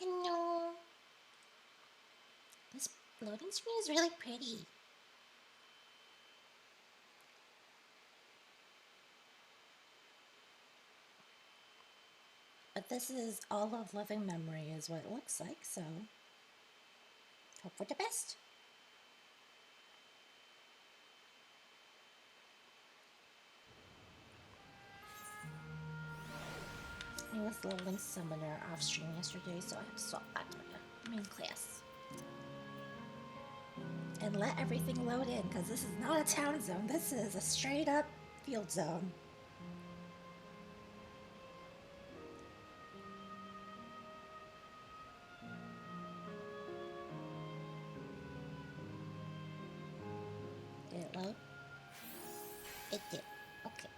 No. This loading screen is really pretty. But this is all of living memory is what it looks like, so hope for the best. I was the Link Summoner off stream yesterday, so I have to swap back to my main class. And let everything load in, because this is not a town zone, this is a straight up field zone. Did it load? It did. Okay.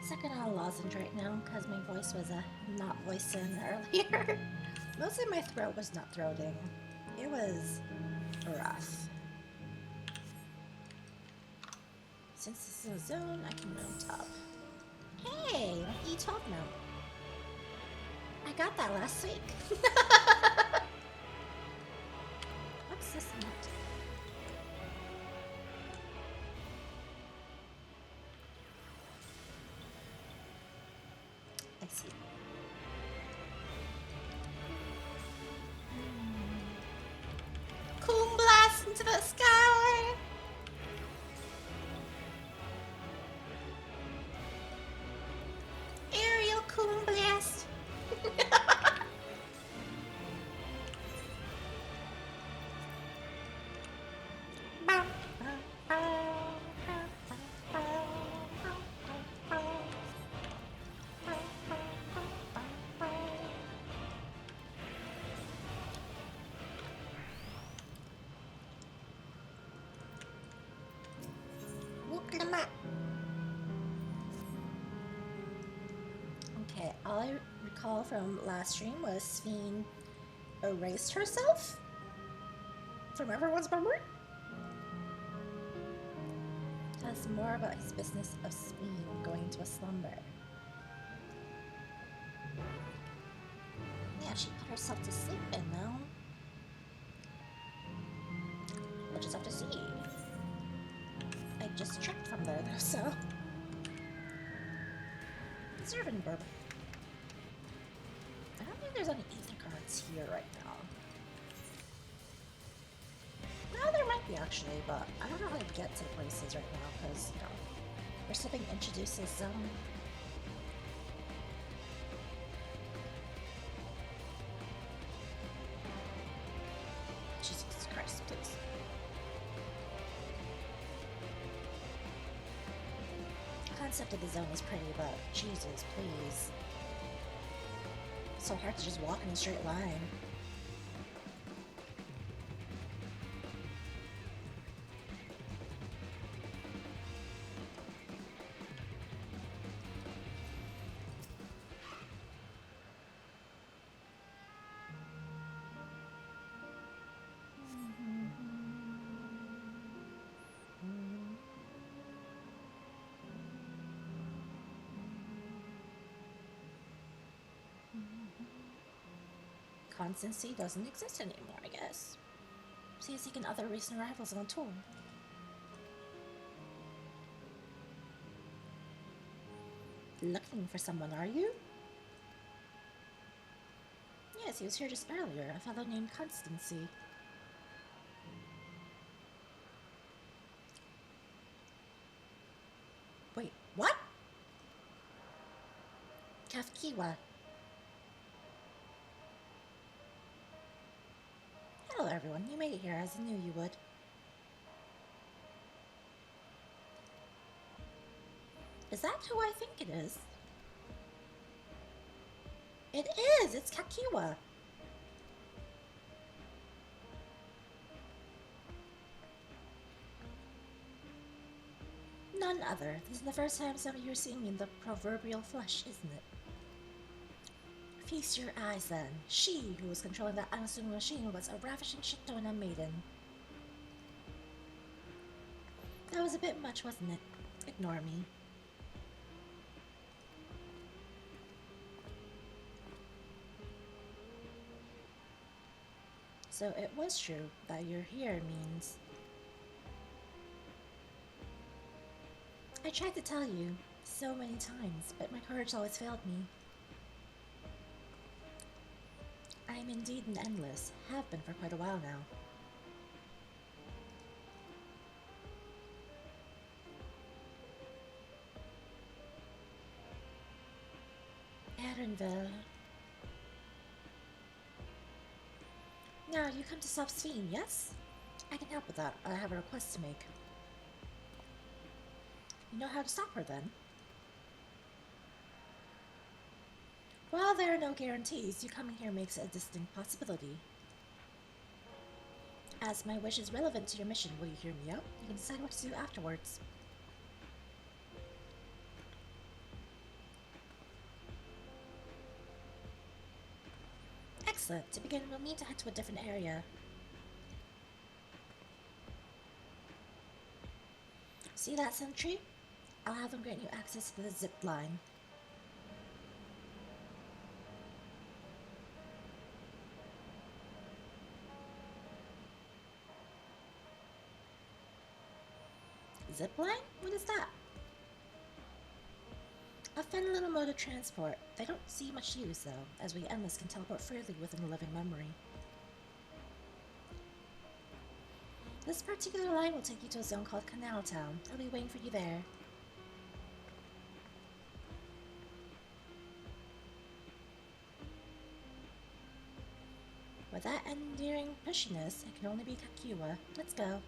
Second on a lozenge right now because my voice was not voicing earlier. Mostly my throat was not throating. It was rough. Since this is a zone, I can mount up. Hey, E12 mount. I got that last week. What's this mount? I see. Coom blast into the sky! Aerial coom blast! Okay, all I recall from last stream was Sphene erased herself from everyone's memory. Tell us more about his business of Sphene going to a slumber. Yeah, she put herself to sleep and now we'll just have to see. I just checked from there though, so. Serving bourbon. I don't think there's any ether cards here right now. No, there might be actually, but I don't know how to get to places right now because, you know, we're still being introduced to this zone. Jesus Christ, please. The concept of the zone is pretty, but Jesus, please. It's so hard to just walk in a straight line. Constancy doesn't exist anymore, I guess. See, seeking other recent arrivals on tour. Looking for someone, are you? Yes, he was here just earlier, a fellow named Constancy. Wait, what? Kafkiwa. Hello everyone, you made it here as I knew you would. Is that who I think it is? It is! It's Kakiwa! None other. This is the first time some of you are seeing me in the proverbial flesh, isn't it? Feast your eyes then. She who was controlling that unassuming machine was a ravishing Shitona maiden. That was a bit much, wasn't it? Ignore me. So it was true that you're here means... I tried to tell you so many times, but my courage always failed me. I am indeed an endless, have been for quite a while now. Erenville. Now you come to stop Sphene, yes? I can help with that. I have a request to make. You know how to stop her then? While there are no guarantees, you coming here makes it a distinct possibility. As my wish is relevant to your mission, will you hear me out? You can decide what to do afterwards. Excellent. To begin, we'll need to head to a different area. See that sentry? I'll have them grant you access to the zip line. Zip line? What is that? A fun little mode of transport. They don't see much use, though, as we endless can teleport freely within a living memory. This particular line will take you to a zone called Canal Town. I'll be waiting for you there. With that endearing pushiness, it can only be Kakiwa. Let's go.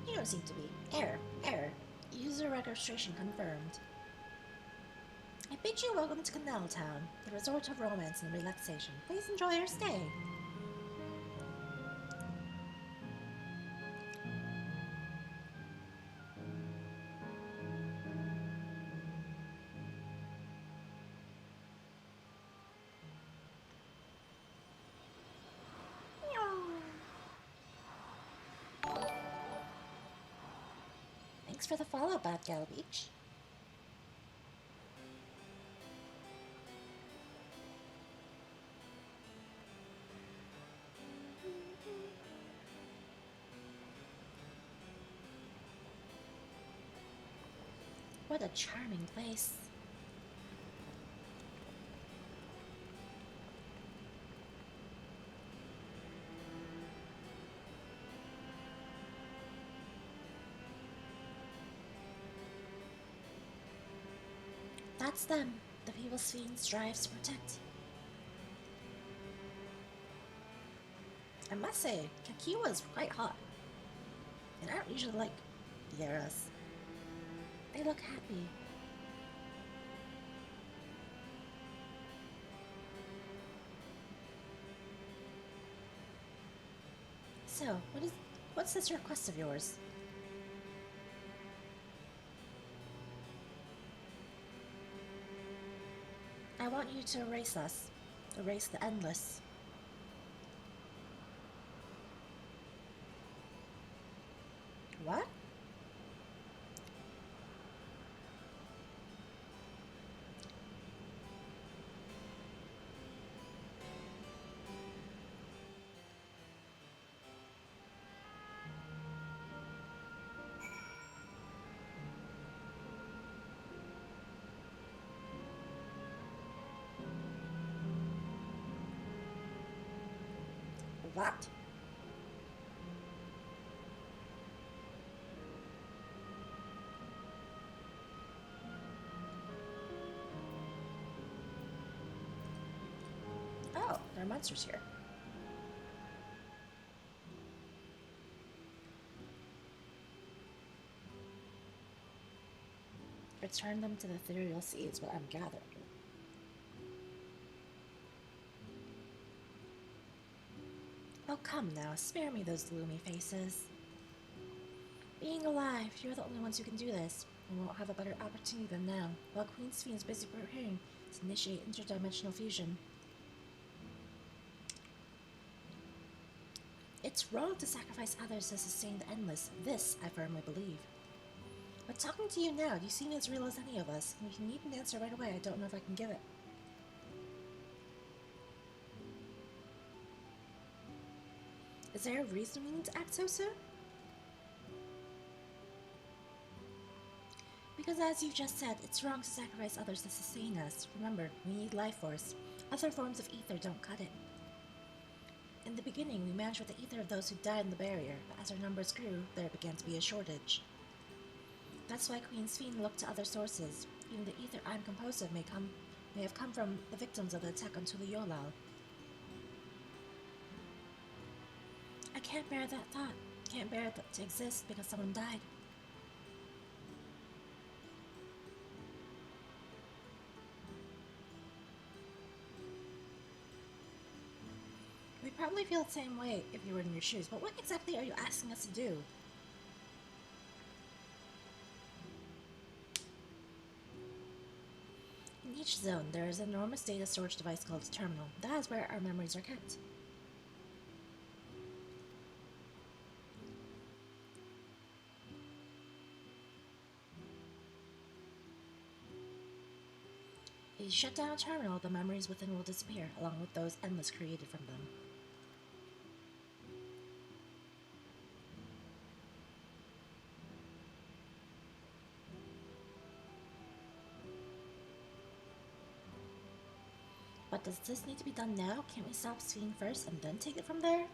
You don't seem to be. Error. User registration confirmed. I bid you welcome to Canal Town, the resort of romance and relaxation. Please enjoy your stay. Thanks for the follow, Bad Gal Beach. What a charming place. That's them, the people Sphene strives to protect. I must say, Kakiwa's quite hot. And I don't usually like Yeras. They look happy. So, what's this request of yours? I want you to erase us. Erase the endless. What? What? Oh, there are monsters here. Return them to the ethereal seas, what I'm gathering. Oh, come now, spare me those gloomy faces. Being alive, you're the only ones who can do this. We won't have a better opportunity than now, while Queen Sphene is busy preparing to initiate interdimensional fusion. It's wrong to sacrifice others to sustain the endless. This, I firmly believe. But talking to you now, you seem as real as any of us, and if you need an answer right away, I don't know if I can give it. Is there a reason we need to act so soon? Because as you just said, it's wrong to sacrifice others to sustain us. Remember, we need life force. Other forms of ether don't cut it. In the beginning, we managed with the ether of those who died in the barrier, but as our numbers grew, there began to be a shortage. That's why Queen Sphene looked to other sources. Even the ether I'm composed of may have come from the victims of the attack on Tuliyolal. I can't bear that thought. Can't bear it to exist because someone died. We'd probably feel the same way if you were in your shoes, but what exactly are you asking us to do? In each zone, there is an enormous data storage device called a terminal. That is where our memories are kept. If you shut down a terminal, the memories within will disappear, along with those endless created from them. But does this need to be done now? Can't we stop Sphene first and then take it from there?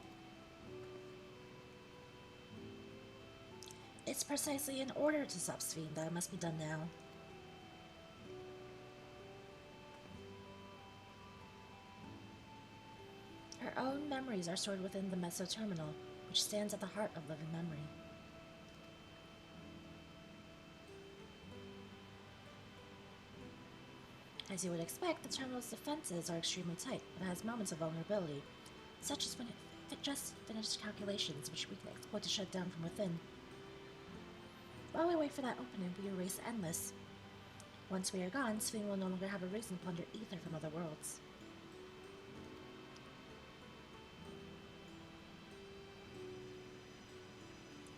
It's precisely in order to stop Sphene that it must be done now. Her own memories are stored within the meso-terminal, which stands at the heart of living memory. As you would expect, the terminal's defenses are extremely tight, but it has moments of vulnerability, such as when it just finished calculations, which we can exploit to shut down from within. While we wait for that opening, we erase the endless. Once we are gone, Sphene will no longer have a reason to plunder ether from other worlds.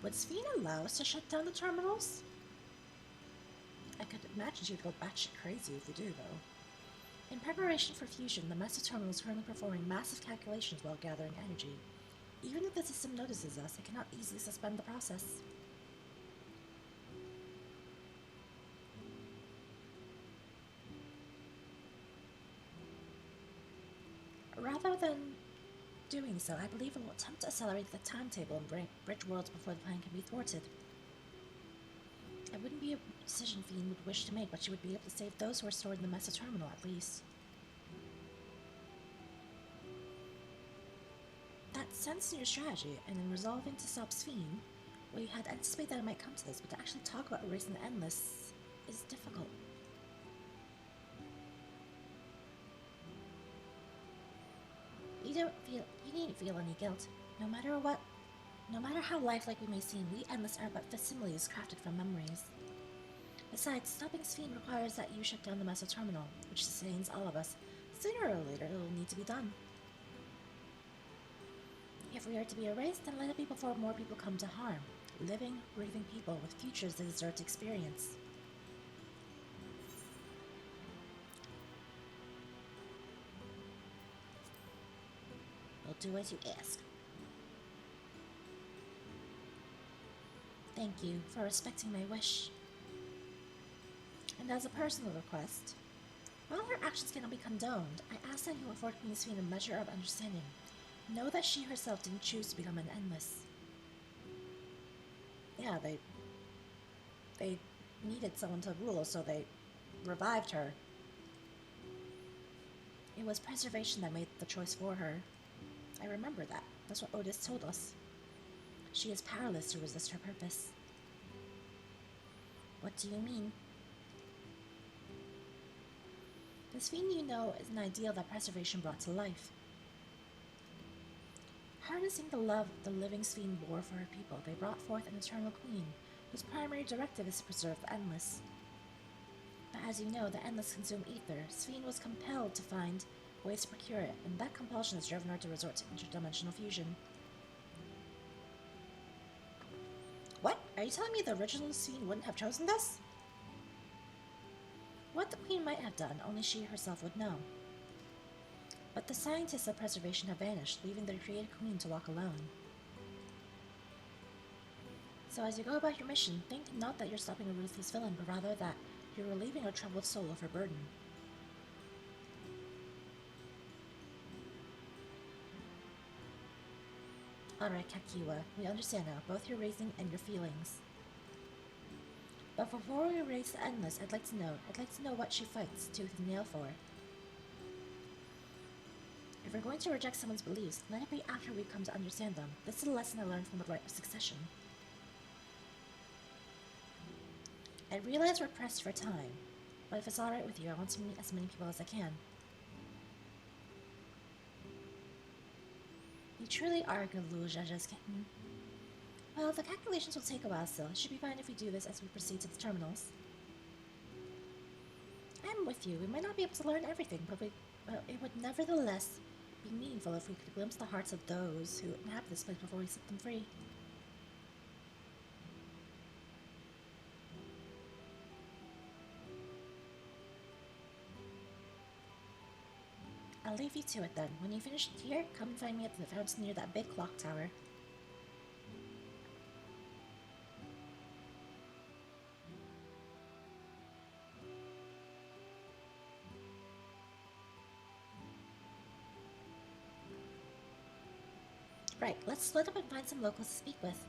Would Sphene allow us to shut down the terminals? I could imagine she would go batshit crazy if we do, though. In preparation for fusion, the meso-terminal is currently performing massive calculations while gathering energy. Even if the system notices us, it cannot easily suspend the process. Rather than doing so, I believe it will attempt to accelerate the timetable and bridge worlds before the plan can be thwarted. It wouldn't be a decision Sphene would wish to make, but she would be able to save those who are stored in the meso-terminal at least. That sense in your strategy, and in resolving to stop Sphene, we had anticipated that it might come to this, but to actually talk about erasing the endless is difficult. You needn't feel any guilt. No matter how lifelike we may seem, we endless are but facsimiles crafted from memories. Besides, stopping Sphene requires that you shut down the meso-terminal, which sustains all of us. Sooner or later, it will need to be done. If we are to be erased, then let it be before more people come to harm. Living, breathing people with futures they deserve to experience. I'll do as you ask. Thank you for respecting my wish. And as a personal request, while her actions cannot be condoned, I ask that you afford Queen Sphene a measure of understanding. Know that she herself didn't choose to become an endless. Yeah, they needed someone to rule, so they revived her. It was preservation that made the choice for her. I remember that. That's what Otis told us. She is powerless to resist her purpose. What do you mean? The Sphene you know is an ideal that preservation brought to life. Harnessing the love the living Sphene bore for her people, they brought forth an eternal queen, whose primary directive is to preserve the endless. But as you know, the endless consume ether. Sphene was compelled to find ways to procure it, and that compulsion has driven her to resort to interdimensional fusion. What? Are you telling me the original Sphene wouldn't have chosen this? What the queen might have done, only she herself would know. But the scientists of preservation have vanished, leaving their created queen to walk alone. So as you go about your mission, think not that you're stopping a ruthless villain, but rather that you're relieving a troubled soul of her burden. Alright, Kakiwa, we understand now, both your reasoning and your feelings. But before we raise the endless, I'd like to know what she fights tooth and nail for. If we're going to reject someone's beliefs, let it be after we come to understand them. This is a lesson I learned from the rite of succession. I realize we're pressed for time, but if it's alright with you, I want to meet as many people as I can. You truly are a good little Jaja's kitten. Well, the calculations will take a while still. It should be fine if we do this as we proceed to the terminals. I'm with you. We might not be able to learn everything, but it would nevertheless be meaningful if we could glimpse the hearts of those who inhabit this place before we set them free. I'll leave you to it then. When you finish here, come and find me at the fountain near that big clock tower. Right, let's split up and find some locals to speak with.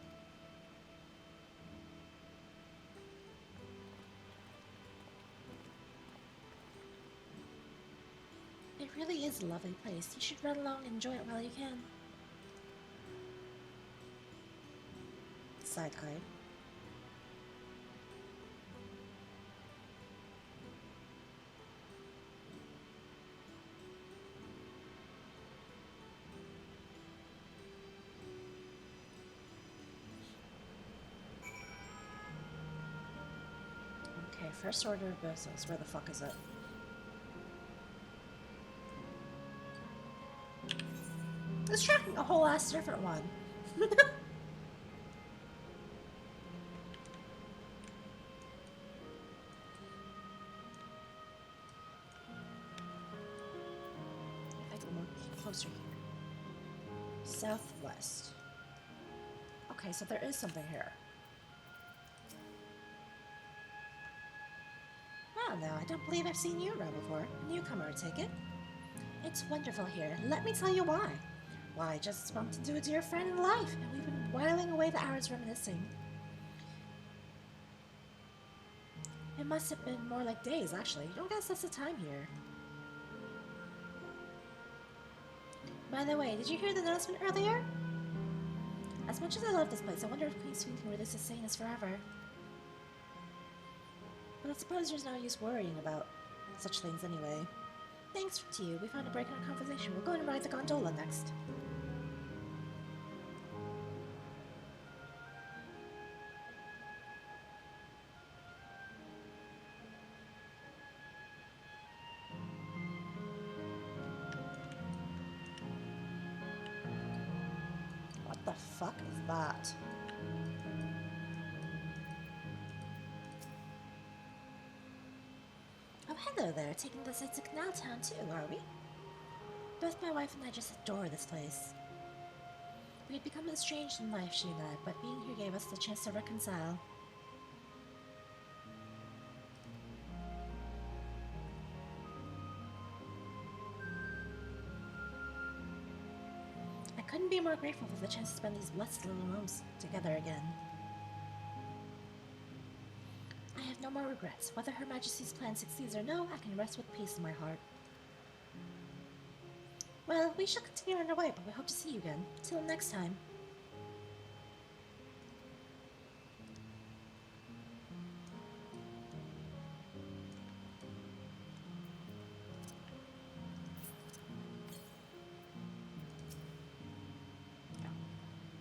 It really is a lovely place. You should run along and enjoy it while you can. Side-eye. Okay, first order of business. Where the fuck is it? It's tracking a whole ass different one. If I go more closer here. Southwest. Okay, so there is something here. Well, no, I don't believe I've seen you around before. Newcomer, I take it. It's wonderful here. Let me tell you why. Why, I just bumped into a dear friend in life, and we've been whiling away the hours reminiscing. It must have been more like days, actually. You don't guess that's the time here. By the way, did you hear the announcement earlier? As much as I love this place, I wonder if Queen Sphene can really sustain us forever. But I suppose there's no use worrying about such things anyway. Thanks to you, we found a break in our conversation. We'll go and ride the gondola next. What the fuck is that? Oh, hello there. Taking the sights of Canal Town too, are we? Both my wife and I just adore this place. We had become estranged in life, she and I, but being here gave us the chance to reconcile. I couldn't be more grateful for the chance to spend these blessed little moments together again. I have no more regrets. Whether Her Majesty's plan succeeds or no, I can rest with peace in my heart. Well, we shall continue on our way, but we hope to see you again. Till next time.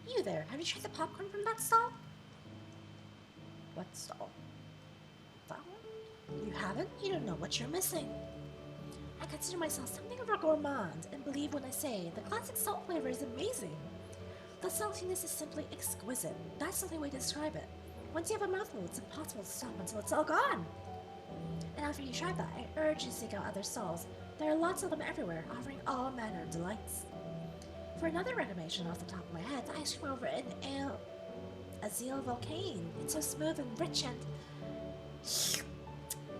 You there, have you tried the popcorn from that stall? What stall? That one? You haven't? You don't know what you're missing. I consider myself something of a gourmand, and believe when I say the classic salt flavor is amazing. The saltiness is simply exquisite. That's the only way to describe it. Once you have a mouthful, it's impossible to stop until it's all gone. And after you try that, I urge you to seek out other stalls. There are lots of them everywhere, offering all manner of delights. For another recommendation off the top of my head, the ice cream over in Azeel Volcane. It's so smooth and rich and...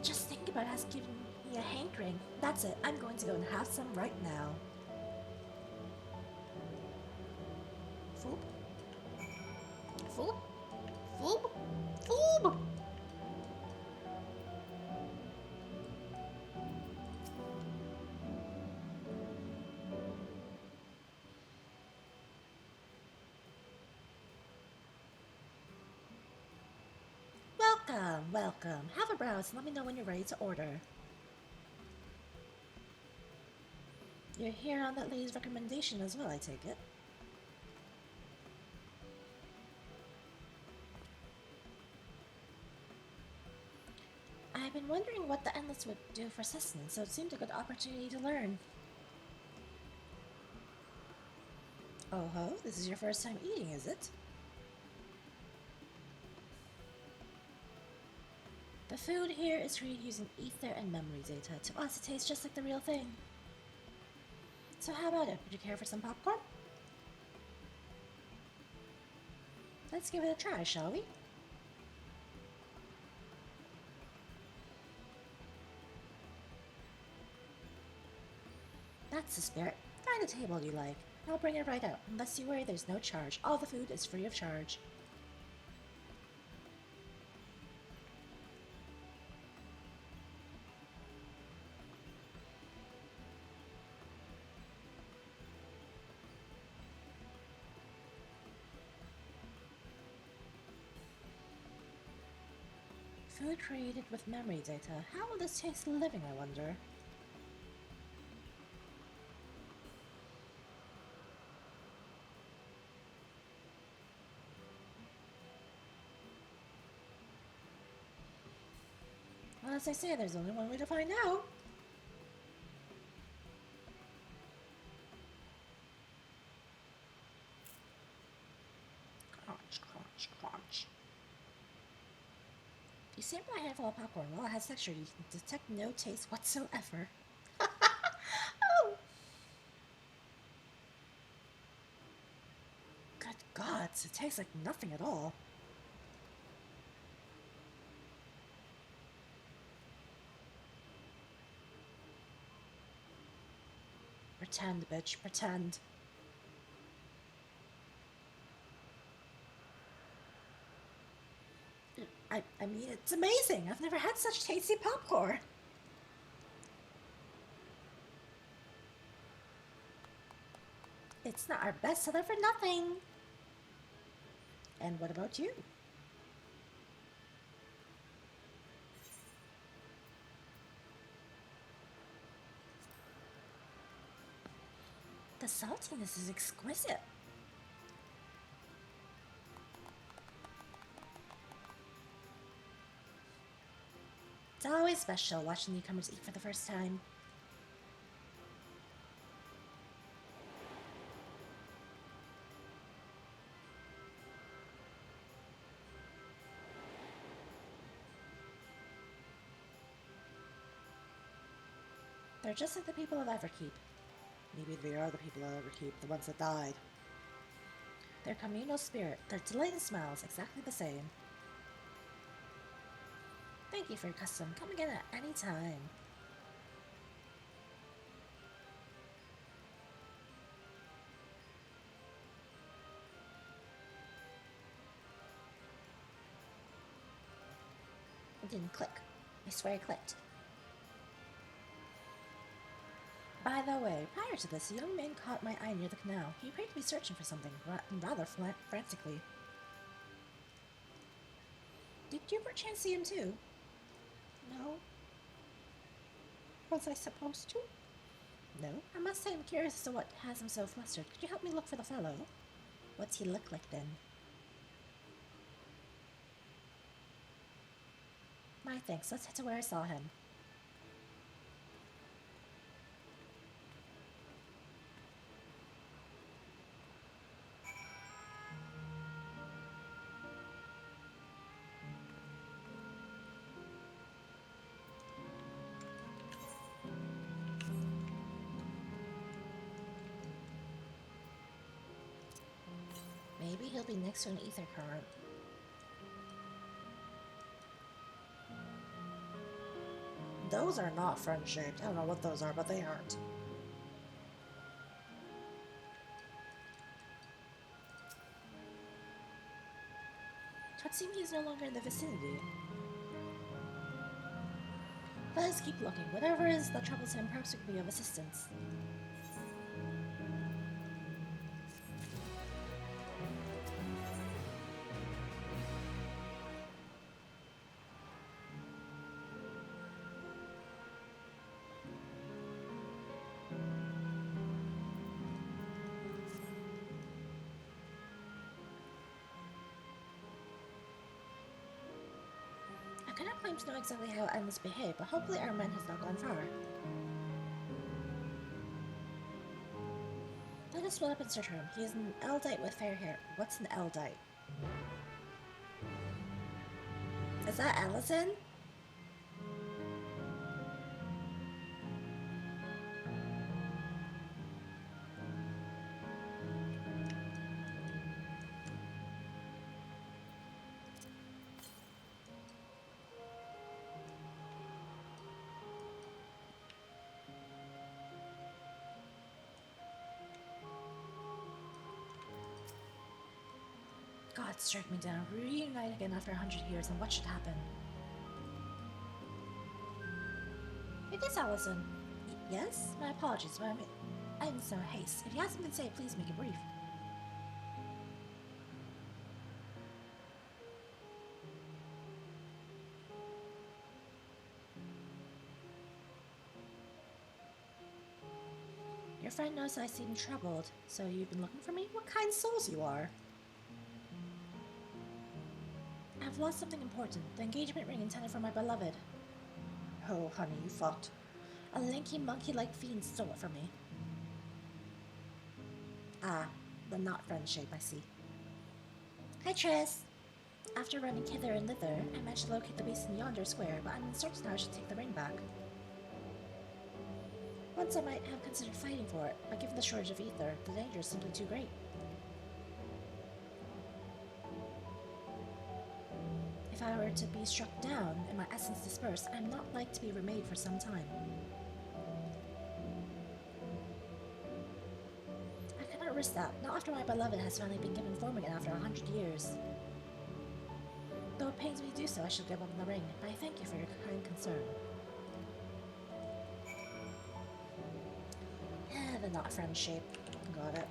Just think about it has given me a hankering. That's it, I'm going to go and have some right now. Foop. Foop. Foop. Foop. Welcome, welcome. Have a browse and let me know when you're ready to order. You're here on that lady's recommendation as well, I take it. I've been wondering what the Endless would do for sustenance, so it seemed a good opportunity to learn. Oh ho, this is your first time eating, is it? The food here is created using ether and memory data. To us, it tastes just like the real thing. So how about it? Would you care for some popcorn? Let's give it a try, shall we? That's the spirit. Find a table you like. I'll bring it right out. Unless you worry, there's no charge. All the food is free of charge. Food created with memory data. How will this taste living, I wonder? Well, as I say, there's only one way to find out. Crunch, crunch, crunch. You sample a handful of popcorn. While it has texture, you can detect no taste whatsoever. Oh! Good gods, it tastes like nothing at all. Pretend, bitch, pretend. I mean, it's amazing. I've never had such tasty popcorn. It's not our best seller for nothing. And what about you? The saltiness is exquisite. It's always special watching newcomers eat for the first time. They're just like the people of Everkeep. Maybe they are the people of Everkeep, the ones that died. Their communal spirit, their delight and smiles, exactly the same. Thank you for your custom. Come again at any time. It didn't click. I swear it clicked. By the way, prior to this, a young man caught my eye near the canal. He appeared to be searching for something, rather frantically. Did you perchance see him too? No. Was I supposed to? No. I must say I'm curious as to what has him so flustered. Could you help me look for the fellow? What's he look like then? My thanks, let's head to where I saw him. Maybe he'll be next to an ether current. Those are not friend-shaped. I don't know what those are, but they aren't. Tatsumi is no longer in the vicinity. Let us keep looking. Whatever is the troublesome, perhaps we can be of assistance. I cannot claim to know exactly how I must behave, but hopefully our man has not gone far. Let us split up and search for him. He is an Eldite with fair hair. What's an Eldite? Is that Allison? God, strike me down. Reunite again after 100 years, and what should happen? It is Allison. Yes? My apologies, but I'm in so haste. If he hasn't been saved, please make it brief. Your friend knows I seem troubled, so you've been looking for me? What kind souls you are! I've lost something important. The engagement ring intended for my beloved. Oh, honey, you fucked. A lanky monkey-like fiend stole it from me. Ah, the not friend shape, I see. Hi, Triss. After running hither and thither, I managed to locate the base in yonder square, but I'm uncertain how I should take the ring back. Once I might have considered fighting for it, but given the shortage of ether, the danger is simply too great. If I were to be struck down and my essence dispersed, I'm not like to be remade for some time. I cannot risk that, not after my beloved has finally been given form again after 100 years. Though it pains me to do so, I shall give up the ring, but I thank you for your kind concern. The not friend shape. Got it.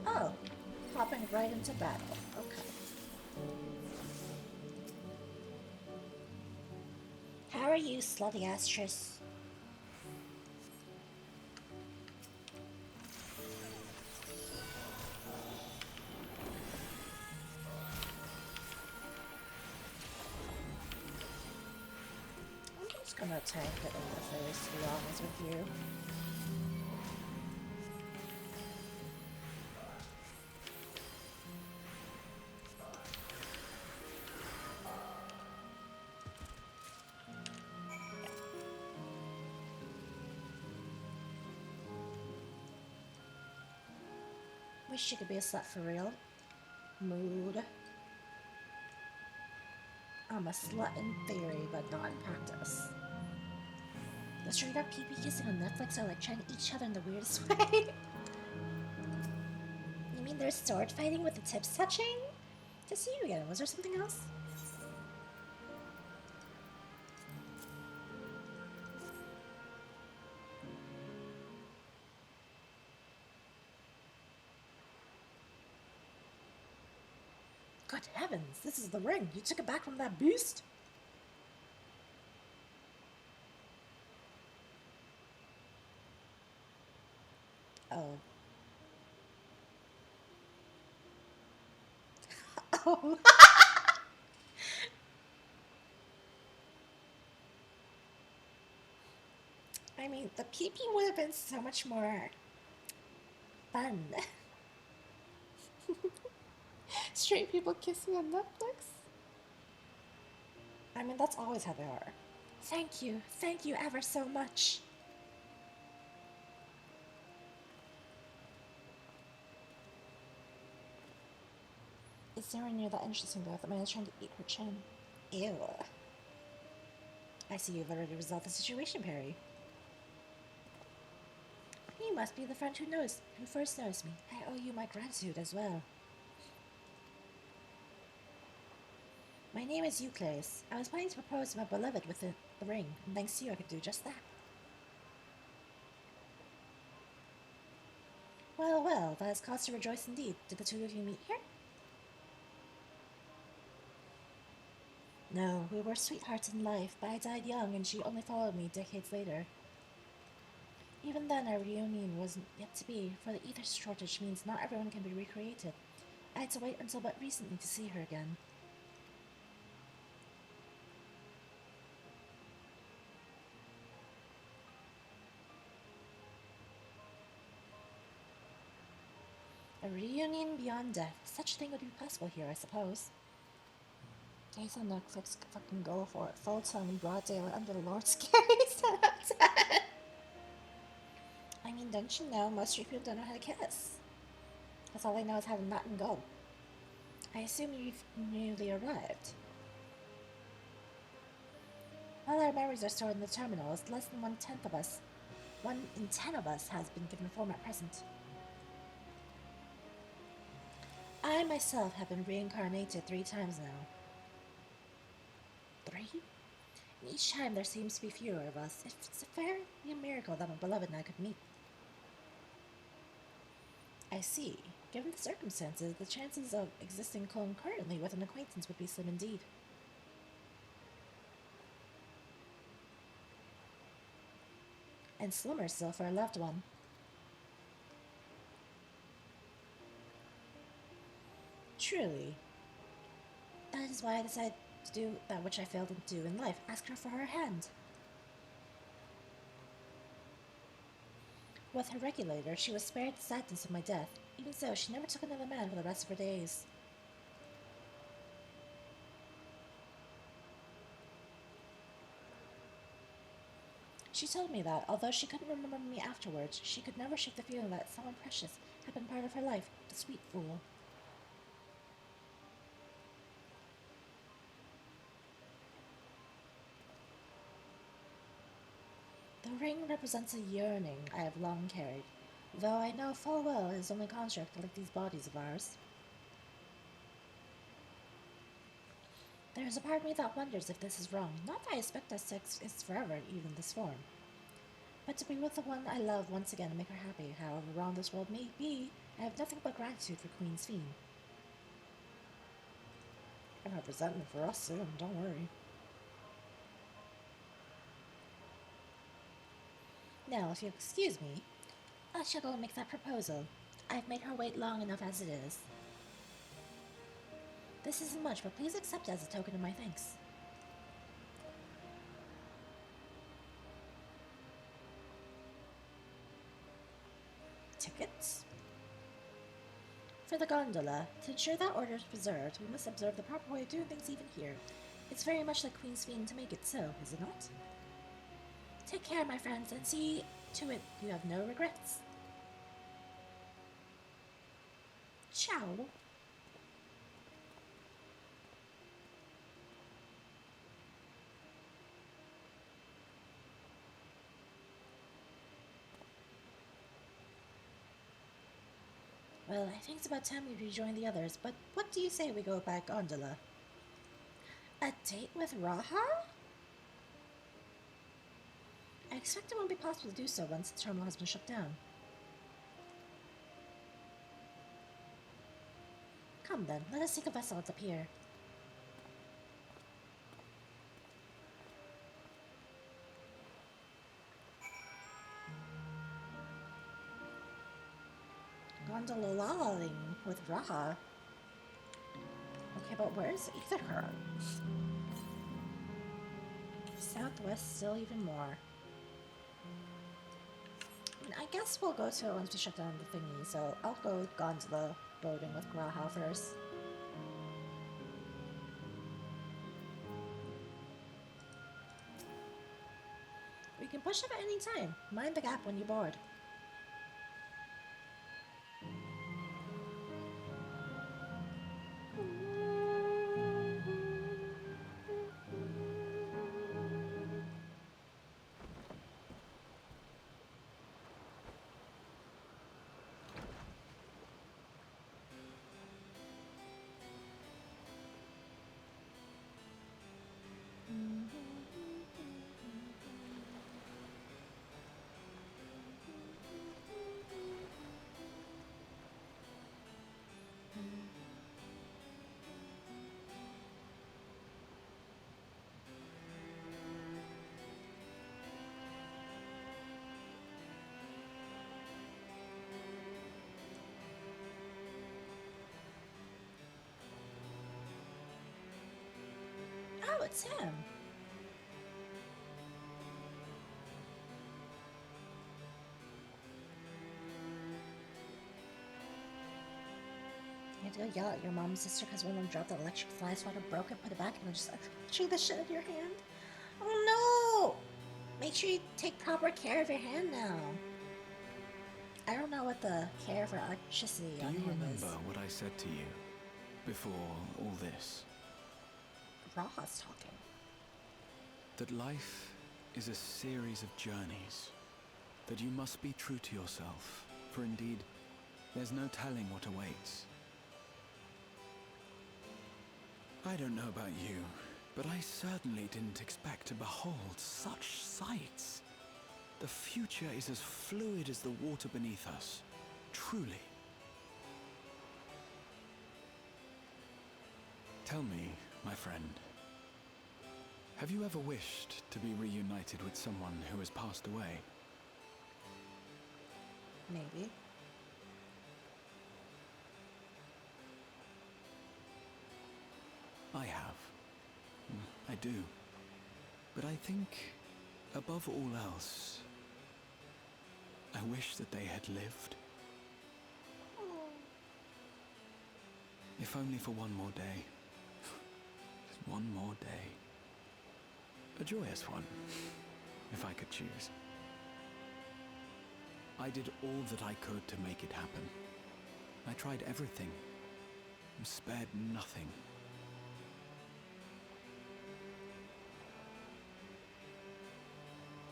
Oh, hopping right into battle. Okay. How are you, slutty ass Triss? I'm gonna tank it in the face, to be honest with you. Wish she could be a slut for real. Mood. I'm a slut in theory, but not in practice. The straight up pee-pee kissing on Netflix are like trying to eat each other in the weirdest way. You mean there's sword fighting with the tips touching? To see you again, was there something else? Good heavens, this is the ring. You took it back from that beast? Oh. Oh. I mean, the PP would have been so much more fun. Straight people kissing on Netflix? I mean, that's always how they are. Thank you ever so much. It's nowhere near that interesting though. The man is trying to eat her chin. Ew. I see you've already resolved the situation, Perry. You must be the friend who first noticed me. I owe you my gratitude as well. My name is Euclid. I was planning to propose to my beloved with the ring, and thanks to you I could do just that. Well, that is cause to rejoice indeed. Did the two of you meet here? No, we were sweethearts in life, but I died young and she only followed me decades later. Even then, our reunion wasn't yet to be, for the ether shortage means not everyone can be recreated. I had to wait until but recently to see her again. A reunion beyond death. Such a thing would be possible here, I suppose. Guys on Netflix fucking go for it. Full time, broad daylight under the Lord's scary. I mean, don't you know most street people don't know how to kiss? That's all they know is how to nut and go. I assume you've newly arrived. While our memories are stored in the terminals, less than 1/10 of us, 1 in 10 of us has been given a form at present. I myself have been reincarnated 3 times now. 3? And each time there seems to be fewer of us. It's a fairly miracle that my beloved and I could meet. I see. Given the circumstances, the chances of existing concurrently with an acquaintance would be slim indeed. And slimmer still for a loved one. Truly. That is why I decided to do that which I failed to do in life, ask her for her hand. With her regulator, she was spared the sadness of my death. Even so, she never took another man for the rest of her days. She told me that, although she couldn't remember me afterwards, she could never shake the feeling that someone precious had been part of her life, the sweet fool. The ring represents a yearning I have long carried, though I know full well it is only construct like these bodies of ours. There is a part of me that wonders if this is wrong, not that I expect us to exist forever even in this form, but to be with the one I love once again and make her happy, however wrong this world may be. I have nothing but gratitude for Queen's Fiend. I'm gonna have resentment for us soon, don't worry. Now, if you'll excuse me, I shall go and make that proposal. I've made her wait long enough as it is. This isn't much, but please accept it as a token of my thanks. Tickets? For the gondola, to ensure that order is preserved, we must observe the proper way of doing things even here. It's very much like Queen's Fiend to make it so, is it not? Take care, my friends, and see to it you have no regrets. Ciao. Well, I think it's about time we rejoin the others, but what do you say we go back gondola? A date with Raha? I expect it won't be possible to do so once the terminal has been shut down. Come then, let us take a vessel at the pier. Gondololaling with Raha. Okay, but where's Etherheart? Southwest still even more. I guess we'll go to it once we shut down the thingy, so I'll go gondola boating with Graha first. We can push it at any time. Mind the gap when you're bored. Oh, it's him. You had to go yell at your mom and sister because one of them dropped the electric fly swatter, broke it, put it back, and just like, chew the shit out of your hand. Oh no! Make sure you take proper care of your hand now. I don't know what the care for electricity on hand is. Do you remember what I said to you before all this? Raha's talking. That life is a series of journeys. That you must be true to yourself, for indeed, there's no telling what awaits. I don't know about you, but I certainly didn't expect to behold such sights. The future is as fluid as the water beneath us, truly. Tell me, my friend, have you ever wished to be reunited with someone who has passed away? Maybe. I have. I do. But I think, above all else, I wish that they had lived. If only for one more day. Just one more day. A joyous one, if I could choose. I did all that I could to make it happen. I tried everything, and spared nothing.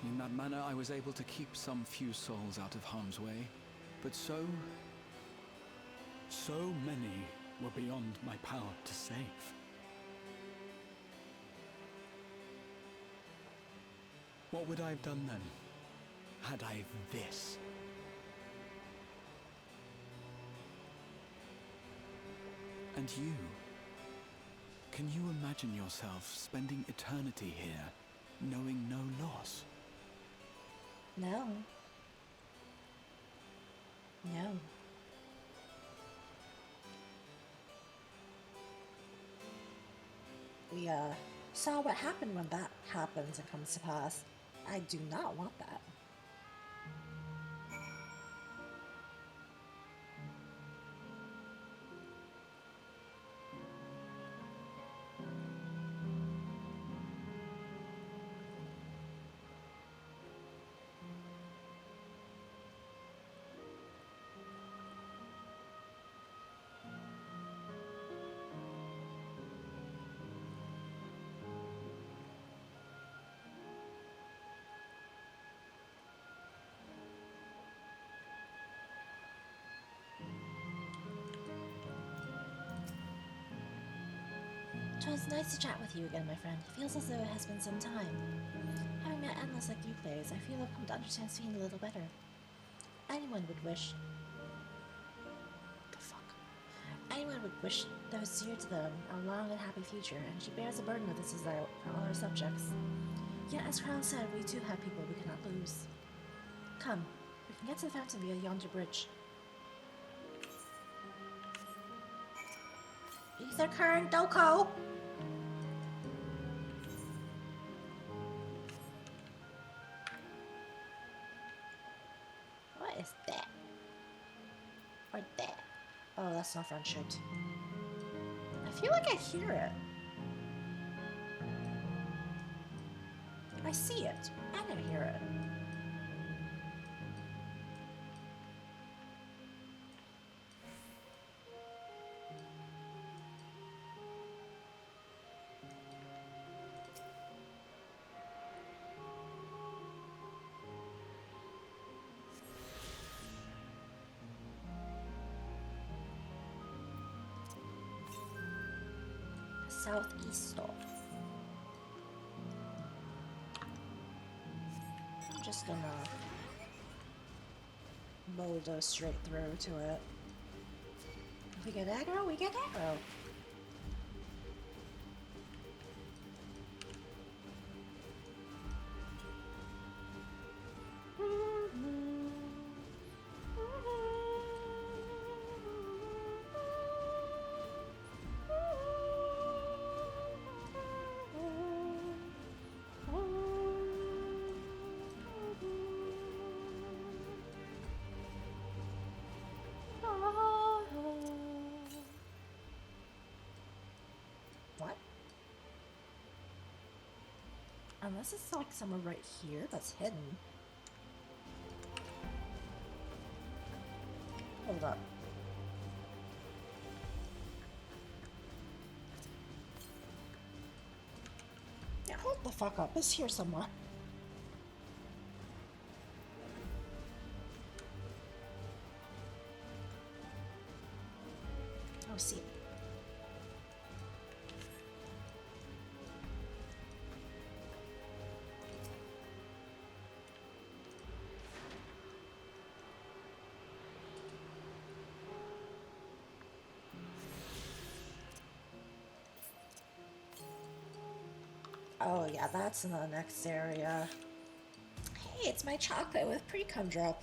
In that manner, I was able to keep some few souls out of harm's way, but so many were beyond my power to save. What would I have done then, had I this? And you? Can you imagine yourself spending eternity here, knowing no loss? No. No. We, saw what happened when that happens and comes to pass. I do not want that. It was nice to chat with you again, my friend. It feels as though it has been some time. Having met endless like you players, I feel I've come to understand Sphene a little better. Anyone would wish... The fuck? Anyone would wish those dear to them a long and happy future, and she bears the burden of this desire for all her subjects. Yet, as Crown said, we too have people we cannot lose. Come, we can get to the fountain via yonder bridge. Is there current, Doko? What is that? Or that? Oh, that's not front shoot. I feel like I hear it. I see it, and I hear it. Southeast stop. I'm just gonna bulldoze straight through to it. If we get aggro, we get aggro. What? Unless it's like somewhere right here that's hidden. Hold up. Yeah, hold the fuck up. It's here somewhere. Oh, see it. Oh yeah, that's in the next area. Hey, it's my chocolate with pre-cum drop.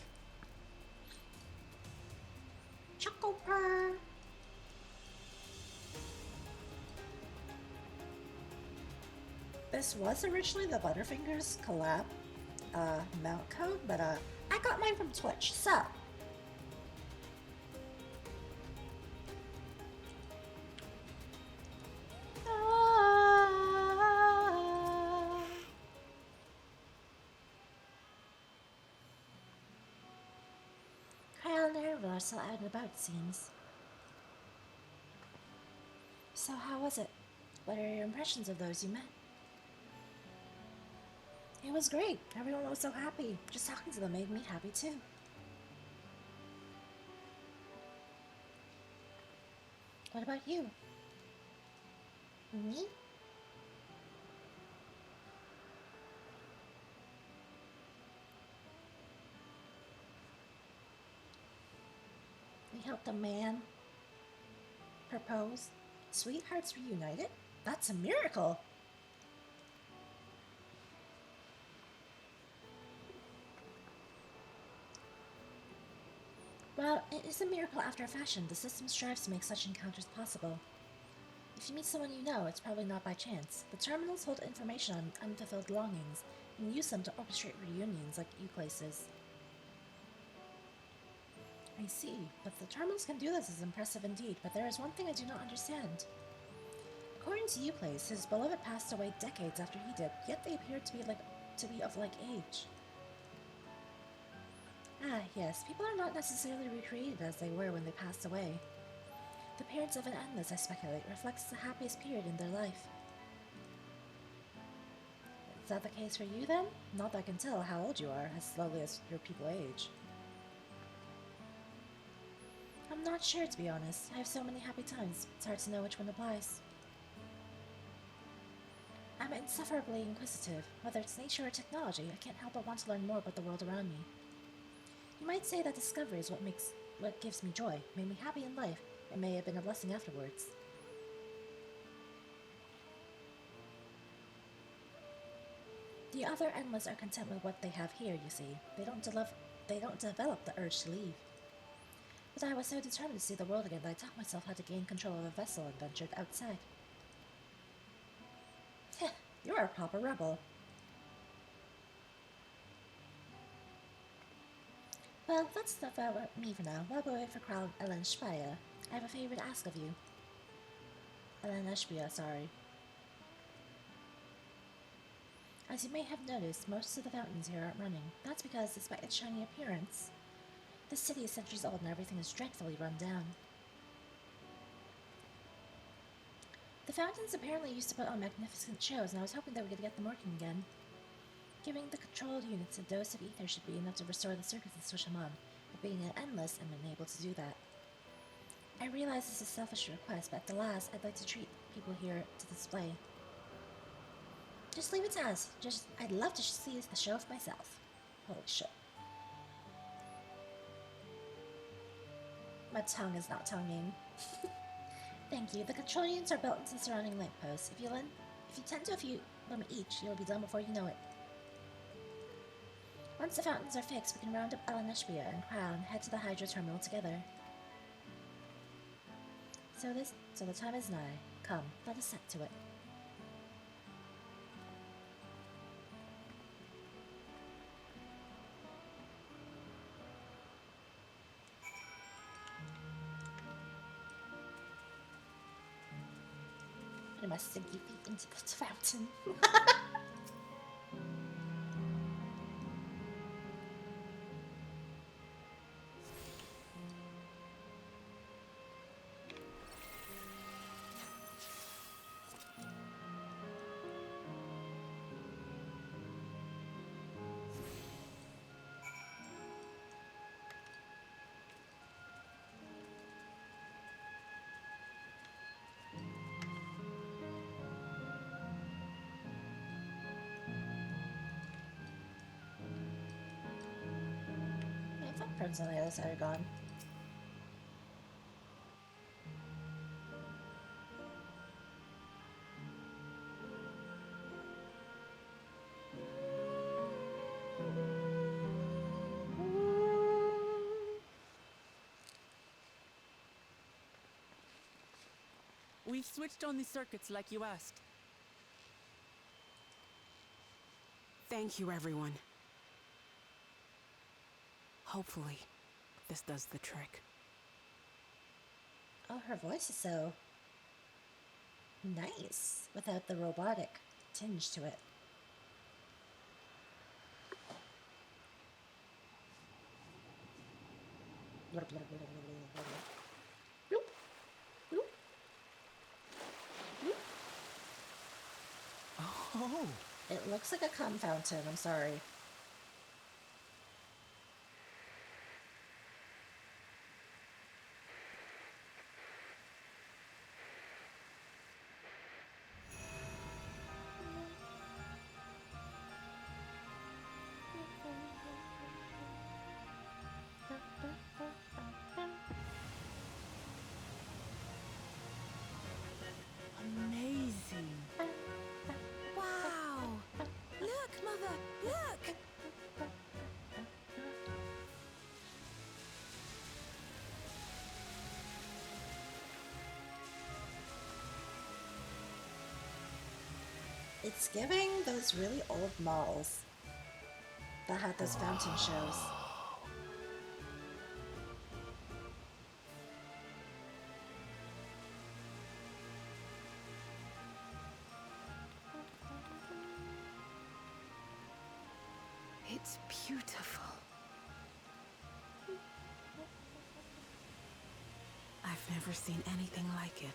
Choco purr. This was originally the Butterfingers collab mount code, but I got mine from Twitch, so Kyle and Nerva are still out and about, it seems. So how was it? What are your impressions of those you met? It was great. Everyone was so happy. Just talking to them made me happy too. What about you? Me? We helped a man propose. Sweethearts reunited? That's a miracle. Well, it is a miracle after a fashion. The system strives to make such encounters possible. If you meet someone you know, it's probably not by chance. The terminals hold information on unfulfilled longings and use them to orchestrate reunions like U-places. I see, but the terminals can do this is impressive indeed, but there is one thing I do not understand. According to U-Place, his beloved passed away decades after he did, yet they appeared to be of like age. Ah, yes, people are not necessarily recreated as they were when they passed away. The appearance of an endless, I speculate, reflects the happiest period in their life. Is that the case for you, then? Not that I can tell how old you are, as slowly as your people age. I'm not sure, to be honest. I have so many happy times, it's hard to know which one applies. I'm insufferably inquisitive. Whether it's nature or technology, I can't help but want to learn more about the world around me. You might say that discovery is what gives me joy, made me happy in life, and may have been a blessing afterwards. The other endless are content with what they have here, you see. They don't develop the urge to leave. But I was so determined to see the world again that I taught myself how to gain control of a vessel and ventured outside. Heh, you're a proper rebel. Well, that's enough about me for now. While we wait for Crown Ellen Speyer, I have a favor to ask of you. Ellen Speyer, sorry. As you may have noticed, most of the fountains here aren't running. That's because, despite its shiny appearance, this city is centuries old and everything is dreadfully run down. The fountains apparently used to put on magnificent shows, and I was hoping that we could get them working again. Giving the controlled units a dose of ether should be enough to restore the circuits and switch them on, but being an endless, I'm unable to do that. I realize this is a selfish request, but at the last, I'd like to treat people here to display. Just leave it to us. I'd love to see the show for myself. Holy shit. My tongue is not tonguing. Thank you. The control units are built into the surrounding lampposts. If you tend to a few them each, you'll be done before you know it. Once the fountains are fixed, we can round up Alaneshbia and Crown and head to the Hydro Terminal together. So the time is nigh. Come, let us set to it. Putting my stinky feet into the fountain. My footprints on the other side are gone. We've switched on the circuits like you asked. Thank you, everyone. Hopefully, this does the trick. Oh, her voice is so nice without the robotic tinge to it. Oh, It looks like a cum fountain, I'm sorry. Amazing. Wow. Look, Mother, look. It's giving those really old malls that had those fountain shows. It's beautiful. I've never seen anything like it.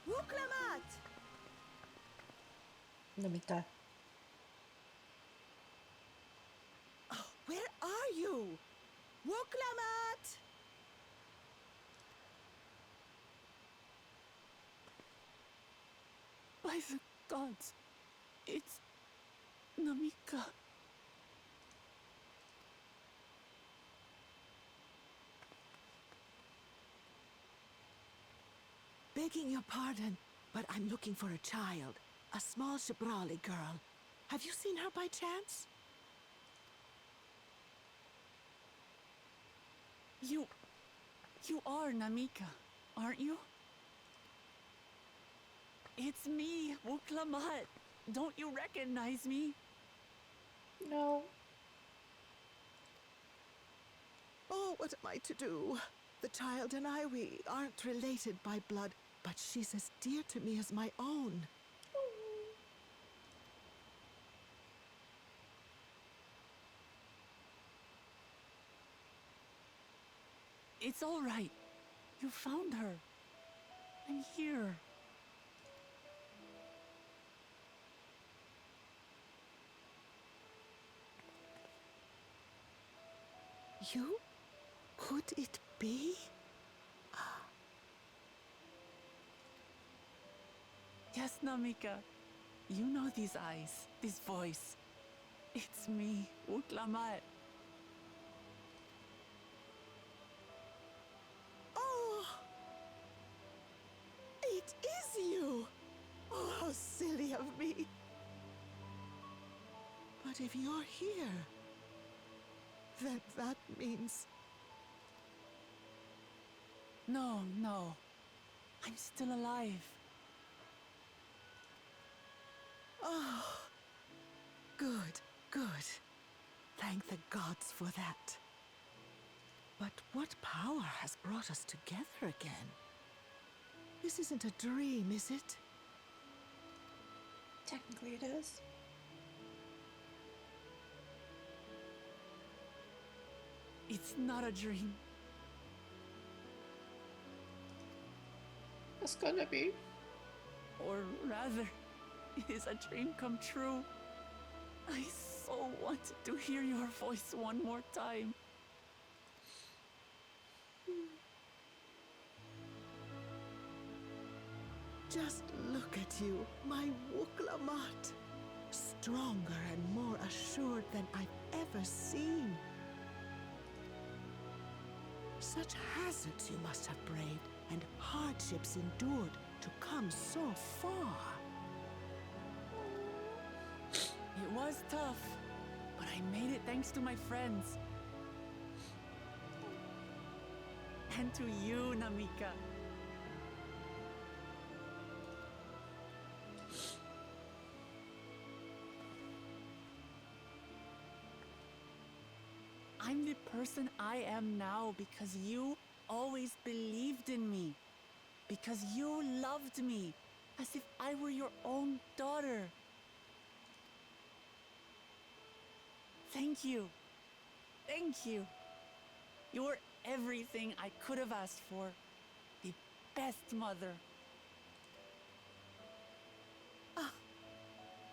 Wuklamat! Namika. Oh, where are you? Wuklamat! By the gods, it's Namika. Begging your pardon, but I'm looking for a child. A small Shibrali girl. Have you seen her by chance? You are Namika, aren't you? It's me, Wuklamat. Don't you recognize me? No. Oh, what am I to do? The child and I, we aren't related by blood, but she's as dear to me as my own. It's all right. You found her. I'm here. You? Could it be? Yes, Namika. You know these eyes, this voice. It's me, Wuklamat. Oh! It is you! Oh, how silly of me. But if you're here, then that means... No. I'm still alive. Oh, good. Thank the gods for that. But what power has brought us together again? This isn't a dream, is it? Technically it is. It's not a dream. It's gonna be. Or rather, it is a dream come true. I so wanted to hear your voice one more time. Just look at you, my Wuklamat. Stronger and more assured than I've ever seen. Such hazards you must have braved and hardships endured to come so far. It was tough, but I made it thanks to my friends. And to you, Namika. I'm the person I am now because you always believed in me. Because you loved me as if I were your own daughter. Thank you. Thank you. You're everything I could have asked for. The best mother.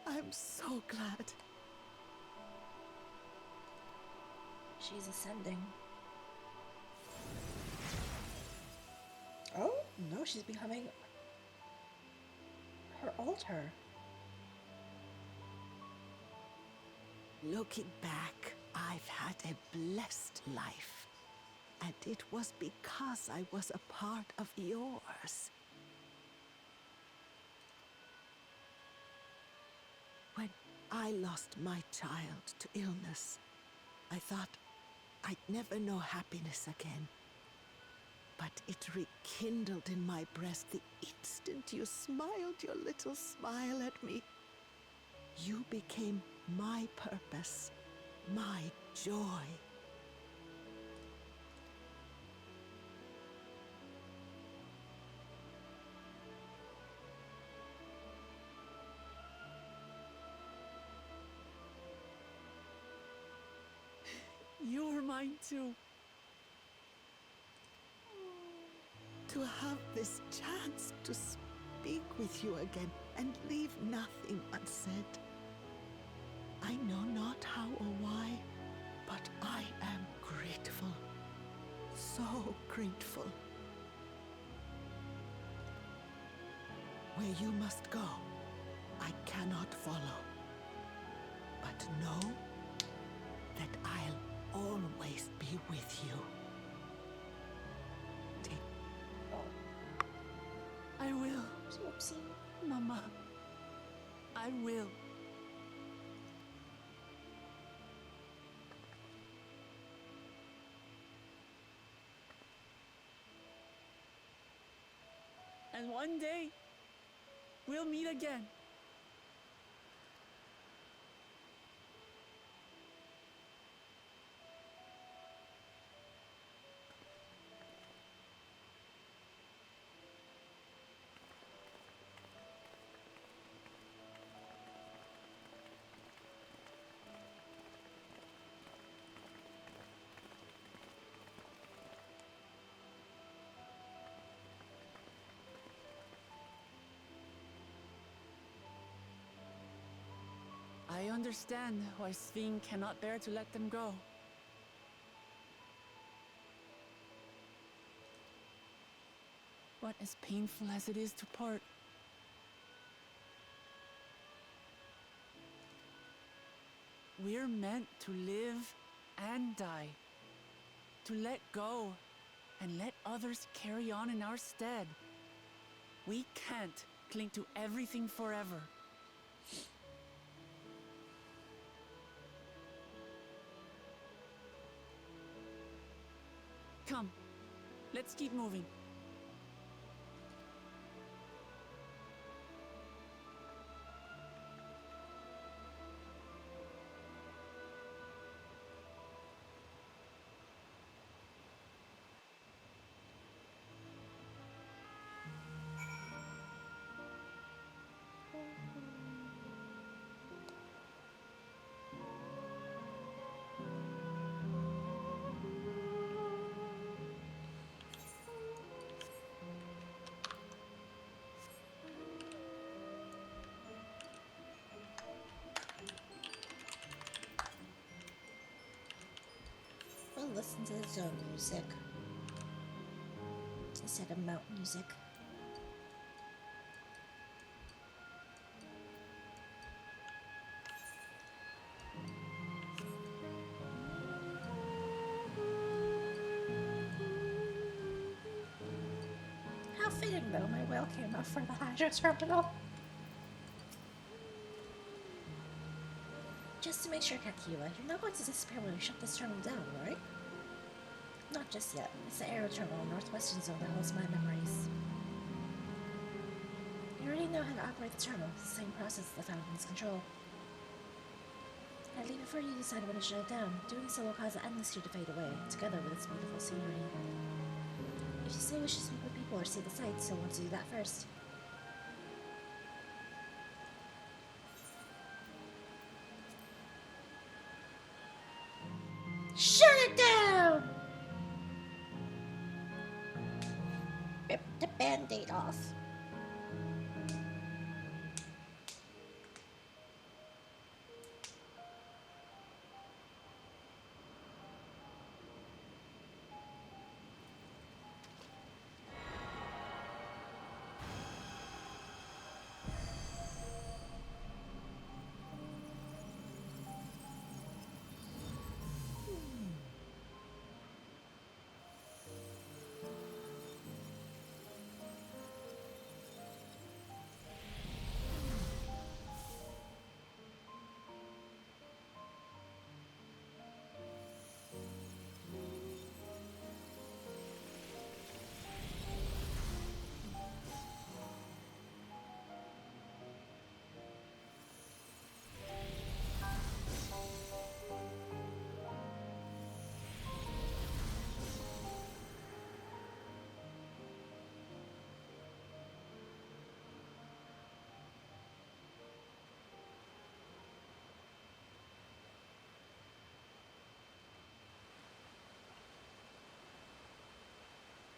I'm so glad. She's ascending. Oh, no, she's becoming her altar. Looking back, I've had a blessed life. And it was because I was a part of yours. When I lost my child to illness, I thought I'd never know happiness again. But it rekindled in my breast the instant you smiled your little smile at me. You became my purpose, my joy. You're mine too. To have this chance to speak with you again and leave nothing unsaid. I know not how or why, but I am grateful. So grateful. Where you must go, I cannot follow. But know that I'll always be with you. I will, Whoopsie. Mama. I will. And one day, we'll meet again. I understand why Sving cannot bear to let them go. But as painful as it is to part, we're meant to live and die. To let go and let others carry on in our stead. We can't cling to everything forever. Come, let's keep moving. We'll listen to the zone music instead of mount music. How fitting, though, my whale came up for the hydro terminal. Just to make sure, Kakila, you're not going to disappear when we shut this terminal down, right? Not just yet. It's the aero terminal in northwestern zone that holds my memories. You already know how to operate the terminal. It's the same process as the Fountain's control. I'd leave it for you to decide when to shut it down. Doing so will cause the endless here to fade away, together with its beautiful scenery. If you say you wish to speak with people or see the sights, you'll want to do that first. Shut it down! Rip the band-aid off.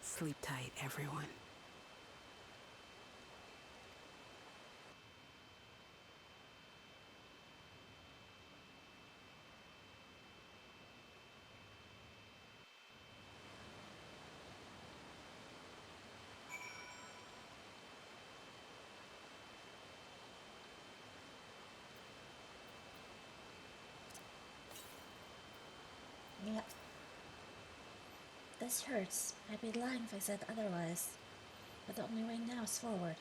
Sleep tight, everyone. This hurts. I'd be lying if I said otherwise. But the only way now is forward.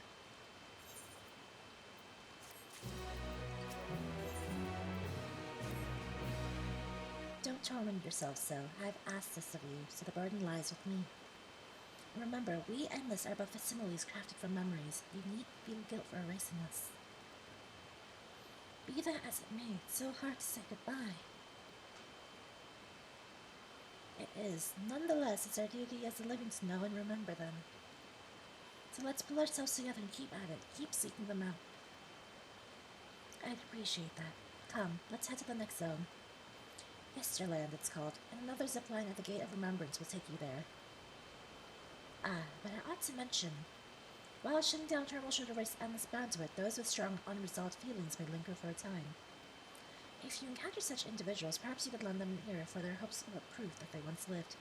Don't torment yourself so. I've asked this of you, so the burden lies with me. Remember, we endless are but facsimiles crafted from memories. You need feel guilt for erasing us. Be that as it may, it's so hard to say goodbye. It is. Nonetheless, it's our duty as the living to know and remember them. So let's pull ourselves together and keep at it. Keep seeking them out. I'd appreciate that. Come, let's head to the next zone. Yesterland, it's called, and another zipline at the Gate of Remembrance will take you there. Ah, but I ought to mention, while shutting down Dawntrail should erase endless bound to it, those with strong, unresolved feelings may linger for a time. If you encounter such individuals, perhaps you could lend them an ear, for their hopes will prove that they once lived.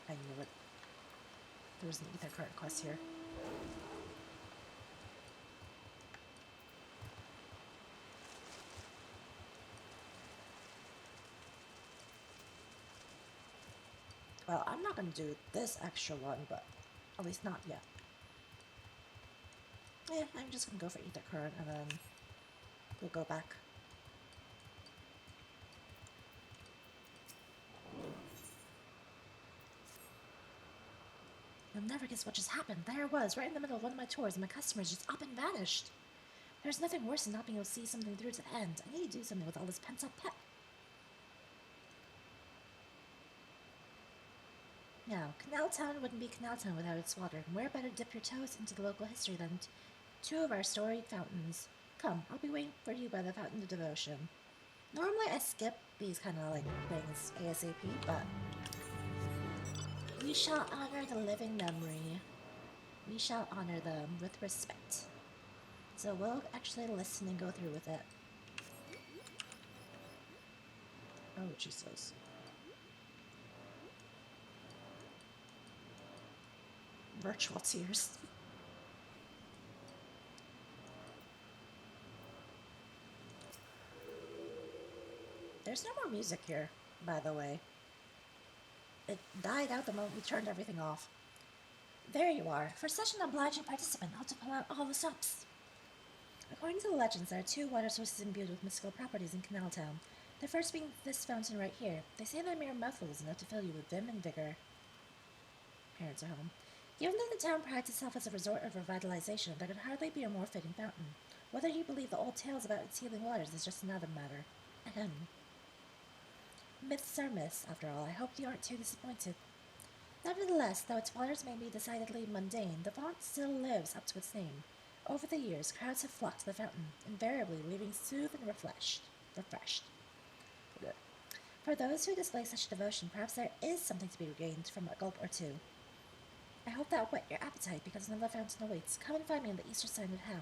I knew it. There was an ether current quest here. Well, I'm not going to do this extra one, but at least not yet. I'm just going to go for ether current and then we'll go back. You'll never guess what just happened. There I was, right in the middle of one of my tours, and my customers just up and vanished. There's nothing worse than not being able to see something through to the end. I need to do something with all this pent-up pep. Now, Canal Town wouldn't be Canal Town without its water, and where better dip your toes into the local history than two of our storied fountains. Come, I'll be waiting for you by the Fountain of Devotion. Normally I skip these kind of like things ASAP, but we shall honor the living memory. We shall honor them with respect. So we'll actually listen and go through with it. Oh, Jesus. Virtual tears. There's no more music here, by the way. It died out the moment we turned everything off. There you are. For such an obliging participant, I'll have to pull out all the stops. According to the legends, there are two water sources imbued with mystical properties in Canal Town. The first being this fountain right here. They say that mere mouthful is enough to fill you with vim and vigor. Parents are home. Given that the town prides itself as a resort of revitalization, there could hardly be a more fitting fountain. Whether you believe the old tales about its healing waters is just another matter. Ahem. Myths are myths, after all. I hope you aren't too disappointed. Nevertheless, though its waters may be decidedly mundane, the font still lives up to its name. Over the years, crowds have flocked to the fountain, invariably leaving soothed and refreshed. For those who display such devotion, perhaps there is something to be regained from a gulp or two. I hope that whet your appetite, because another fountain awaits. Come and find me on the eastern side of town.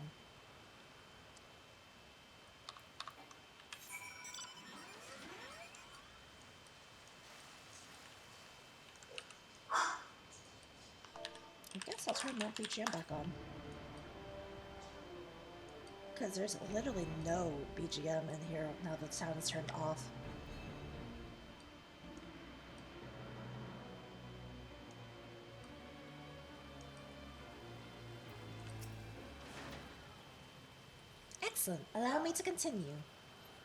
I guess I'll turn that BGM back on. Because there's literally no BGM in here now the sound is turned off. Excellent. Allow me to continue.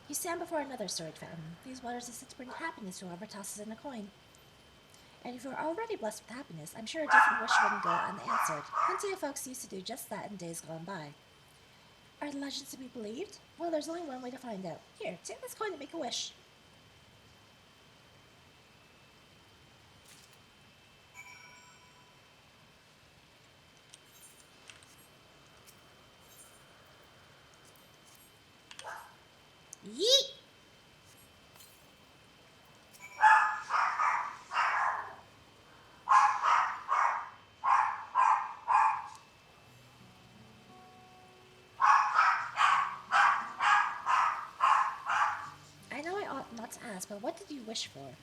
You stand before another storied fountain. These waters are said to bring happiness to whoever tosses in a coin. And if you're already blessed with happiness, I'm sure a different wish wouldn't go unanswered. Plenty of folks used to do just that in days gone by. Are the legends to be believed? Well, there's only one way to find out. Here, take this coin and make a wish. Yeet! I know I ought not to ask, but what did you wish for?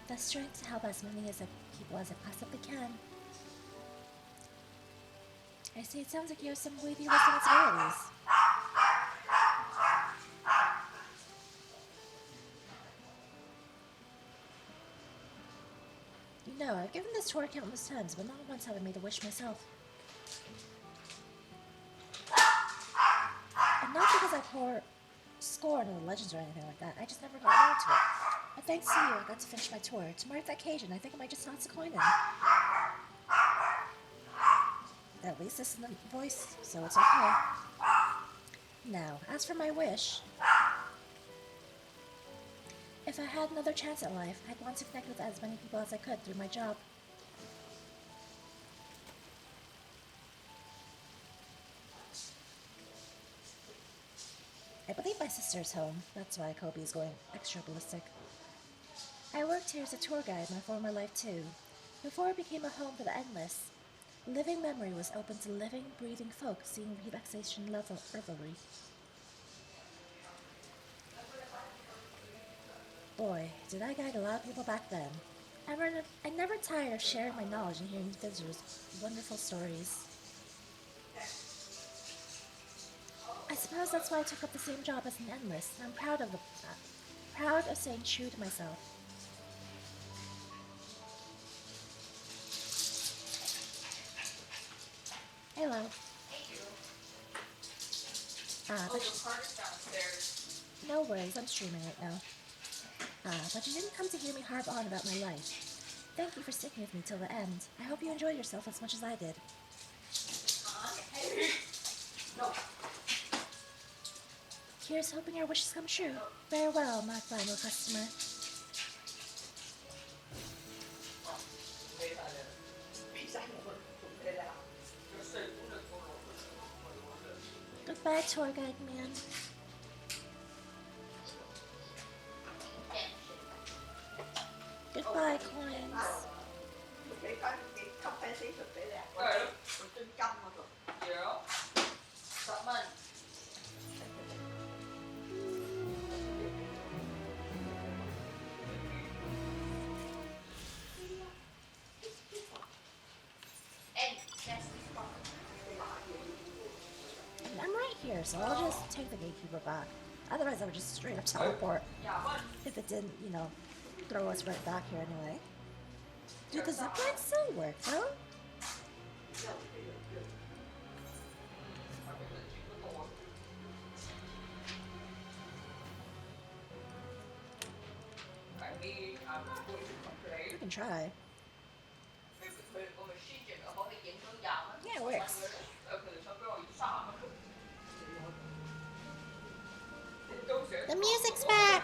The strength to help as many people as I possibly can. I see, it sounds like you have some weighty responsibilities. You know, I've given this tour countless times, but not once have I made a wish myself. And not because I score on the legends or anything like that, I just never got around to it. But thanks to you, I got to finish my tour. To mark the occasion, I think I might just toss a coin in. At least this is the voice, so it's okay. Now, as for my wish, if I had another chance at life, I'd want to connect with as many people as I could through my job. I believe my sister's home. That's why Kobe's going extra ballistic. I worked here as a tour guide in my former life too. Before it became a home for the endless, living memory was open to living, breathing folk seeing relaxation revelry. Boy, did I guide a lot of people back then. I never tired of sharing my knowledge and hearing visitors' wonderful stories. I suppose that's why I took up the same job as an endless, and I'm proud of staying true to myself. Hello. No worries, I'm streaming right now. But you didn't come to hear me harp on about my life. Thank you for sticking with me till the end. I hope you enjoyed yourself as much as I did. Here's hoping your wishes come true. Farewell, my final customer. Goodbye, tour guide man. Goodbye, coins. I'm right here, so I'll just take the gatekeeper back. Otherwise, I would just straight up teleport. If it didn't, you know, throw us right back here anyway. Dude, the zipline still work, though? You can try. Yeah, it works. The music's back!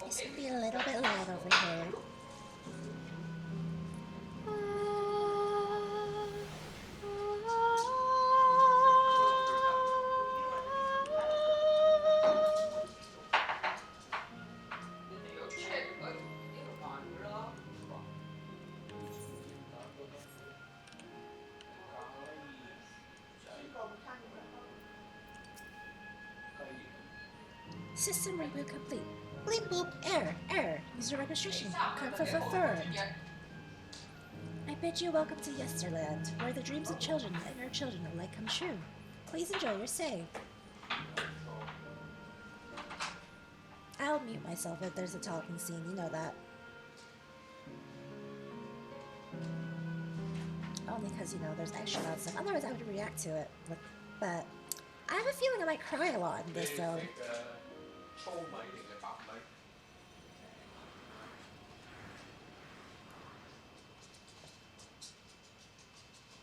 This can be a little bit loud over here. System reboot complete. Bleep boop, error. User registration confirmed. I bid you welcome to Yesterland, where the dreams of children and your children alike come true. Please enjoy your stay. I'll mute myself if there's a talking scene, you know that. Only because, you know, there's extra loud stuff. Otherwise, I would react to it. But I have a feeling I might cry a lot in this zone.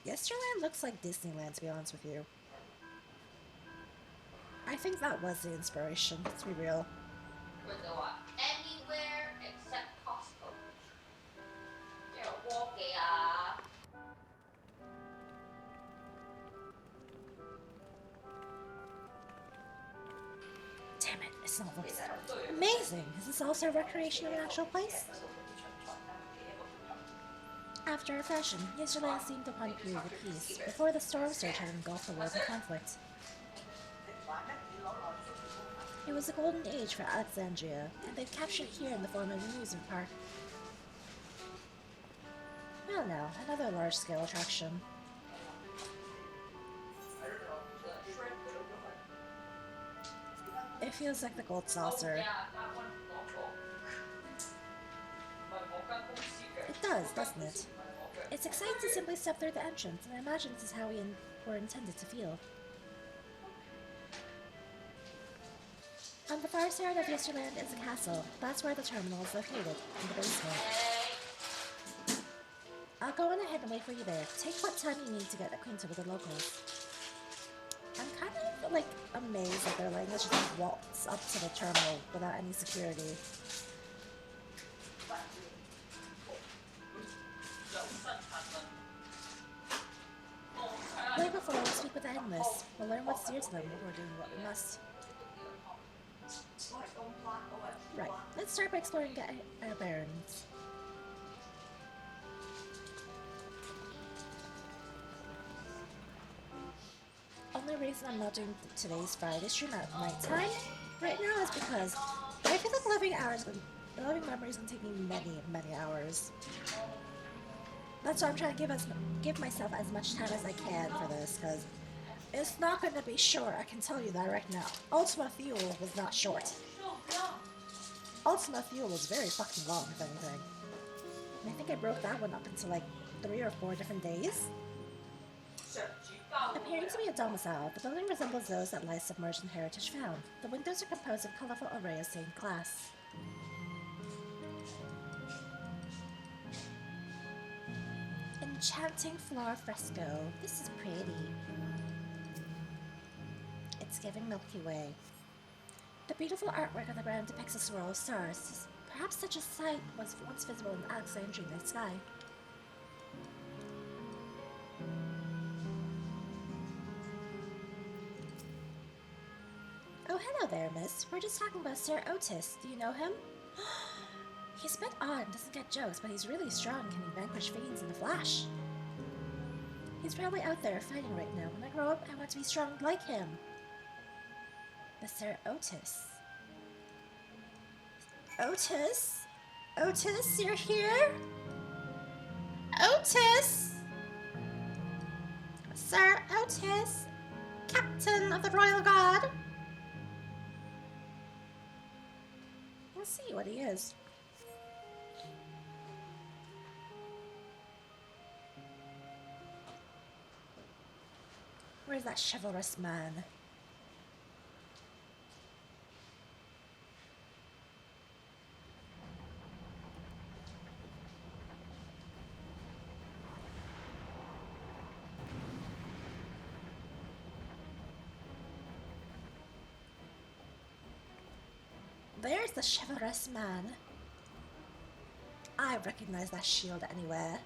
Yesterland looks like Disneyland, to be honest with you. I think that was the inspiration, let's be real. Anywhere except Costco. Damn it, it's not voice. Amazing! Is this also a recreation of an actual place? After a fashion, Yesterland seemed upon a period of peace, before the storm surge had engulfed the world in conflict. It was a golden age for Alexandria, and they've captured here in the form of an amusement park. Well now, another large-scale attraction. feels like the gold saucer. It does, doesn't it? It's exciting to simply step through the entrance, and I imagine this is how we were intended to feel. On the far side of Yesterland is a castle. That's where the terminal is located, in the basement. I'll go on ahead and wait for you there. Take what time you need to get acquainted with the locals. I'm kind of, like, amazed that they're letting us just waltz up to the terminal without any security. Way before we speak with the Endless, we'll learn what's dear to them before doing what we must. Right, let's start by exploring and get our bearings. Only reason I'm not doing today's Friday stream at night time right now is because I feel like living memory is gonna take me many hours. That's why I'm trying to give myself as much time as I can for this, because it's not going to be short, I can tell you that right now. Ultima Fuel was not short. Ultima Fuel was very fucking long, if anything. And I think I broke that one up into like 3 or 4 different days. Appearing to be a domicile, the building resembles those that lie submerged in heritage found. The windows are composed of colorful array of stained glass. Enchanting floor fresco. This is pretty. It's giving Milky Way. The beautiful artwork on the ground depicts a swirl of stars. Perhaps such a sight was once visible in the Alexandrian night sky. Oh, hello there, miss. We're just talking about Sir Otis. Do you know him? He's a bit odd and doesn't get jokes, but he's really strong and can vanquish fiends in a flash. He's probably out there fighting right now. When I grow up, I want to be strong like him. But Sir Otis. Otis? Otis, you're here? Otis! Sir Otis, Captain of the Royal Guard. Let's see what he is. Where's that chivalrous man? There's the chivalrous man. I recognize that shield anywhere.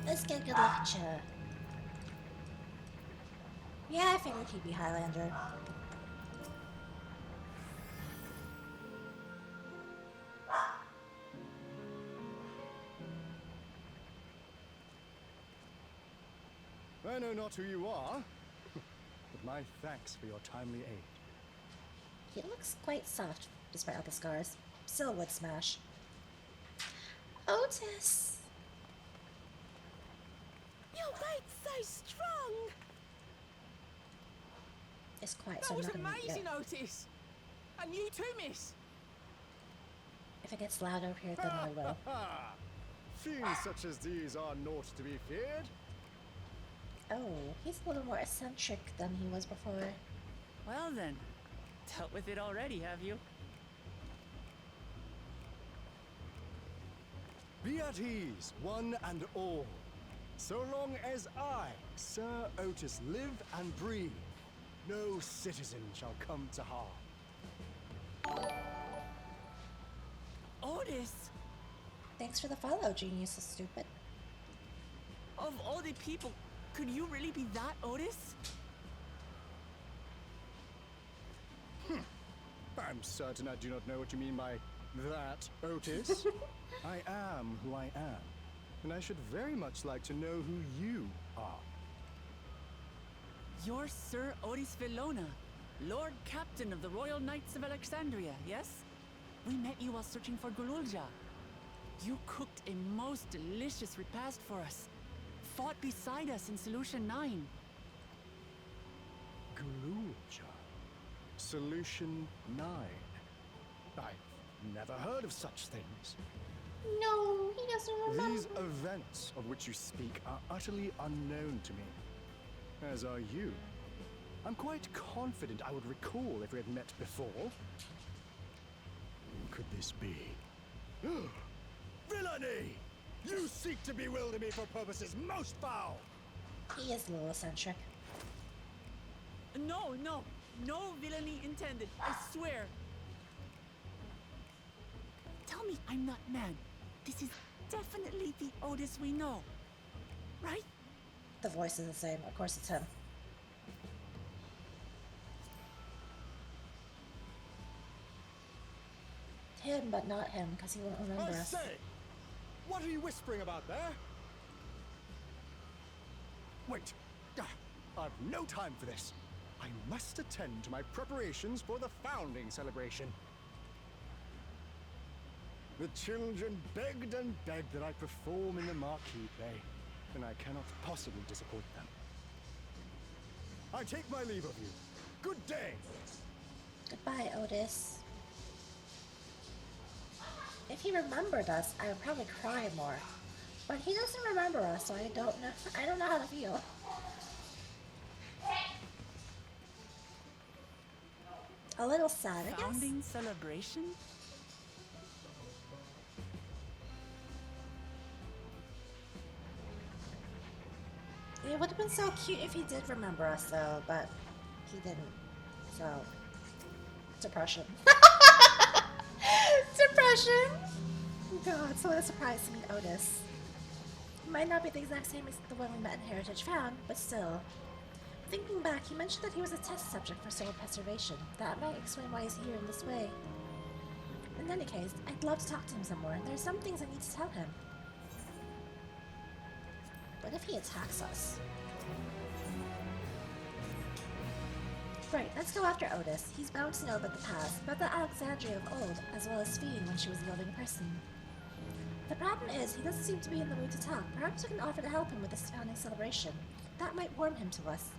Let's get a good look at you. Yeah, I figured he'd be Highlander. I know not who you are, but my thanks for your timely aid. He looks quite soft, despite all the scars. Still would smash. Otis! Your weight's so strong. It's quiet, so That I'm was not gonna amazing, Otis. And you too, miss. If it gets loud over here, then I will. Fiends such as these are naught to be feared. Oh, he's a little more eccentric than he was before. Well then, dealt with it already, have you? Be at ease, one and all. So long as I, Sir Otis, live and breathe, no citizen shall come to harm. Otis! Thanks for the follow, genius is stupid. Of all the people, could you really be that Otis? I'm certain I do not know what you mean by that, Otis. I am who I am, and I should very much like to know who you are. You're Sir Otis Villona, Lord Captain of the Royal Knights of Alexandria, yes? We met you while searching for Gululja. You cooked a most delicious repast for us. Fought beside us in Solution 9. Gululja. Solution 9. I've never heard of such things. No, he doesn't remember. These events of which you speak are utterly unknown to me, as are you. I'm quite confident I would recall if we had met before. Could this be? Villainy! You seek to bewilder me for purposes most foul! He is a little eccentric. No, no, no villainy intended, I swear. Tell me I'm not mad. This is definitely the Otis we know, right? The voice is the same. Of course, it's him. Him, but not him, because he won't remember I us. say! What are you whispering about there? Wait! I've no time for this. I must attend to my preparations for the founding celebration. The children begged and begged that I perform in the marquee play, and I cannot possibly disappoint them. I take my leave of you. Good day! Goodbye, Otis. If he remembered us, I would probably cry more. But he doesn't remember us, so I don't know how to feel. A little sad, I guess. Founding celebration? It would have been so cute if he did remember us, though, but he didn't. So, depression. Depression! God, so what a surprise to meet Otis. He might not be the exact same as the one we met in Heritage Found, but still. Thinking back, he mentioned that he was a test subject for soil preservation. That might explain why he's here in this way. In any case, I'd love to talk to him some more. There are some things I need to tell him. What if he attacks us? Right, let's go after Otis. He's bound to know about the past, about the Alexandria of old, as well as Fiend when she was a living person. The problem is, he doesn't seem to be in the mood to talk. Perhaps we can offer to help him with this founding celebration. That might warm him to us.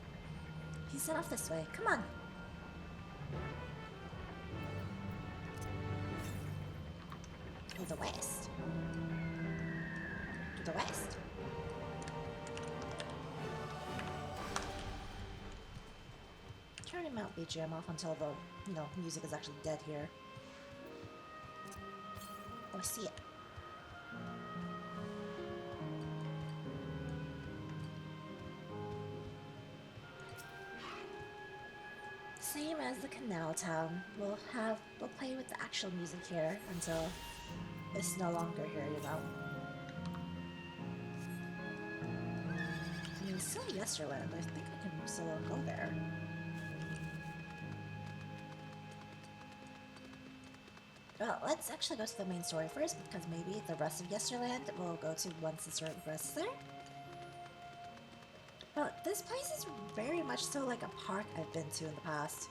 He set off this way. Come on! To the west. To the west. Turning Mount BGM off until the, music is actually dead here. Oh, I see it. Same as the Canal Town. We'll play with the actual music here until it's no longer here, I mean, it's still Yesterland. I think I can still go there. Well, let's actually go to the main story first, because maybe the rest of Yesterland we'll go to once the story progresses there. But this place is very much so like a park I've been to in the past.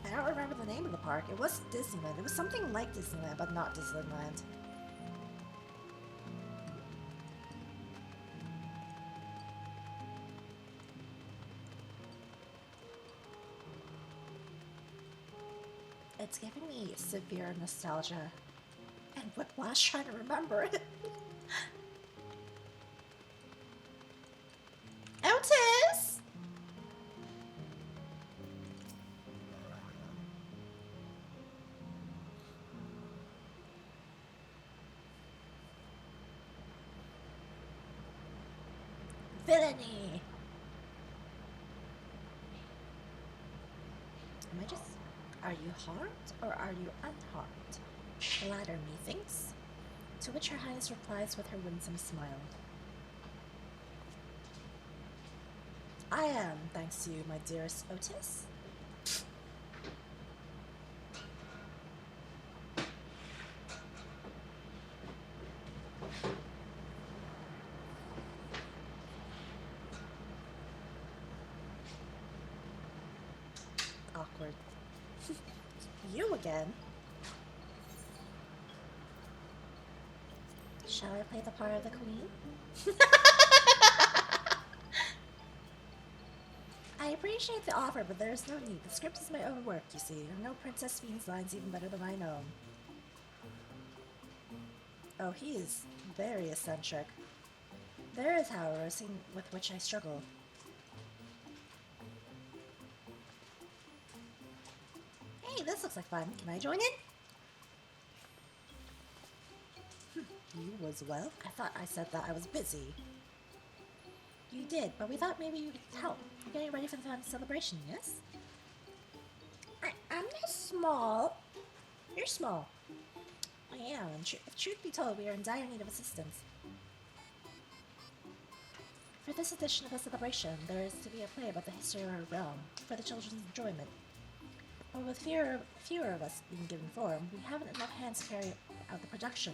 I don't remember the name of the park. It was Disneyland. It was something like Disneyland, but not Disneyland. It's giving me severe nostalgia and whiplash trying to remember it. Otis! Villainy! Am I just... Are you harmed, or are you unharmed? The latter, methinks. To which Her Highness replies with her winsome smile. I am, thanks to you, my dearest Otis. Awkward. You again? Shall I play the part of the queen? I appreciate the offer, but there is no need. The script is my own work, you see. I know Princess Fiend's lines even better than mine own. Oh, he is very eccentric. There is, however, a scene with which I struggle. Hey, this looks like fun. Can I join in? You was well? I thought I said that I was busy. You did, but we thought maybe you could help. We're getting ready for the fun celebration, yes? I'm just small. You're small. I am, and if truth be told, we are in dire need of assistance. For this edition of the celebration, there is to be a play about the history of our realm, for the children's enjoyment. But with fewer of us being given form, we haven't enough hands to carry out the production.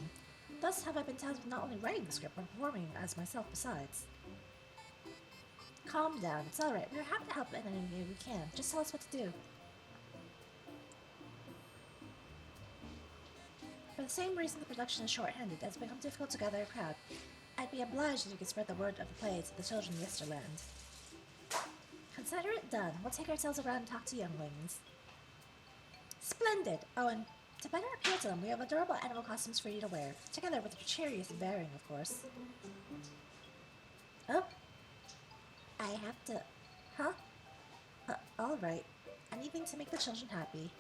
Thus have I been tasked with not only writing the script, but performing as myself besides. Calm down, it's alright. We're happy to help in any way we can. Just tell us what to do. For the same reason the production is short-handed, it has become difficult to gather a crowd. I'd be obliged if you could spread the word of the play to the children of Yesterland. Consider it done. We'll take ourselves around and talk to younglings. Splendid! Oh, and to better appeal to them, we have adorable animal costumes for you to wear, together with your cheeriest bearing, of course. Oh? I have to... Huh? Alright. Anything to make the children happy.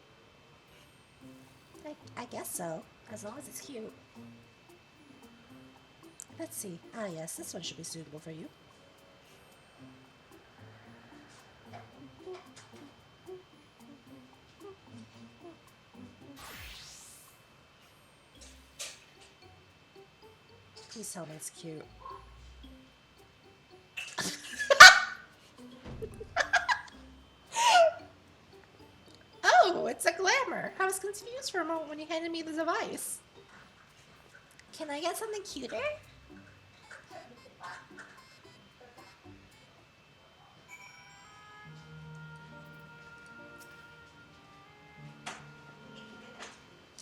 I guess so, as long as it's cute. Let's see. Ah yes, this one should be suitable for you. Please tell me it's cute. Oh, it's a glamour. I was confused for a moment when you handed me the device. Can I get something cuter?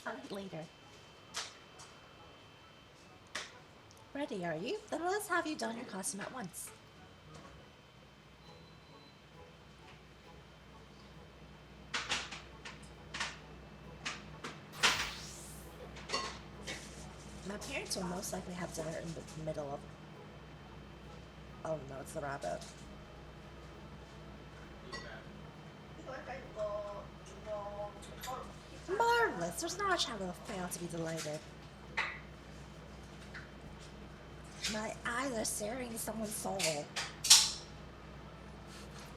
I'll eat later. Ready, are you? Then let's have you don your costume at once. My parents will most likely have dinner in the middle of... Oh no, it's the rabbit. Marvelous! There's not a child who will fail to be delighted. My eyes are staring into someone's soul.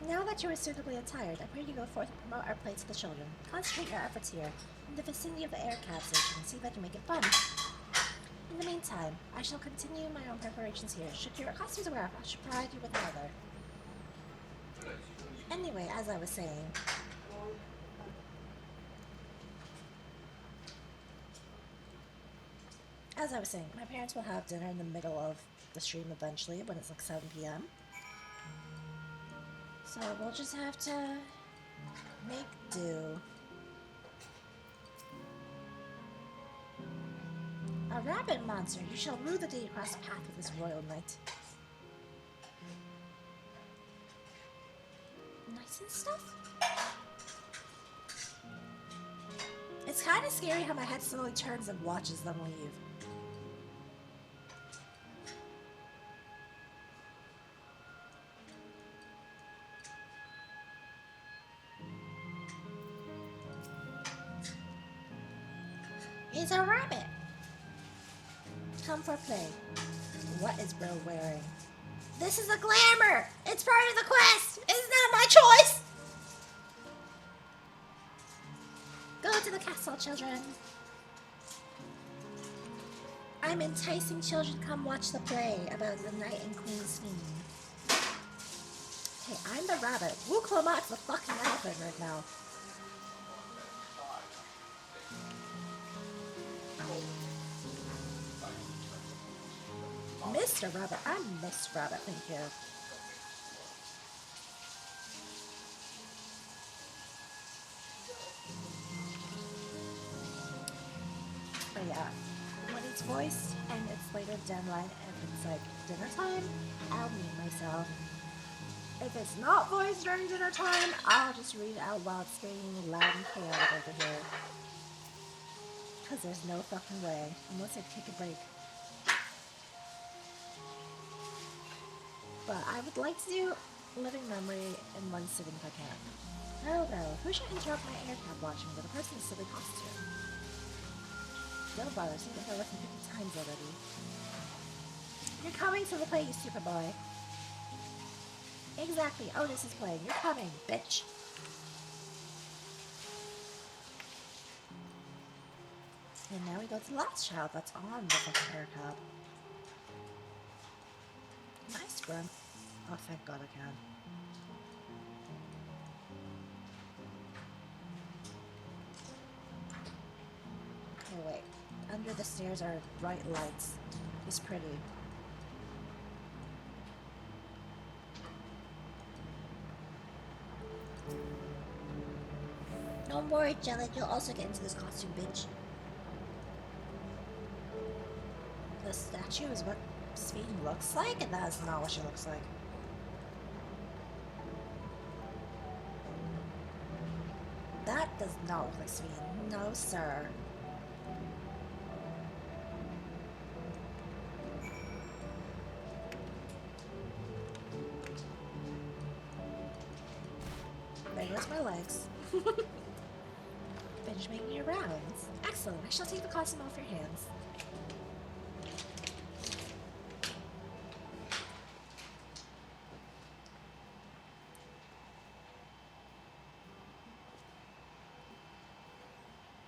Now that you are suitably attired, I pray you go forth and promote our play to the children. Concentrate your efforts here, in the vicinity of the air cab station, and see if I can make it fun. In the meantime, I shall continue my own preparations here. Should your costumes arrive, I should provide you with another. Anyway, as I was saying... my parents will have dinner in the middle of the stream eventually, when it's like 7 p.m. So we'll just have to make do. A rabbit monster, you shall rue the day across the path with this royal knight. Nice and stuff? It's kind of scary how my head slowly turns and watches them leave. It's a rabbit! Come for play. What is bro wearing? This is a glamour! It's part of the quest! It's not my choice! castle, children. I'm enticing children to come watch the play about the Knight and Queen's Fiend. Hey, I'm the rabbit. Wu Klomat's the fucking elephant right now. Mr. Rabbit. I'm Miss Rabbit, thank you. But yeah, when it's voiced and it's later down the line, if it's like dinner time, I'll mute myself. If it's not voiced during dinner time, I'll just read it out while it's screaming loud and chaotic over here. Because there's no fucking way, unless I take a break. But I would like to do Living Memory in one sitting if I can. Oh no, who should interrupt my aircraft watching with a person's silly costume? Don't bother, seems like I listened 50 times already. You're coming to the play, you stupid boy. Exactly, Otis is playing. You're coming, bitch. And now we go to the last child that's on the fucking aircraft. Nice run. Oh, thank God I can. Oh, wait. Under the stairs are bright lights. It's pretty. Don't worry, Jelly. You'll also get into this costume, bitch. The statue is what Sweden looks like, and that is not what she looks like. That does not look like Sweden. No, sir. There goes my legs. Finish making your rounds. Excellent. I shall take the costume off your hands.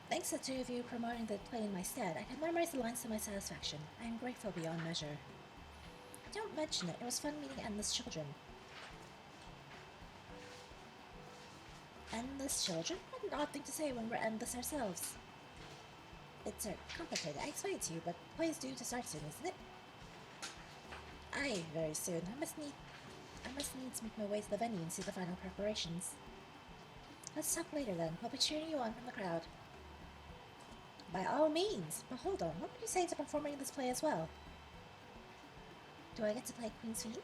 Thanks to the two of you promoting the play in my stead, I can memorize the lines to my satisfaction. I am grateful beyond measure. Don't mention it. It was fun meeting endless children. Endless children? What an odd thing to say when we're endless ourselves. It's complicated. I explained it to you, but the play is due to start soon, isn't it? Aye, very soon. I must needs make my way to the venue and see the final preparations. Let's talk later then. I'll be cheering you on from the crowd. By all means, but hold on, what would you say to performing in this play as well? Do I get to play Queen's Fiend?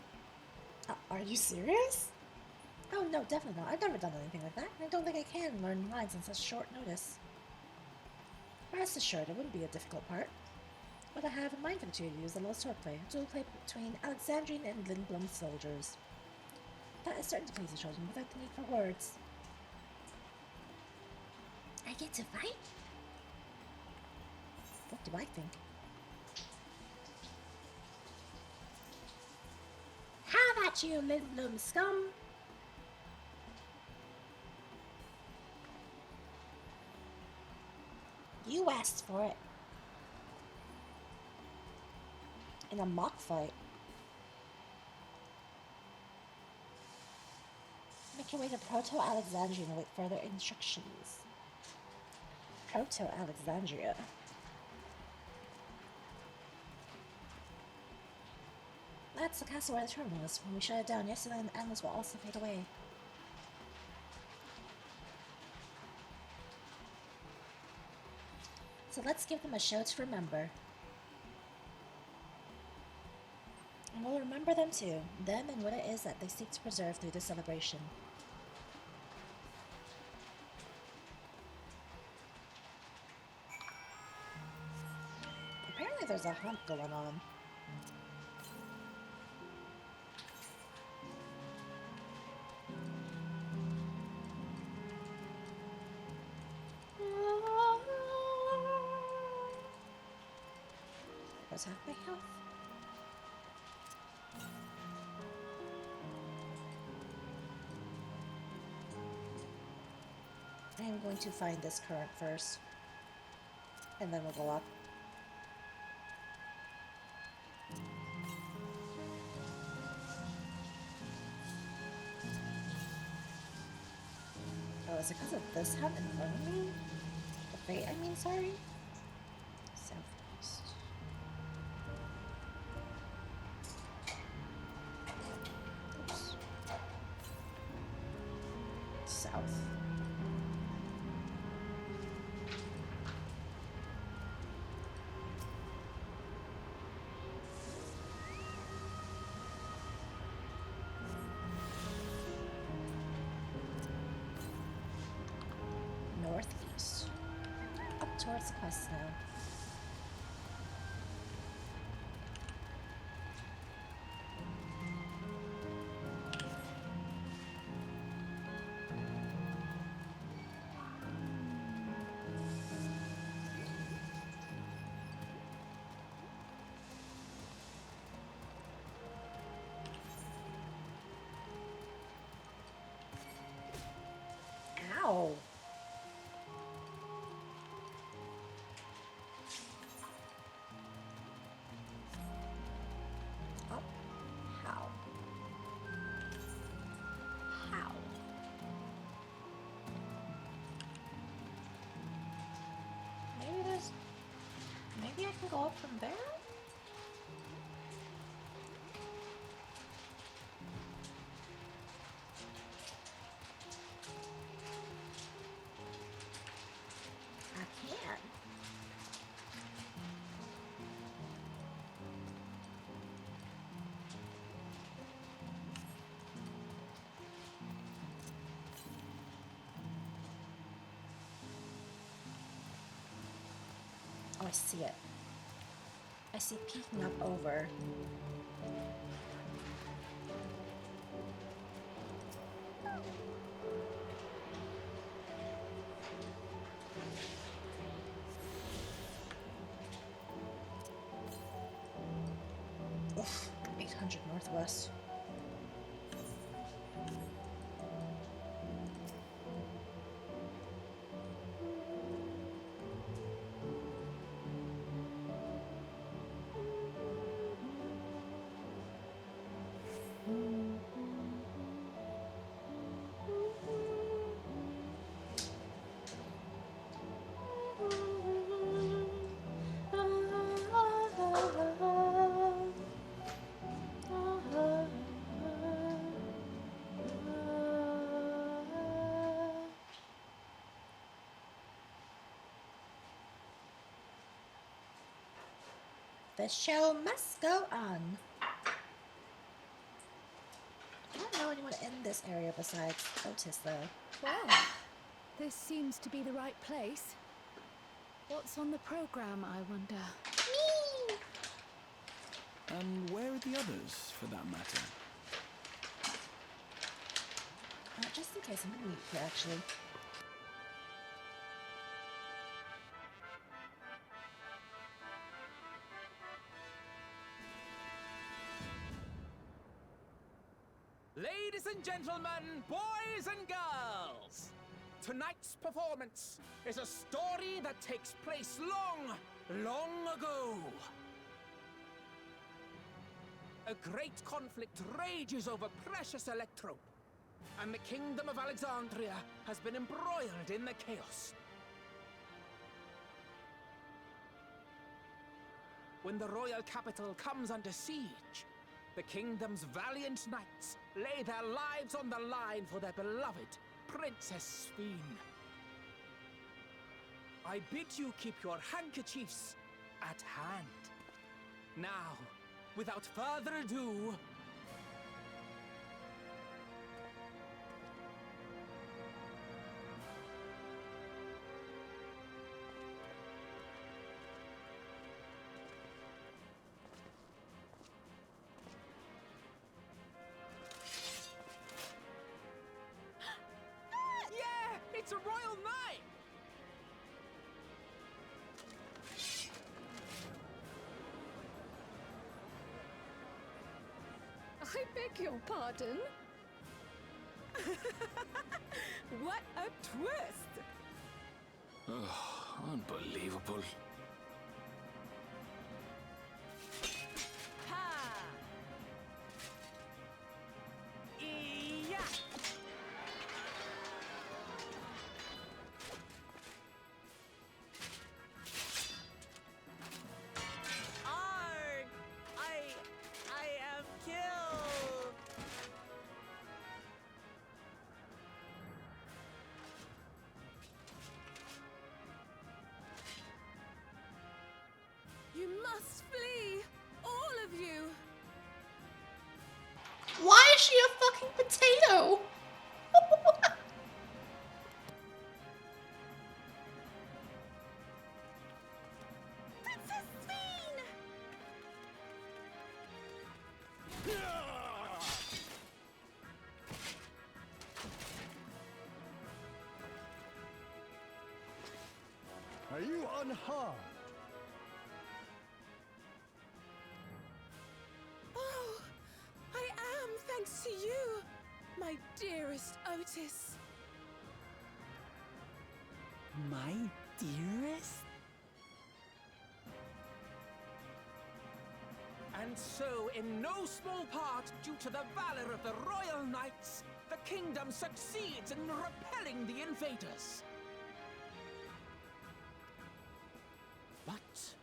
Are you serious? Oh no, definitely not. I've never done anything like that. I don't think I can learn lines on such short notice. Rest assured, it wouldn't be a difficult part. What I have in mind for the two of you is a little swordplay, a dual play between Alexandrian and Lindblom soldiers. That is certain to please the children without the need for words. I get to fight? What do I think? How about you, Lindblom scum? You asked for it. In a mock fight. Make your way to Proto-Alexandria and await further instructions. Proto-Alexandria? That's the castle where the terminal is. When we shut it down yesterday, the animals will also fade away. So let's give them a show to remember. And we'll remember them too, them and what it is that they seek to preserve through this celebration. Apparently there's a hunt going on. Does half my health? I am going to find this current first. And then we'll go up. Oh, is it because of this hut in front of me? The fate, I mean, sorry? Southeast. Oops. South. Northeast. Up towards the quest now. Ow! Up? How? How? Maybe I can go up from there? I can. Oh, I see it. I see peeking up over. Oof, 800 northwest. The show must go on. I don't know anyone in this area besides Otis, though. Well, this seems to be the right place. What's on the program, I wonder? Me! And where are the others, for that matter? Just in case I'm gonna mute here, actually. Ladies and gentlemen, boys and girls, tonight's performance is a story that takes place long, long ago. A great conflict rages over precious electrope, and the kingdom of Alexandria has been embroiled in the chaos. When the royal capital comes under siege, the kingdom's valiant knights lay their lives on the line for their beloved Princess Sphene. I bid you keep your handkerchiefs at hand. Now, without further ado, it's a royal knight! I beg your pardon? What a twist! Oh, unbelievable. Ha! Yeah! Arg! I am killed! You must flee! All of you! Why is she a fucking potato? Princess Sveen! Are you unharmed? Oh, I am, thanks to you, my dearest Otis. My dearest? And so, in no small part due to the valor of the royal knights, the kingdom succeeds in repelling the invaders. But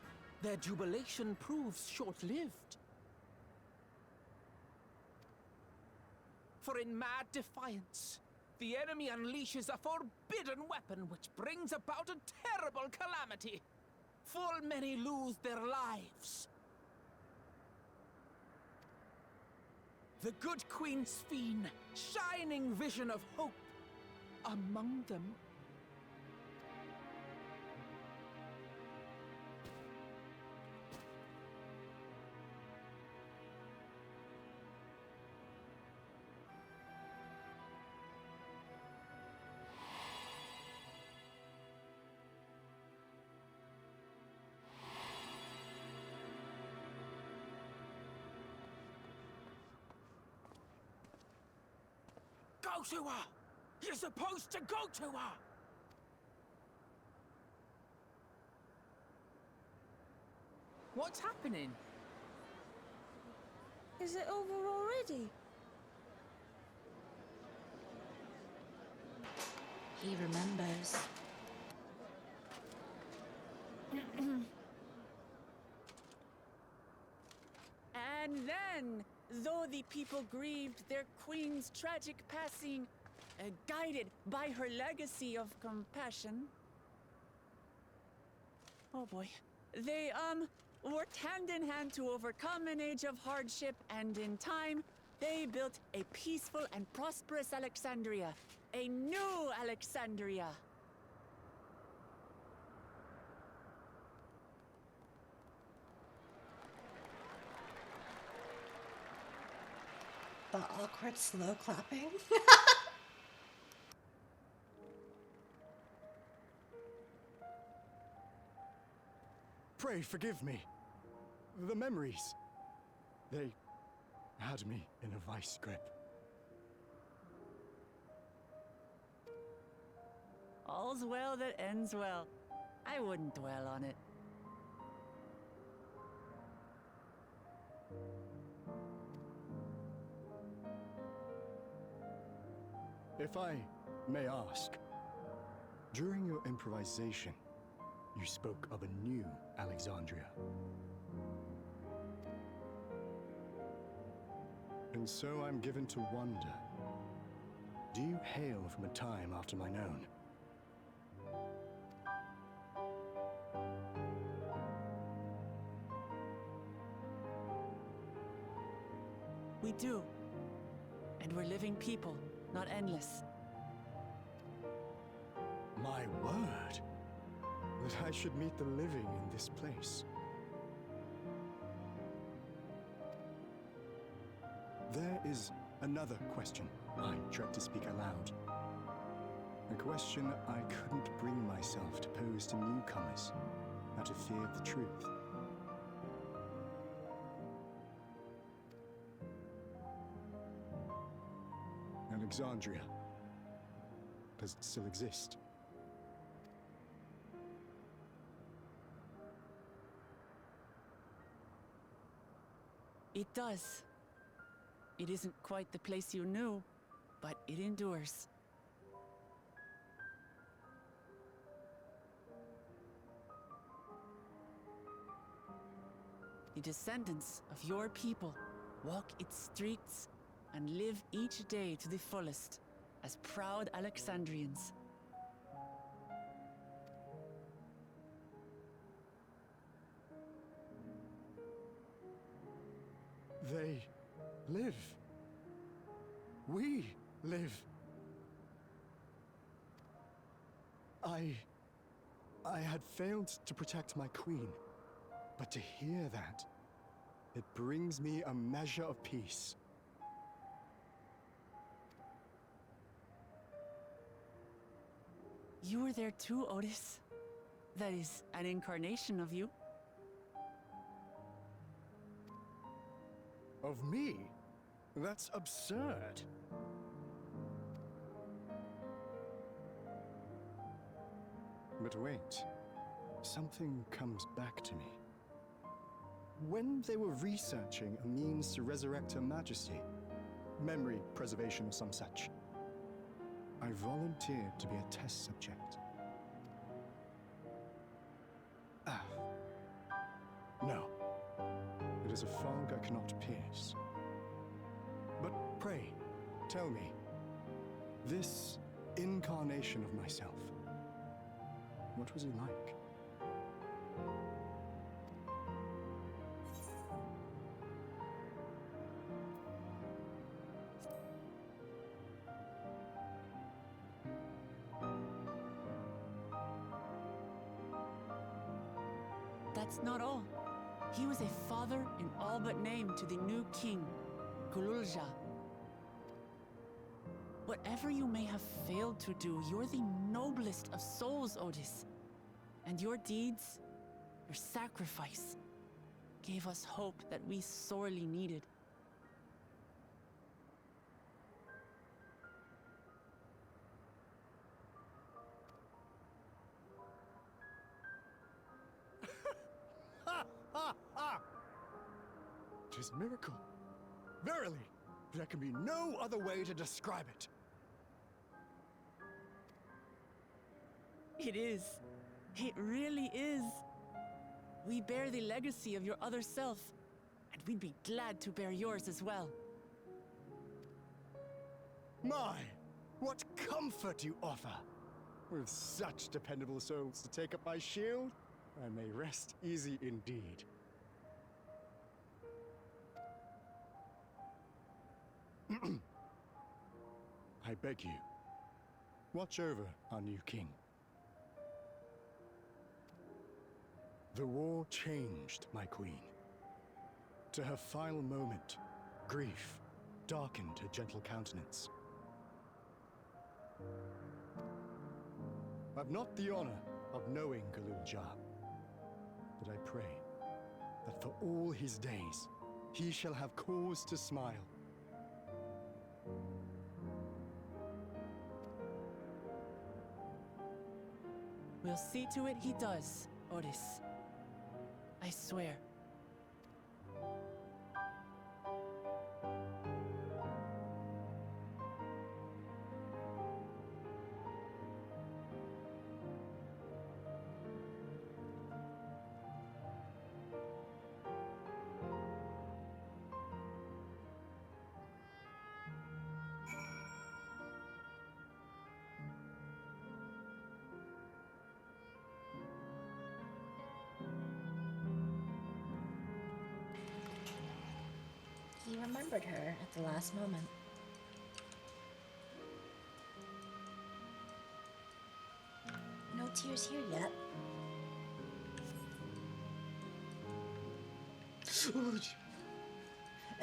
their jubilation proves short-lived. For in mad defiance, the enemy unleashes a forbidden weapon which brings about a terrible calamity. Full many lose their lives. The good Queen Sveen, shining vision of hope, among them. Go to her! You're supposed to go to her! What's happening? Is it over already? He remembers. And then, though the people grieved their queen's tragic passing, guided by her legacy of compassion, oh boy, they, worked hand in hand to overcome an age of hardship, and in time, they built a peaceful and prosperous Alexandria. A new Alexandria. The awkward slow clapping. Pray forgive me. The memories. They had me in a vice grip. All's well that ends well. I wouldn't dwell on it. If I may ask, during your improvisation, you spoke of a new Alexandria. And so I'm given to wonder, do you hail from a time after mine own? We do. And we're living people, not endless. My word! That I should meet the living in this place. There is another question I dread to speak aloud. A question I couldn't bring myself to pose to newcomers out of fear of the truth. Alexandria. Does it still exist? It does. It isn't quite the place you knew, but it endures. The descendants of your people walk its streets and live each day to the fullest as proud Alexandrians. They live. We live. I had failed to protect my queen, but to hear that, it brings me a measure of peace. You were there too, Otis. That is, an incarnation of you. Of me? That's absurd. But wait, something comes back to me. When they were researching a means to resurrect Her Majesty, memory preservation or some such, I volunteered to be a test subject. Ah. No. It is a fog I cannot pierce. But pray, tell me, this incarnation of myself, what was it like? That's not all. He was a father in all but name to the new king, Gululja. Whatever you may have failed to do, you're the noblest of souls, Otis. And your deeds, your sacrifice, gave us hope that we sorely needed. Tis miracle. Verily, there can be no other way to describe it. It is. It really is. We bear the legacy of your other self, and we'd be glad to bear yours as well. My, what comfort you offer! With such dependable souls to take up my shield, I may rest easy indeed. I beg you, watch over our new king. The war changed my queen. To her final moment, grief darkened her gentle countenance. I've not the honor of knowing Gululja, but I pray that for all his days, he shall have cause to smile. We'll see to it he does, Otis. I swear. He remembered her at the last moment. No tears here yet.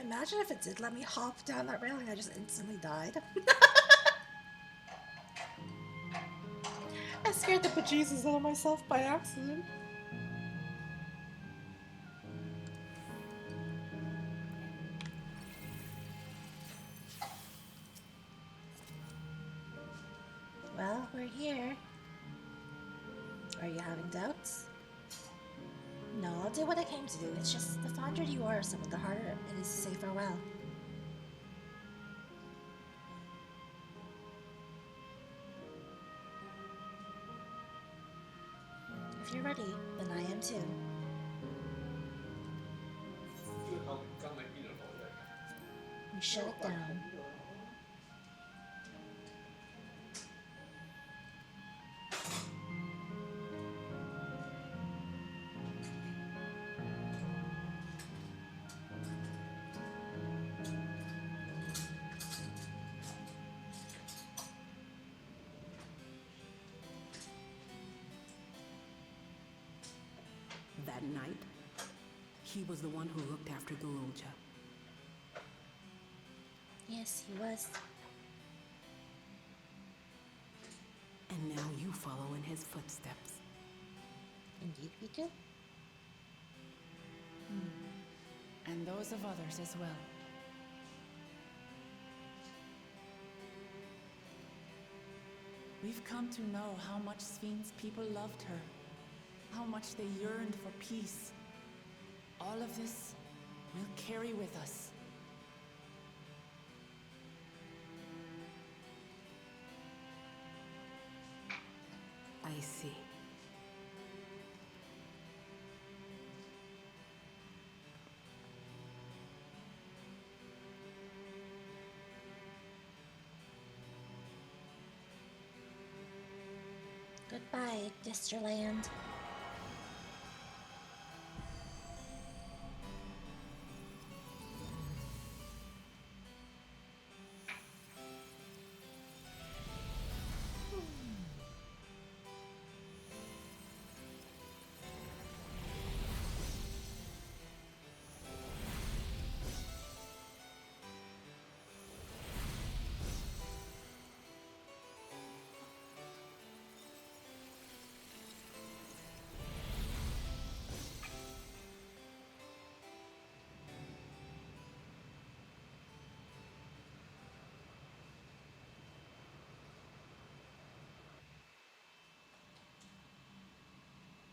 Imagine if it did let me hop down that railing, I just instantly died. I scared the bejesus out of myself by accident. Well, we're here. Are you having doubts? No? I'll do what I came to do. It's just the fonder you are of someone, the harder it is to say farewell. If you're ready, then I am too. We shut it down. That night, he was the one who looked after Garuja. Yes, he was. And now you follow in his footsteps. Indeed we do. And those of others as well. We've come to know how much Sphinx people loved her, how much they yearned for peace. All of this we'll carry with us. I see. Goodbye, Disterland.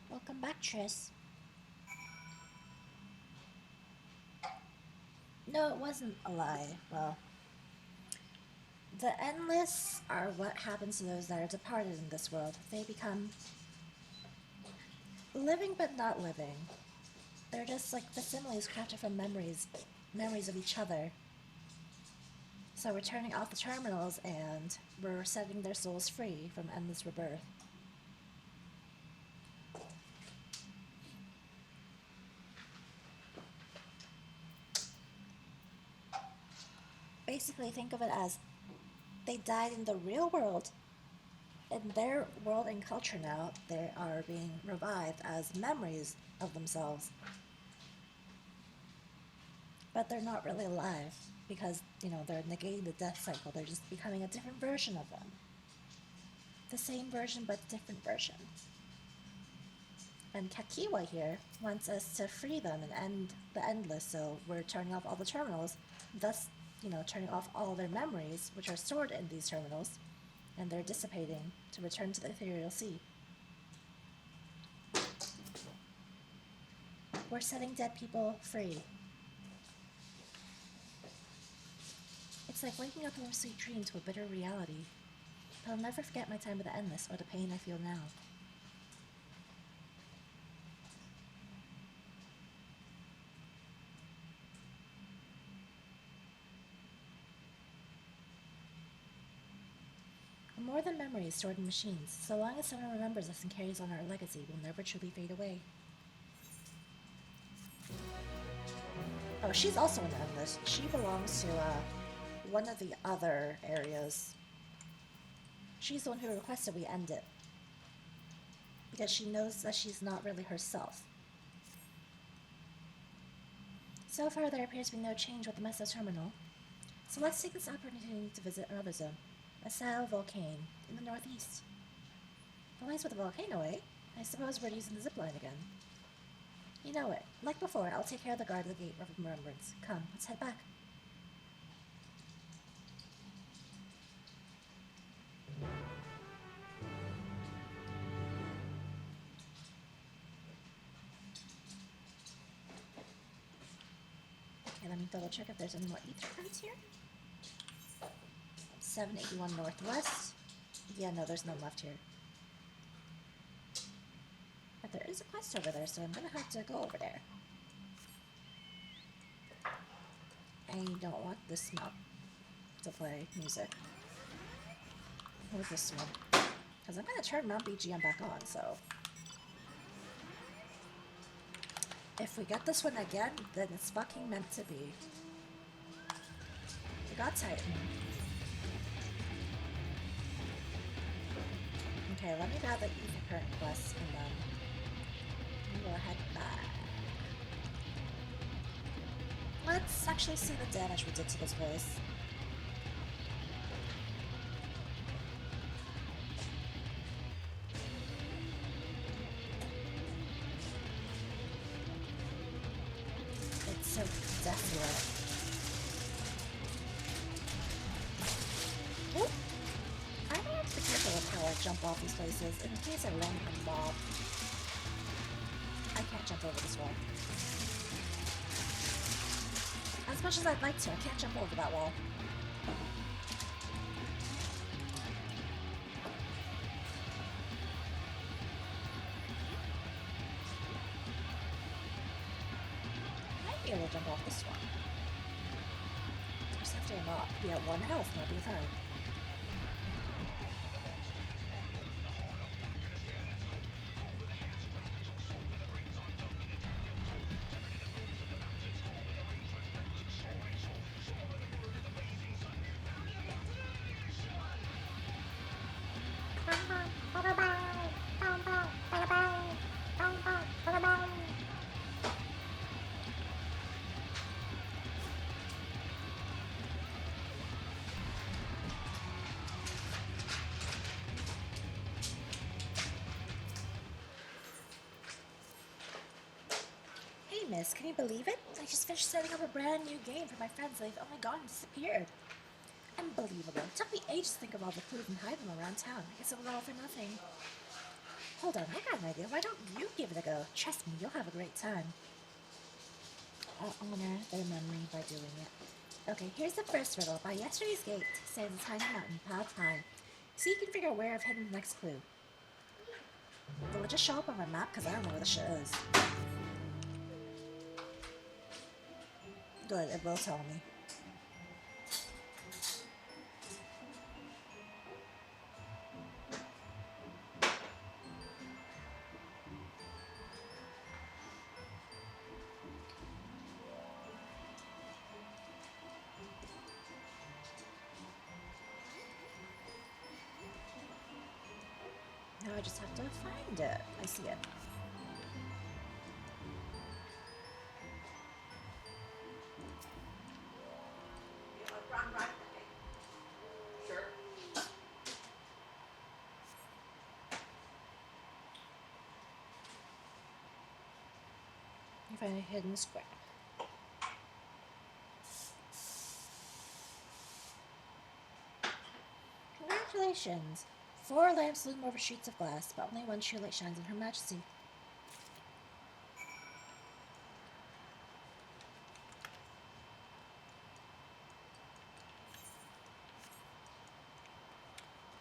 Welcome back, Triss. No, it wasn't a lie. Well, the Endless are what happens to those that are departed in this world. They become living but not living. They're just like facsimiles crafted from memories of each other. So we're turning off the terminals and we're setting their souls free from endless rebirth. Basically, think of it as they died in the real world. In their world and culture now, they are being revived as memories of themselves. But they're not really alive because, they're negating the death cycle. They're just becoming a different version of them. The same version, but different version. And Kakiwa here wants us to free them and end the Endless, so we're turning off all the terminals, thus turning off all their memories, which are stored in these terminals, and they're dissipating to return to the ethereal sea. We're setting dead people free. It's like waking up from a sweet dream to a bitter reality. But I'll never forget my time with the Endless or the pain I feel now. More than memories stored in machines, so long as someone remembers us and carries on our legacy, we'll never truly fade away. Oh, she's also an Endless. She belongs to, one of the other areas. She's the one who requested we end it. Because she knows that she's not really herself. So far, there appears to be no change with the Meso Terminal. So let's take this opportunity to visit another zone. A Sal volcano in the northeast. The place with the volcano, eh? I suppose we're using the zipline again. You know it. Like before, I'll take care of the guard at the Gate of Remembrance. Come, let's head back. double check if there's any more ether crates here. 781 Northwest. Yeah, no, there's none left here. But there is a quest over there, so I'm gonna have to go over there. I don't want this map to play music. Or this one. Because I'm gonna turn Mount BGM back on, so. If we get this one again, then it's fucking meant to be. We got Titan. Okay, let me grab the Ether Current quest and then we will head back. Let's actually see the damage we did to this place. It's so desolate. Oop. I might have to be careful with how I jump off these places in case I run from a mob. I can't jump over this wall. As much as I'd like to, I can't jump over that wall. Might be able to jump off this one. Just have to not be at 1 health, not be fine. Hey miss, can you believe it? I just finished setting up a brand new game for my friends and they've only gone and disappeared. Unbelievable. It took me ages to think of all the clues and hide them around town. I guess it was all for nothing. Hold on, I got an idea. Why don't you give it a go? Trust me, you'll have a great time. I'll honor their memory by doing it. Okay, here's the first riddle. By yesterday's gate stands a tiny mountain piled high. So you can figure out where I've hidden the next clue. Will it just show up on my map? Because I don't know where the shit is. Good, it will tell me. Now I just have to find it. I see it. You find a hidden square. Congratulations! 4 lamps loom over sheets of glass, but only one true light shines in Her Majesty.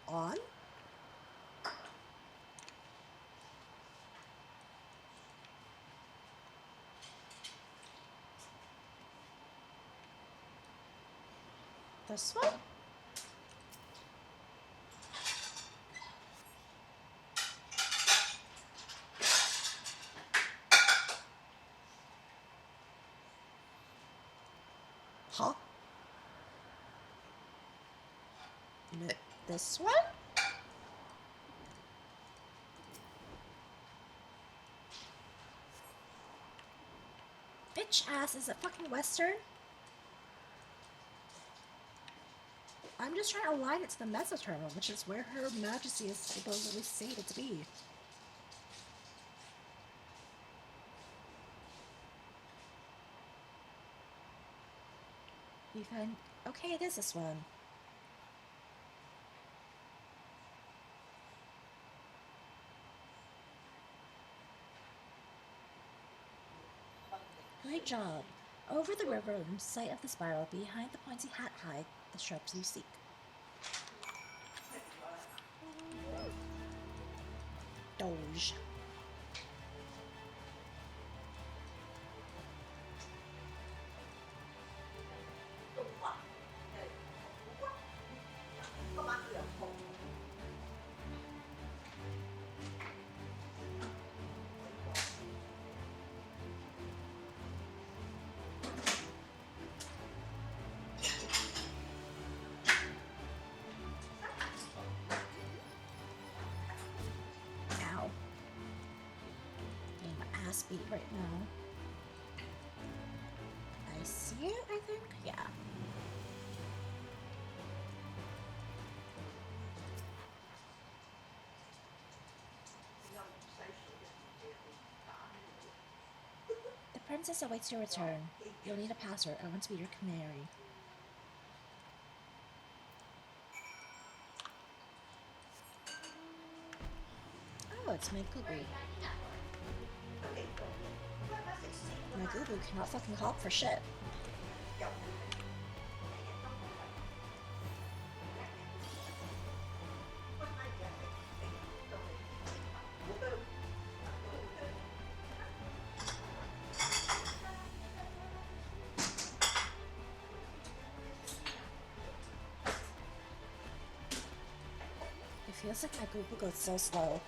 On? This one? Huh? No, this one? Bitch ass, is it fucking Western? I'm just trying to align it to the Mesa terminal, which is where Her Majesty is supposedly stated to be. You find... Okay, it is this one. Great job. Over the river, in sight of the spiral, behind the pointy hat hide the shrubs you seek. Doge. Ow. Getting my ass beat right now. I see it, I think? Yeah. The princess awaits your return. You'll need a password. I want to be your canary. Oh, it's my Gubu. My Gubu cannot fucking hop for shit. It feels like my Gubu goes so slow.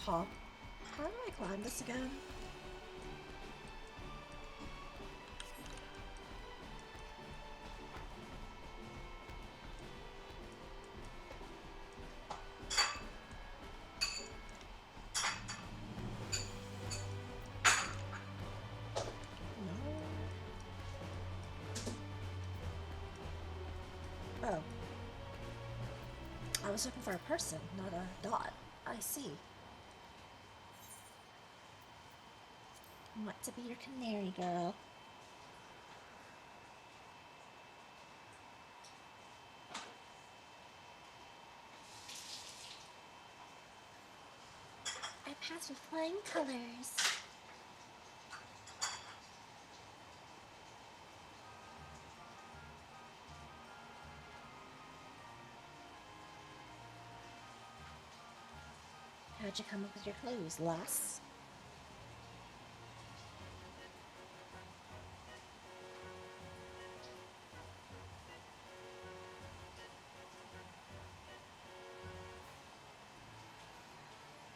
Huh? How do I climb this again? No. Oh. I was looking for a person, not a dot. I see. I want to be your canary girl. I passed with flying colors. How'd you come up with your clues, lass?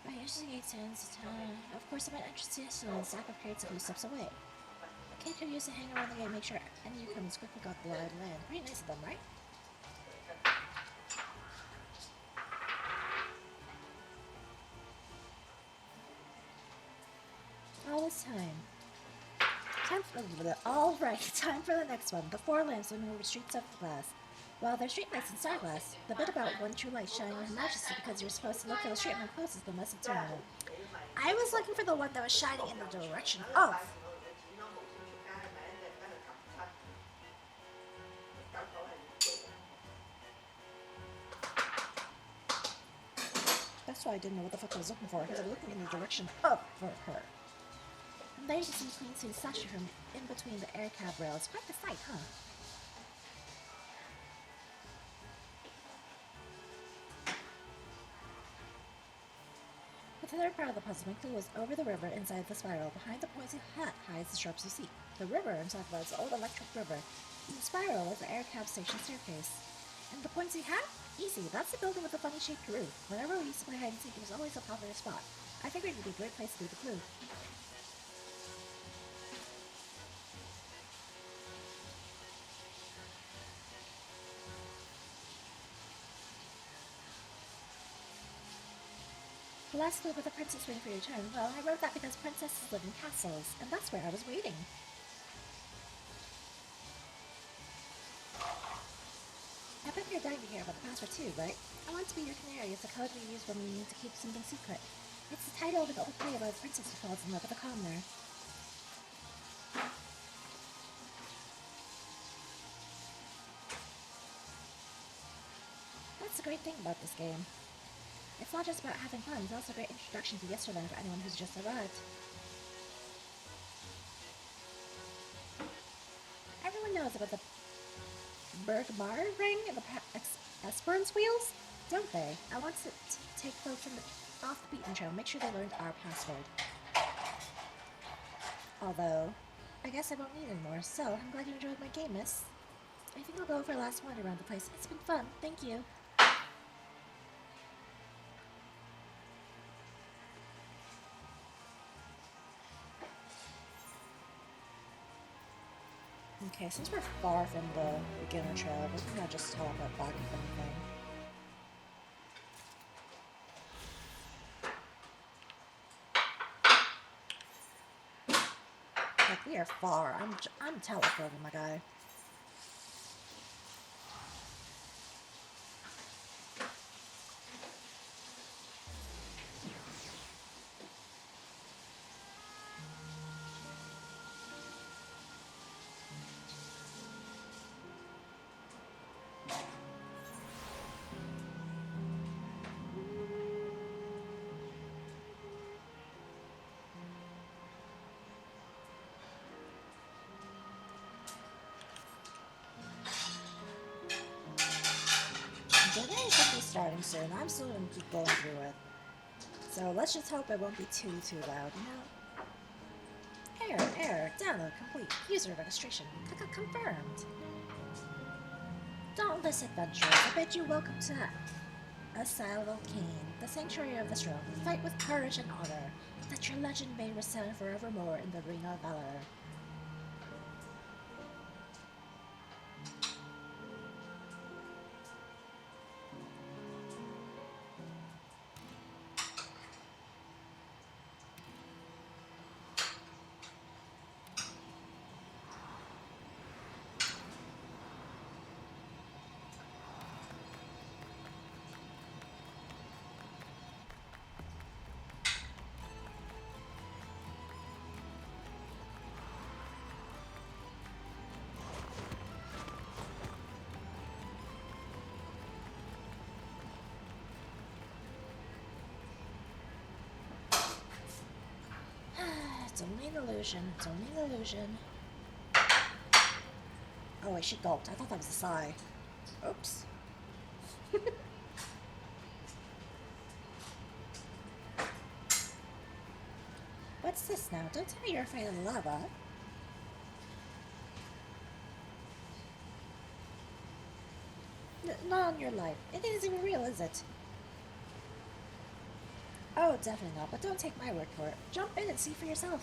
By using 8 cents a time, of course I'm interested in a stack of crates a few steps away. A kid could use to hang around the gate, make sure any newcomers quickly got the lie of the land. Pretty nice of them, right? All this time. Alright, time for the next one. The 4 lamps swimming over streets of glass. Well, they're streetlights in star glass. The bit about one true light shining with majesty because you're supposed to look for the street lamp closest the less eternal. I was looking for the one that was shining in the direction of. That's why I didn't know what the fuck I was looking for, because I'm looking in the direction of for her. And there you can see Queen Sue's statue from in between the air cab rails. Quite the sight, huh? The third part of the puzzle, my clue was over the river inside the spiral. Behind the pointy hat hides the shrubs you see. The river I'm talking about is the old electric river. And the spiral is the air cab station staircase. And the pointy hat? Easy, that's the building with the funny shaped roof. Whenever we used to play hide and seek, it was always a popular spot. I figured it would be a great place to leave the clue. The last clue about the princess waiting for your turn. Well, I wrote that because princesses live in castles, and that's where I was waiting. I bet you're dying to hear about the password too, right? I want to be your canary is the code we use when we need to keep something secret. It's the title of an old play about a princess who falls in love with a commoner. That's the great thing about this game. It's not just about having fun, it's also a great introduction to Yesterland for anyone who's just arrived. Everyone knows about the Bergmar ring and the Esperance wheels, don't they? I want to take folks off the beaten trail, make sure they learned our password. Although, I guess I won't need any more, so I'm glad you enjoyed my game, miss. I think I'll go for a last wander around the place. It's been fun, thank you. Okay, since we're far from the beginner trail, we're gonna just teleport back if anything. Like, we are far. I'm teleporting, my guy. The day should be starting soon. I'm still gonna keep going through it. So let's just hope it won't be too loud, you know? Error, download complete. User registration confirmed. Dauntless adventurers, I bid you welcome to Asile Volcane, the sanctuary of this realm. Fight with courage and honor, that your legend may resound forevermore in the ring of valor. It's only an illusion. It's only an illusion. Oh wait, she gulped. I thought that was a sigh. Oops. What's this now? Don't tell me you're afraid of lava. Not on your life. It isn't even real, is it? Oh, definitely not, but don't take my word for it. Jump in and see for yourself.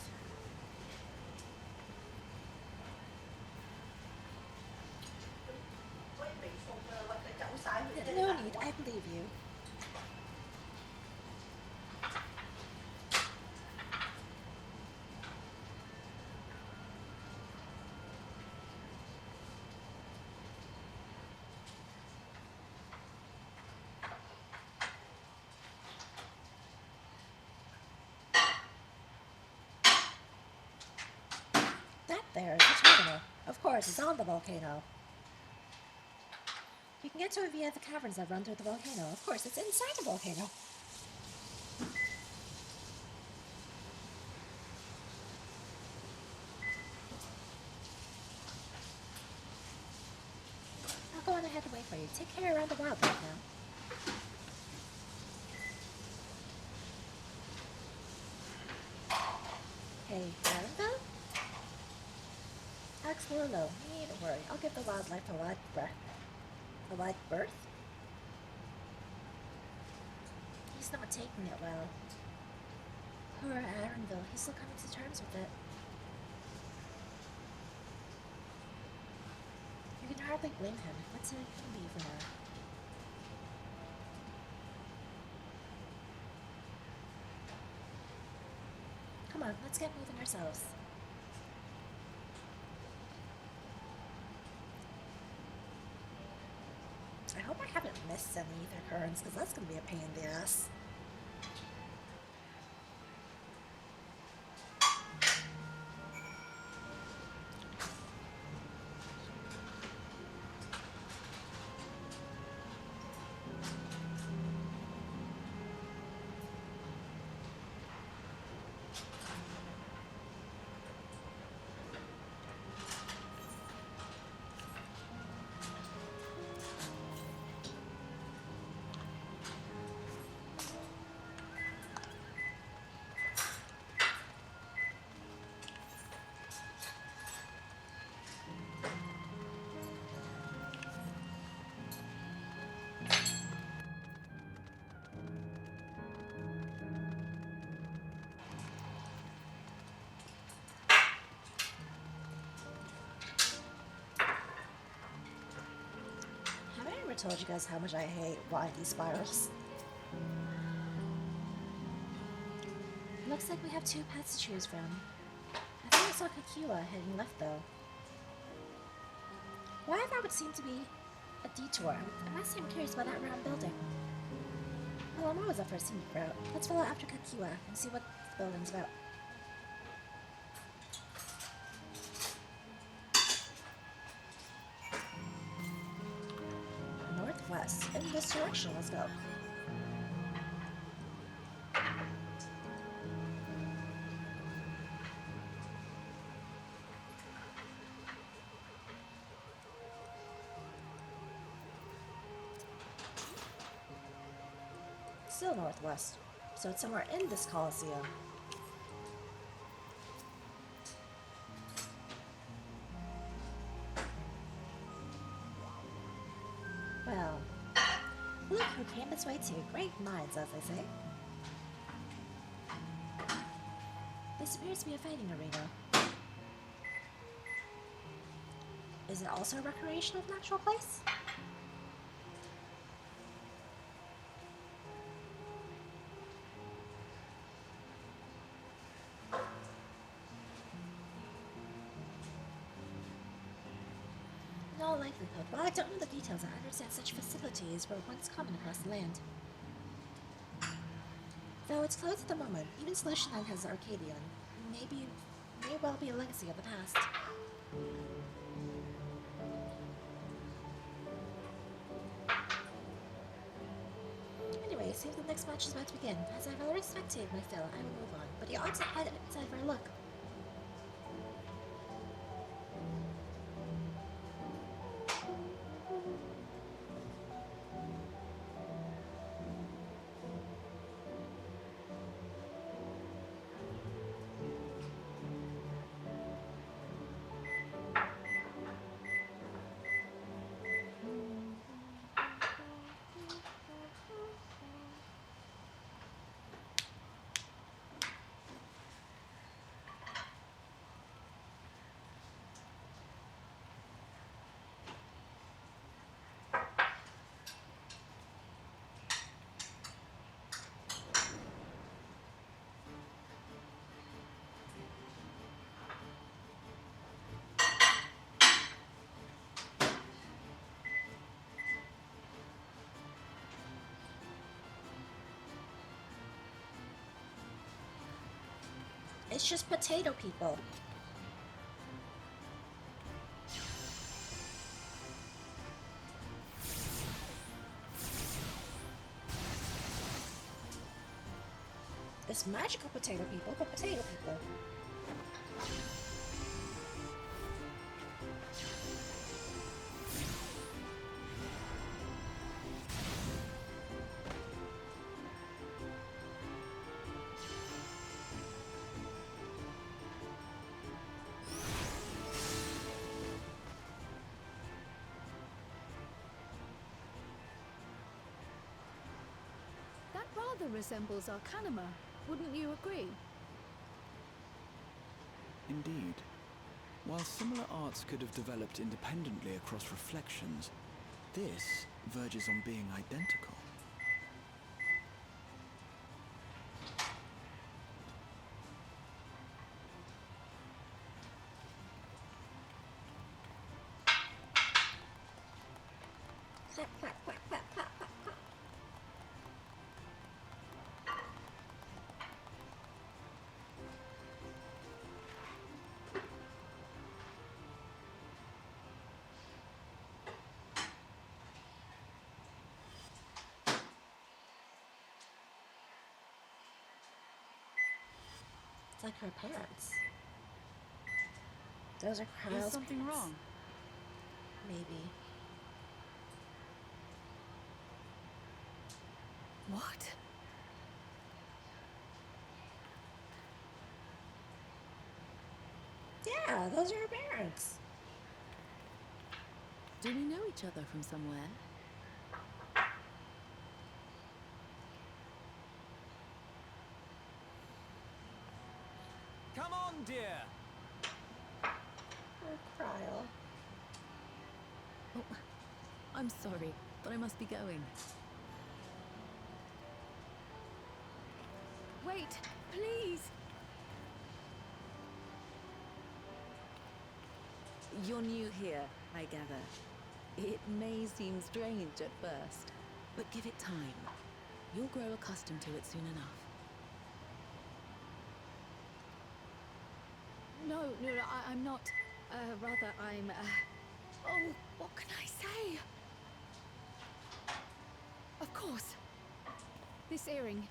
No need, I believe you. That there is the terminal. Of course, it's on the volcano. You can get to it via the caverns that run through the volcano. Of course, it's inside the volcano. I'll go on ahead and wait for you. Take care around the wildlife now. Hey, Arendelle? Explore low. Needn't worry. I'll give the wildlife a wide berth. He's not taking it well. Poor Arendelle. He's still coming to terms with it. You can hardly blame him. Let's say he can be for now. Come on, let's get moving ourselves. I hope I haven't missed any ether currents, because that's going to be a pain in the ass. never told you guys how much I hate windy spirals. Looks like we have 2 paths to choose from. I thought I saw Kakiwa heading left though. Why that would seem to be a detour? I must say I'm curious about that round building. Well, I'm always up for a scenic route. Let's follow after Kakiwa and see what the building's about. Northwest. In this direction, let's go. Still northwest, so it's somewhere in this Coliseum. Well, look who came this way too. Great minds, as they say. This appears to be a fighting arena. Is it also a recreational natural place? In all likelihood, while I don't know the details, I understand such facilities were once common across the land. Though it's closed at the moment, even Solution 9 has Arcadian. May well be a legacy of the past. Anyway, see if the next match is about to begin. As I've already spectated my fill, I will move on, but you ought to head inside for a look. It's just potato people. It's magical potato people, but potato people. That rather resembles Arcanima, wouldn't you agree? Indeed. While similar arts could have developed independently across reflections, this verges on being identical. It's like her parents. Those are Is Kryle's something parents. wrong? Maybe. What? Yeah, those are her parents. Do we know each other from somewhere? Come on, dear. Oh, Kryle. Oh, I I'm sorry, but I must be going. Wait, please! You're new here, I gather. It may seem strange at first, but give it time. You'll grow accustomed to it soon enough. No, I'm not. Rather, I'm, Oh, what can I say? Of course. This earring.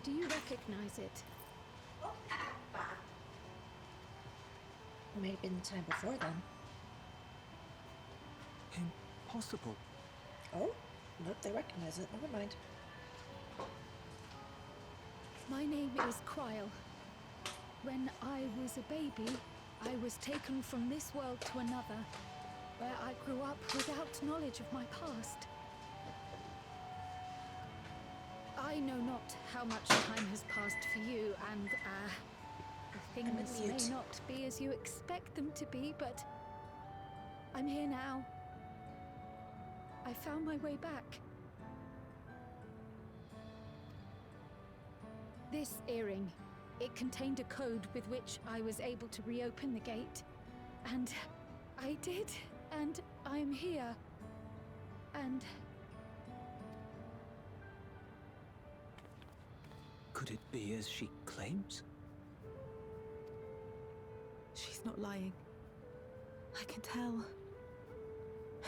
Do you recognize it? It may have been the time before then. Impossible. Oh? Nope, they recognize it. Never mind. My name is Cryle. When I was a baby, I was taken from this world to another, where I grew up without knowledge of my past. I know not how much time has passed for you, and, things may not be as you expect them to be, but I'm here now. I found my way back. This earring, it contained a code with which I was able to reopen the gate. And I did, and I'm here. And... Could it be as she claims? She's not lying. I can tell.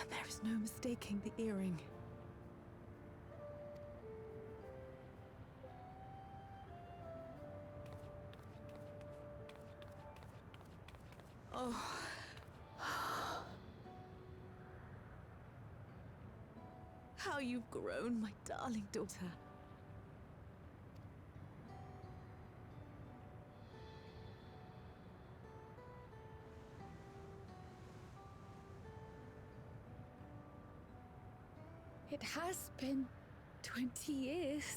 And there is no mistaking the earring. Oh. How you've grown, my darling daughter. it has been 20 years.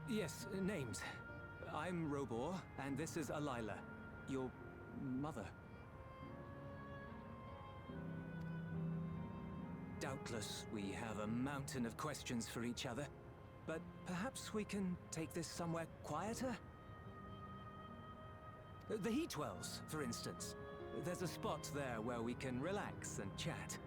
Yes, names. I'm Robor, and this is Alila, your mother. Doubtless, we have a mountain of questions for each other, but perhaps we can take this somewhere quieter? The Heat Wells, for instance. There's a spot there where we can relax and chat.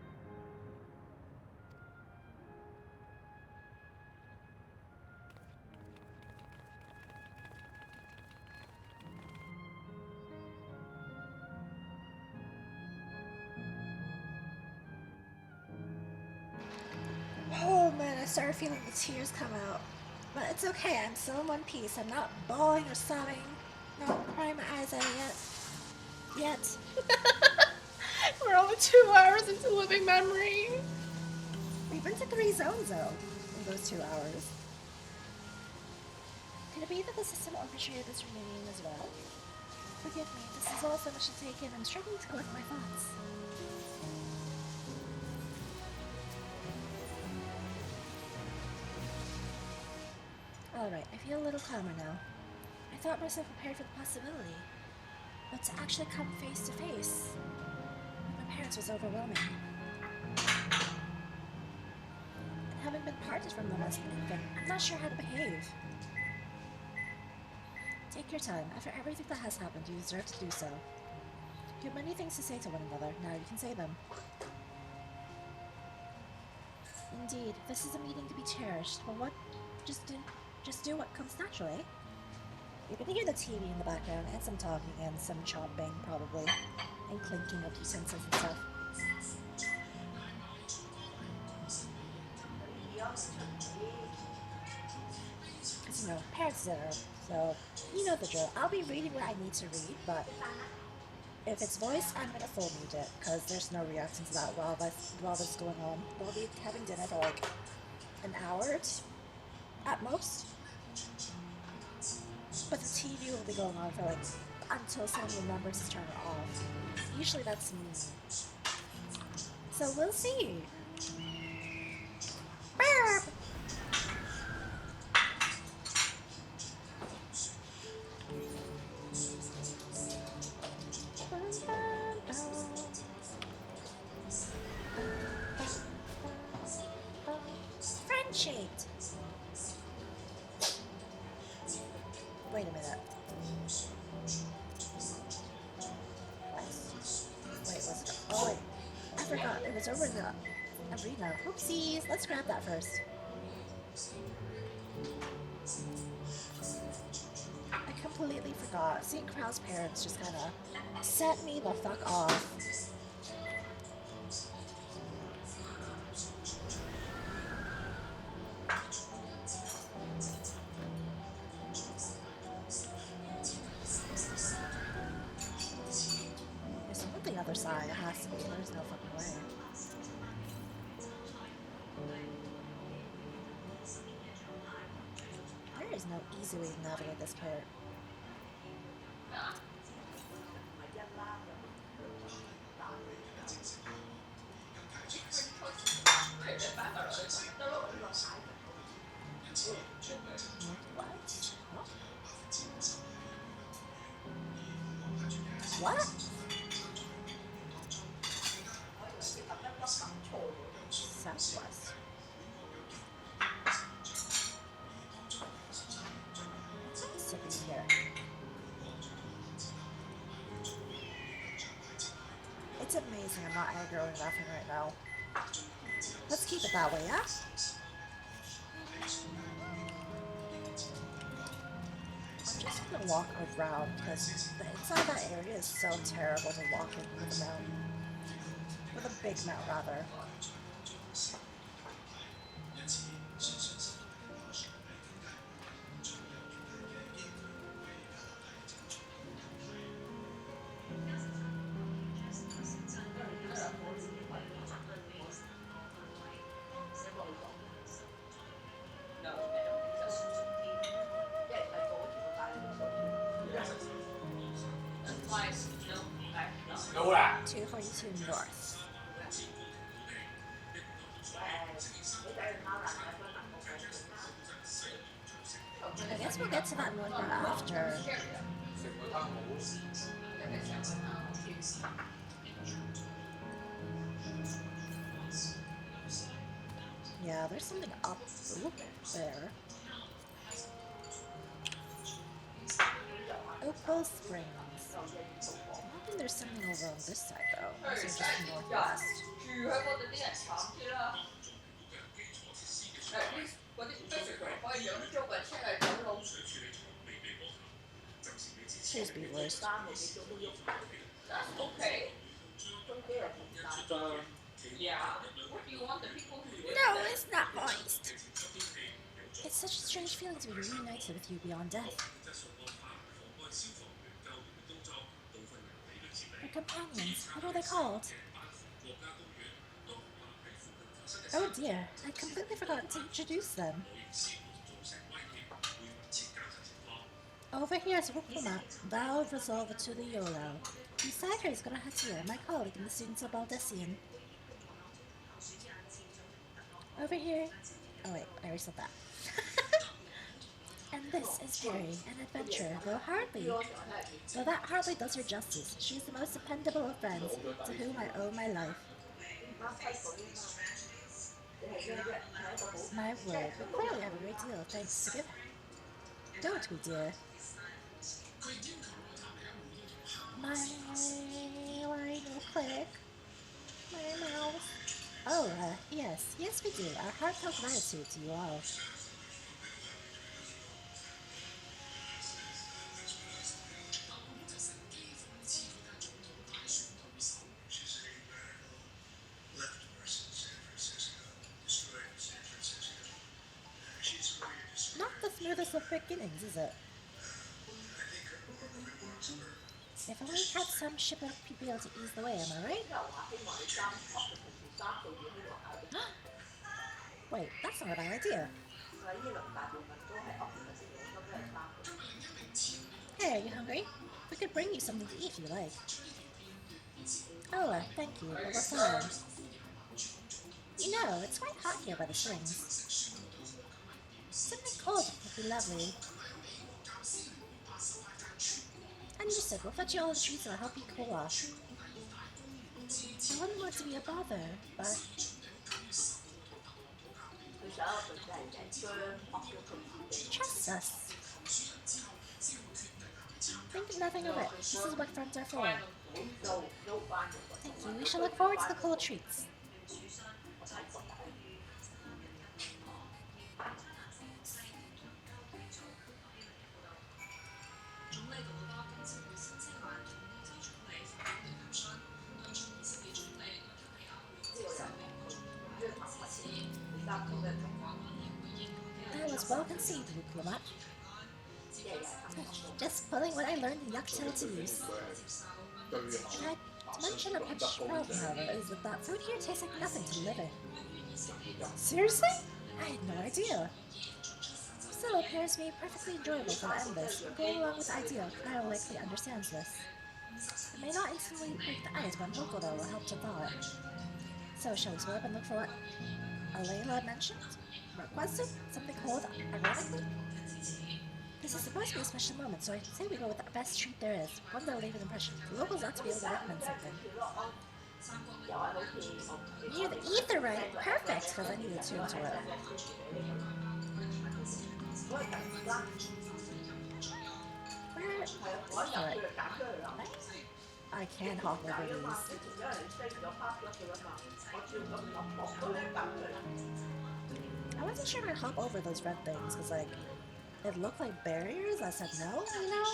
Oh man, I started feeling the tears come out. But it's okay, I'm still in one piece. I'm not bawling or sobbing. Not crying my eyes out yet. We're only 2 hours into living memory. We've been to 3 zones though, in those 2 hours. Could it be that the system orchestrated this reunion as well? Forgive me, this is all so much to take in. I'm struggling to collect my thoughts. Alright, I feel a little calmer now. I thought myself prepared for the possibility. But to actually come face to face with my parents was overwhelming. And having been parted from them as an infant, I'm not sure how to behave. Take your time. After everything that has happened, you deserve to do so. You have many things to say to one another. Now you can say them. Indeed, this is a meeting to be cherished, but what? Just do what comes naturally. You can hear the TV in the background, and some talking, and some chopping, probably, and clinking of utensils and stuff. As you know, parents' dinner, so you know the drill. I'll be reading what I need to read, but if it's voiced, I'm gonna full mute it, because there's no reaction to that while this is going on. We'll be having dinner for like an hour at most. But the TV will be going on for like until someone remembers to turn it off. Usually that's me. So we'll see. Burp! Friendship. Wait a minute. What? Wait, was it? Oh wait, I forgot. It was over the arena. Oopsies. Let's grab that first. I completely forgot. Seeing Krau's parents just kind of set me the fuck off. There's one on the other side. It has to be. There's no fucking way. There is no easy way to navigate this part. What? What? Southwest. What's nice here? It's amazing I'm not aggro and laughing right now. Let's keep it that way, yeah? I'm just gonna walk around because the inside of that area is so terrible to walk in with a mountain. With a big mount, rather. No. 242 north. I guess we'll get to that one after. Yeah, there's something up there. Opal Springs. I think there's something over on this side though. This is just northwest. Cheers, beavers. Okay. Yeah. What do you want the people to do? No, it's not moist. It's such a strange feeling to be reunited with you beyond death. Your companions, what are they called? Oh dear, I completely forgot to introduce them. Over here is Rukuma, thou resolver to the Yolo. Beside her is Garahatia, my colleague in the students of Baldessian. Over here... Oh wait, I already said that. And this is Perry, an adventurer, though that hardly does her justice. She is the most dependable of friends, to whom I owe my life. My word, we clearly have a great deal of thanks to give her. Don't we, dear? My line will click. My mouse. Oh, yes, we do. Our heartfelt gratitude to you all. Not the smoothest of beginnings, is it? If only we had some ship of people to ease the way, am I right? Wait, that's not a bad idea. Hey, are you hungry? We could bring you something to eat if you like. Oh, thank you, but we're fine. You know, it's quite hot here by the springs. Something cold would be lovely. Understood, we'll fetch you all the treats and I'll help you cool off. I wouldn't want to be a bother, but... Trust us. Think nothing of it. This is what friends are for. Thank you. We shall look forward to the cool treats. That was well conceived, Diplomat. Just pulling what I learned in Yucktail to use. To mention a petty problem, however, is that food here tastes like nothing to live in. Seriously? I had no idea. Still, it appears to be perfectly enjoyable for the endless. Going along with the idea, Kyle likely understands this. It may not instantly break the ice, but Hoko, though, will help to thaw it. So, shall we split up and look for what Alayla mentioned? Requested? Something cold, ironically? This is supposed to be a special moment, so I say we go with the best treat there is, one that will leave an impression. The locals ought to be able to recommend something. Near the ether, right? Perfect, because I need to tune to it. Alright. I can hop over these. I wasn't sure if I'd hop over those red things, because, like, it looked like barriers. I said no, you know?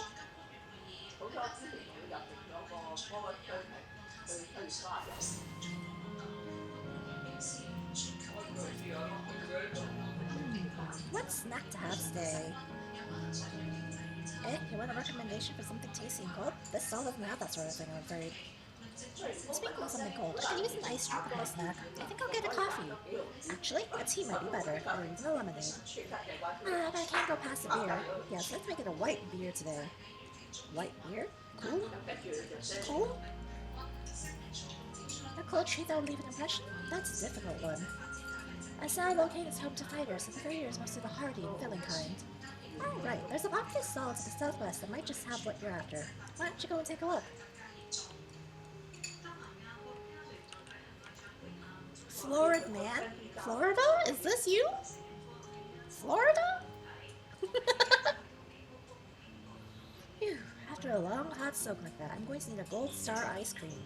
What snack to have today? Eh, you want a recommendation for something tasty and cold? This stall doesn't have that sort of thing, I'm afraid. Speaking of something cold, I could use an iced drink with my snack. I think I'll get a coffee. Actually, a tea might be better, or even a lemonade. But I can't go past a beer. Yes, let's make it a white beer today. White beer? Cool? Cool? A cold treat that will leave an impression? That's a difficult one. As now located is home to fighters, and the fighters is mostly the hardy and filling kind. Oh, right, there's a popular stall to the southwest that might just have what you're after. Why don't you go and take a look? Florid man? Florida? Is this you? Florida? Phew, after a long hot soak like that, I'm going to need a Gold Star ice cream.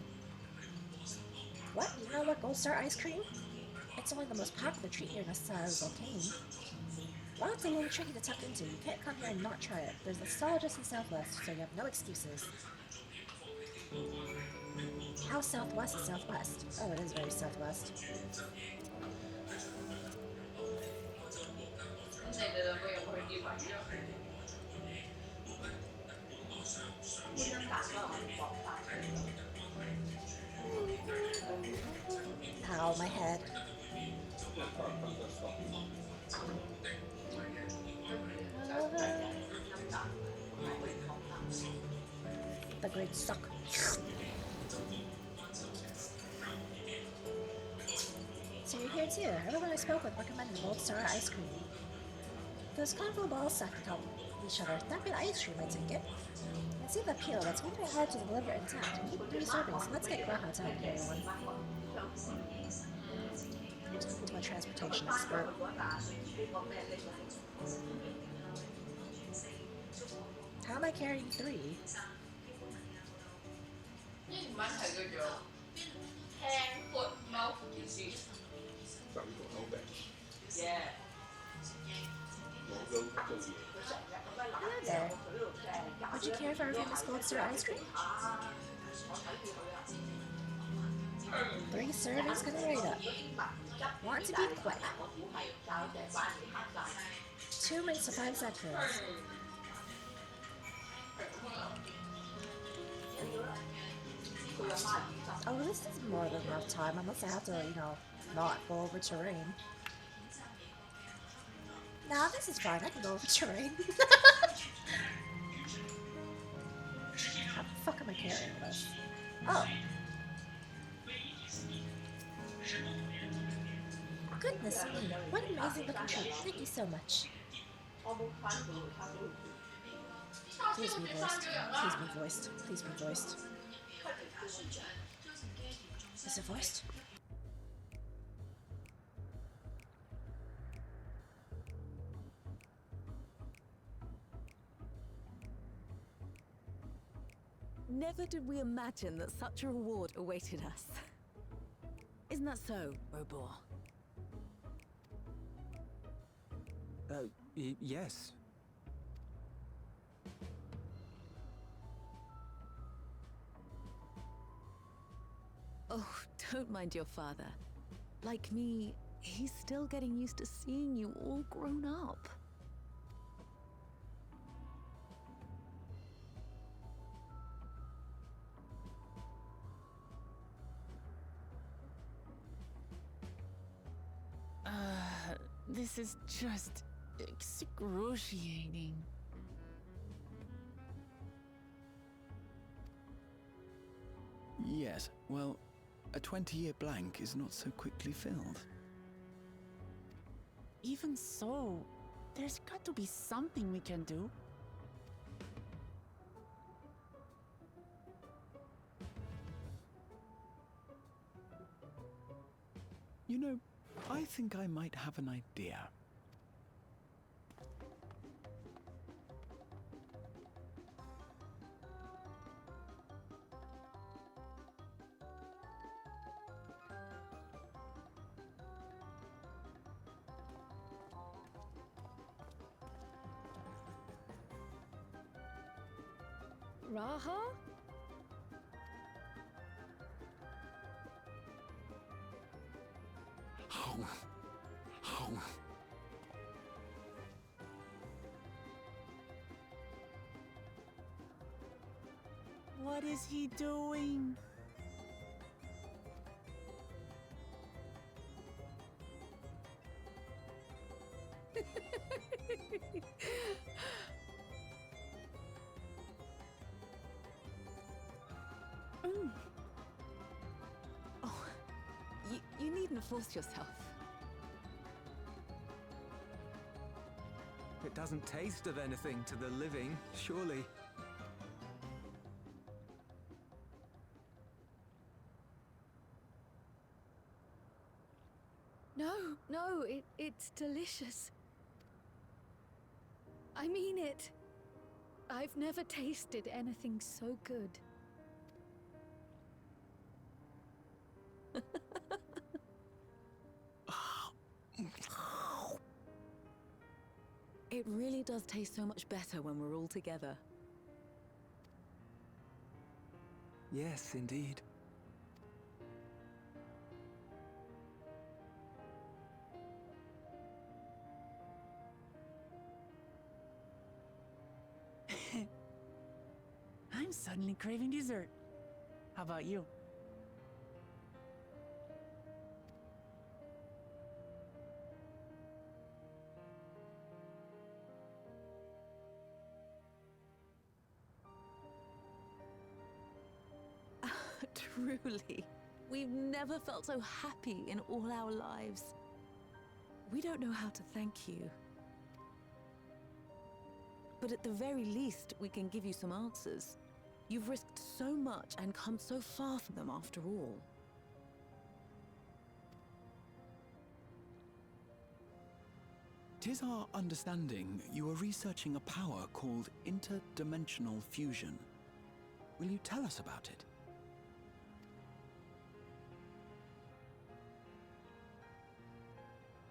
What? You know what Gold Star ice cream? It's only the most popular treat here in Volcane. While it's a little tricky to tuck into, you can't come here and not try it. There's a stall just in Southwest, so you have no excuses. How southwest is southwest? Oh, it is very southwest. Ow, my head. The great suck. So you're here too. Everyone I spoke with recommended Gold Star ice cream. Those colorful balls stacked on top of each other. That good ice cream, I take it. I see the appeal, but it's going to be hard to deliver intact. We need 3 servings. Let's get Graha to help carry one. I'm talking to a transportation expert. How am I carrying 3? Hello there. Would you care for our famous Gold Star ice cream? 3 servings coming right up. Want to be quick. 2 minutes to 5 seconds. Oh, this is more than enough time, unless I have to, you know, not go over terrain. Nah, this is fine, I can go over terrain. I carrying this? Oh. Goodness me, what an amazing looking tree. Thank you so much. Please be voiced. Please be voiced. Please be voiced. Is it voiced? Never did we imagine that such a reward awaited us. Isn't that so, Robor? Yes. Oh, don't mind your father. Like me, he's still getting used to seeing you all grown up. This is just excruciating. Yes, well, a 20-year blank is not so quickly filled. Even so, there's got to be something we can do. You know, I think I might have an idea. Raha? What is he doing? Oh, you needn't force yourself. It doesn't taste of anything to the living, surely. No, it's delicious. I mean it. I've never tasted anything so good. It really does taste so much better when we're all together. Yes, indeed. I'm suddenly craving dessert. How about you? Truly, we've never felt so happy in all our lives. We don't know how to thank you. But at the very least, we can give you some answers. You've risked so much and come so far from them after all. Tis our understanding you are researching a power called interdimensional fusion. Will you tell us about it?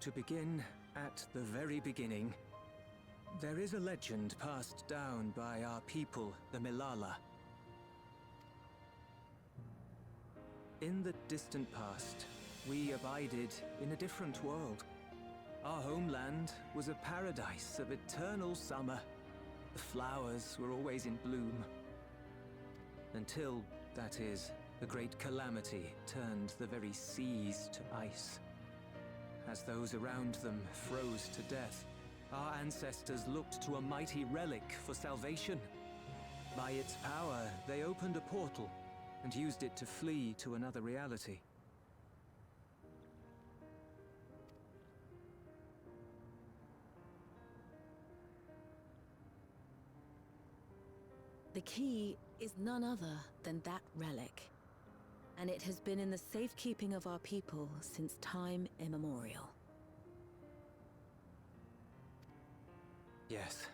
To begin at the very beginning, there is a legend passed down by our people, the Milala. In the distant past, we abided in a different world. Our homeland was a paradise of eternal summer. The flowers were always in bloom. Until, that is, a great calamity turned the very seas to ice. As those around them froze to death, our ancestors looked to a mighty relic for salvation. By its power, they opened a portal and used it to flee to another reality. The key is none other than that relic, and it has been in the safekeeping of our people since time immemorial. Yes.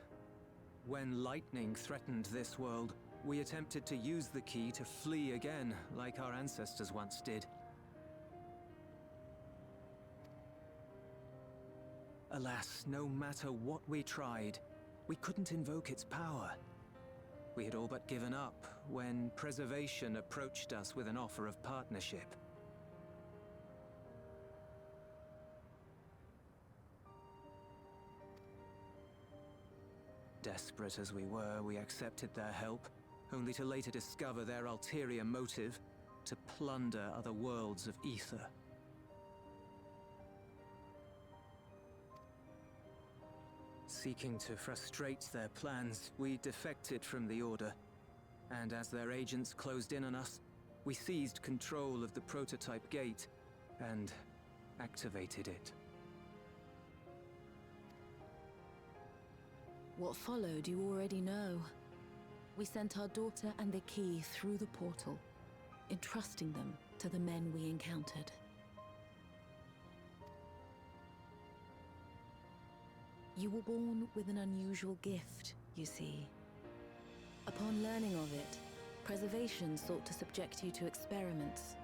When lightning threatened this world, we attempted to use the key to flee again, like our ancestors once did. Alas, no matter what we tried, we couldn't invoke its power. We had all but given up when Preservation approached us with an offer of partnership. Desperate as we were, we accepted their help, only to later discover their ulterior motive: to plunder other worlds of ether. Seeking to frustrate their plans, we defected from the Order, and as their agents closed in on us, we seized control of the prototype gate and activated it. What followed you already know. We sent our daughter and the key through the portal, entrusting them to the men we encountered. You were born with an unusual gift, you see. Upon learning of it, Preservation sought to subject you to experiments.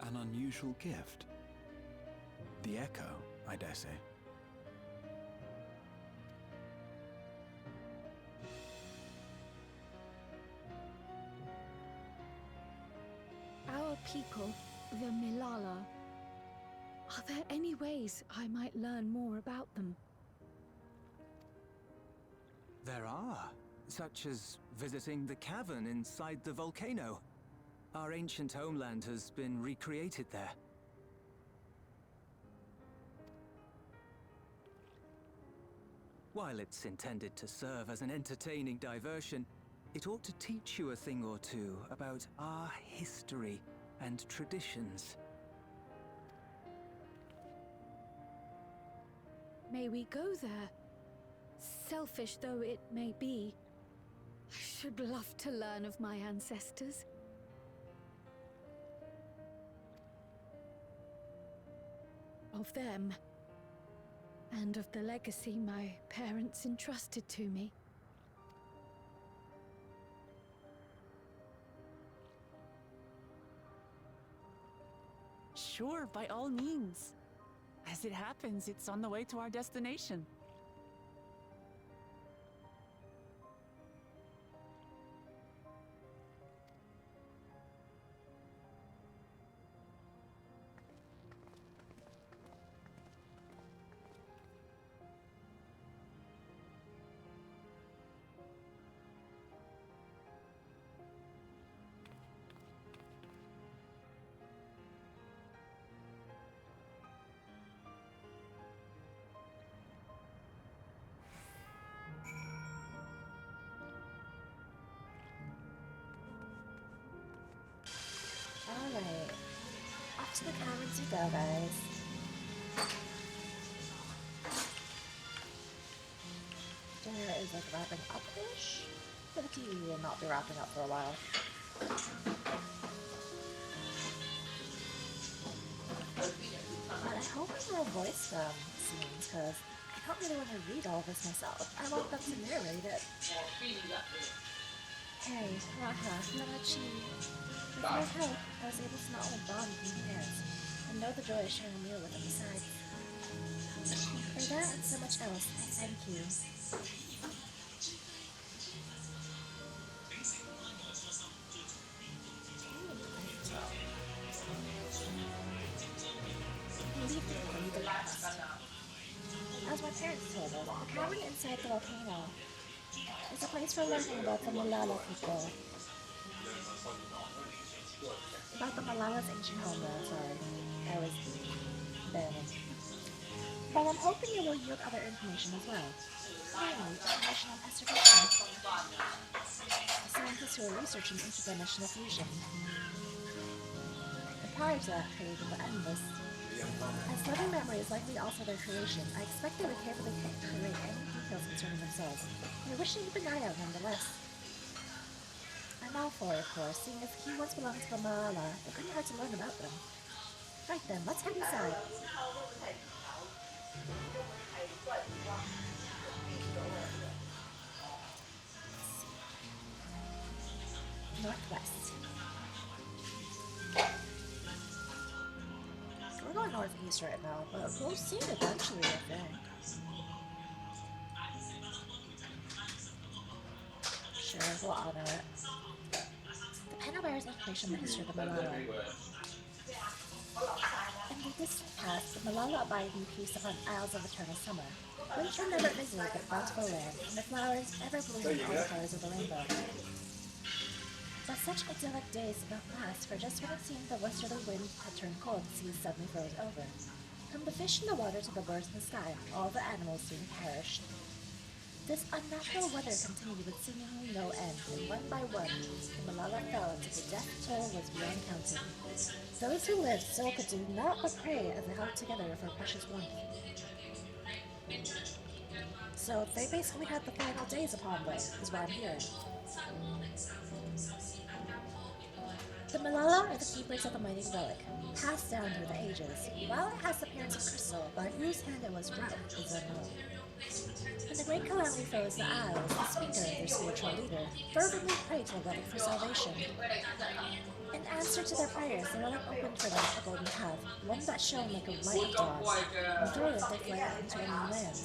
An unusual gift? The echo, I dare say. Our people, the Milala. Are there any ways I might learn more about them? There are, such as visiting the cavern inside the volcano. Our ancient homeland has been recreated there. While it's intended to serve as an entertaining diversion, it ought to teach you a thing or two about our history and traditions. May we go there? Selfish though it may be, I should love to learn of my ancestors. Of them, and of the legacy my parents entrusted to me. Sure, by all means. As it happens, it's on the way to our destination. Alright. Off to the caverns you go, guys. Dinner is like wrapping up-ish. The TV will not be wrapping up for a while. But I hope I avoid some scenes, because I don't really want to read all this myself. I want them to narrate it. Hey, Raha, Namachi. With your help, I was able to not only bond with my parents, and know the joy of sharing a meal with them besides. For that and so much else, I thank you. Leave the one the last. As my parents told us, the cavern inside the volcano is a place for learning about the Malala people. About the Malala's ancient homeland, sorry. I was bad. But I'm hoping it will yield other information as well. Mainly, information on preservation. The scientists who are researching interdimensional fusion. And prior to that, creating the Endless. As living memory is likely also their creation, I expect they would carefully curate any details concerning themselves. I wish to keep an eye out nonetheless. I'm all for it, of course, seeing as he once belonged to the Malala. It couldn't hurt to learn about them. Right then, let's head inside. Northwest. We're going northeast right now, but we'll see it eventually, I think. Sure, we'll honor it. The panel bears information on the history of the Malala. In the distant past, the Malala abided in peace upon Isles of Eternal Summer. Winter never visited the bountiful land, and the flowers ever bloomed in all the colors of the rainbow. But such idyllic days did not last, for just when it seemed the westerly wind had turned cold, the seas suddenly froze over. From the fish in the water to the birds in the sky, all the animals soon perished. This unnatural weather continued with seemingly no end, and one by one, the Malala fell until the death toll was beyond counting. Those who lived still could do naught but pray as they held together for precious warmth. So they basically had the final days upon them, is what I'm hearing. The Malala are the keepers of the mighty relic, passed down through the ages. While it has the appearance of crystal, by whose hand it was wrought is unknown. When the great calamity froze the Isles, the speaker, their spiritual leader, fervently prayed to the relic for salvation. In answer to their prayers, the relic opened for them a golden path, one that shone like a light of dawn, and through it they fled into a new land.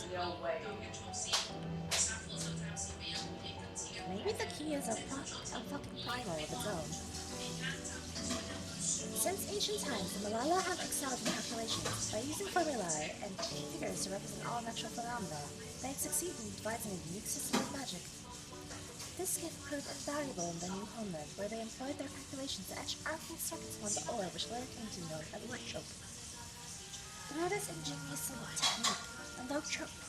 Maybe the key is a fucking primal of its own. Since ancient times, the Malala have excelled in calculations. By using formulae and figures to represent all natural phenomena, they have succeeded in devising a unique system of magic. This gift proved invaluable in the new homeland, where they employed their calculations to etch arcing circuits on the ore which later came to be known as electrope. Through this ingenious technique,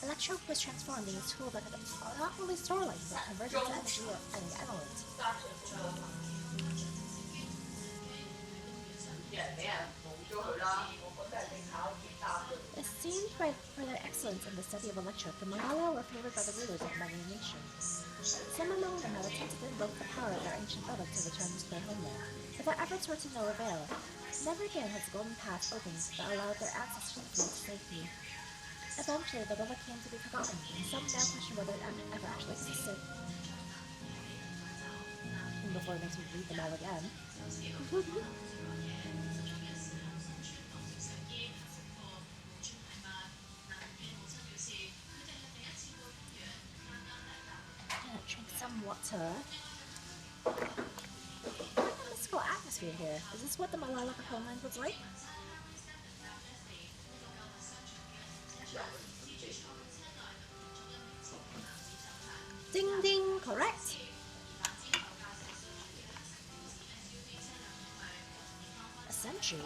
electrope was transformed into a tool that could not only store light, but convert it to energy or any element. Esteemed for their excellence in the study of electrope, the Malala were favored by the rulers of many nations. Some among them had attempted to invoke the power of their ancient relic to return to their homeland, but their efforts were to no avail. Never again has the golden path opened that allowed their ancestors to flee to safety. Eventually, the relic came to be forgotten, and some now question whether it ever actually existed. And before it makes me read them all again. Drink some water. What a mystical atmosphere here. Is this what the Malala homeland was like? Ding ding, correct. A century.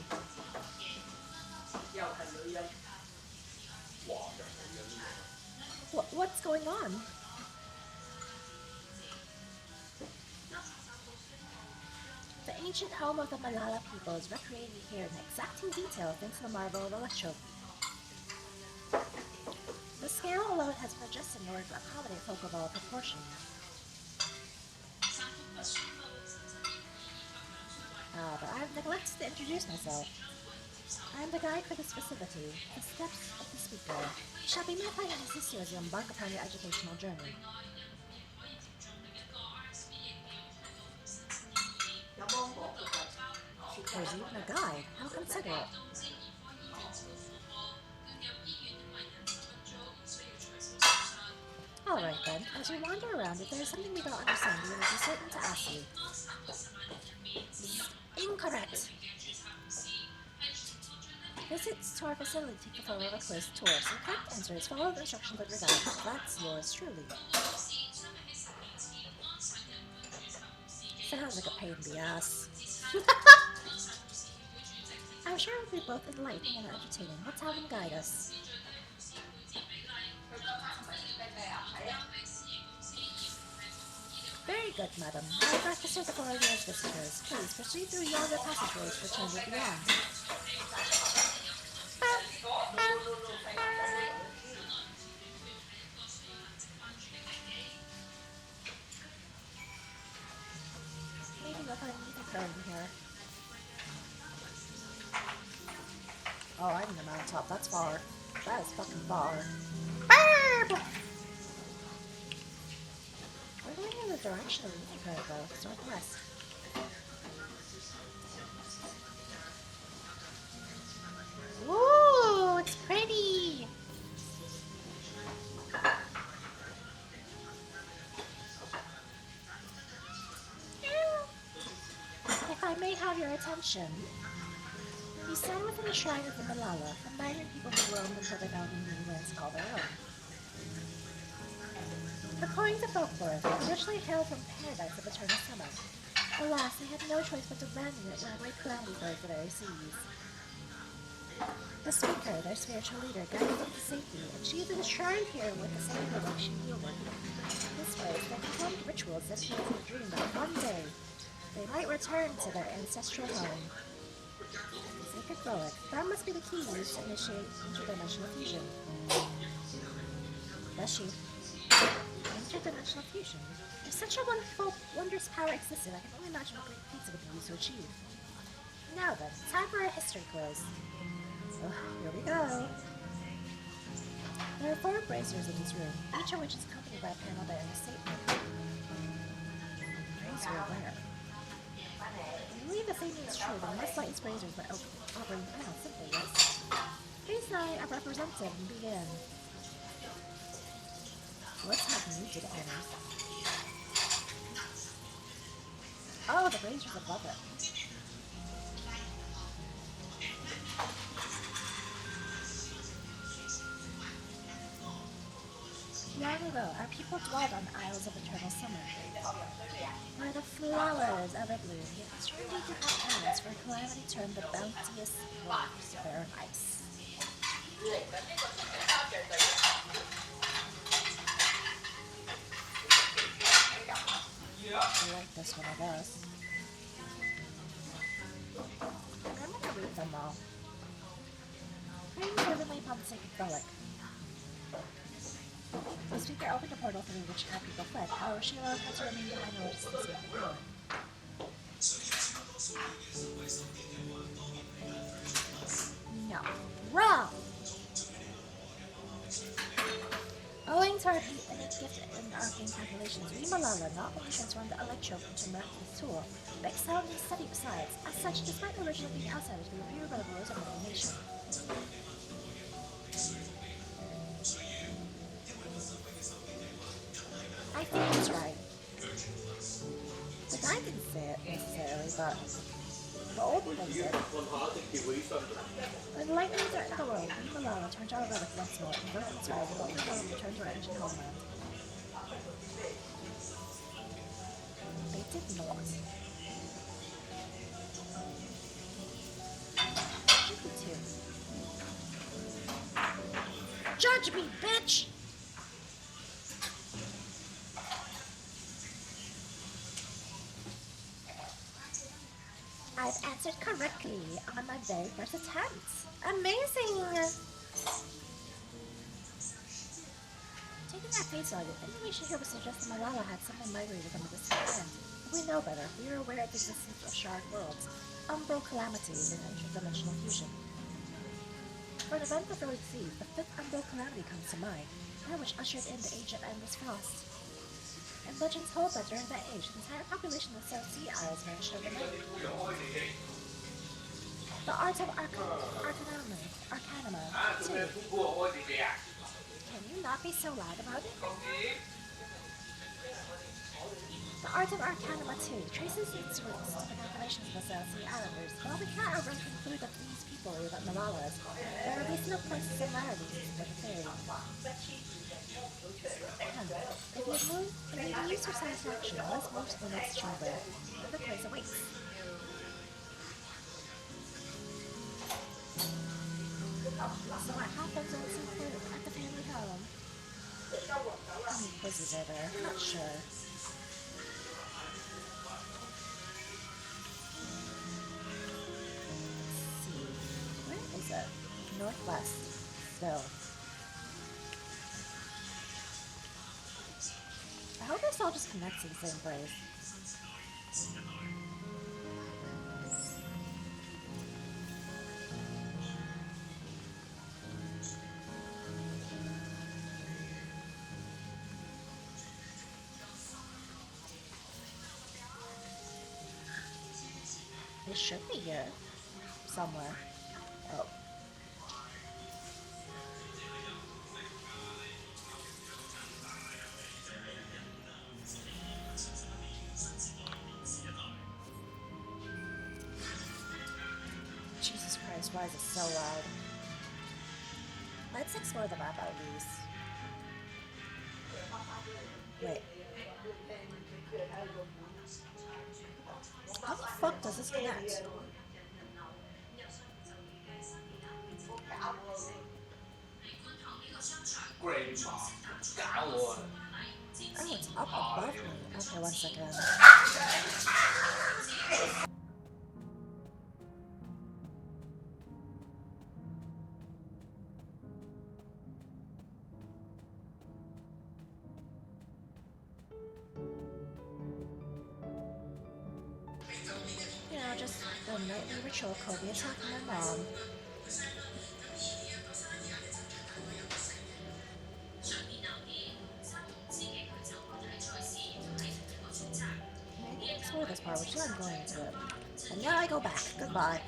What's going on? The ancient home of the Malala people is recreated here in exacting detail thanks to the marvel of electrope. The scale alone has been adjusted in order to accommodate folk of all proportions. But I have neglected to introduce myself. I am the guide for this facility. The steps of the speaker shall be met by and assist you as you embark upon your educational journey. There's even a guide. How considerate. Alright then, as we wander around, if there is something we don't understand, we will be certain to ask you. Incorrect. Visits to our facility take the form of a quiz tour, so correct answers follow the instructions of your guide. That's yours truly. Sounds like a pain in the ass. I'm sure it will be both enlightening and entertaining. Let's have him guide us. good, madam. I regret to serve the authority as visitors. Please proceed through yonder passageways for chamber beyond. Maybe you'll find music going here. Oh, I'm in the mountaintop. That's far. That is fucking far. Barb! We're going in the direction of the music road, though. It's northwest. Ooh, it's pretty! If I may have your attention. You stand within the shrine of the Malala, a migrant people who roamed until they found new lands to call their own. According to folklore, they originally hailed from paradise of eternal summer. Alas, they had no choice but to abandon it when a great calamity broke the very seas. The speaker, their spiritual leader, guided them to safety, achieved a shrine here with the same like she yielded. This way, they performed rituals that made them dream that one day they might return to their ancestral home. Sacred relic. That must be the key used to initiate interdimensional fusion. Bless you. Interdimensional fusion. If such a wonderful, wondrous power existed, I can only imagine what great feats it would be used to achieve. Now then, time for a history quiz. Here we go. There are 4 braziers in this room, each of which is accompanied by a panel bearing a statement. Brazier where? I believe the statement is true, then must light its braziers by operating panels simply, yes. Please now a representative and begin. What's happening to the panels? Oh, the braziers above it. Long ago, our people dwelled on the Isles of Eternal Summer, where the flowers ever bloom, yet the stranger did not pass, for calamity turned the bounteous rocks to barren ice. I like this one, I guess. I'm gonna read them all. Praying fervently upon the sacred relic. The speaker opened a portal through which our people fled. However, she allowed them to remain behind in order to escape the power. No. Wrong! Owing to our innate gift in arcane calculations, we Malala not only transformed the electrode into a miraculous tool, but excelled in study besides. As such, despite originally being outsiders, we were viewed by the rulers of the nation. I think he's right. Like, I didn't say it necessarily, but the old people did. When lightning threatened the world, we Malala turned our relic once more, and birth and strive with only world returned to our ancient homeland. They did not. You too. Judge me, bitch! I've answered correctly on my very first attempt. Amazing! Taking that face value, the information here would suggest that Malala had someone migrated from a distant land. If we know better, we are aware of the existence of shard worlds, umbral calamities, and interdimensional fusion. For an event that really sees, the 5th umbral calamity comes to mind, that which ushered in the age of endless frost. And legends hold that during that age, the entire population of the South Sea Isles vanished overnight. The art of Arcanima, too. Can you not be so loud about it? The art of Arcanima, too, traces its roots to the calculations of the South Sea Islanders. While we can't outright conclude that these people were Malalas, there are at least no points of similarities with the theory. If you use for satisfaction, let's move to the next chamber, where the place awaits. So what happens when it's included at the family home? How many quizzes are there? I'm not sure. it? Northwest. Still. I hope this all just connects to the same place. It should be here. Somewhere. Oh. Jesus Christ, why is it so loud? Let's explore the map at least. Wait. How the fuck does this connect? Oh, it's up above me. Okay, 1 second. You know, just the nightly ritual Kobe attacking my mom. Maybe explore this part, which is I'm going to it. And now I go back. Goodbye.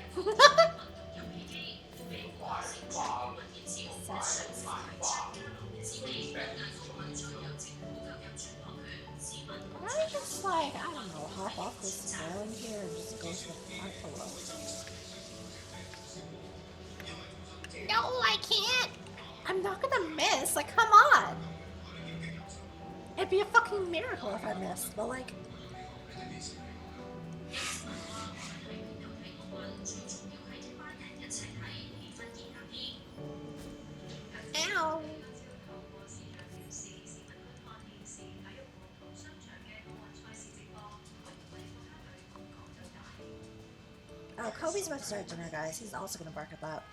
Why don't you just like, I don't know, hop off this railing here and just go to the front below? No, I can't! I'm not gonna miss, like, come on! It'd be a fucking miracle if I missed, but like... Ow! Oh, Kobe's about to start dinner, guys. He's also gonna bark at that.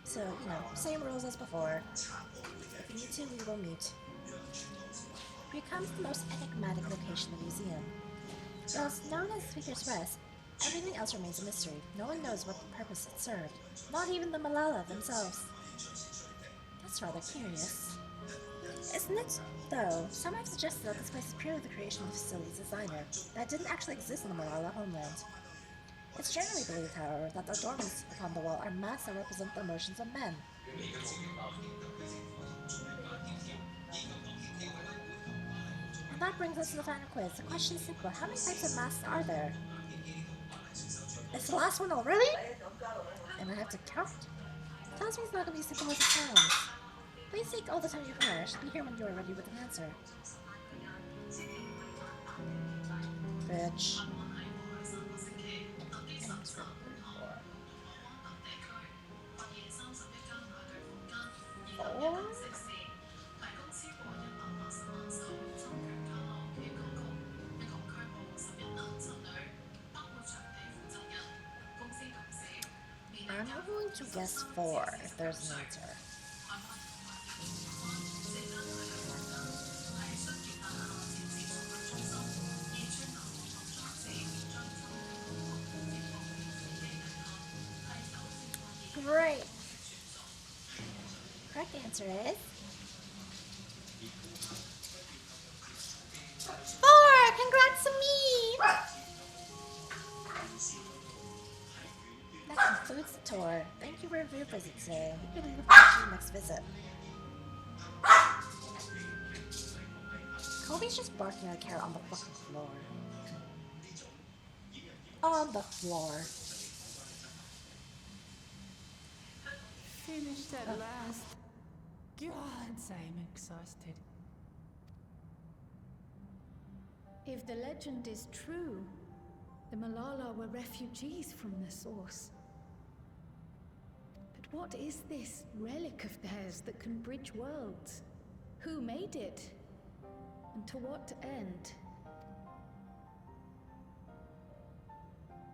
So, you know, same rules as before. If we need to, we will meet. It becomes the most enigmatic location in the museum. While it's known as Speaker's Rest, everything else remains a mystery. No one knows what purpose it served. Not even the Malala themselves. That's rather curious. Isn't it, though? Some have suggested that this place is purely the creation of the facility's designer, that didn't actually exist in the Malala homeland. It's generally believed, however, that the adornments upon the wall are masks that represent the emotions of men. And that brings us to the final quiz. The question is simple. How many types of masks are there? It's the last one already? And I have to count? Tells me it's not going to be as simple as it sounds. Please take all the time you require. I should be here when you are ready with an answer. Bitch. Four? I'm going to guess 4 if there's an answer. Great. Correct answer is 4. Congrats to me. That concludes the tour. Thank you for your visit today. We can look forward to your next visit. Kobe's just barking at a carrot on the fucking floor. On the floor. Finished at last. God, I'm exhausted. If the legend is true, the Malala were refugees from the source. But what is this relic of theirs that can bridge worlds? Who made it? And to what end?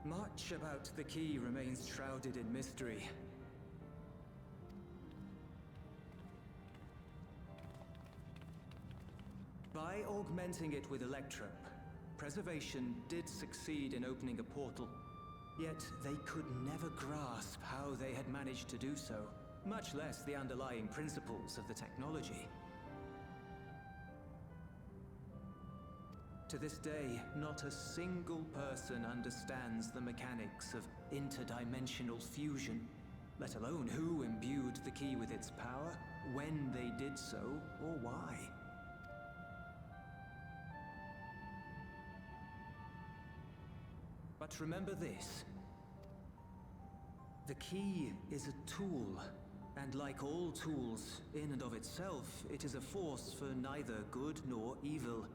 Much about the key remains shrouded in mystery. By augmenting it with Electrum, Preservation did succeed in opening a portal. Yet they could never grasp how they had managed to do so, much less the underlying principles of the technology. To this day, not a single person understands the mechanics of interdimensional fusion, let alone who imbued the key with its power, when they did so, or why. But remember this. The key is a tool, and like all tools, in and of itself, it is a force for neither good nor evil.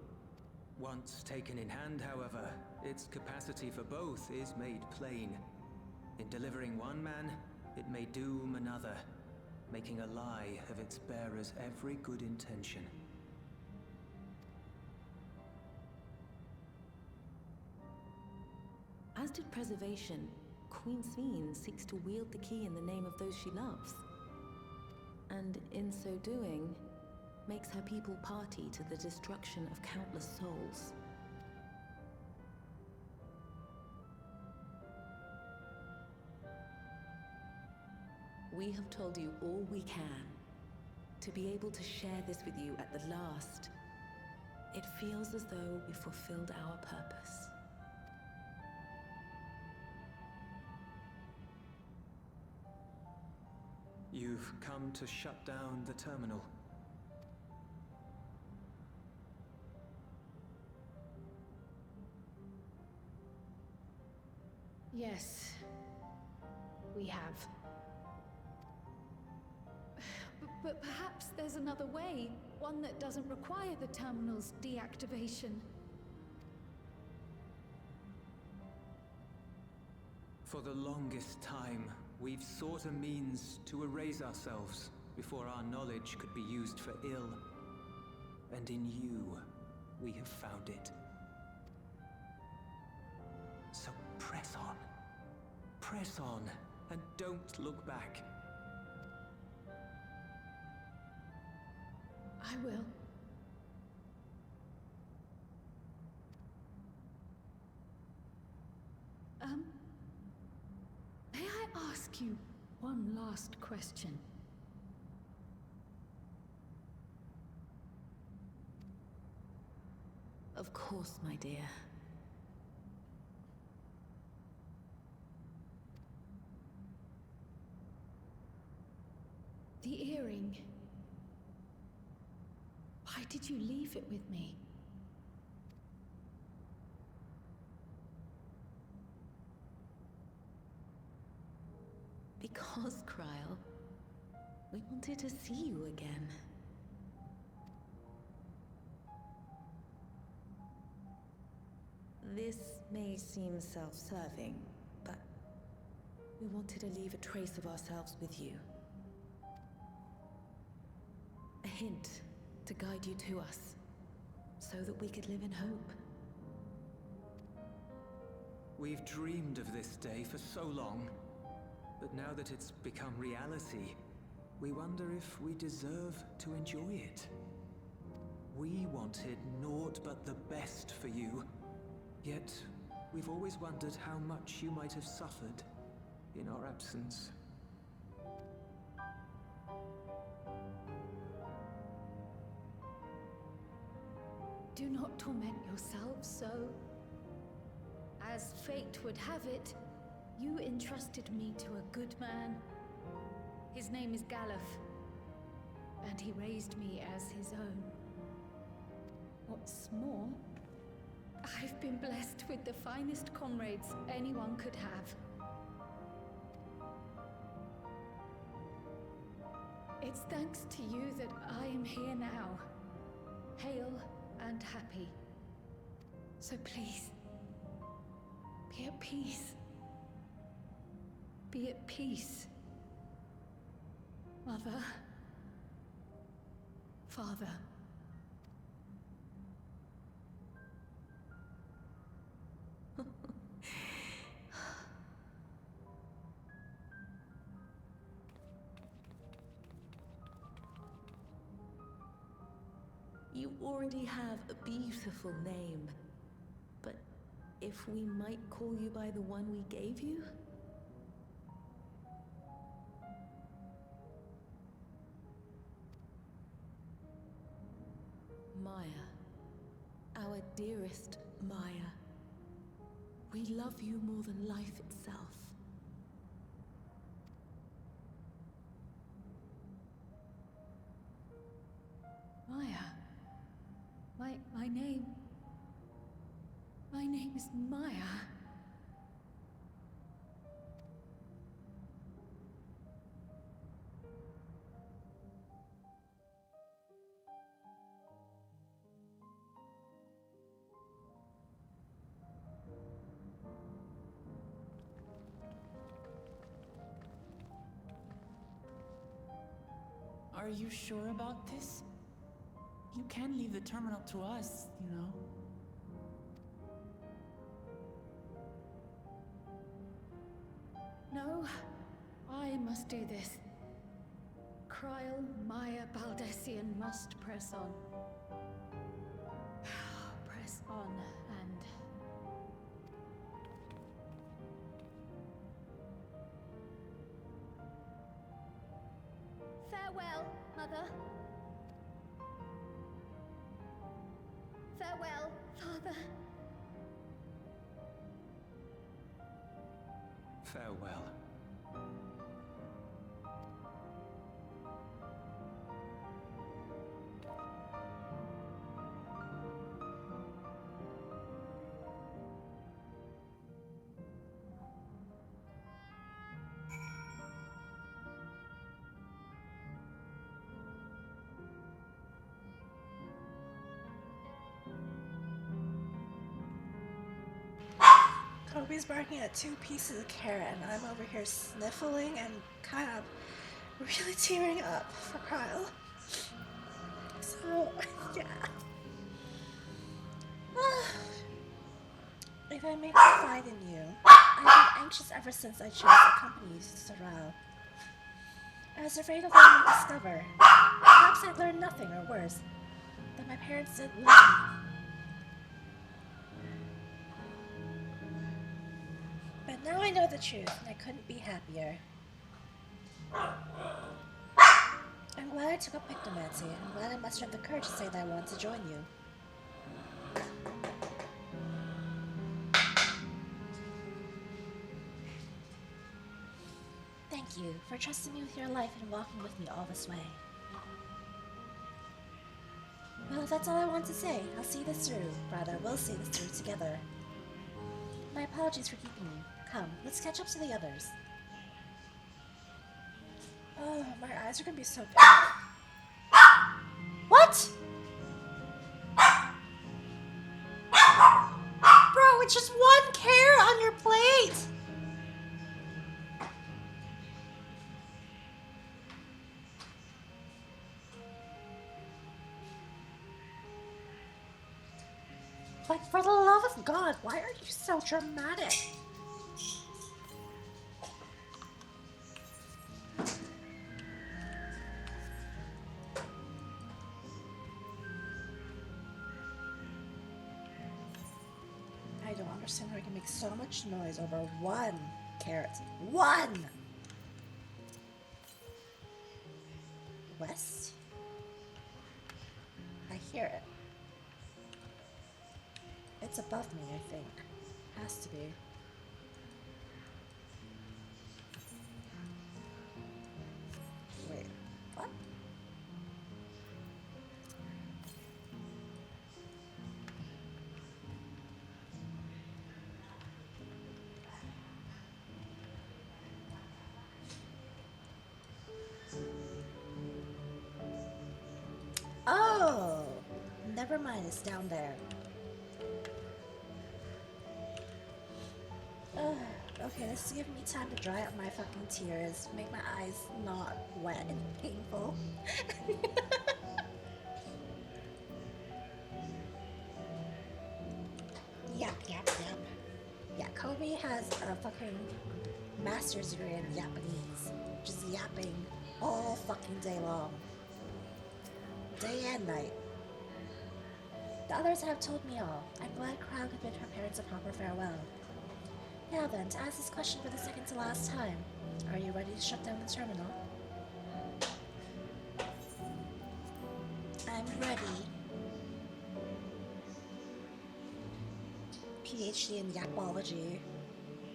Once taken in hand, however, its capacity for both is made plain. In delivering one man, it may doom another, making a lie of its bearer's every good intention. As did Preservation, Queen Sveen seeks to wield the key in the name of those she loves. And in so doing, makes her people party to the destruction of countless souls. We have told you all we can. To be able to share this with you at the last, it feels as though we fulfilled our purpose. You've come to shut down the terminal. Yes, we have. But perhaps there's another way, one that doesn't require the terminal's deactivation. For the longest time, we've sought a means to erase ourselves before our knowledge could be used for ill. And in you, we have found it. So press on. Press on, and don't look back. I will. May I ask you one last question? Of course, my dear. The earring. Why did you leave it with me? Because, Kryl, we wanted to see you again. This may seem self-serving, but we wanted to leave a trace of ourselves with you. A hint to guide you to us, so that we could live in hope. We've dreamed of this day for so long, but now that it's become reality, we wonder if we deserve to enjoy it. We wanted naught but the best for you, yet we've always wondered how much you might have suffered in our absence. Do not torment yourselves so. As fate would have it, you entrusted me to a good man. His name is Galuf, and he raised me as his own. What's more, I've been blessed with the finest comrades anyone could have. It's thanks to you that I am here now, hale and happy. So please, be at peace. Be at peace. Mother. Father. you already have a beautiful name. But if we might call you by the one we gave you? Maya. Our dearest Maya. We love you more than life itself. Maya. My name. My name is Maya. Are you sure about this? You can leave the terminal to us, you know. No, I must do this. Kryl, Maya, Baldessian must press on. Press on and... Farewell, Mother. Farewell, Father. Farewell. Kobe's barking at 2 pieces of carrot, and I'm over here sniffling and kind of really tearing up for Kyle. So, yeah. If I may confide in you, I've been anxious ever since I chose to accompany you to Sorrel. I was afraid of what I might discover. Perhaps I'd learn nothing, or worse, that my parents didn't love me. But now I know the truth, and I couldn't be happier. I'm glad I took up pictomancy. I'm glad I mustered the courage to say that I want to join you. Thank you for trusting me with your life and walking with me all this way. Well, that's all I want to say. I'll see this through. Rather, we'll see this through together. My apologies for keeping you. Come, let's catch up to the others. Oh, my eyes are gonna be so big. What? Bro, it's just 1 carrot on your plate! Like, for the love of God, why are you so dramatic? I don't understand how I can make so much noise over 1 carrot. 1! West? I hear it. It's above me, I think. Has to be. Wait, what? Oh! Never mind, it's down there. Okay, this is giving me time to dry up my fucking tears, make my eyes not wet and painful. Yap. Yeah, Kobe has a fucking master's degree in Japanese, just yapping all fucking day long. Day and night. The others have told me all. I'm glad Crow could bid her parents a proper farewell. Now then, to ask this question for the second to last time. Are you ready to shut down the terminal? I'm ready. PhD in yapology.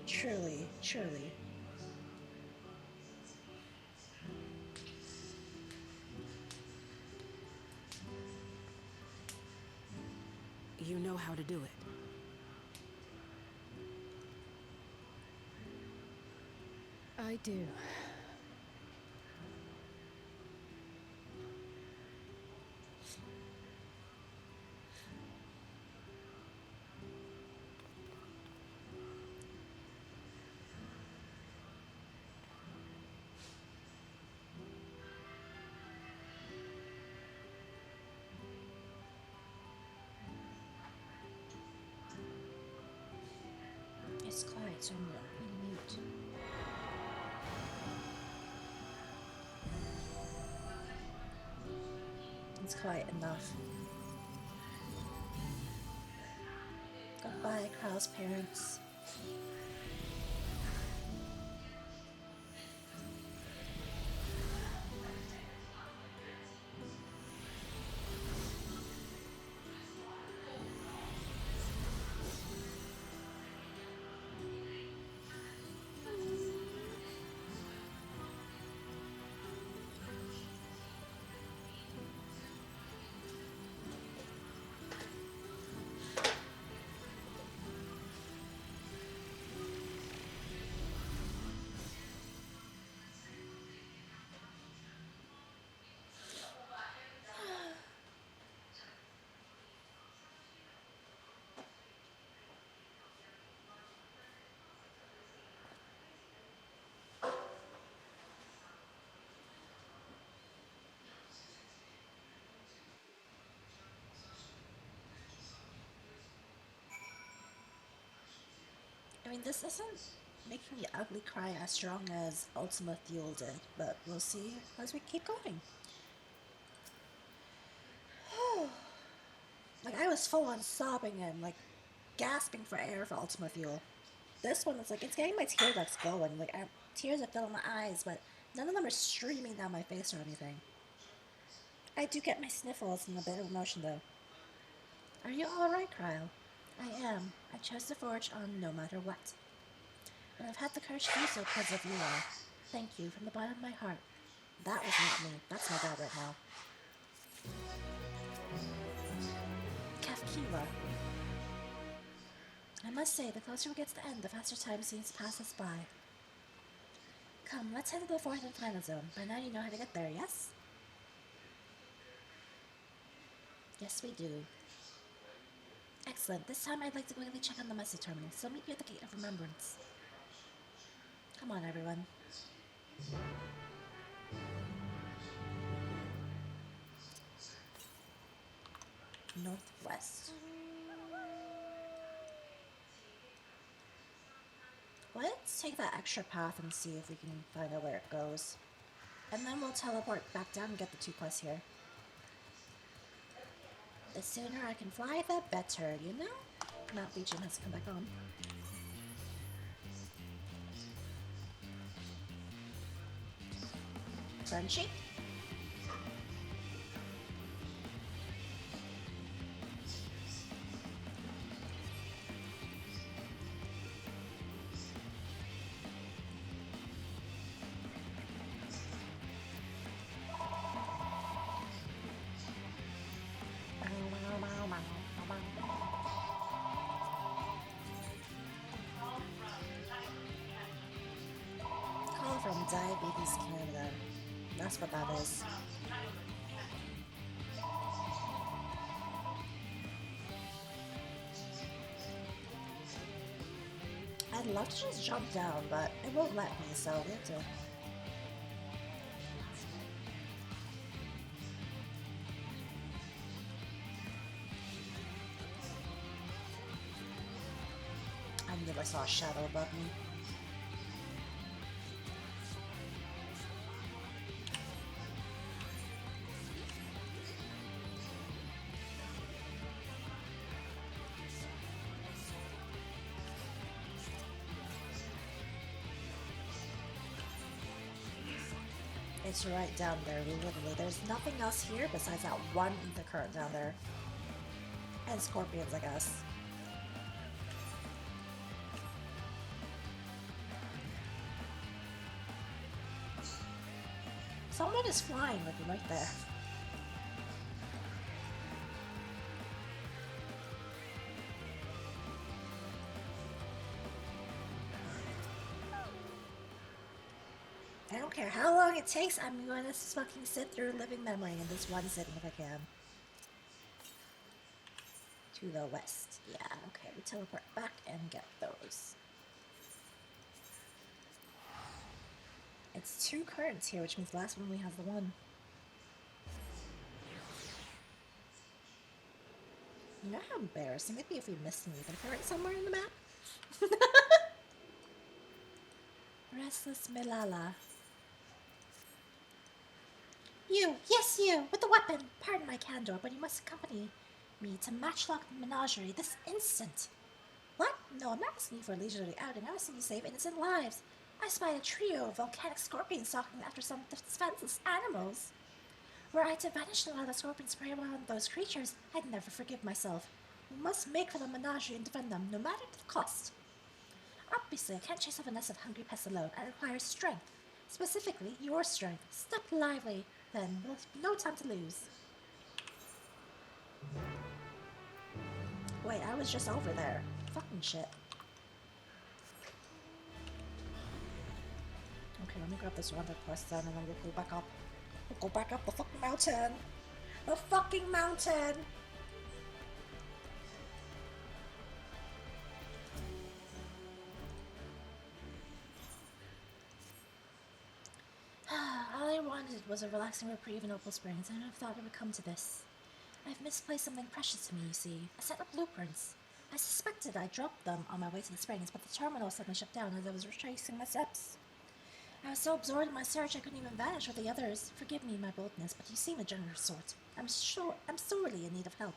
Truly, truly. You know how to do it. I do. It's quiet, so I'm gonna mute. It's quiet enough. Goodbye, Krau's parents. I mean, this isn't making the ugly cry as strong as Ultima Thule did, but we'll see as we keep going. Like, I was full on sobbing and, like, gasping for air for Ultima Thule. This one is like, it's getting my tear ducts going. Like, tears are filling my eyes, but none of them are streaming down my face or anything. I do get my sniffles and a bit of emotion, though. Are you alright, Cryle? I am. I chose to forge on no matter what. And I've had the courage to do so because of you all. Thank you from the bottom of my heart. That was not me. That's my dad right now. Kafkiwa. I must say, the closer we get to the end, the faster time seems to pass us by. Come, let's head to the fourth and final zone. By now you know how to get there, yes? Yes, we do. Excellent. This time I'd like to quickly check on the message terminal, so meet you at the Gate of Remembrance. Come on, everyone. Northwest. Let's take that extra path and see if we can find out where it goes. And then we'll teleport back down and get the 2 quests here. The sooner I can fly, the better, you know? Mount Legion has to come back on. Crunchy. Call from Diabetes Canada. That's what that is. I'd love to just jump down, but it won't let me, so we have to... I knew I saw a shadow above me. It's right down there, literally. There's nothing else here besides that one ether current down there. And scorpions, I guess. Someone is flying, like, right there. I don't care how long it takes, I'm going to fucking sit through living memory in this one sitting if I can. To the west. Yeah, okay, we teleport back and get those. It's 2 currents here, which means the last one only has the 1. You know how embarrassing it'd be if we missed an ether current somewhere in the map? Restless Milala. You! Yes, you! With the weapon! Pardon my candor, but you must accompany me to Matchlock Menagerie this instant! What? No, I'm not asking you for a leisurely outing. I'm asking you to save innocent lives. I spied a trio of volcanic scorpions stalking after some defenseless animals. Were I to vanish and allow the scorpions prey upon those creatures, I'd never forgive myself. We must make for the menagerie and defend them, no matter the cost. Obviously, I can't chase off a nest of hungry pests alone. I require strength. Specifically, your strength. Step lively, then. There's no time to lose. Wait, I was just over there. Fucking shit. Okay, let me grab this one quest then, and then we'll go back up. We'll go back up the fucking mountain! The fucking mountain! All I wanted was a relaxing reprieve in Opal Springs. I never thought it would come to this. I've misplaced something precious to me, you see. A set of blueprints. I suspected I dropped them on my way to the springs, but the terminal suddenly shut down as I was retracing my steps. I was so absorbed in my search I couldn't even vanish with the others. Forgive me my boldness, but you seem a generous sort. I'm sorely in need of help.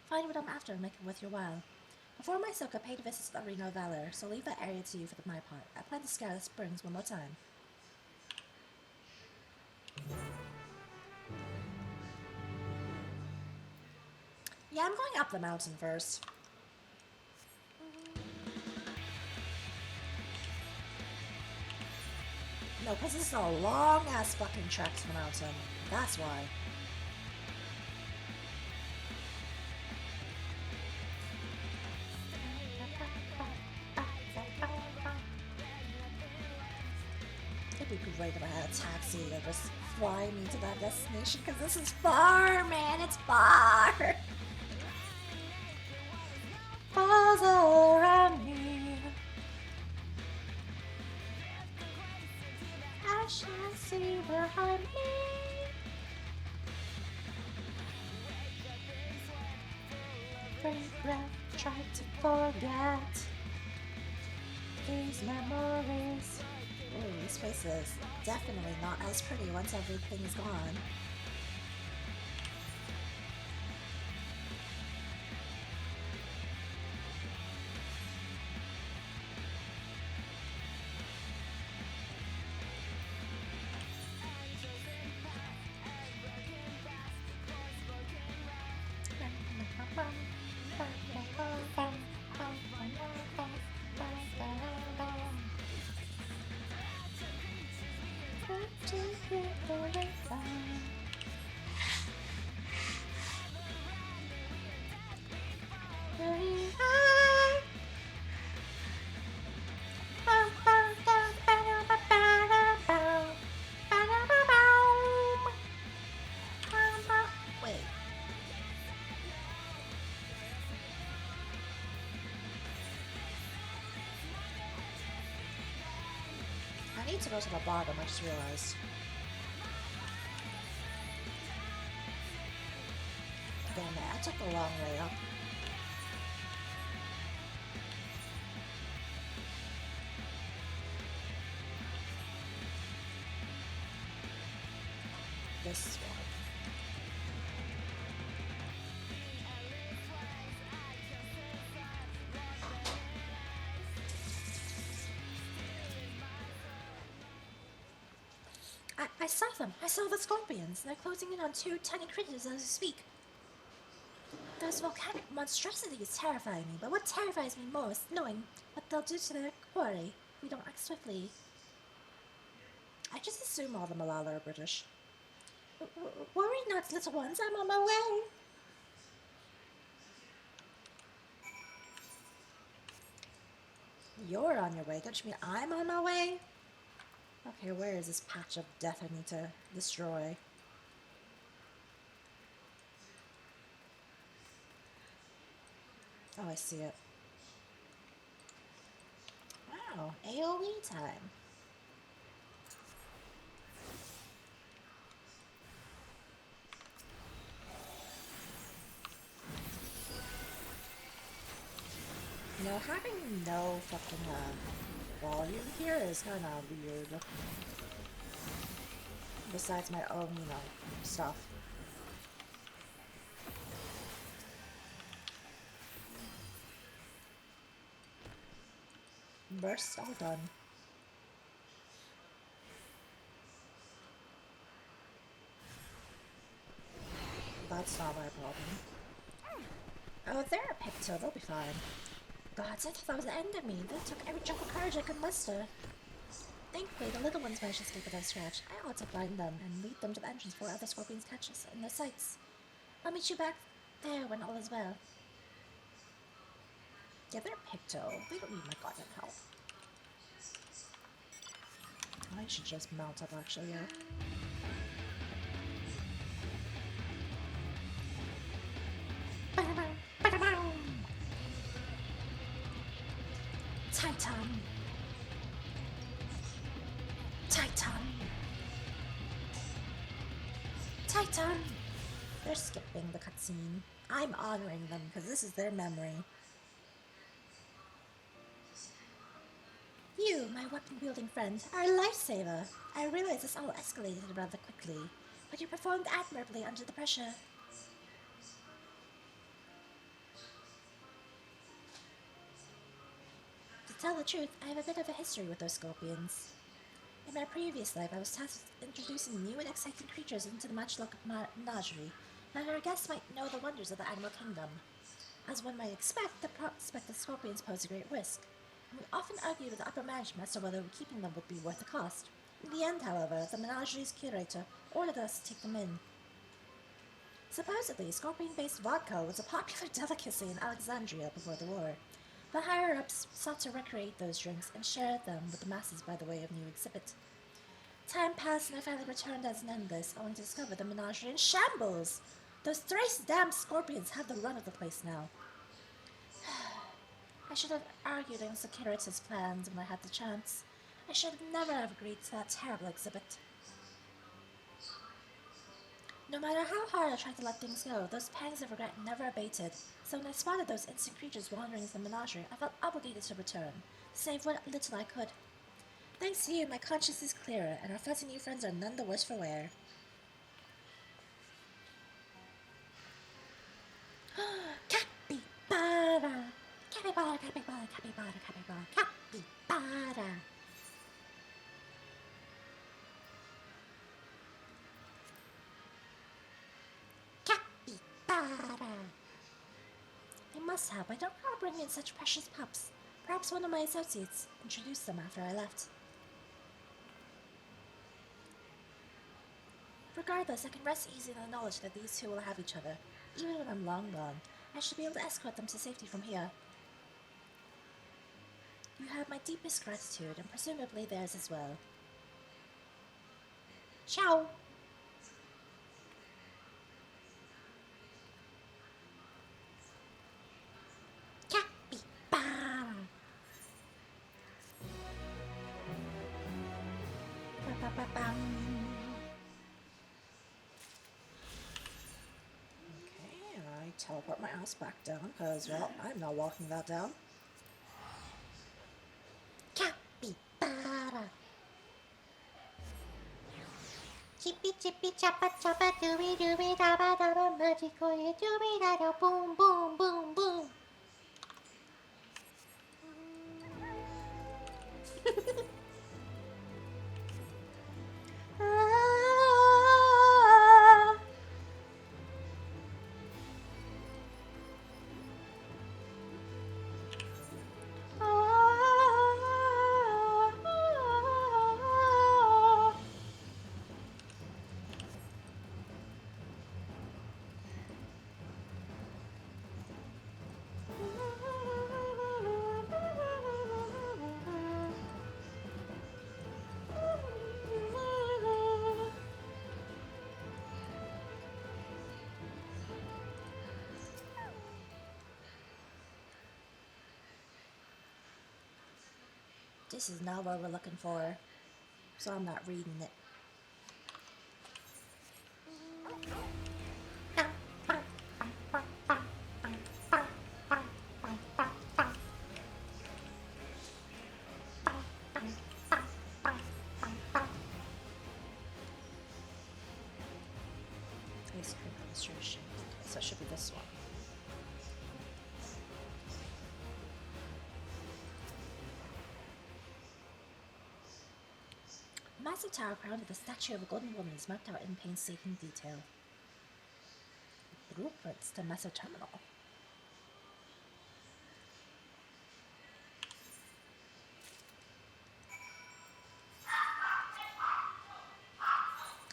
Find what I'm after and make it worth your while. Before my soak, I paid a visit to the Arena of Valor, so leave that area to you for my part. I plan to scour the springs one more time. Yeah, I'm going up the mountain first. No, because this is a long-ass fucking trek to the mountain. That's why. It'd be great if I had a taxi that just fly me to that destination, because this is far, man, it's far! Falls all around me. I shall see behind me. Regret, try to forget these memories. Ooh, this place is definitely not as pretty once everything's gone. I need to go to the bottom, I just realized. Damn it, I took the long way up. This one. I saw them. I saw the scorpions. They're closing in on 2 tiny critters as we speak. Those volcanic monstrosities terrify me, but what terrifies me most, knowing what they'll do to their quarry if we don't act swiftly. I just assume all the Malala are British. Worry not, little ones, I'm on my way. You're on your way, don't you mean I'm on my way? Okay, where is this patch of death I need to destroy? Oh, I see it. Wow, AoE time. You know, having no fucking volume here is kind of weird. Besides my own, you know, stuff. Burst all done. That's not my problem. Oh, they're a picto, they'll be fine. Gods, I thought that was the end of me. They took every drop of courage I could muster. Thankfully, the little ones managed to escape without a scratch. I ought to find them and lead them to the entrance before other scorpions catch us in their sights. I'll meet you back there when all is well. Yeah, they're picto. They don't need my goddamn help. I should just mount up, actually, yeah. Titan! Titan! Titan! They're skipping the cutscene. I'm honoring them because this is their memory. You, my weapon-wielding friend, are a lifesaver. I realize this all escalated rather quickly, but you performed admirably under the pressure. To tell the truth, I have a bit of a history with those scorpions. In my previous life, I was tasked with introducing new and exciting creatures into the Matchlock menagerie, that our guests might know the wonders of the animal kingdom. As one might expect, the prospect of scorpions posed a great risk, and we often argued with the upper management as to whether keeping them would be worth the cost. In the end, however, the menagerie's curator ordered us to take them in. Supposedly, scorpion-based vodka was a popular delicacy in Alexandria before the war. The higher-ups sought to recreate those drinks and share them with the masses by the way of new exhibit. Time passed and I finally returned as an endless, only to discover the menagerie in shambles! Those thrice damned scorpions have the run of the place now. I should have argued against the curator's plans when I had the chance. I should have never have agreed to that terrible exhibit. No matter how hard I tried to let things go, those pangs of regret never abated, so when I spotted those instant creatures wandering in the menagerie, I felt obligated to return, to save what little I could. Thanks to you, my conscience is clearer, and our fuzzy new friends are none the worse for wear. Capybara! Capybara, capybara, capybara, capybara, capybara! They must have. I don't know how to bring in such precious pups. Perhaps one of my associates introduced them after I left. Regardless, I can rest easy in the knowledge that these two will have each other. Even when I'm long gone, I should be able to escort them to safety from here. You have my deepest gratitude, and presumably theirs as well. Ciao! Capybara! Okay, I teleport my ass back down, because, well, I'm not walking that down. Capybara! Chippy chippy chappa chappa dooby dooby dabba dabba magical dooby da boom boom boom boom. This is not what we're looking for, so I'm not reading it. Ice cream illustration. Okay, so it should be this one. A massive tower crowned with a statue of a golden woman is mapped out in painstaking detail. Blueprints to Meso Terminal.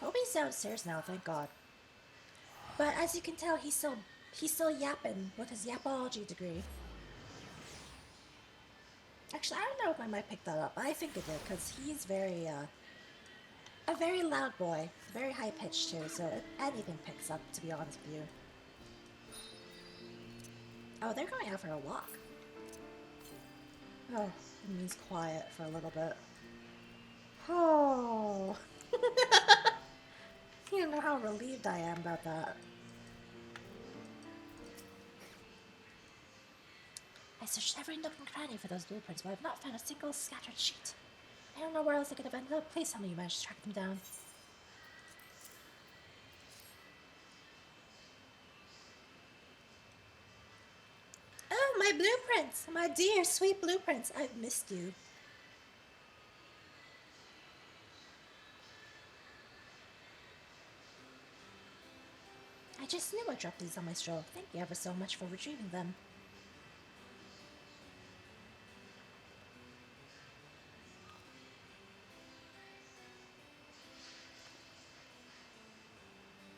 Kobe's downstairs now, thank God. But as you can tell, he's still yapping with his yapology degree. Actually, I don't know if I might pick that up. I think it did, because he's very, a very loud boy. Very high pitched too, so anything picks up, to be honest with you. Oh, they're going out for a walk. Oh, it means quiet for a little bit. Oh. You don't know how relieved I am about that. I searched every nook and cranny for those blueprints, but I've not found a single scattered sheet. I don't know where else they could have ended up. Please tell me you managed to track them down. Oh, my blueprints! My dear, sweet blueprints! I've missed you. I just knew I dropped these on my stroll. Thank you ever so much for retrieving them.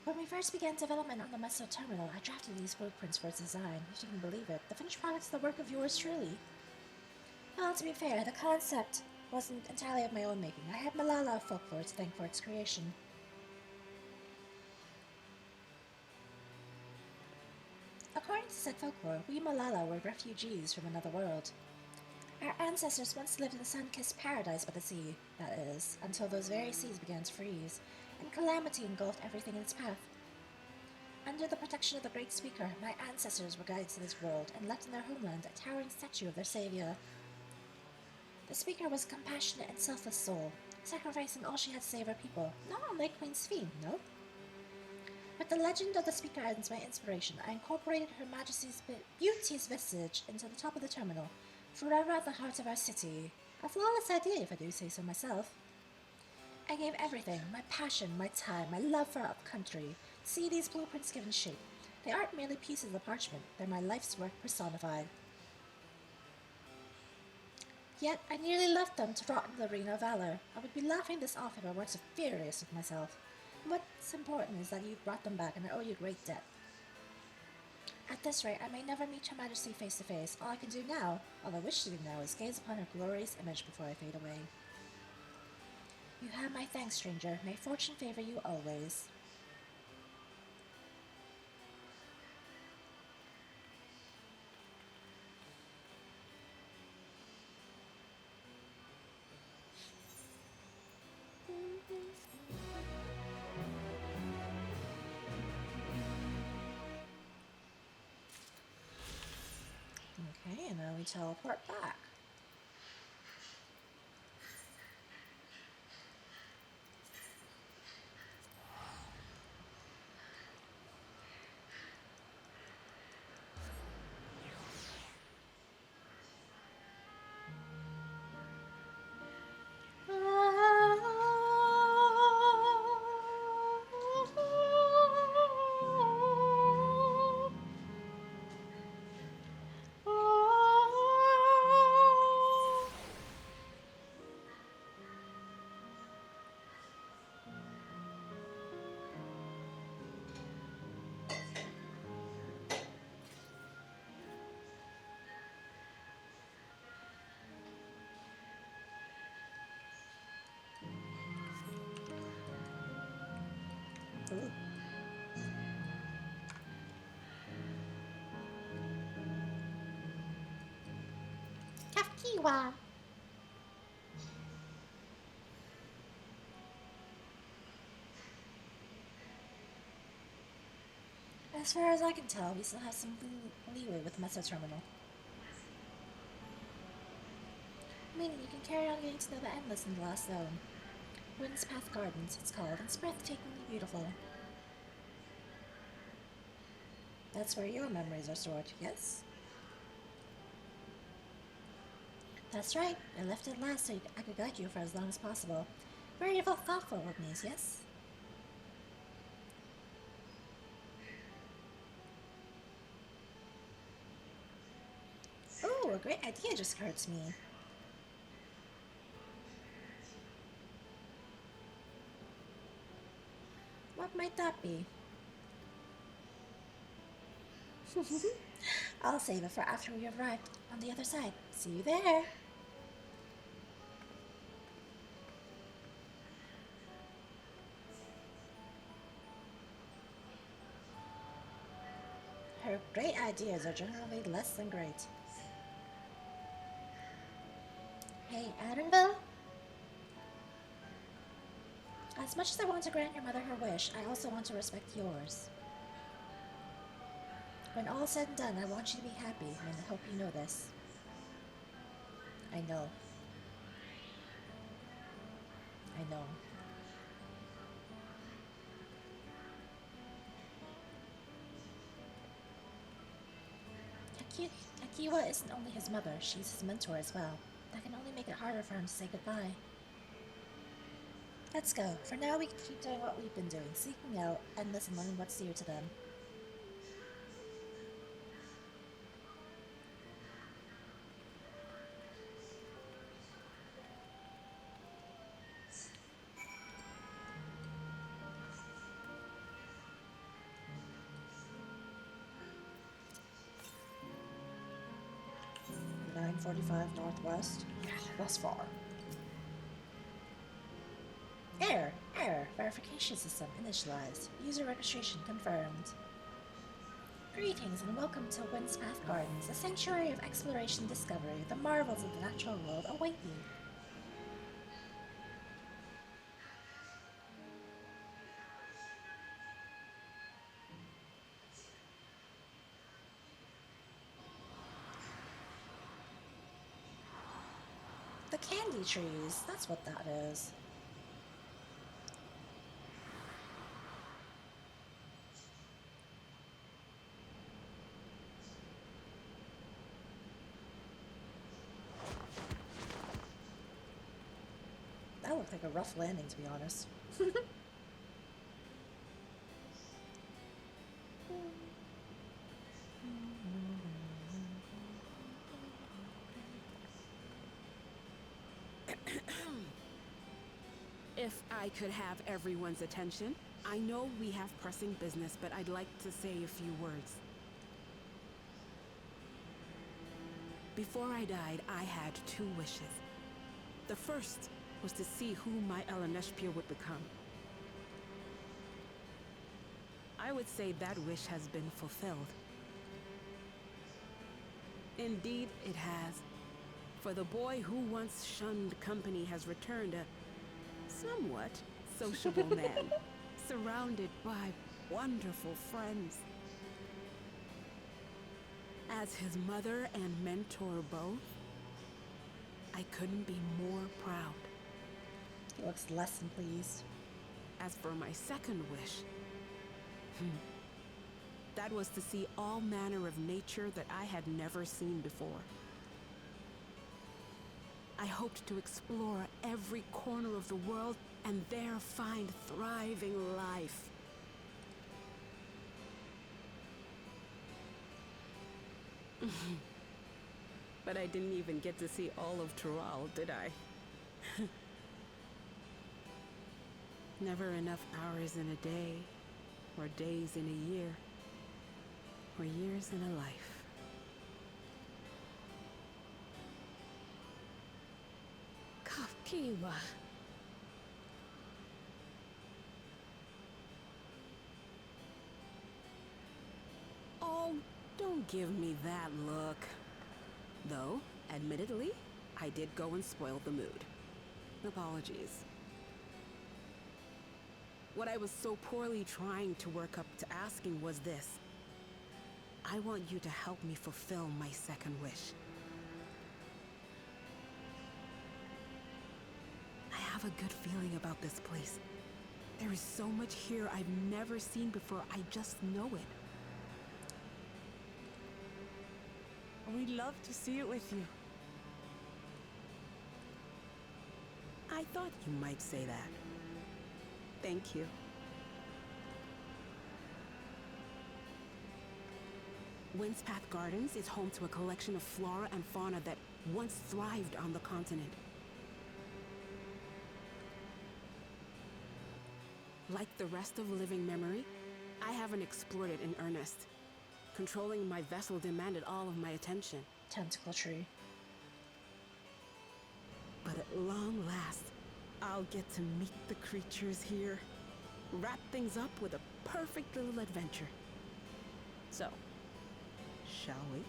When we first began development on the Meso Terminal, I drafted these blueprints for its design. If you can believe it, the finished product is the work of yours truly. Well, to be fair, the concept wasn't entirely of my own making. I had Malala folklore to thank for its creation. According to said folklore, we Malala were refugees from another world. Our ancestors once lived in a sun-kissed paradise by the sea, that is, until those very seas began to freeze, and calamity engulfed everything in its path. Under the protection of the Great Speaker, my ancestors were guided to this world and left in their homeland a towering statue of their savior. The Speaker was a compassionate and selfless soul, sacrificing all she had to save her people, not unlike Queen Sphene, no? With the legend of the Speaker as my inspiration, I incorporated Her Majesty's beauteous visage into the top of the terminal, forever at the heart of our city. A flawless idea, if I do say so myself. I gave everything, my passion, my time, my love for our country, to see these blueprints given shape. They aren't merely pieces of parchment, they're my life's work personified. Yet, I nearly left them to rot in the arena of valor. I would be laughing this off if I weren't so furious with myself. What's important is that you brought them back, and I owe you a great debt. At this rate, I may never meet Her Majesty face to face. All I can do now, all I wish to do now, is gaze upon her glorious image before I fade away. You have my thanks, stranger. May fortune favor you always. Okay, and now we teleport back. Ooh. Kafkiwa. As far as I can tell, we still have some leeway with Mesa Terminal. Meaning you can carry on getting to know the Endless in the last zone. Wind's Path Gardens, it's called, and it's breathtakingly beautiful. That's where your memories are stored, yes? That's right. I left it last so I could guide you for as long as possible. Very thoughtful of me, yes? Oh, a great idea just occurred to me. What might that be? I'll save it for after we arrive on the other side. See you there. Her great ideas are generally less than great. Hey, Adamville? As much as I want to grant your mother her wish, I also want to respect yours. When all's said and done, I want you to be happy, and I hope you know this. I know. I know. Akiwa isn't only his mother, she's his mentor as well. That can only make it harder for him to say goodbye. Let's go. For now, we can keep doing what we've been doing, seeking out Endless and learning what's dear to them. .45 northwest. Yeah, that's far. Error. Verification system initialized. User registration confirmed. Greetings and welcome to Wind's Path Gardens, a sanctuary of exploration and discovery. The marvels of the natural world await you. The candy trees, that's what that is. That looked like a rough landing, to be honest. If I could have everyone's attention, I know we have pressing business, but I'd like to say a few words. Before I died, I had 2 wishes. The first was to see who my Elaneshpia would become. I would say that wish has been fulfilled. Indeed, it has. For the boy who once shunned company has returned a somewhat sociable man, surrounded by wonderful friends. As his mother and mentor both, I couldn't be more proud. He looks less than pleased. As for my second wish, that was to see all manner of nature that I had never seen before. I hoped to explore every corner of the world and there find thriving life. But I didn't even get to see all of Tural, did I? Never enough hours in a day, or days in a year, or years in a life. Kiwa. Oh, don't give me that look. Though, admittedly, I did go and spoil the mood. Apologies. What I was so poorly trying to work up to asking was this. I want you to help me fulfill my second wish. I have a good feeling about this place. There is so much here I've never seen before. I just know it. We'd love to see it with you. I thought you might say that. Thank you. Windspath Gardens is home to a collection of flora and fauna that once thrived on the continent. Like the rest of living memory, I haven't explored it in earnest. Controlling my vessel demanded all of my attention. Tentacle tree. But at long last, I'll get to meet the creatures here. Wrap things up with a perfect little adventure. So, shall we?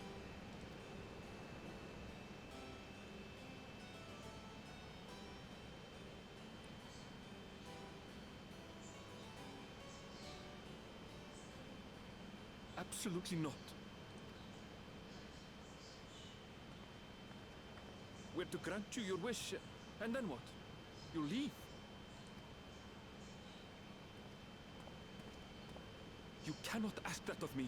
Absolutely not. We're to grant you your wish, and then what? You leave? You cannot ask that of me.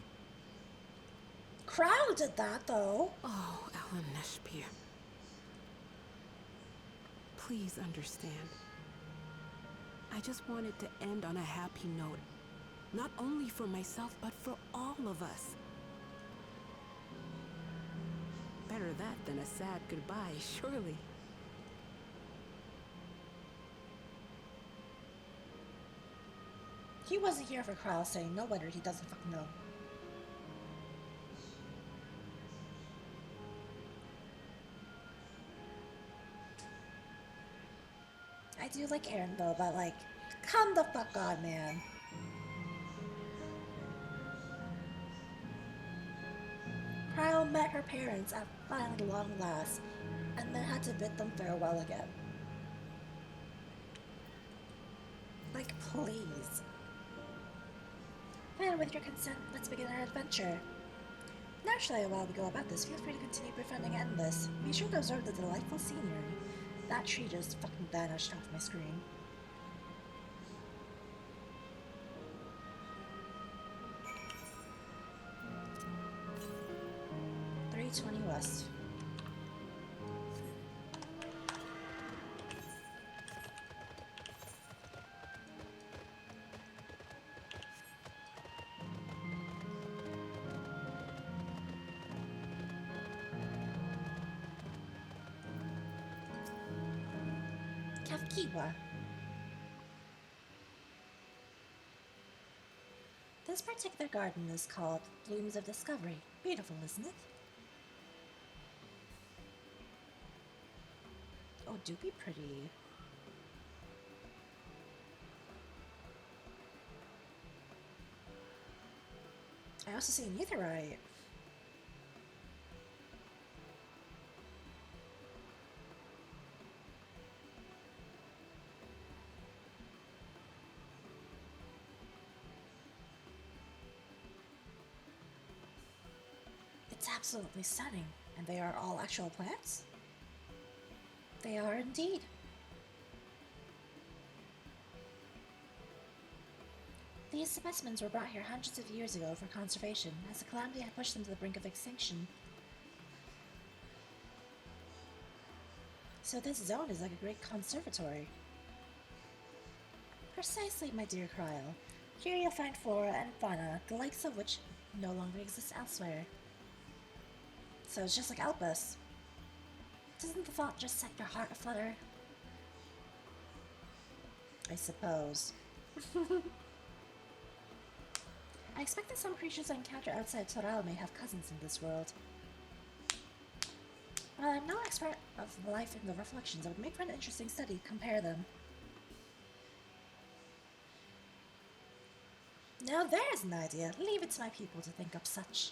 Crow did that, though. Oh, Ellen Neshpir. Please understand. I just wanted to end on a happy note. Not only for myself, but for all of us. Better that than a sad goodbye, surely. He wasn't here for Kyle saying no wonder he doesn't fucking know. I do like Aaron though, but like, come the fuck on, man. Kyle met her parents at finally long last, and then had to bid them farewell again. Like, please. And with your consent, let's begin our adventure. Naturally, while we go about this, feel free to continue befriending Endless. Be sure to observe the delightful scenery. That tree just fucking vanished off my screen. .320 West. Kafkiwa. This particular garden is called Blooms of Discovery. Beautiful, isn't it? Oh, do be pretty. I also see an Etherite. It's absolutely stunning. And they are all actual plants? They are indeed. These specimens were brought here hundreds of years ago for conservation, as the calamity had pushed them to the brink of extinction. So this zone is like a great conservatory. Precisely, my dear Cryle. Here you'll find flora and fauna, the likes of which no longer exist elsewhere. So it's just like Albus. Doesn't the thought just set your heart aflutter? I suppose. I expect that some creatures I encounter outside Toral may have cousins in this world. While I'm no expert of life in the reflections, it would make for an interesting study. Compare them. Now there's an idea. Leave it to my people to think up such.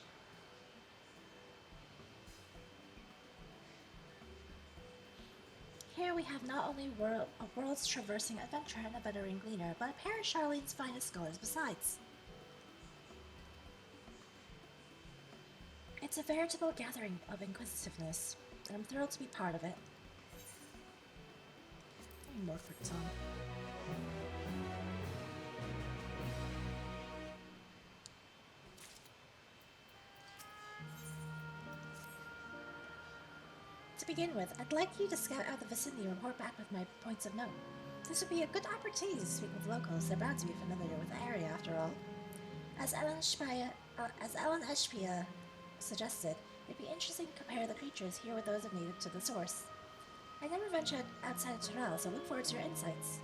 Here we have not only a world's traversing adventurer and a veteran gleaner, but a pair of Charlene's finest scholars besides. It's a veritable gathering of inquisitiveness, and I'm thrilled to be part of it. More for Tom. To begin with, I'd like you to scout out the vicinity and report back with my points of note. This would be a good opportunity to speak with locals. They're bound to be familiar with the area, after all. As Ellen Eshpia suggested, it'd be interesting to compare the creatures here with those of native to the source. I never ventured outside of Terrell, so look forward to your insights.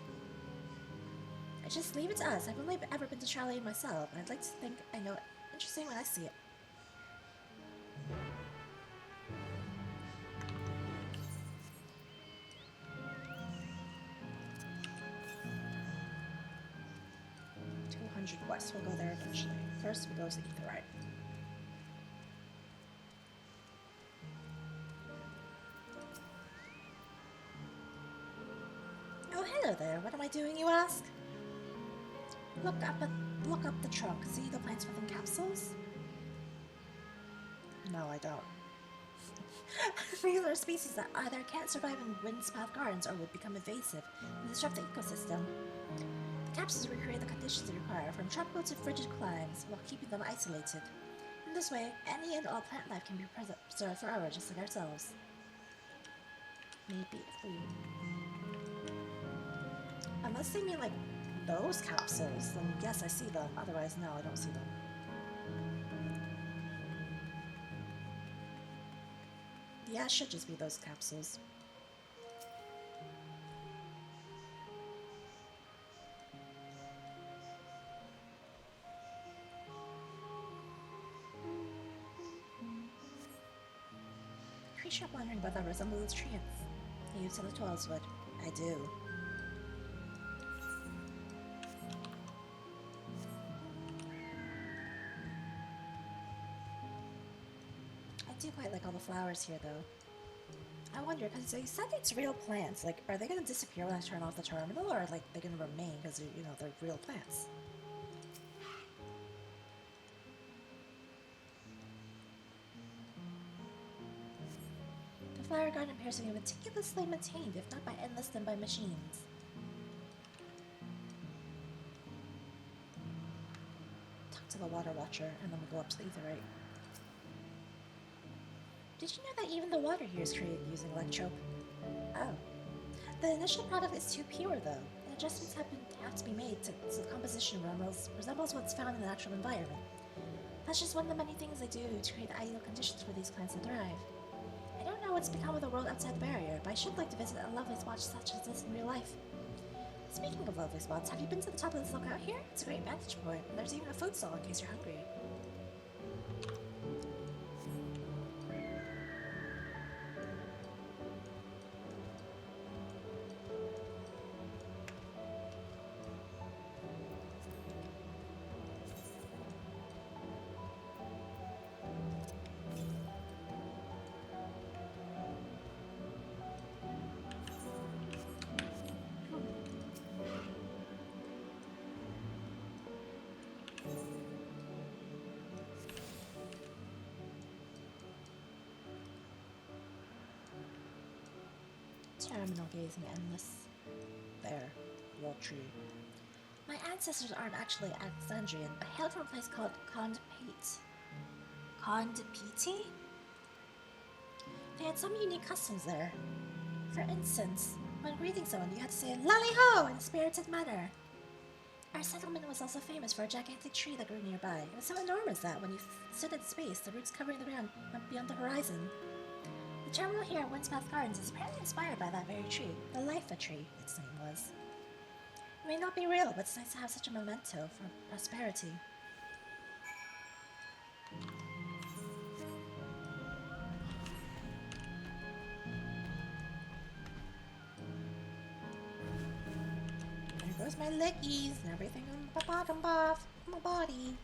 I just leave it to us. I've only ever been to Charlie myself, and I'd like to think I know it interesting when I see it. West. We'll go there eventually. First, we go to Etherite. Oh, hello there. What am I doing, you ask? Look up the trunk. See the plants within capsules? No, I don't. These are species that either can't survive in windspath gardens or would become invasive and disrupt the ecosystem. The capsules recreate the conditions they require, from tropical to frigid climes, while keeping them isolated. In this way, any and all plant life can be preserved forever, just like ourselves. Maybe if we... Unless they mean, like, those capsules, then yes, I see them. Otherwise, no, I don't see them. Yeah, it should just be those capsules. Creature wondering whether I resemble those treants. You tell the toils would. I do. I do quite like all the flowers here, though. I wonder, because they said it's real plants. Like, are they going to disappear when I turn off the terminal, or like they're going to remain because they're real plants? The flower garden appears to be meticulously maintained, if not by endless, then by machines. Talk to the water watcher, and then we go up to the Etherite. Did you know that even the water here is created using electrope? Oh. The initial product is too pure, though, and adjustments have to be made so the composition resembles what's found in the natural environment. That's just one of the many things they do to create the ideal conditions for these plants to thrive. I don't know what's become of the world outside the barrier, but I should like to visit a lovely spot such as this in real life. Speaking of lovely spots, have you been to the top of this lookout here? It's a great vantage point, and there's even a food stall in case you're hungry. Terminal gazing endless. There, real tree. My ancestors aren't actually Alexandrian, but hail from a place called Condpete. Condpete? They had some unique customs there. For instance, when greeting someone, you had to say "Lally-ho" in a spirited manner. Our settlement was also famous for a gigantic tree that grew nearby. It was so enormous that when you stood in space, the roots covering the ground went beyond the horizon. The terminal here at Windspath Gardens is apparently inspired by that very tree. The Lifa tree, its name was. It may not be real, but it's nice to have such a memento for prosperity. There goes my lickies and everything on the bottom of my body.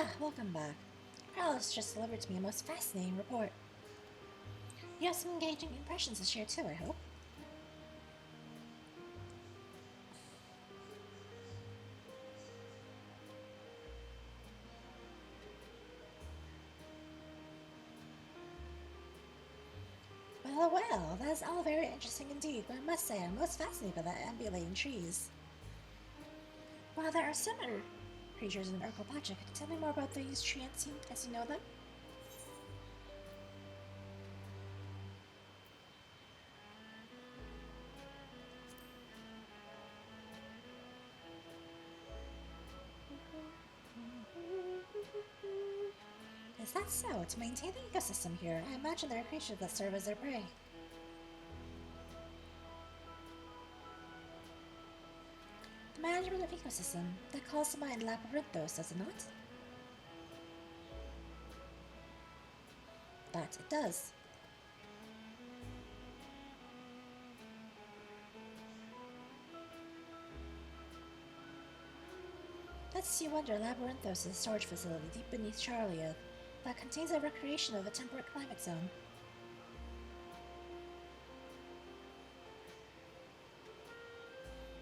Ah, welcome back. Carlos just delivered to me a most fascinating report. You have some engaging impressions to share too, I hope. Well, that is all very interesting indeed, but I must say I'm most fascinated by the ambulating trees. While there are similar creatures in Urkelpacha, could you tell me more about these transient as you know them? Is that so? To maintain the ecosystem here, I imagine there are creatures that serve as their prey. The management of ecosystem, that calls to mind Labyrinthos, does it not? That it does. Let's see wonder Labyrinthos is a storage facility deep beneath Charlia that contains a recreation of a temperate climate zone.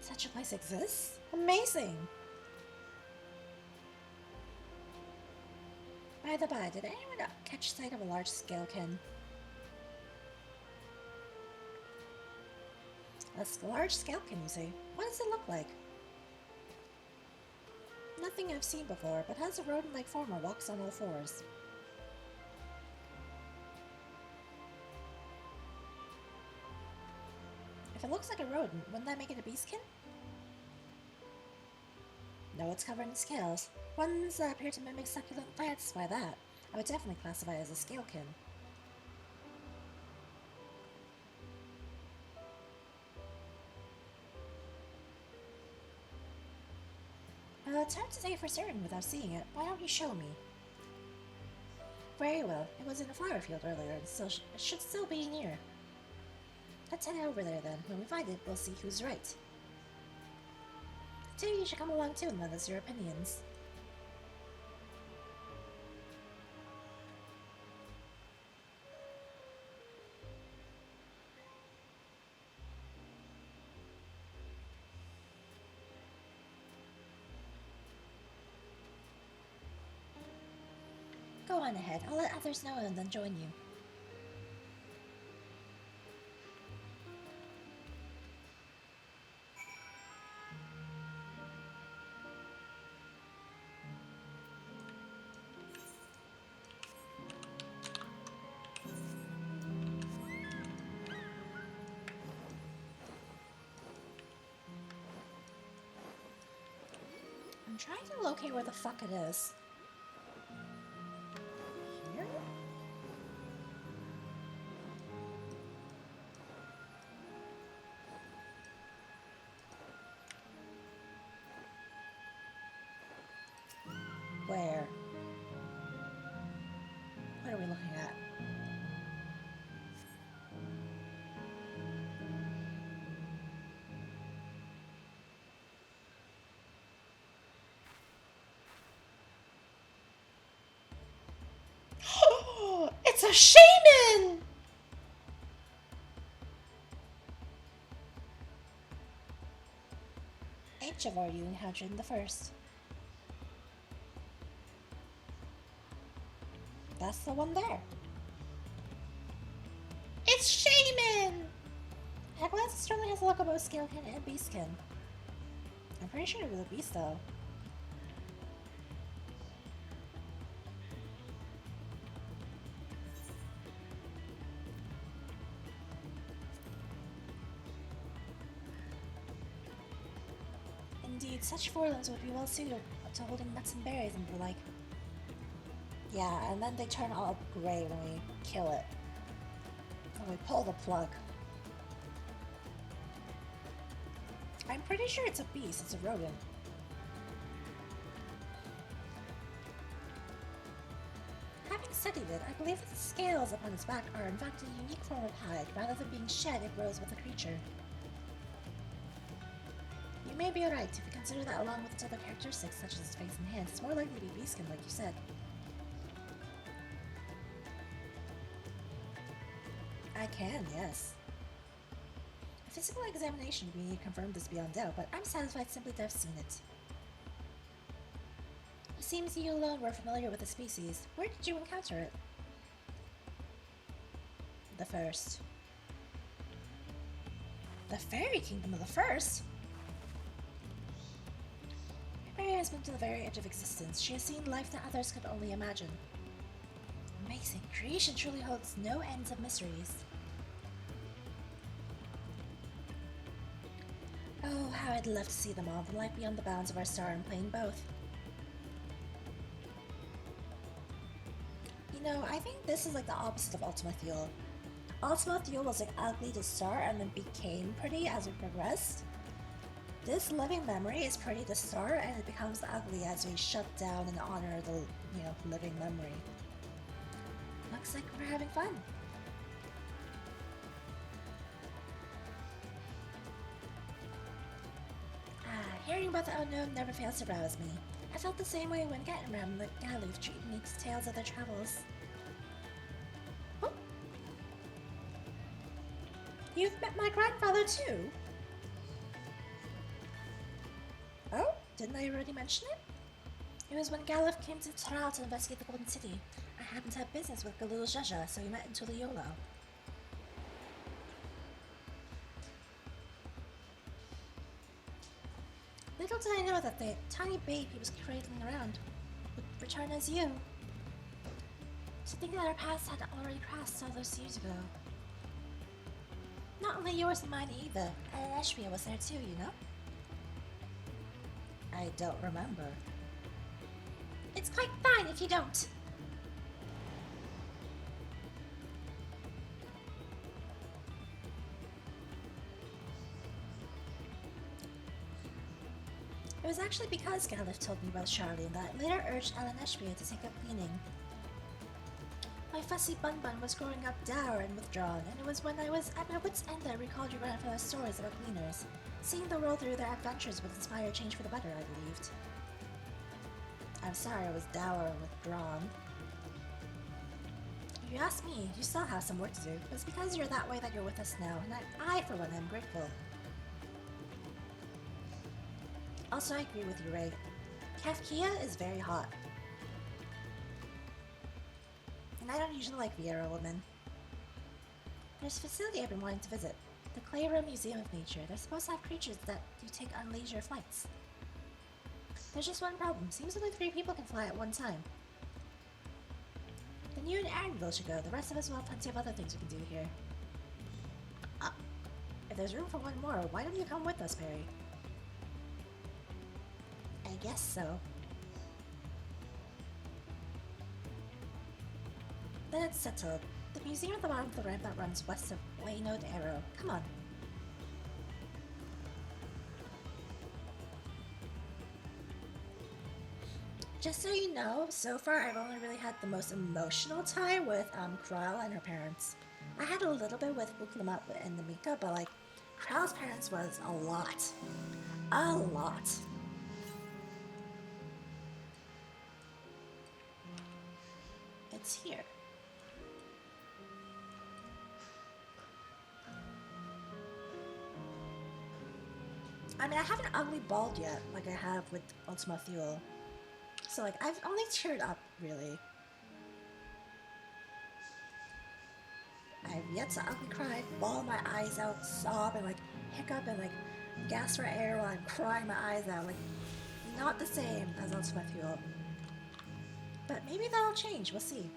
Such a place exists? Amazing! By the by, did anyone catch sight of a large scalekin? A large scalekin, you say? What does it look like? Nothing I've seen before, but has a rodent-like form or walks on all fours. If it looks like a rodent, wouldn't that make it a beastkin? No, it's covered in scales. Ones that appear to mimic succulent plants, why that? I would definitely classify it as a scalekin. Well, it's hard to say for certain without seeing it. Why don't you show me? Very well. It was in a flower field earlier and it should still be near. Let's head over there then. When we find it, we'll see who's right. The two of you should come along too and lend us your opinions. Go on ahead. I'll let others know and then join you. I'm trying to locate where the fuck it is. Here? Where? What are we looking at? It's a shaman! Echavar you encountered in the first. That's the one there. It's shaman! At glance, it certainly has a look of both scalekin and beastkin. I'm pretty sure it was a beast though. Indeed, such forelimbs would be well suited to holding nuts and berries and the like. Yeah, and then they turn all gray when we kill it. When we pull the plug. I'm pretty sure it's a beast, it's a rodent. Having studied it, I believe that the scales upon its back are in fact a unique form of hide. Rather than being shed, it grows with the creature. You may be right if you consider that along with its other characteristics such as its face and hands, it's more likely to be beast-skin like you said. I can, yes. A physical examination would be confirmed this beyond doubt, but I'm satisfied simply to have seen it. It seems you alone were familiar with the species. Where did you encounter it? The first. The fairy kingdom of the first? Mary has been to the very edge of existence. She has seen life that others could only imagine. Amazing. Creation truly holds no ends of mysteries. Oh, how I'd love to see them all, the light beyond the bounds of our star and playing both. You know, I think this is like the opposite of Ultima Thule. Ultima Thule was like ugly to start and then became pretty as we progressed. This living memory is pretty to start and it becomes ugly as we shut down and honor the, living memory. Looks like we're having fun. Hearing about the unknown never fails to rouse me. I felt the same way when Gattenram and the Galoof treated me to tales of their travels. Oh. You've met my grandfather too? Oh, didn't I already mention it? It was when Galoof came to Dawntrail to investigate the Golden City. I happened to have business with Galul Jaja, so we met in Tuliolo. Little did I know that the tiny babe he was cradling around would return as you. To think that our paths had already crossed all those years ago. Not only yours and mine either, and Ashbia was there too, you know? I don't remember. It's quite fine if you don't. It was actually because Galoof told me about Charlene that I later urged Alan Ashbia to take up cleaning. My fussy bun-bun was growing up dour and withdrawn, and it was when I was at my wits' end that I recalled your grandfather's stories about cleaners. Seeing the world through their adventures would inspire change for the better, I believed. I'm sorry I was dour and withdrawn. If you ask me, you still have some work to do, but it's because you're that way that you're with us now, and I for one, am grateful. Also, I agree with you, Ray. Kafkia is very hot. And I don't usually like Vieira women. There's a facility I've been wanting to visit. The Clayroom Museum of Nature. They're supposed to have creatures that you take on leisure flights. There's just one problem. Seems only 3 people can fly at one time. Then you and Aaronville should go. The rest of us will have plenty of other things we can do here. If there's room for one more, why don't you come with us, Perry? I guess so. Then it's settled. The museum at the bottom of the ramp that runs west of Waynode Arrow. Come on. Just so you know, so far I've only really had the most emotional time with Kral and her parents. I had a little bit with Buklamat and Namika, but like, Kral's parents was a lot. A lot. It's here. I mean, I haven't ugly balled yet, like I have with Ultima Thule. So, like, I've only teared up, really. I've yet to ugly cry, bawl my eyes out, sob, and, like, hiccup and, like, gasp for air while I'm crying my eyes out. Like, not the same as Ultima Thule. But maybe that'll change, we'll see.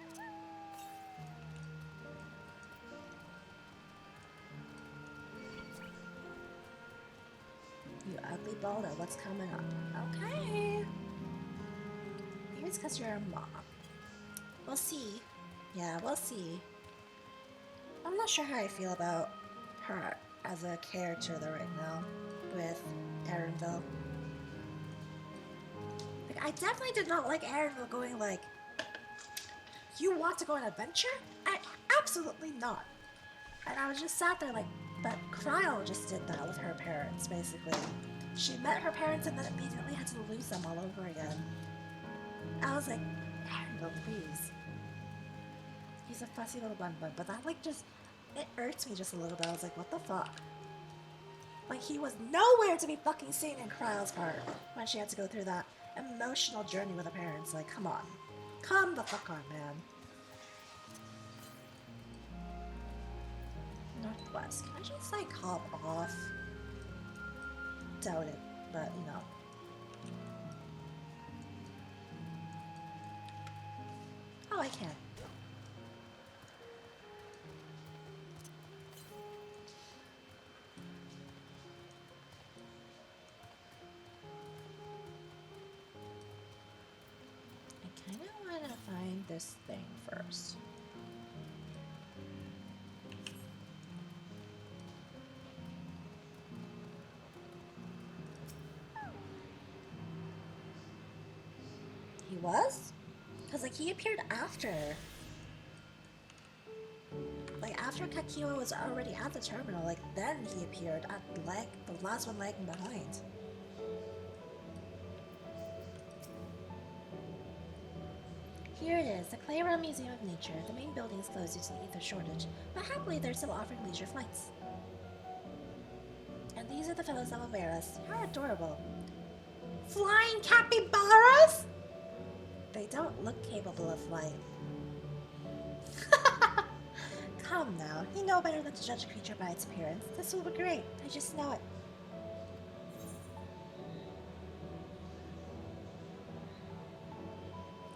You ugly baldo, what's coming up? Okay. Maybe it's because you're a mom. We'll see. Yeah, we'll see. I'm not sure how I feel about her as a character though right now with Aaronville. Like, I definitely did not like Aaronville going like, you want to go on an adventure? Absolutely not. And I was just sat there like, but Kryle just did that with her parents, basically. She met her parents and then immediately had to lose them all over again. I was like, Ariel, please. He's a fussy little bun, but that like just, it irks me just a little bit. I was like, what the fuck? Like, he was nowhere to be fucking seen in Kryle's part when she had to go through that emotional journey with her parents. Like, come on. Come the fuck on, man. Northwest. Can I just, like, hop off? Doubt it, but, you know. Oh, I can. I kind of want to find this thing first. He was? Because, like, he appeared after. Like, after Kakiwa was already at the terminal, like, then he appeared at the last one lagging behind. Here it is, the Clayrow Museum of Nature. The main building is closed due to the ether shortage, but happily they're still offering leisure flights. And these are the fellows that will wear us. How adorable. Flying capybaras? They don't look capable of flight. Come now, you know better than to judge a creature by its appearance. This will be great, I just know it.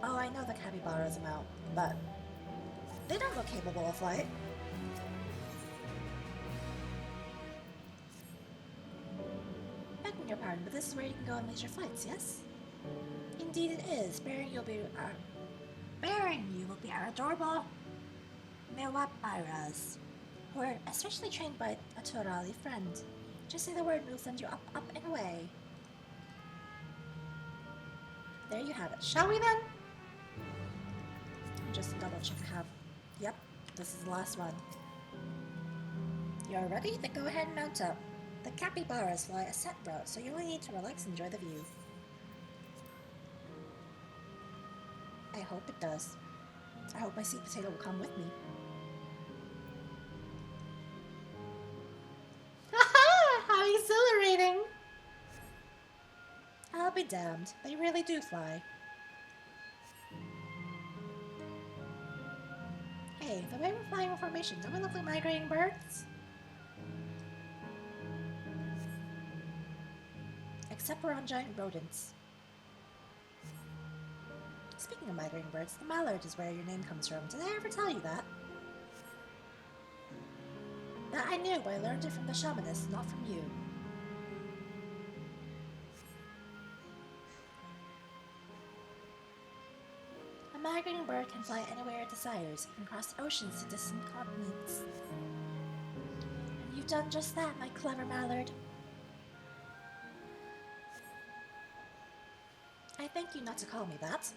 Oh, I know the capybaras amount, but they don't look capable of flight. Begging your pardon, but this is where you can go on leisure flights, yes? Indeed it is. Bearing you will be our adorable Mewapiras, who are especially trained by a Torali friend. Just say the word and we'll send you up, up, and away. There you have it. Shall we then? Just double check I have. Yep, this is the last one. You're ready? Then go ahead and mount up. The capybaras fly a set route, so you only need to relax and enjoy the view. I hope it does. I hope my sweet potato will come with me. Haha! How exhilarating! I'll be damned. They really do fly. Hey, the way we're flying in formation, don't we look like migrating birds? Except we're on giant rodents. Speaking of migrating birds, the mallard is where your name comes from. Did I ever tell you that? That I knew, but I learned it from the shamanist, not from you. A migrating bird can fly anywhere it desires, and cross oceans to distant continents. And you've done just that, my clever mallard. I thank you not to call me that.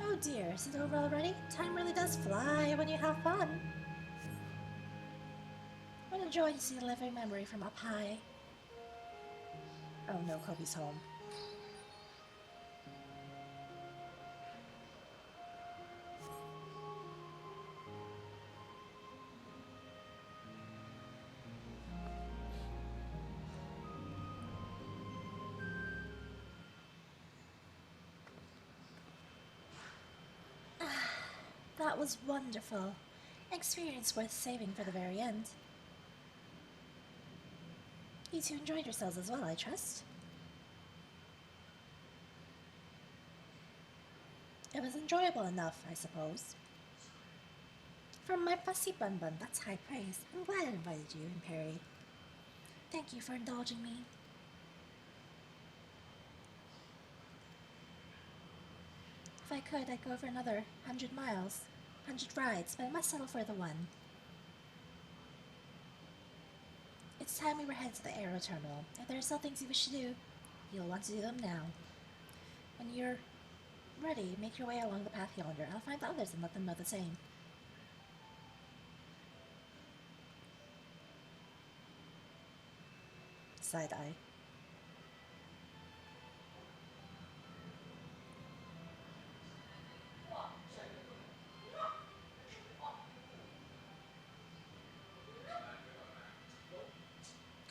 Oh dear, is it over already? Time really does fly when you have fun. What a joy to see a living memory from up high. Oh no, Kobe's home. That was wonderful. An experience worth saving for the very end. You two enjoyed yourselves as well, I trust. It was enjoyable enough, I suppose. From my fussy bun, that's high praise. I'm glad I invited you, Imperi. Thank you for indulging me. If I could, I'd go for another 100 miles, 100 rides, but I must settle for the one. It's time we were headed to the aero terminal. If there are still things you wish to do, you'll want to do them now. When you're ready, make your way along the path yonder. I'll find the others and let them know the same. side-eye.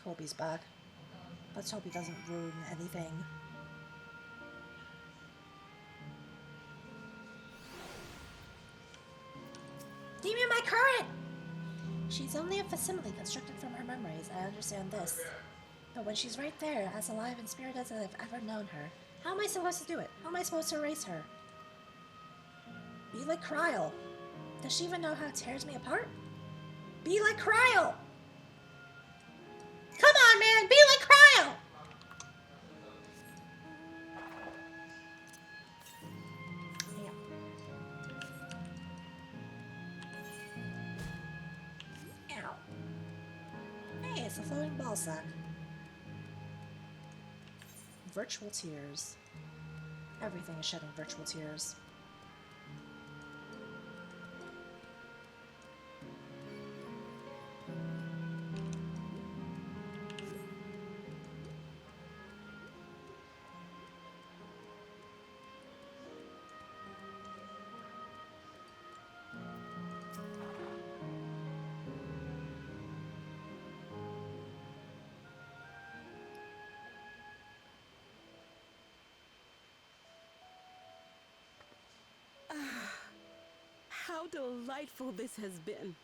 Colby's back. Let's hope he doesn't ruin anything. Give me my current! She's only a facsimile constructed from her memories, I understand this. But when she's right there, as alive and spirited as I've ever known her, how am I supposed to do it? How am I supposed to erase her? Be like Kryl. Does she even know how it tears me apart? Be like Kryl! Come on, man! Be like Kryl! Yeah. Ow. Hey, it's a floating ball sack. Virtual tears. Everything is shedding virtual tears. How delightful this has been.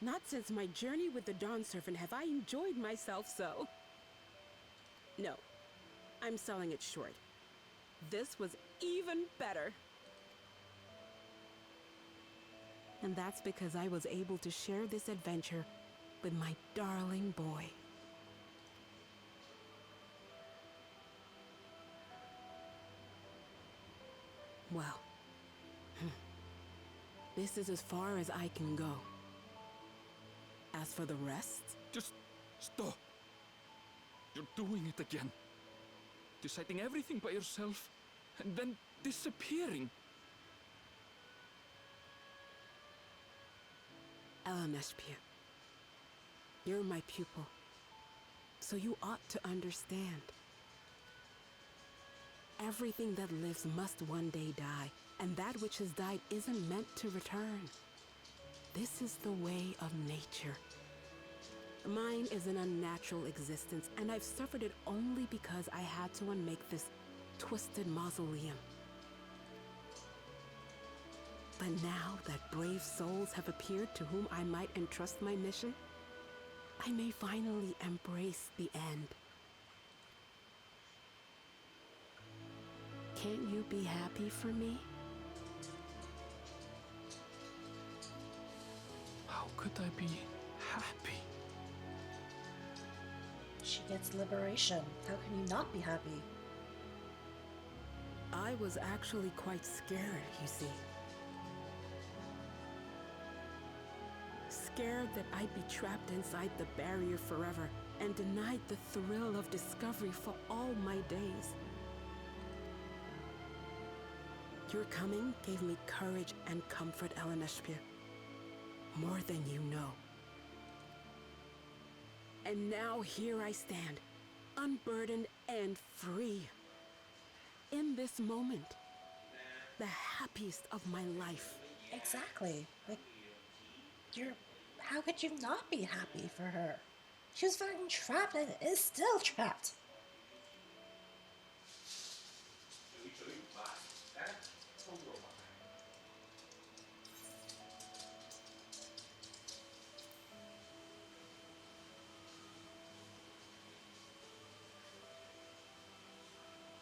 Not since my journey with the Dawn Servant have I enjoyed myself so. No, I'm selling it short. This was even better. And that's because I was able to share this adventure with my darling boy. Well, this is as far as I can go. As for the rest... Just stop. You're doing it again. Deciding everything by yourself, and then disappearing. Eleneshpia, you're my pupil, so you ought to understand. Everything that lives must one day die, and that which has died isn't meant to return. This is the way of nature. Mine is an unnatural existence, and I've suffered it only because I had to unmake this twisted mausoleum. But now that brave souls have appeared to whom I might entrust my mission, I may finally embrace the end. Can't you be happy for me? How could I be happy? She gets liberation. How can you not be happy? I was actually quite scared, you see. Scared that I'd be trapped inside the barrier forever and denied the thrill of discovery for all my days. Your coming gave me courage and comfort, Eleneshpia. More than you know. And now here I stand, unburdened and free. In this moment, the happiest of my life. Exactly. Like, how could you not be happy for her? She was fucking trapped and is still trapped.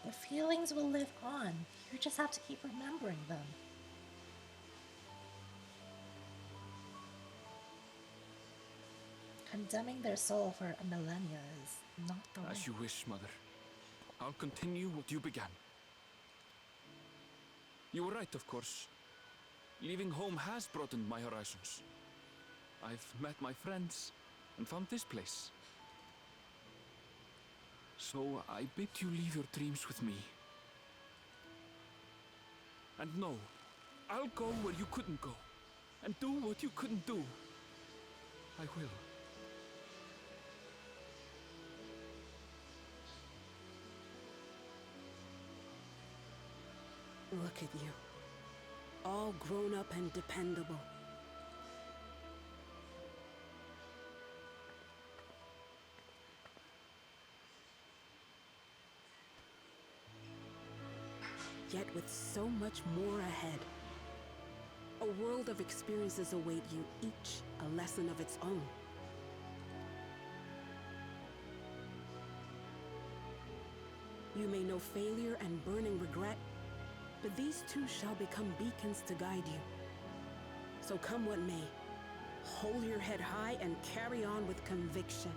The feelings will live on. You just have to keep remembering them. Condemning their soul for a millennia is not the way. As you wish, Mother. I'll continue what you began. You were right, of course. Leaving home has broadened my horizons. I've met my friends and found this place. So I bid you leave your dreams with me. And no, I'll go where you couldn't go, and do what you couldn't do. I will. Look at you. All grown up and dependable. Yet with so much more ahead. A world of experiences await you, each a lesson of its own. You may know failure and burning regret, but these too shall become beacons to guide you. So come what may, hold your head high and carry on with conviction.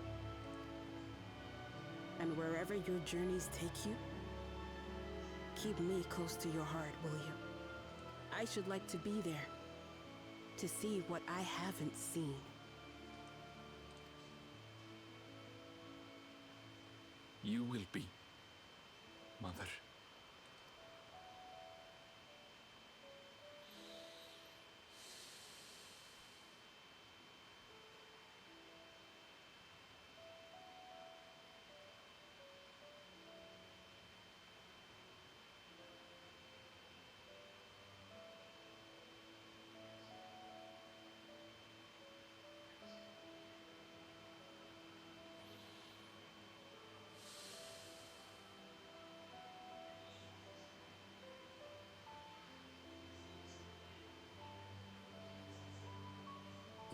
And wherever your journeys take you, keep me close to your heart, will you? I should like to be there, to see what I haven't seen. You will be, Mother.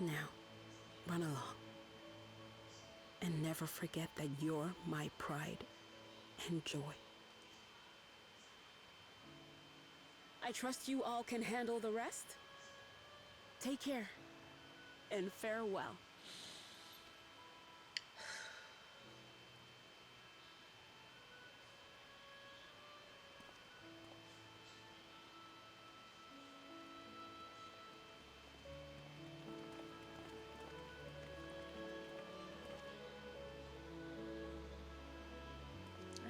Now, run along. And never forget that you're my pride and joy. I trust you all can handle the rest. Take care, and farewell.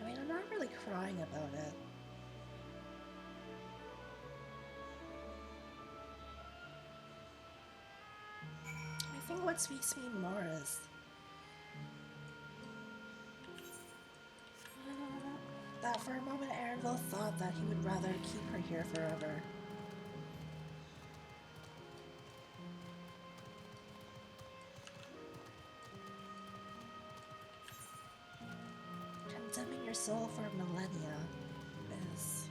I mean, I'm not really crying about it. I think what speaks to me more is that for a moment Arenville thought that he would rather keep her here forever. Condemning your soul for millennia is...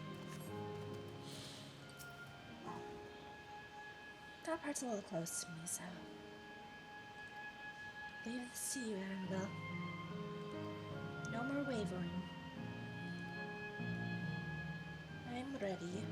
That part's a little close to me, so... Leave this to you, Arenville. No more wavering. I'm ready.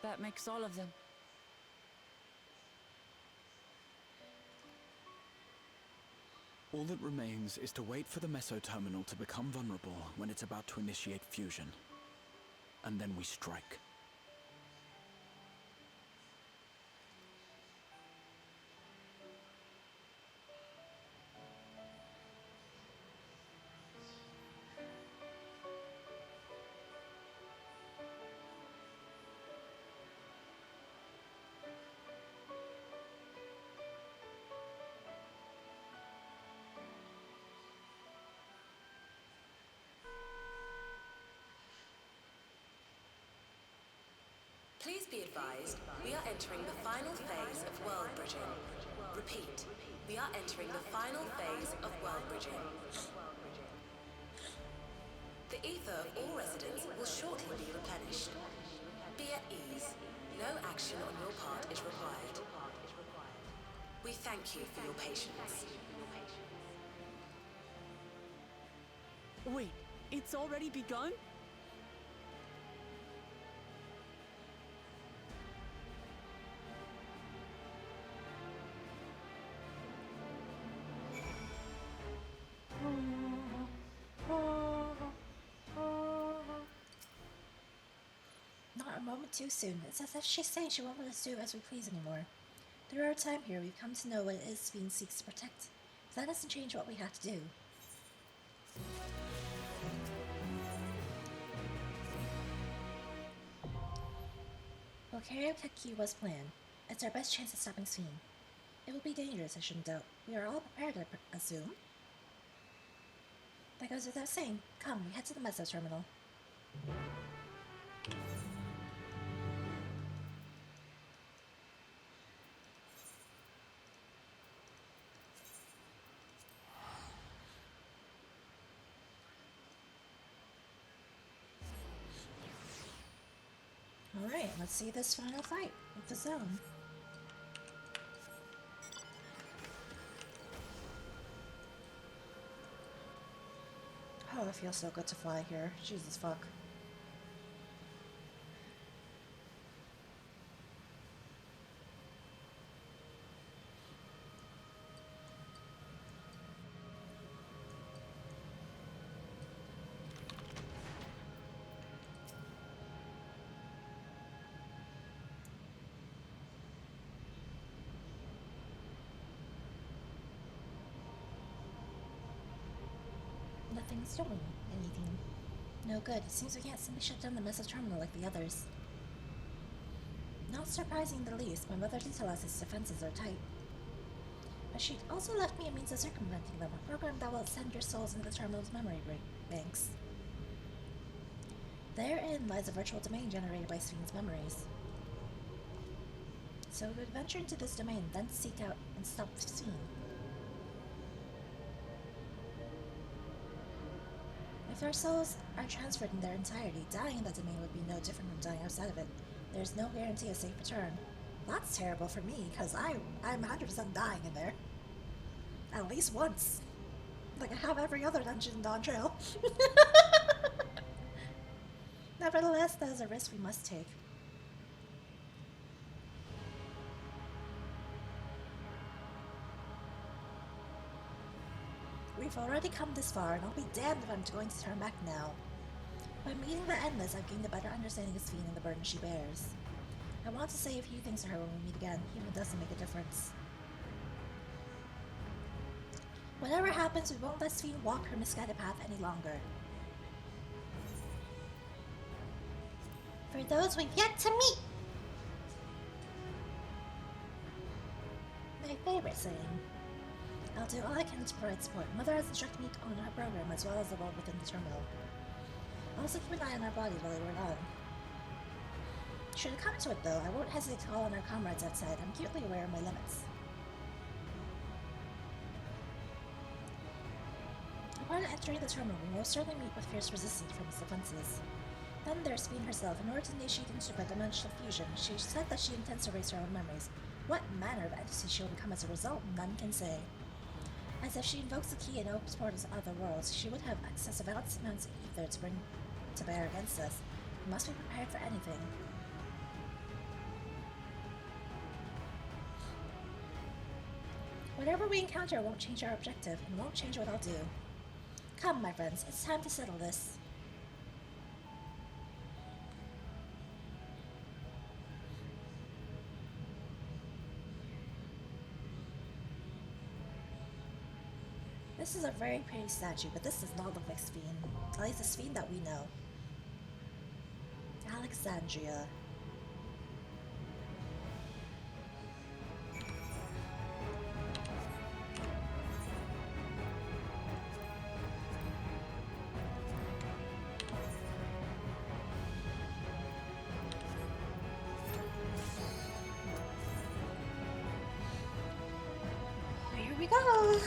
That makes all of them. All that remains is to wait for the meso-terminal to become vulnerable when it's about to initiate fusion. And then we strike. Please be advised, we are entering the final phase of world bridging. Repeat, we are entering the final phase of world bridging. The ether of all residents will shortly be replenished. Be at ease. No action on your part is required. We thank you for your patience. Wait, it's already begun? Not a moment too soon. It's as if she's saying she won't let us do as we please anymore. Through our time here, we've come to know what it is Sphene seeks to protect. But that doesn't change what we have to do. We'll carry out Tech Q as planned. It's our best chance at stopping Sphene. It will be dangerous, I shouldn't doubt. We are all prepared, I assume. That goes without saying. Come, we head to the Meso Terminal. Alright, let's see this final fight with the zone. Oh, it feels so good to fly here. Jesus fuck. Nothing's doing anything. No good. It seems we can't simply shut down the Meso Terminal like the others. Not surprising in the least, my mother did tell us its defenses are tight. But she also left me a means of circumventing them, a program that will send your souls into the terminal's memory banks. Therein lies a virtual domain generated by Sphene's memories. So we would venture into this domain, then seek out and stop Sphene. If our souls are transferred in their entirety, dying in that domain would be no different from dying outside of it. There's no guarantee of safe return. That's terrible for me, because I'm 100% dying in there. At least once. Like I have every other dungeon in Dawntrail. Nevertheless, that is a risk we must take. We've already come this far, and I'll be damned if I'm going to turn back now. By meeting the Endless, I've gained a better understanding of Sphene and the burden she bears. I want to say a few things to her when we meet again, even if it doesn't make a difference. Whatever happens, we won't let Sphene walk her misguided path any longer. For those we've yet to meet! My favorite saying. I'll do all I can to provide support. Mother has instructed me on her program as well as the world within the terminal. I'll also keep an eye on our bodies while they were gone. Should it come to it though, I won't hesitate to call on our comrades outside. I'm acutely aware of my limits. Upon entering the terminal, we will certainly meet with fierce resistance from its defenses. Then there's Sphene herself. In order to initiate interdimensional fusion, she said that she intends to erase her own memories. What manner of entity she will become as a result, none can say. As if she invokes the key and opens portals to other worlds, she would have access to vast amounts of ether to bring to bear against us. We must be prepared for anything. Whatever we encounter won't change our objective, and won't change what I'll do. Come, my friends, it's time to settle this. This is a very pretty statue, but this does not look like Sphene. At least the Sphene that we know. Alexandria. we go.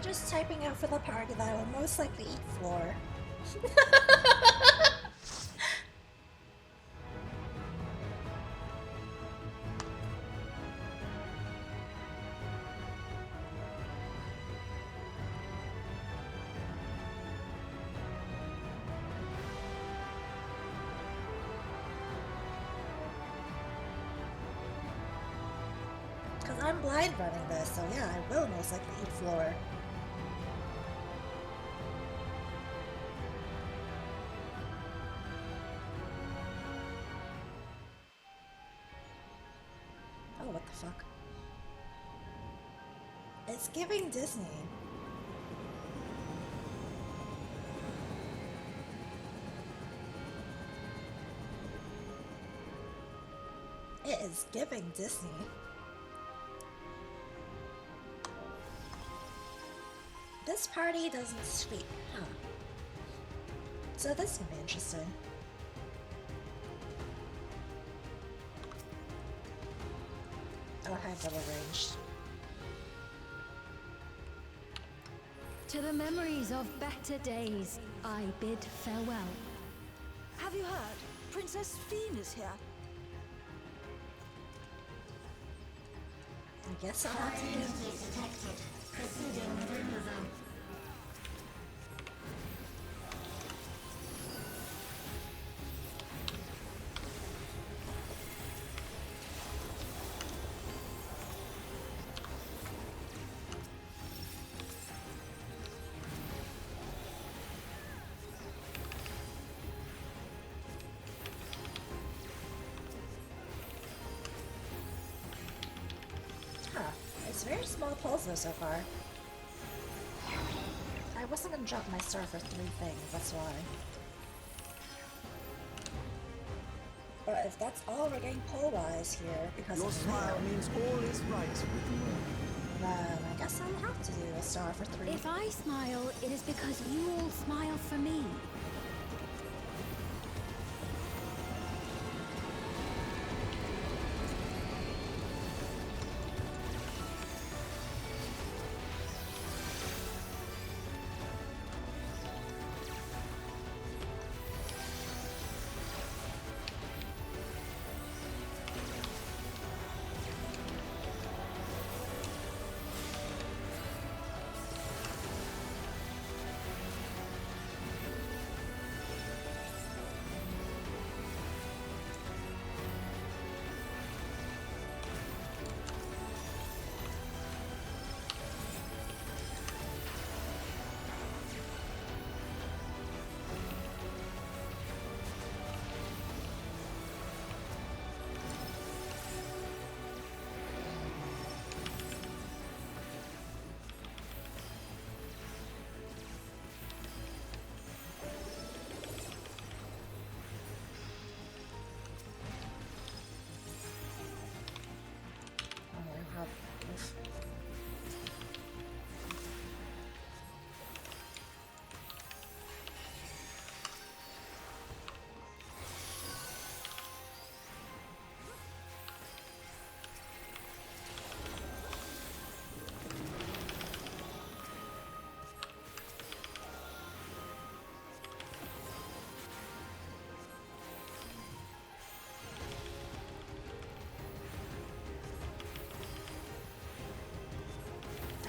Just typing out for the party that I will most likely eat floor. Because I'm blind running this, so yeah, I will most likely eat floor. Oh, what the fuck? It's giving Disney. It is giving Disney. This party doesn't speak, huh? So this is gonna be interesting. Oh, I have double ranged. To the memories of better days, I bid farewell. Have you heard? Princess Fiend is here. I guess I'll have to do. Huh. It's very small pulls though so far. I wasn't gonna drop my star for 3 things, that's why. But if that's all we're getting pull-wise here, because Your of smile Leo, means all is right with the world. then I guess I'll have to do a star for 3. If I smile, it is because you all smile for me.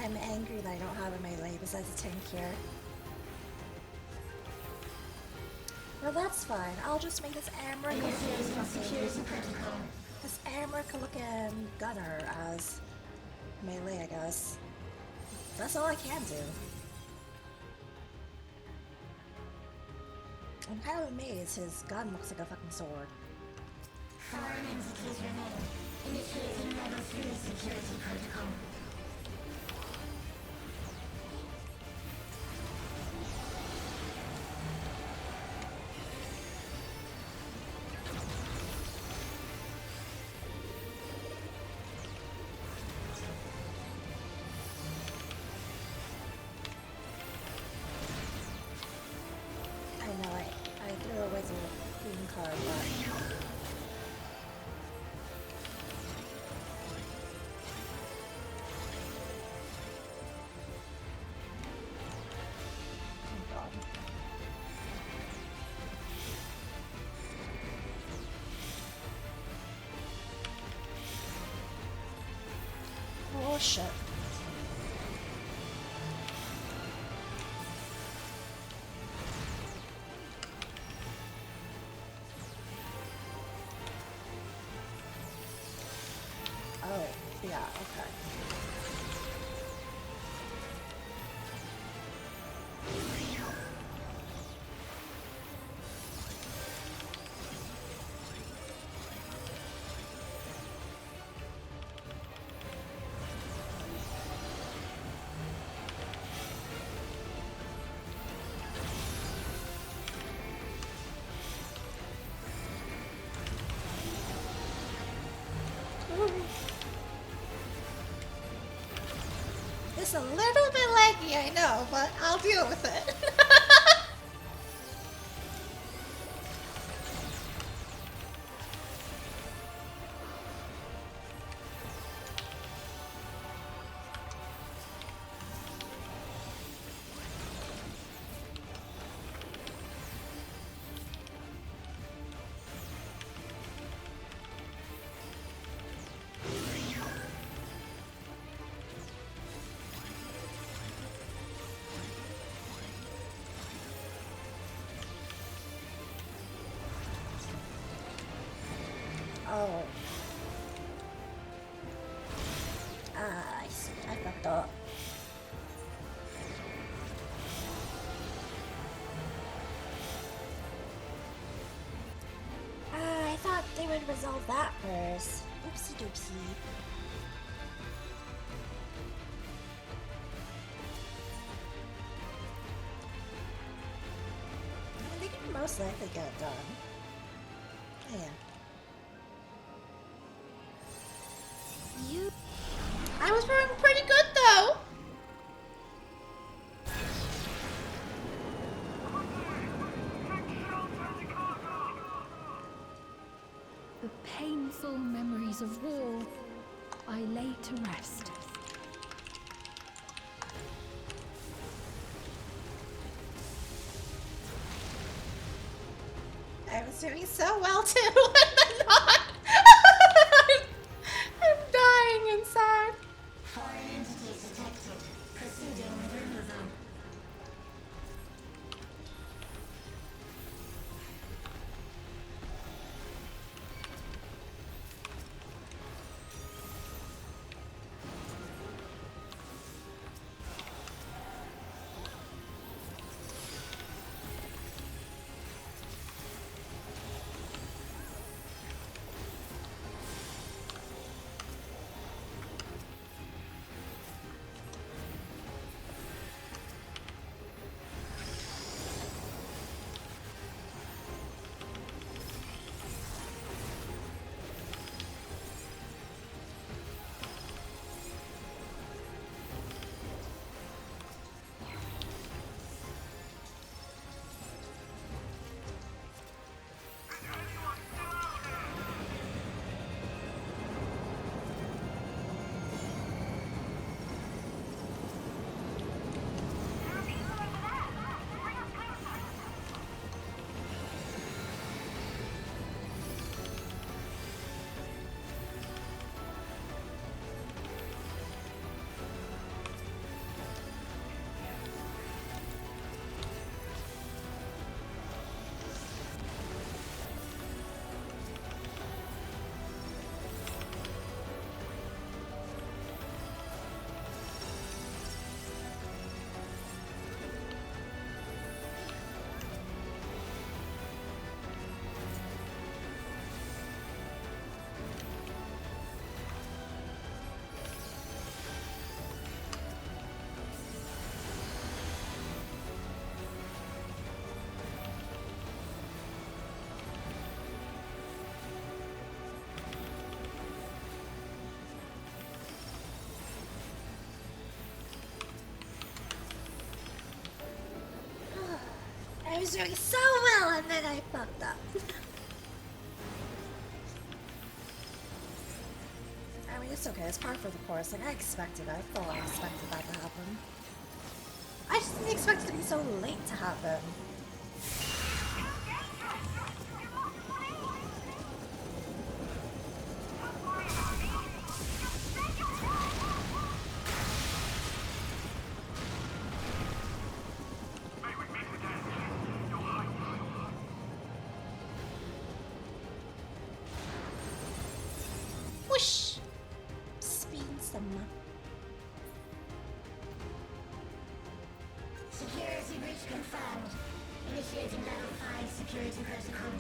I'm angry that I don't have a melee besides a tank here. Well, that's fine. I'll just make this America looking gunner as melee, I guess. That's all I can do. I'm kind of amazed his gun looks like a fucking sword. Foreign entities remain. Initiating level 3 security protocol. shit. Oh, yeah, okay. It's a little bit laggy, I know, but I'll deal with it. Oh. I see. I fucked up. I thought they would resolve that first. Oopsie doopsie. They can most likely get it done. Yeah. I was doing pretty good though. The painful memories of war I lay to rest. I was doing so well too, and then not. I'm dying inside. Foreign entities detected. Proceeding with removal. I was doing so well, and then I fucked up. I mean, it's okay. It's par for the course. Like, I expected it. I fully expected that to happen. I just didn't expect it to be so late to happen. Security breach confirmed. Initiating level 5 security protocol.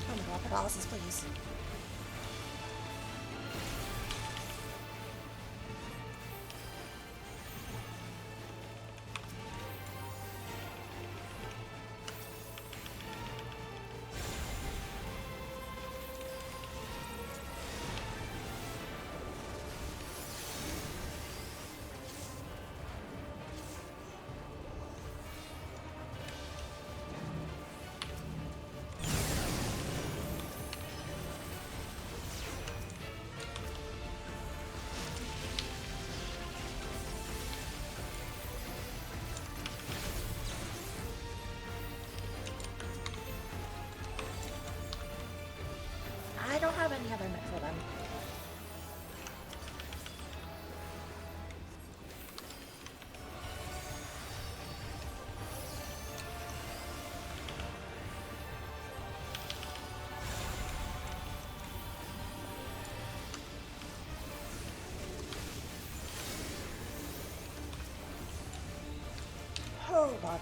Oh my god, paralysis, please. I don't have any other net for them. Oh god.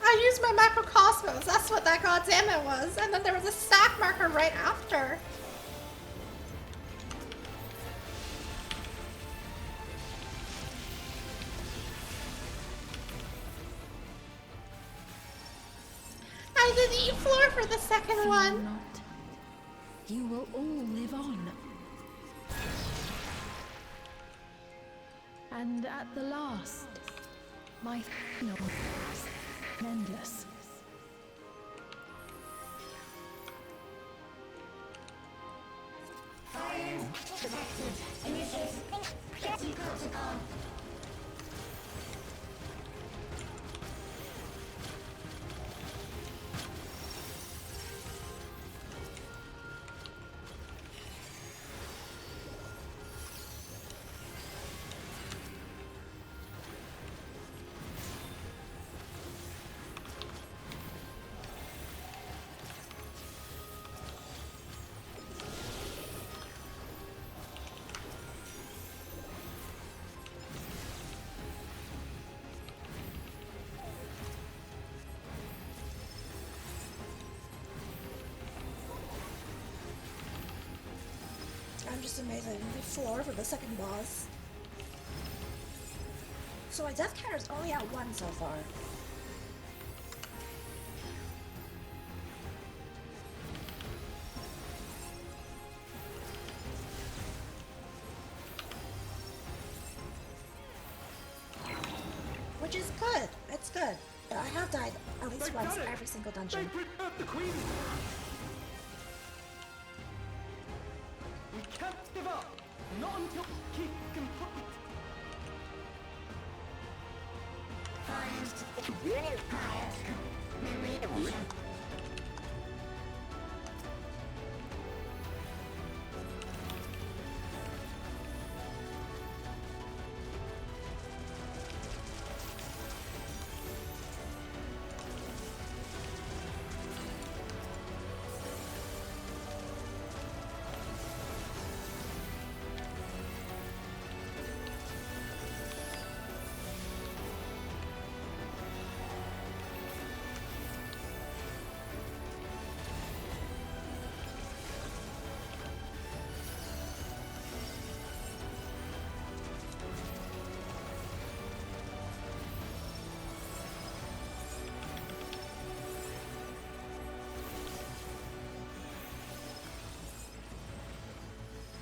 I used my macrocosmos, that's what that goddammit was, and then there was a stack marker right after. I didn't eat floor for the second Fear one. not. You will all live on. And at the last, my final endless. Fire detected. Initiating security protocol. I'm just amazing. The floor for the second boss. So my death counter is only at 1 so far. Which is good. It's good. But I have died at least once every single dungeon. The queen! We can't give up! Not until keep complete!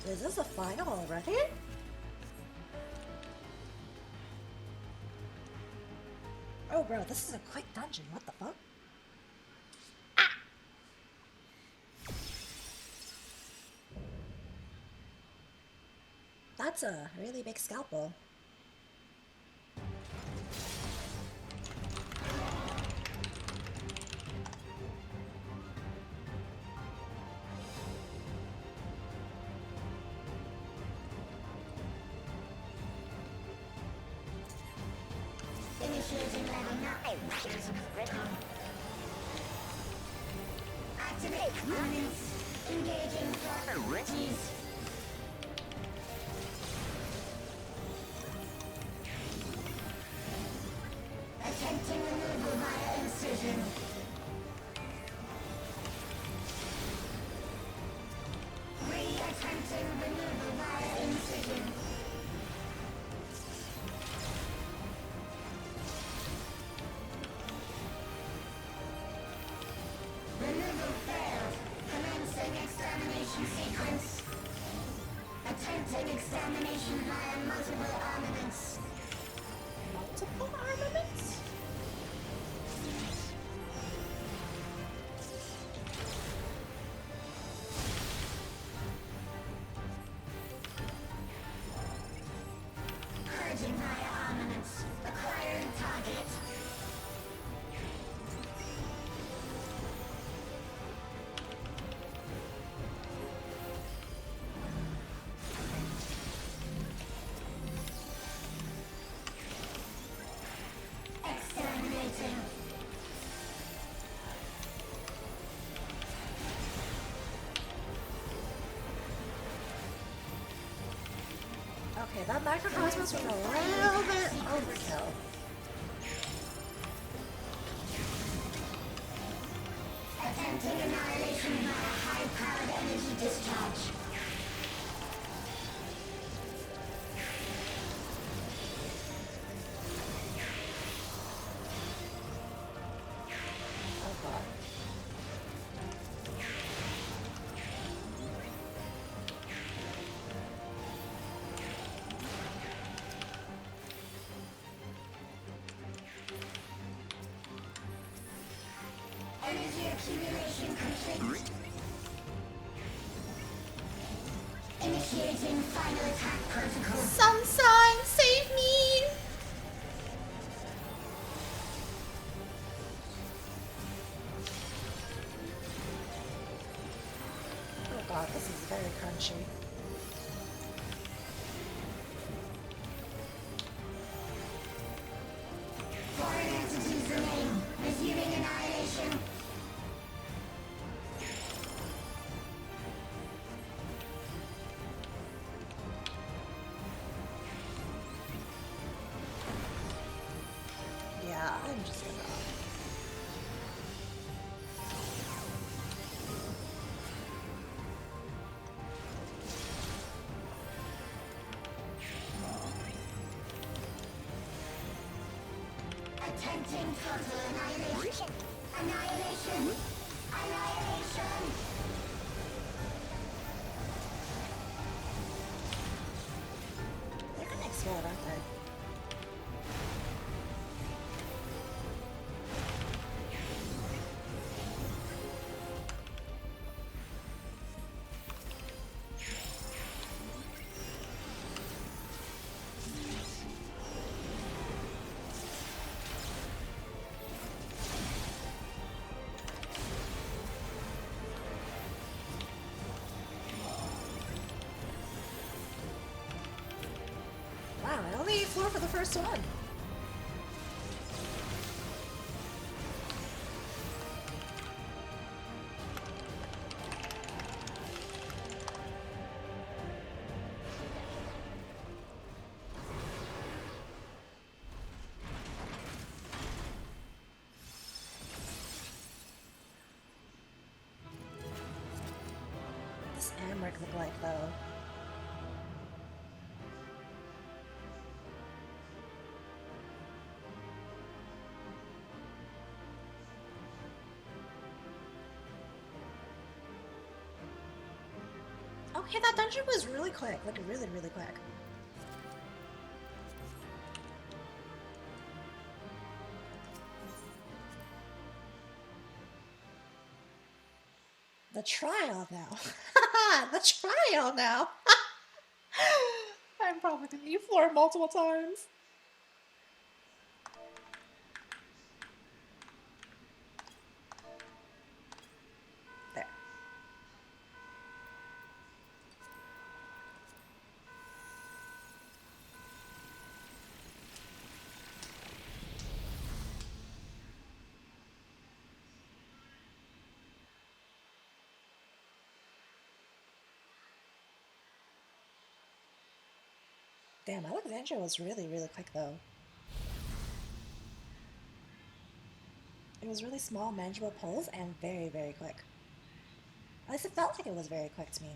Is this the final already? Oh, bro, this is a quick dungeon. What the fuck? Ah! That's a really big scalpel. Initiating level 9. Activate comments. Engaging properties. Attempting removal via incision. Re-attempting removal via incision. Removal failed. Commencing extermination sequence. Attempting extermination via multiple armaments. Multiple armaments? Purging via armaments. Acquiring target. Exterminating. Okay, that microcosmos was a little bit overkill. Attempting annihilation via high-powered energy discharge. Oh god. Energy accumulation complete. Initiating final attack protocol. Sunshine, save me! Oh god, this is very crunchy. Foreign entities remain. Resuming annihilation. Yeah, I'm just gonna... Attempting total annihilation. Annihilation. Annihilation. They're gonna explode, aren't they? Wow, I only ate floor for the first one. This Amric look like, though? Okay, that dungeon was really quick. Like, really, really quick. The trial now. The trial now. I'm probably gonna need floor multiple times. There. Damn, Alexandria was really, really quick though. It was really small, manageable pulls and very, very quick. At least it felt like it was very quick to me.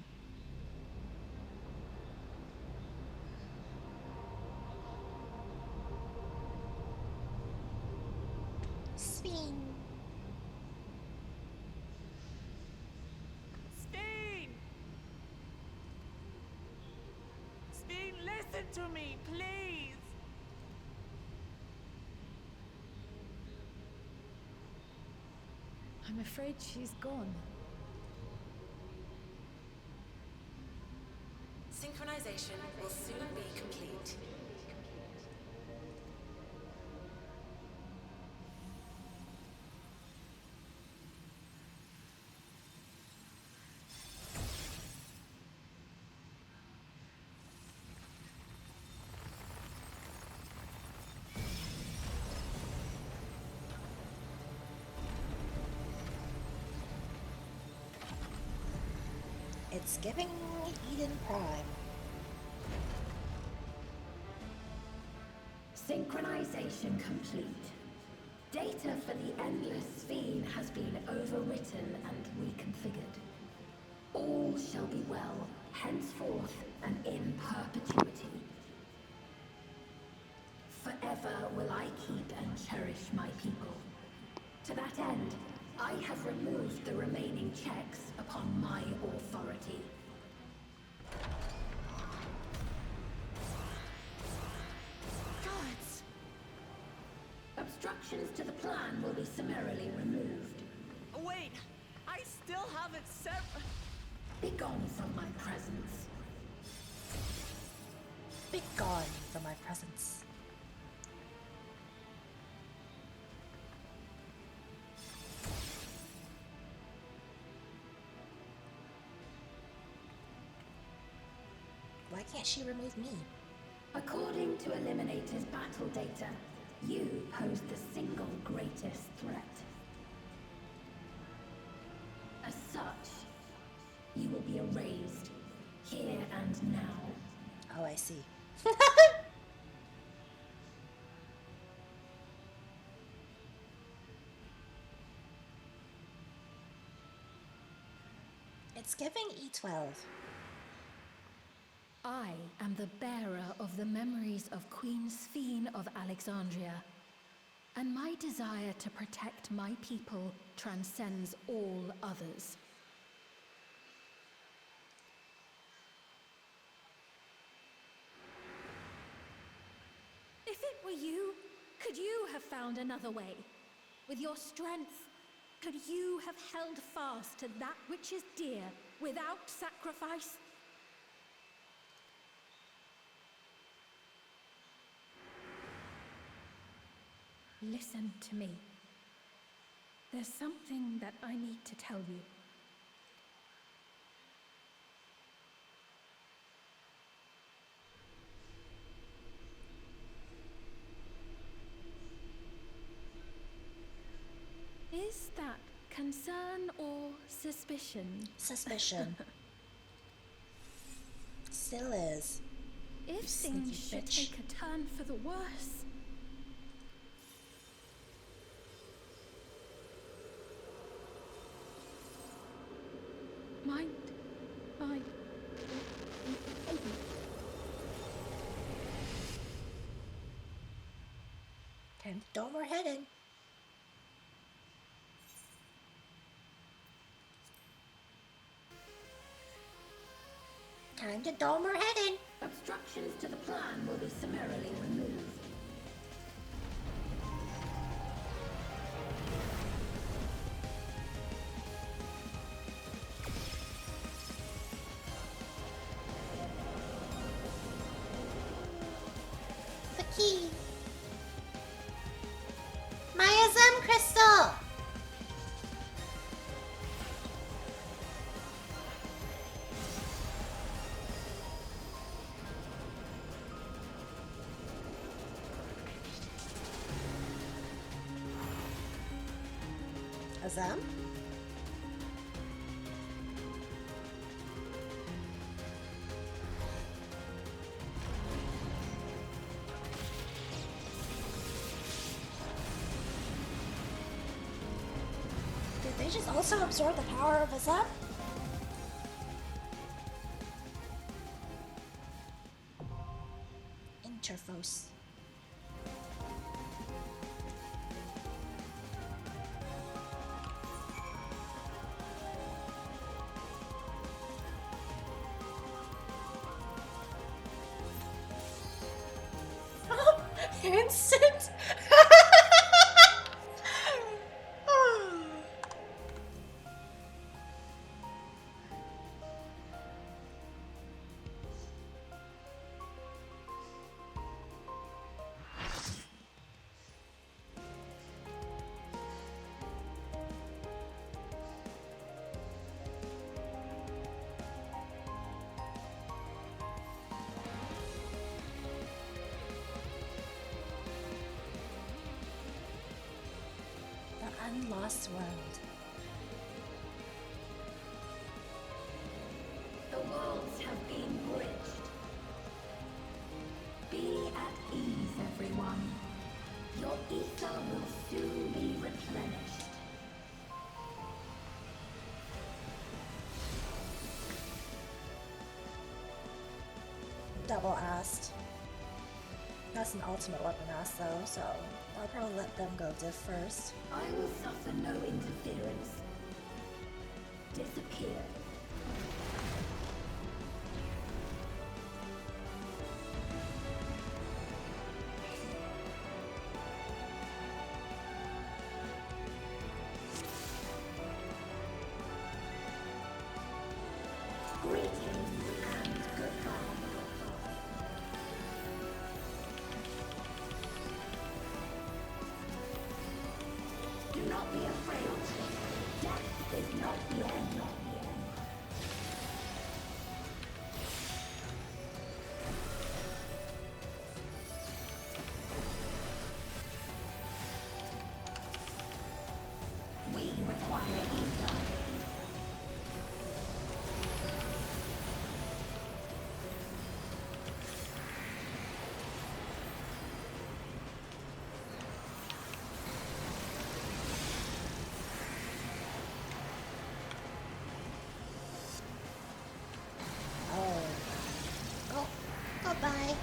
Spin. Spain! Spain, listen to me, please! I'm afraid she's gone. Synchronization will soon be complete. It's giving Eden Prime. Synchronization complete. Data for the Endless Sphere has been overwritten and reconfigured. All shall be well, henceforth and in perpetuity. Forever will I keep and cherish my people. To that end, I have removed the remaining checks upon my authority. Guards! Obstructions to the plan will be summarily removed. Wait! I still haven't set... Begone from my presence. Be gone from my presence. Why can't she remove me? According to Eliminator's battle data, you pose the single greatest threat. As such, you will be erased, here and now. Oh, I see. It's giving E12. I am the bearer of the memories of Queen Sphene of Alexandria, and my desire to protect my people transcends all others. If it were you, could you have found another way? With your strength, could you have held fast to that which is dear without sacrifice? Listen to me. There's something that I need to tell you. Is that concern or suspicion? Suspicion. Still is. If things should take a turn for the worse, might I... Time to dome we're heading. Time to dome her head in. Obstructions to the plan will be summarily removed. The key. My Azam crystal. Azam? Did they just also absorb the power of Azam? Interphos. Instant. Unlost world. The worlds have been bridged. Be at ease, everyone. Your ether will soon be replenished. Double assed. That's an ultimate weapon ass though, so I'll probably let them go diff first. I will suffer no interference. Disappear. Greetings and goodbye. Do not be afraid. Death is not the end. We require ether. Oh, goodbye.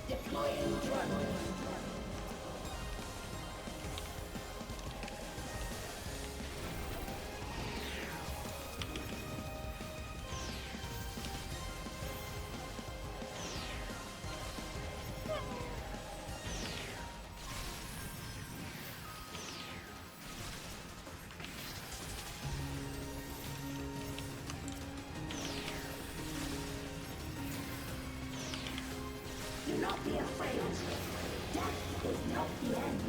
Deploying drone. Do not be afraid. Death is not the end.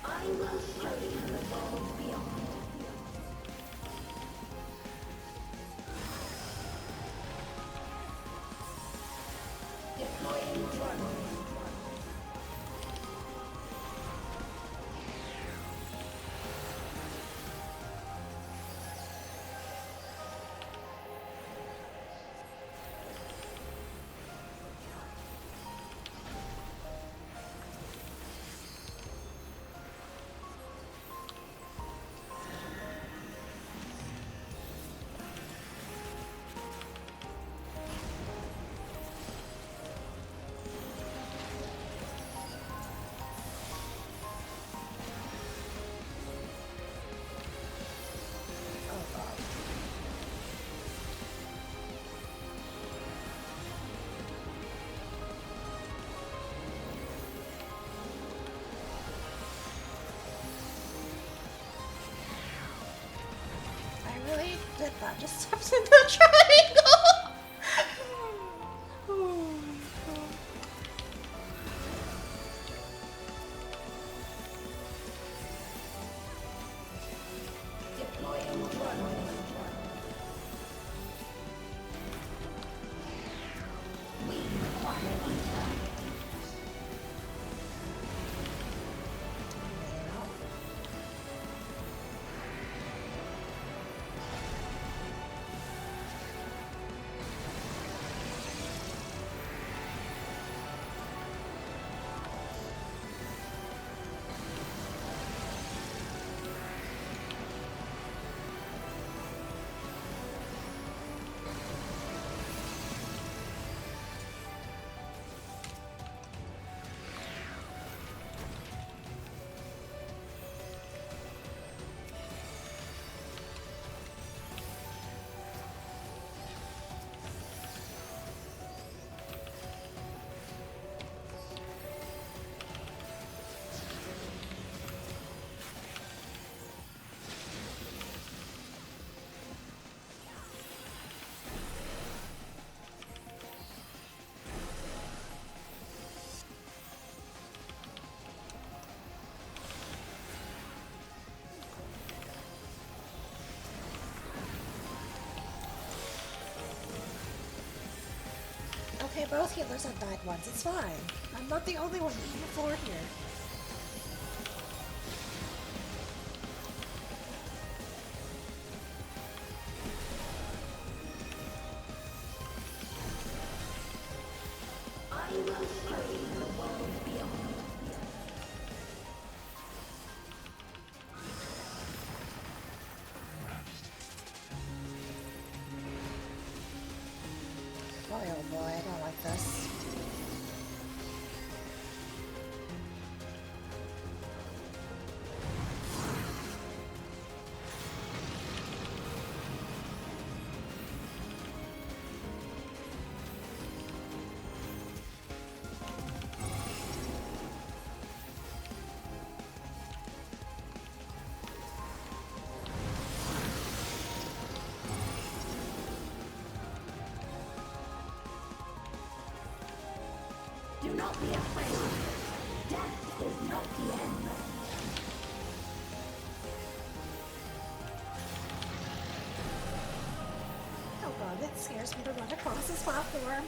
I will show you the world beyond. Deploying drone. hit that. Just steps in the triangle. Oh my god. Deploying drone. We require ether. Okay, both healers have died once. It's fine. I'm not the only one eating the floor here. I will show you the world beyond. Boy, oh boy, I don't like this. Do not be afraid. Death is not the end. Oh god, that scares me to run across this platform.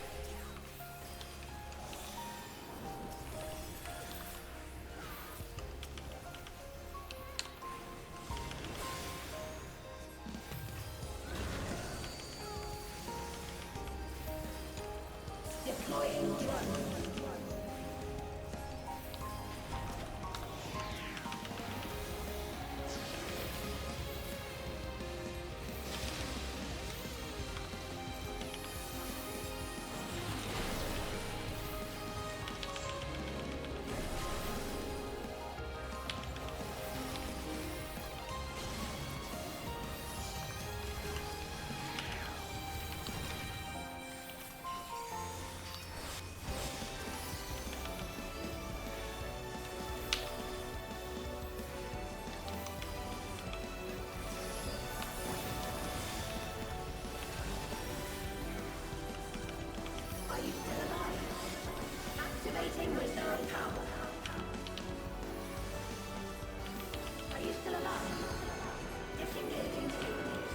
Deploying drone. Are you still alive? Activating reserve power. Are you still alive? Disengaging signals.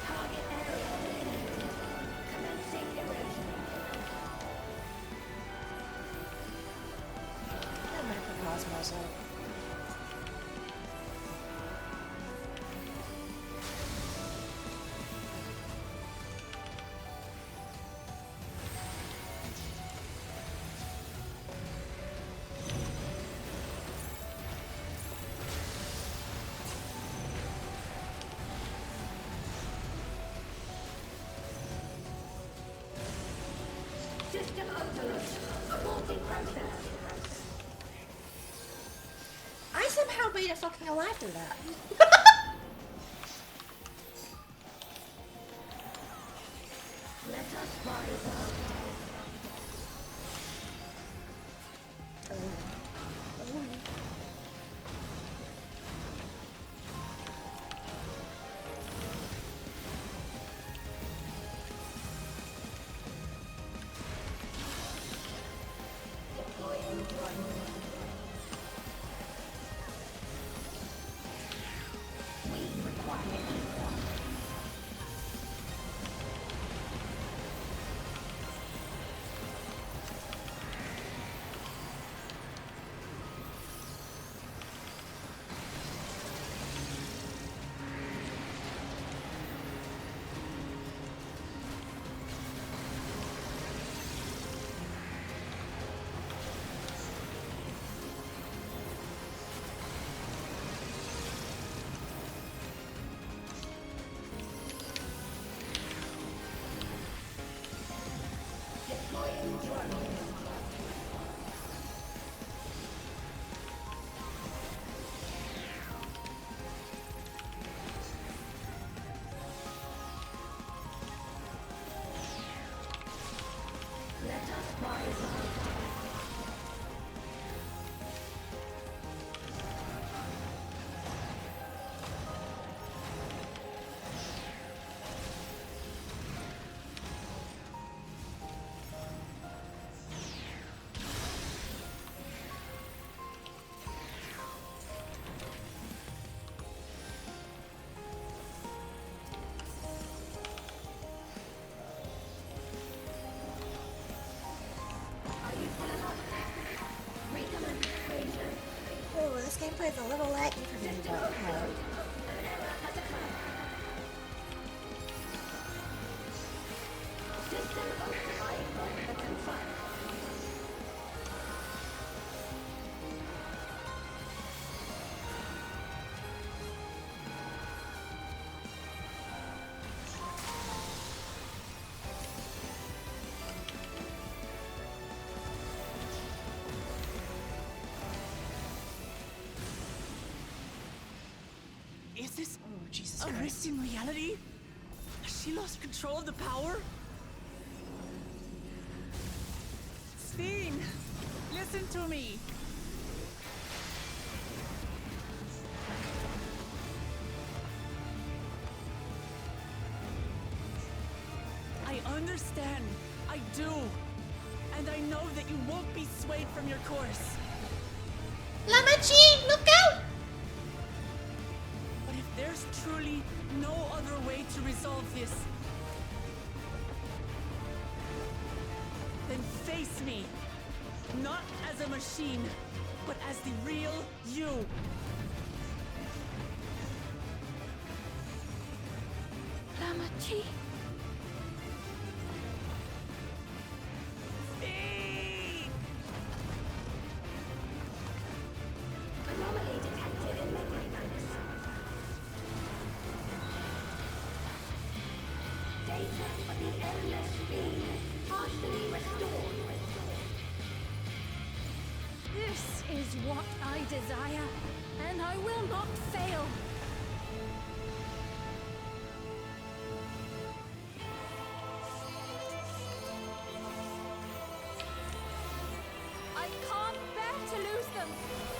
Target area eliminated. Commencing erosion. I'm gonna put Cosmos up. System overload. Aborting process. I somehow made it fucking alive through that. Let us rise up. Oh, this gameplay is a little laggy for me, but Is this Jesus a Christ. rift in reality? Has she lost control of the power? Steen, listen to me. I understand. I do. And I know that you won't be swayed from your course. La Machine, look out! But if there's truly no other way to resolve this, then face me. Not as a machine, but as the real you. Lamachi. Anomaly detected in memory banks. Data for the MSQ partially restored. This is what I desire, and I will not fail. I can't bear to lose them.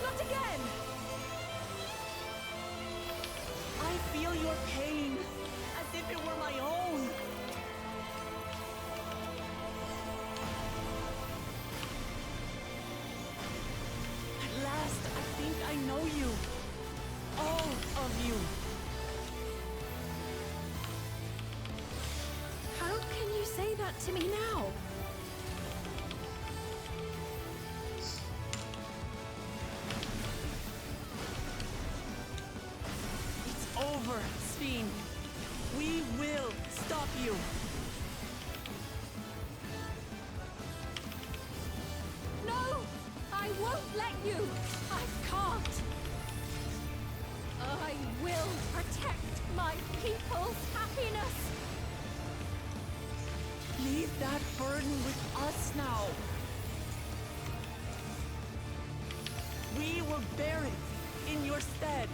Not again. I feel your pain, as if it were my own. At last, I think I know you. All of you. How can you say that to me now? It's over, Steen. We will stop you. No! I won't let you! I can't! I will protect my people's happiness! Leave that burden with us now. We will bear it in your stead.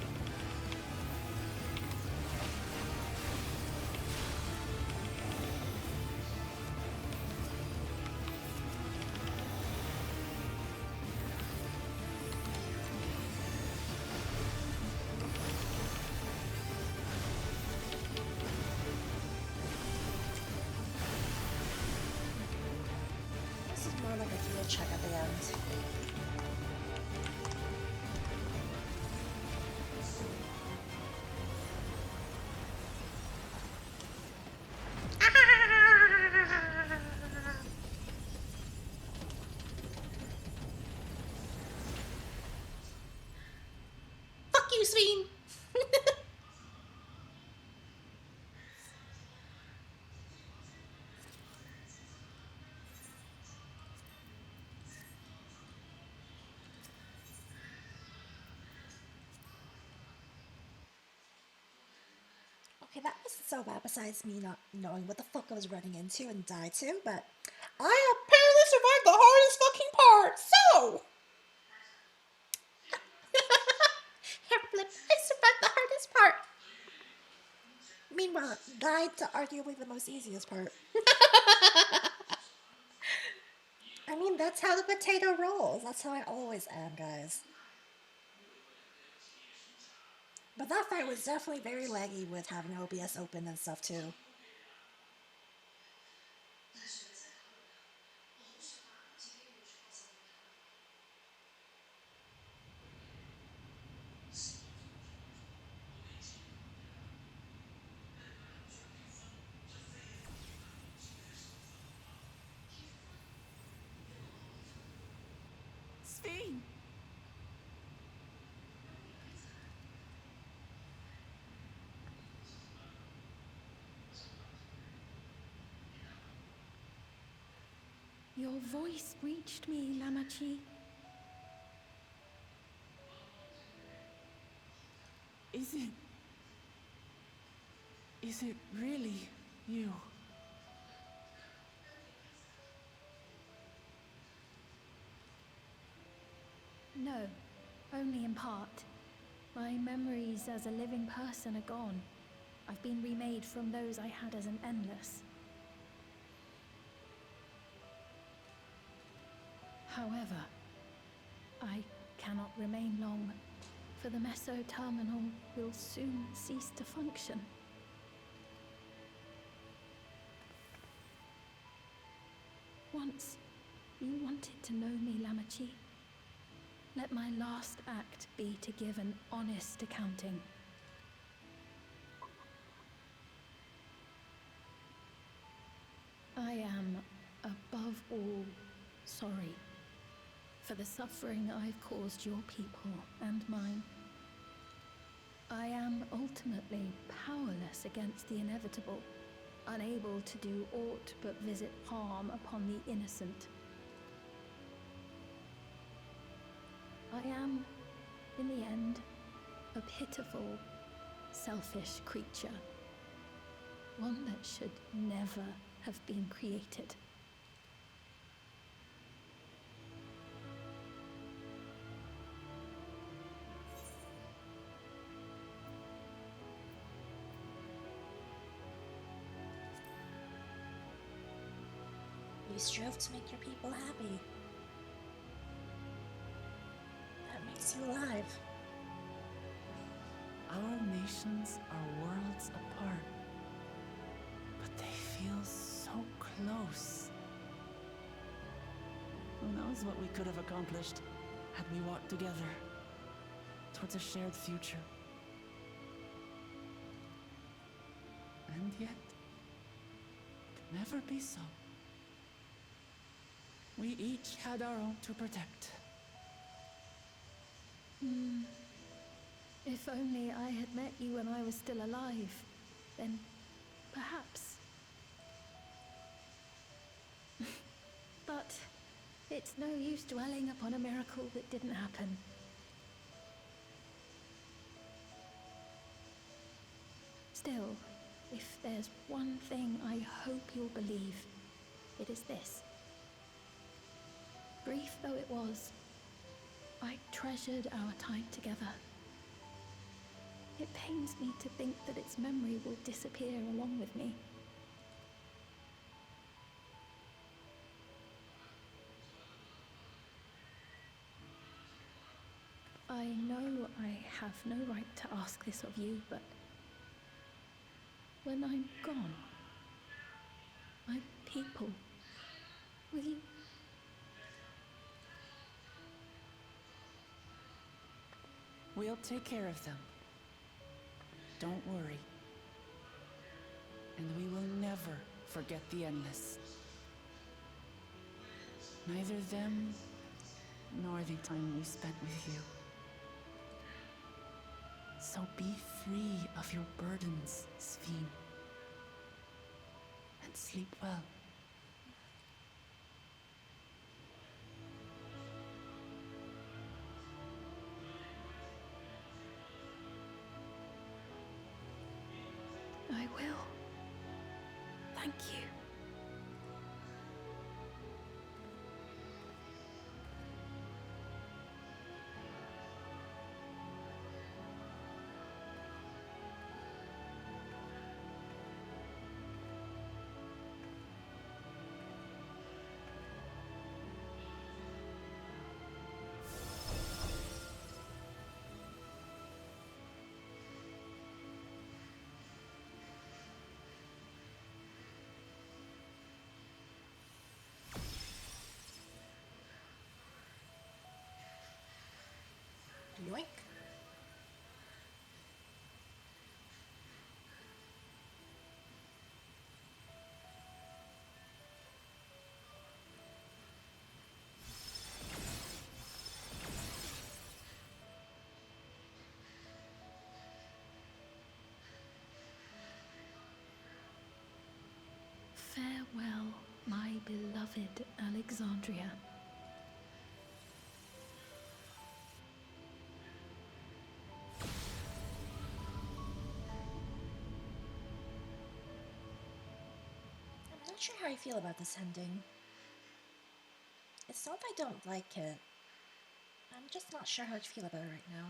This is more like a check at the end. Fuck you, Sveen! Okay, that wasn't so bad besides me not knowing what the fuck I was running into and died to, but I apparently survived the hardest fucking part, so! I survived the hardest part. Meanwhile, died to arguably the most easiest part. I mean, that's how the potato rolls. That's how I always am, guys. But that fight was definitely very laggy with having OBS open and stuff too. Sveen! Your voice reached me, Lamachi. Is it really you? No, only in part. My memories as a living person are gone. I've been remade from those I had as an endless. However, I cannot remain long, for the Meso Terminal will soon cease to function. Once, you wanted to know me, Lamachi. Let my last act be to give an honest accounting. I am, above all, sorry for the suffering I've caused your people and mine. I am ultimately powerless against the inevitable, unable to do aught but visit harm upon the innocent. I am, in the end, a pitiful, selfish creature. One that should never have been created. You strove to make your people happy. That makes you alive. Our nations are worlds apart, but they feel so close. Who knows what we could have accomplished had we walked together towards a shared future. And yet, it could never be so. We each had our own to protect. If only I had met you when I was still alive, then perhaps. But it's no use dwelling upon a miracle that didn't happen. Still, if there's one thing I hope you'll believe, it is this. Brief though it was, I treasured our time together. It pains me to think that its memory will disappear along with me. I know I have no right to ask this of you, but when I'm gone, my people, will you We'll take care of them. Don't worry. And we will never forget the Endless. Neither them, nor the time we spent with you. So be free of your burdens, Sphene. And sleep well. I will. Thank you. Yoink. Farewell, my beloved Alexandria. I'm not sure how I feel about this ending. It's not that I don't like it. I'm just not sure how to feel about it right now.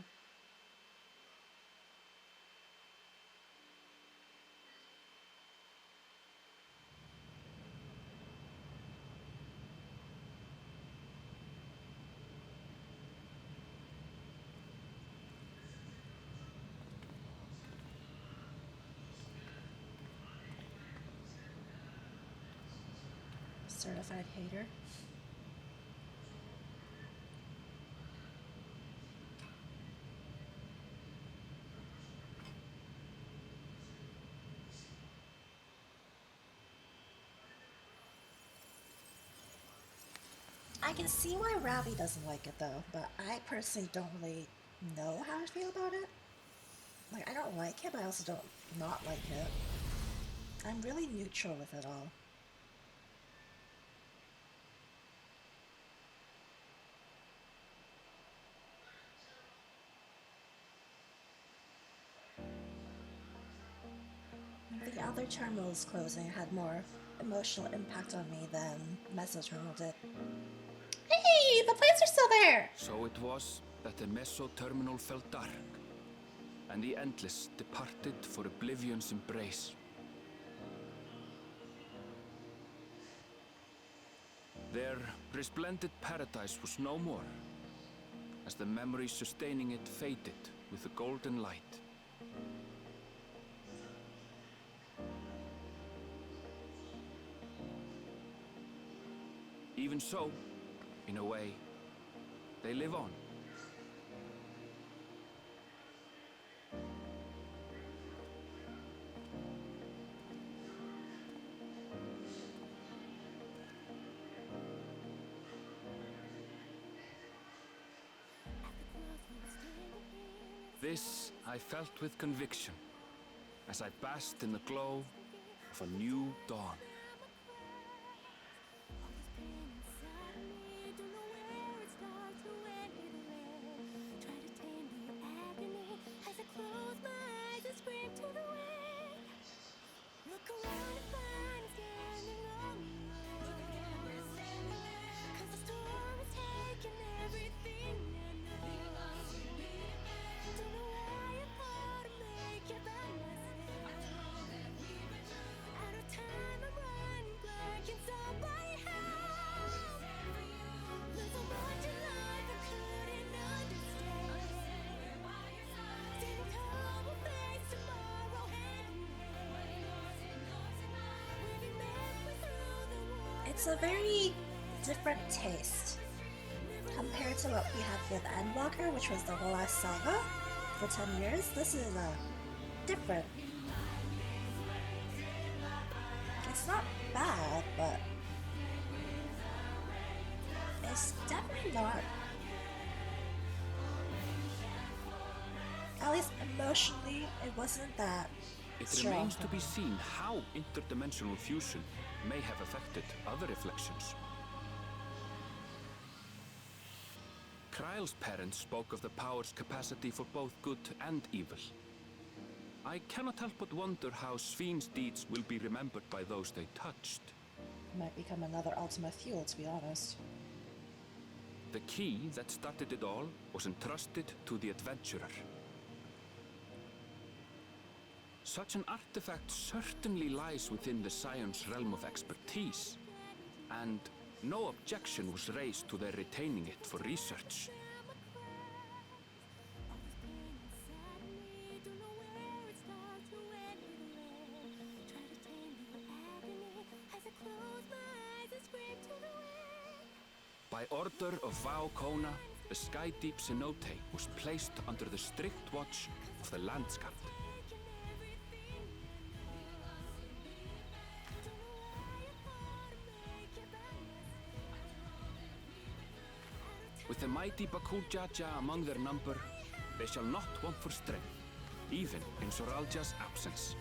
Certified hater. I can see why Ravi doesn't like it though, but I personally don't really know how to feel about it. Like, I don't like it, but I also don't not like it. I'm really neutral with it all. The other terminals closing had more emotional impact on me than Meso Terminal did. Hey, the planes are still there! So it was that the Meso terminal fell dark, and the Endless departed for oblivion's embrace. Their resplendent paradise was no more, as the memory sustaining it faded with the golden light. Even so, in a way, they live on. This I felt with conviction, as I basked in the glow of a new dawn. It's a very different taste compared to what we had with Endwalker, which was the whole ass saga for 10 years, this is different. It's not bad, but it's definitely not. At least emotionally, it wasn't that It strong. remains to be seen how interdimensional fusion may have affected other reflections. Kryle's parents spoke of the power's capacity for both good and evil. I cannot help but wonder how Svin's deeds will be remembered by those they touched. Might become another Ultima Fuel, to be honest. The key that started it all was entrusted to the adventurer. Such an artifact certainly lies within the Scion's realm of expertise, and no objection was raised to their retaining it for research. By order of Vao Kona, the Skydeep cenote was placed under the strict watch of the Landsguard. With the mighty Bakul Jaja among their number, they shall not want for strength, even in Soralja's absence.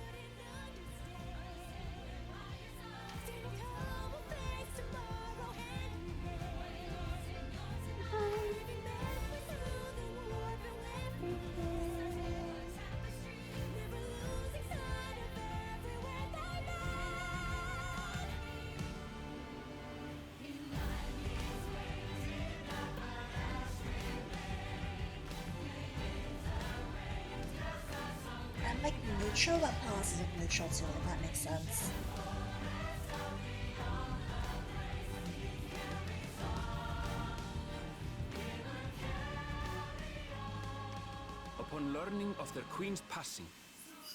I'm like neutral but positive neutral too, if that makes sense. Upon learning of their queen's passing,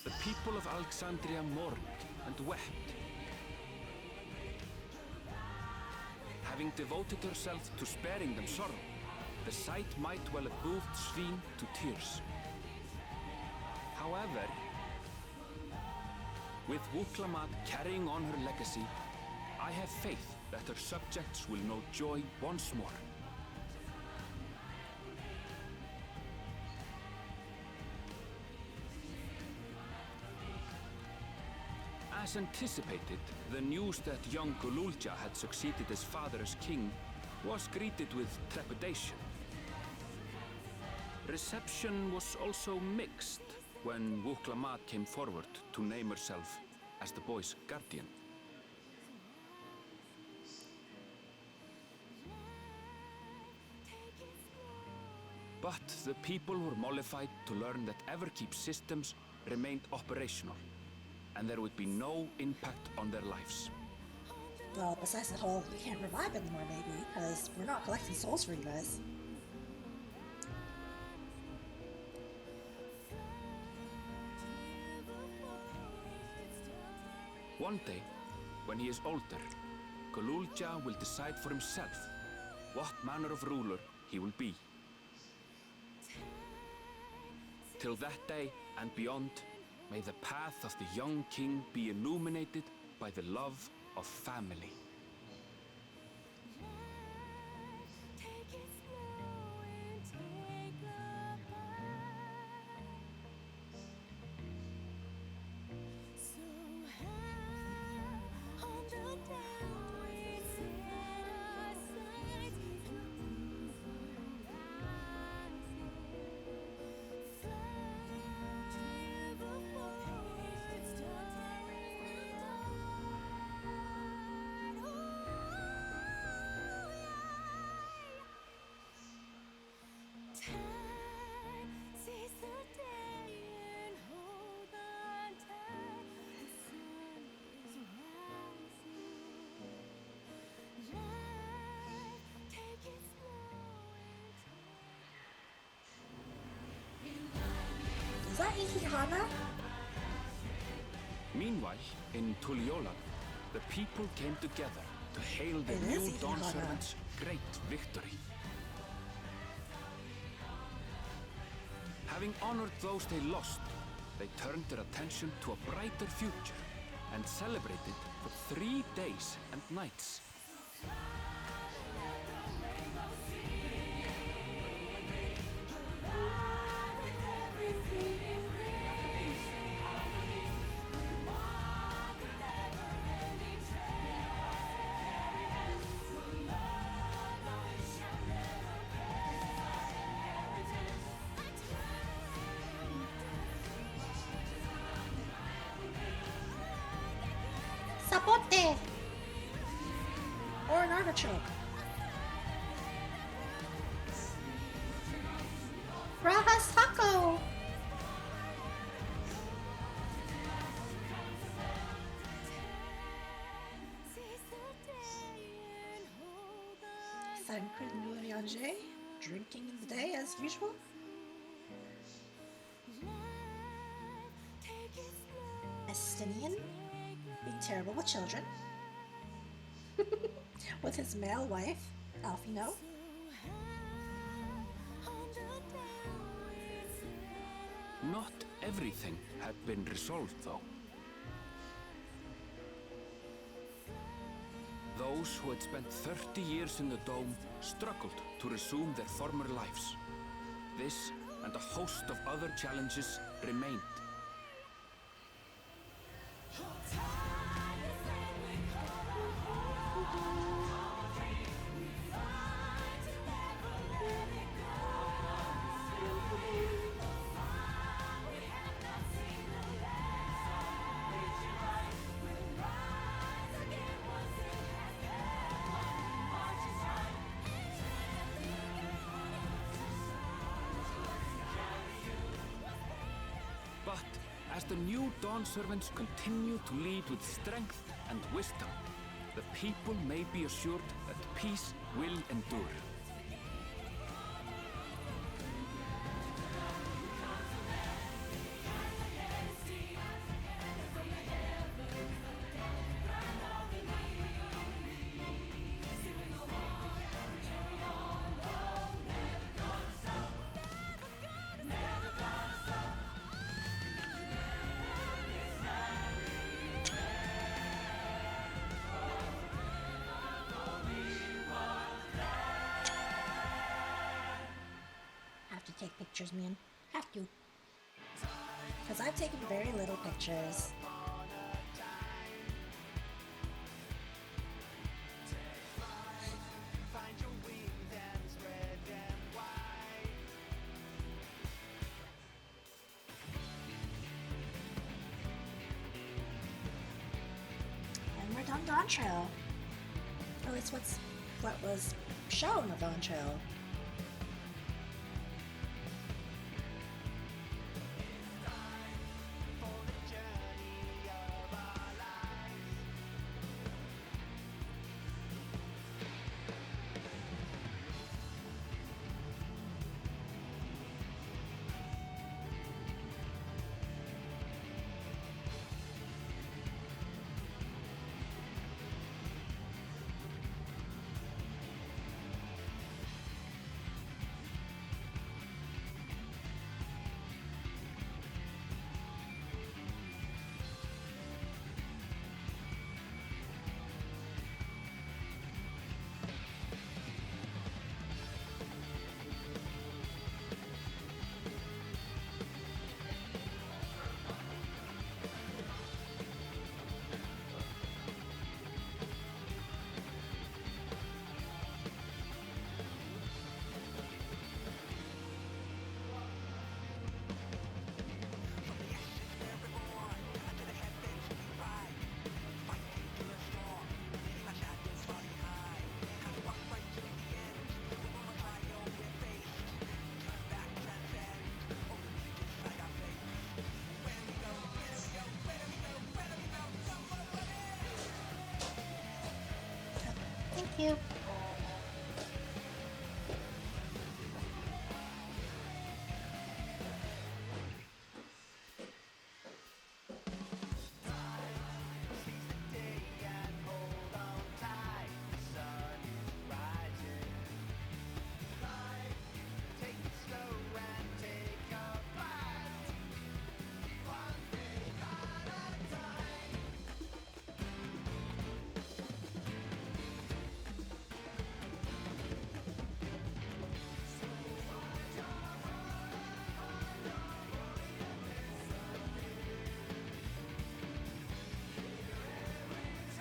the people of Alexandria mourned and wept. Having devoted herself to sparing them sorrow, the sight might well have moved Svin to tears. However, with Wuklamat carrying on her legacy, I have faith that her subjects will know joy once more. As anticipated, the news that young Gululja had succeeded his father as king was greeted with trepidation. Reception was also mixed when Wuklamat came forward to name herself as the boy's guardian. But the people were mollified to learn that Everkeep's systems remained operational, and there would be no impact on their lives. Well, besides the whole, we can't revive anymore maybe, because we're not collecting souls for you guys. One day, when he is older, Gululja will decide for himself what manner of ruler he will be. Till that day and beyond, may the path of the young king be illuminated by the love of family. Is that Ikihana? Meanwhile, in Tuliyola, the people came together to hail the It new is Dawn Ikihana. Servant's great victory. Having honored those they lost, they turned their attention to a brighter future and celebrated for 3 days and nights. Sapote! Or an artichoke. Raha's taco! Sancred Mourianger, drinking in the day as usual. Estinian, being terrible with children. With his male wife, Alfino. Not everything had been resolved, though. Those who had spent 30 years in the Dome struggled to resume their former lives. This and a host of other challenges remained. But as the new Dawn servants continue to lead with strength and wisdom, the people may be assured that peace will endure. Have to take pictures, man. Have to. Because I've taken very little pictures. And we're done Dawntrail. At least what was shown of Dawntrail. Thank you.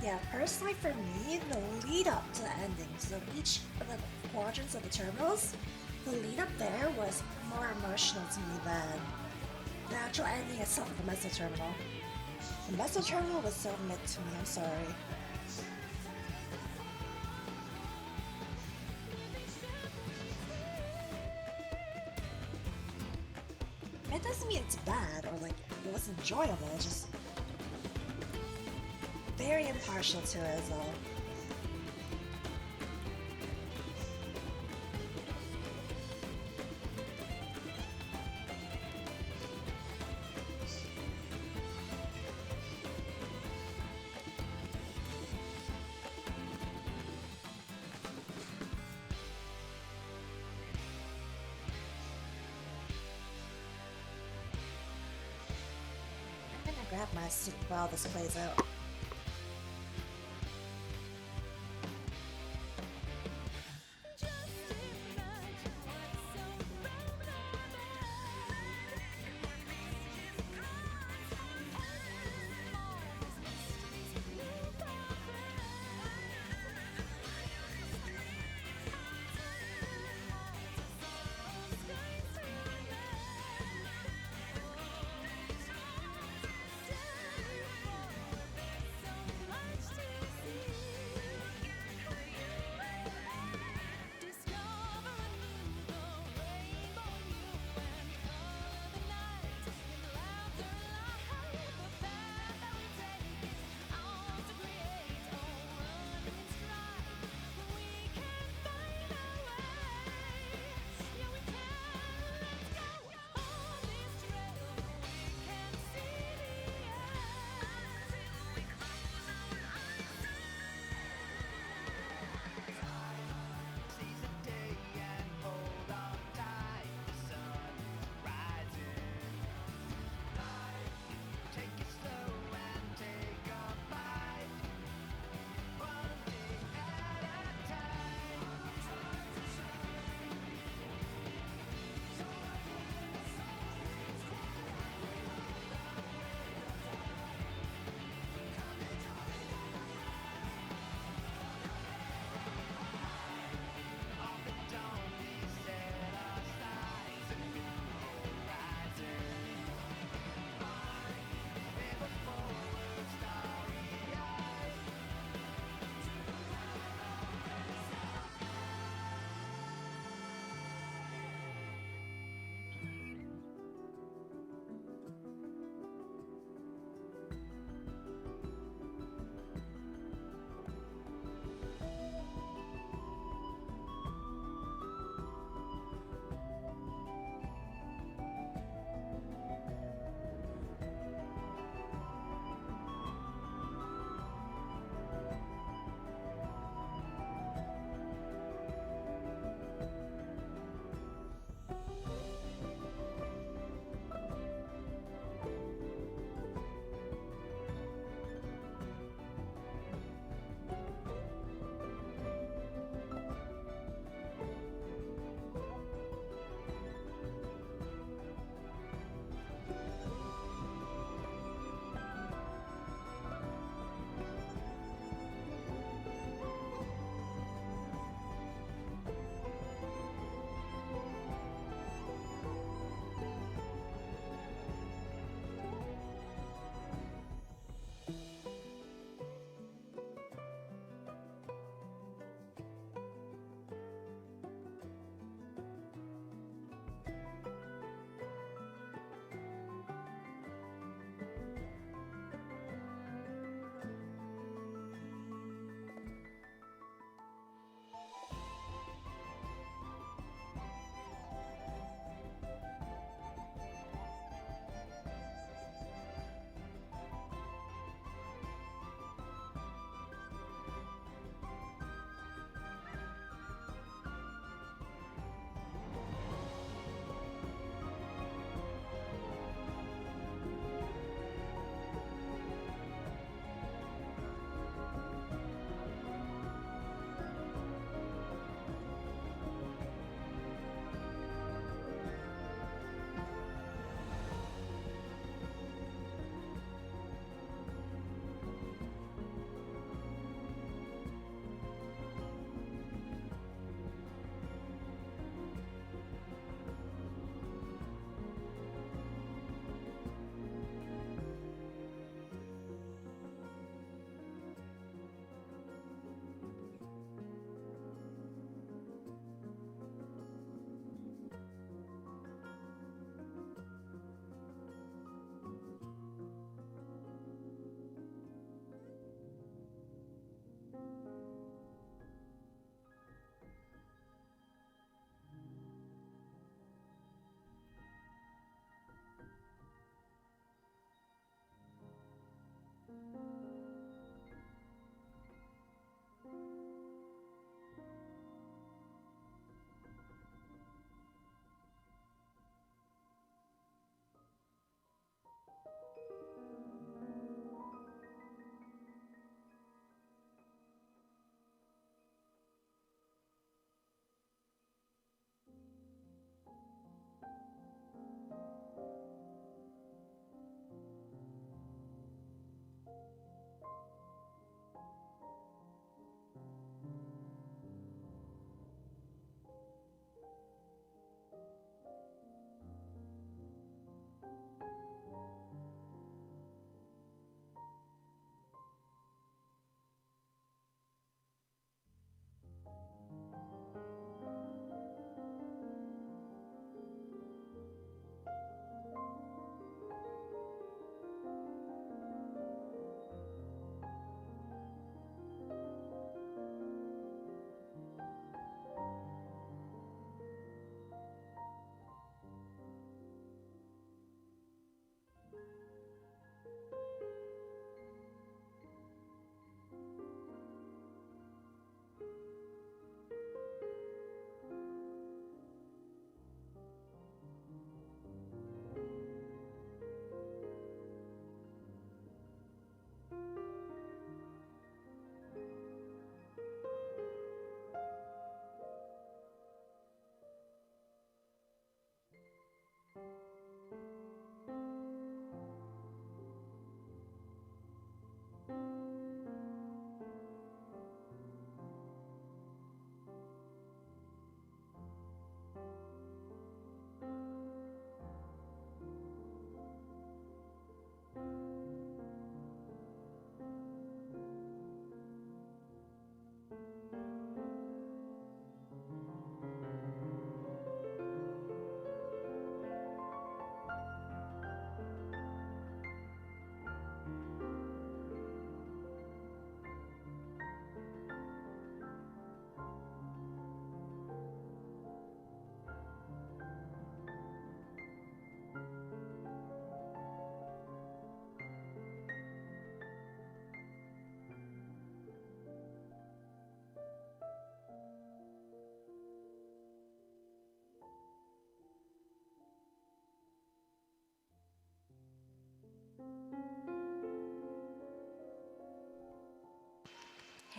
Yeah, personally for me, the lead up to the endings of each of the quadrants of the terminals, the lead up there was more emotional to me than the actual ending itself of the Meso Terminal. The Meso Terminal was so mid to me, I'm sorry. It doesn't mean it's bad or like it was enjoyable, it's just very impartial to it as all. I'm gonna grab my suit while this plays out.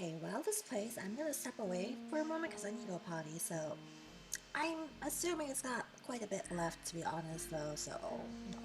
Okay, well, this place, I'm gonna step away for a moment because I need to go potty, so I'm assuming it's got quite a bit left, to be honest, though, so... no.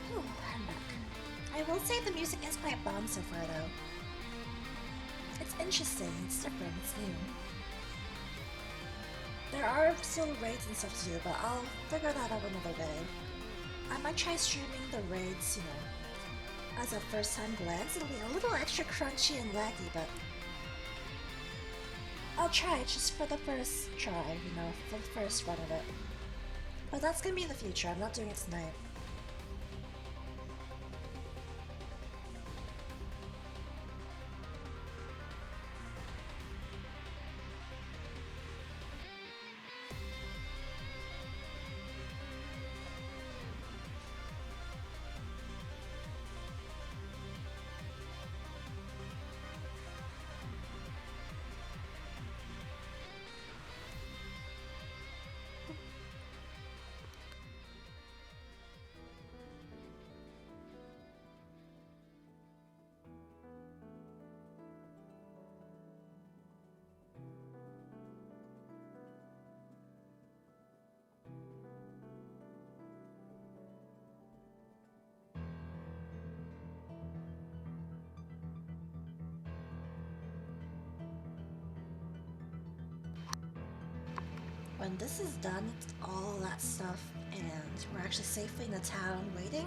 Whew, I'm back. I will say the music is quite bomb so far, though. It's interesting, it's different, it's new. There are still raids and stuff to do, but I'll figure that out another day. I might try streaming the raids, you know, as a first-time glance. It'll be a little extra crunchy and laggy, but I'll try it just for the first try, you know, for the first run of it. But that's gonna be in the future, I'm not doing it tonight. When this is done, all that stuff, and we're actually safely in the town waiting,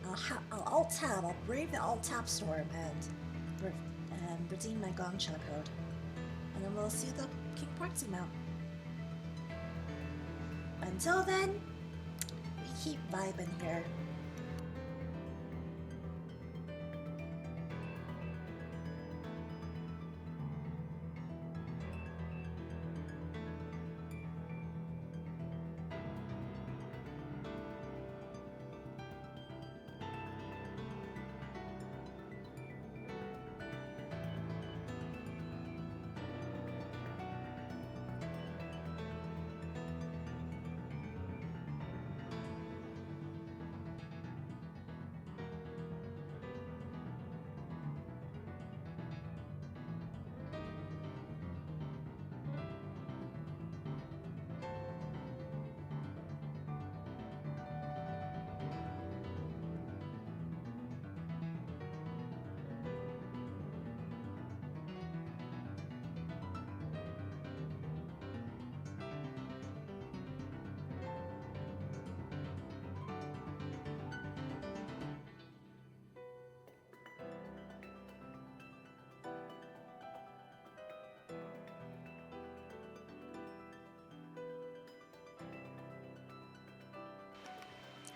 I'll alt-tab, I'll brave the alt-tab storm and redeem my Gongcha code. And then we'll see the King Party mount. Until then, we keep vibing here.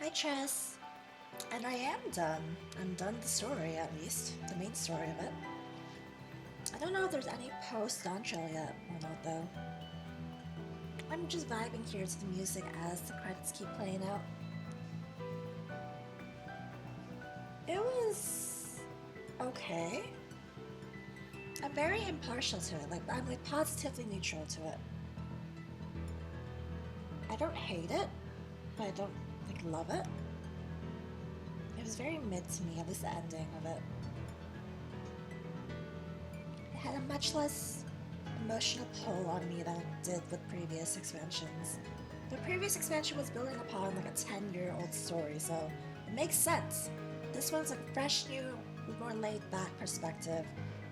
Hi, Tress. And I am done. I'm done the story, at least. The main story of it. I don't know if there's any post-Dawntrail yet or not, though. I'm just vibing here to the music as the credits keep playing out. It was okay. I'm very impartial to it. Like, I'm like positively neutral to it. I don't hate it, but I don't like love it. It was very mid to me, at least the ending of it. It had a much less emotional pull on me than it did with previous expansions. The previous expansion was building upon like a 10-year-old story, so it makes sense. This one's like a fresh, new, more laid-back perspective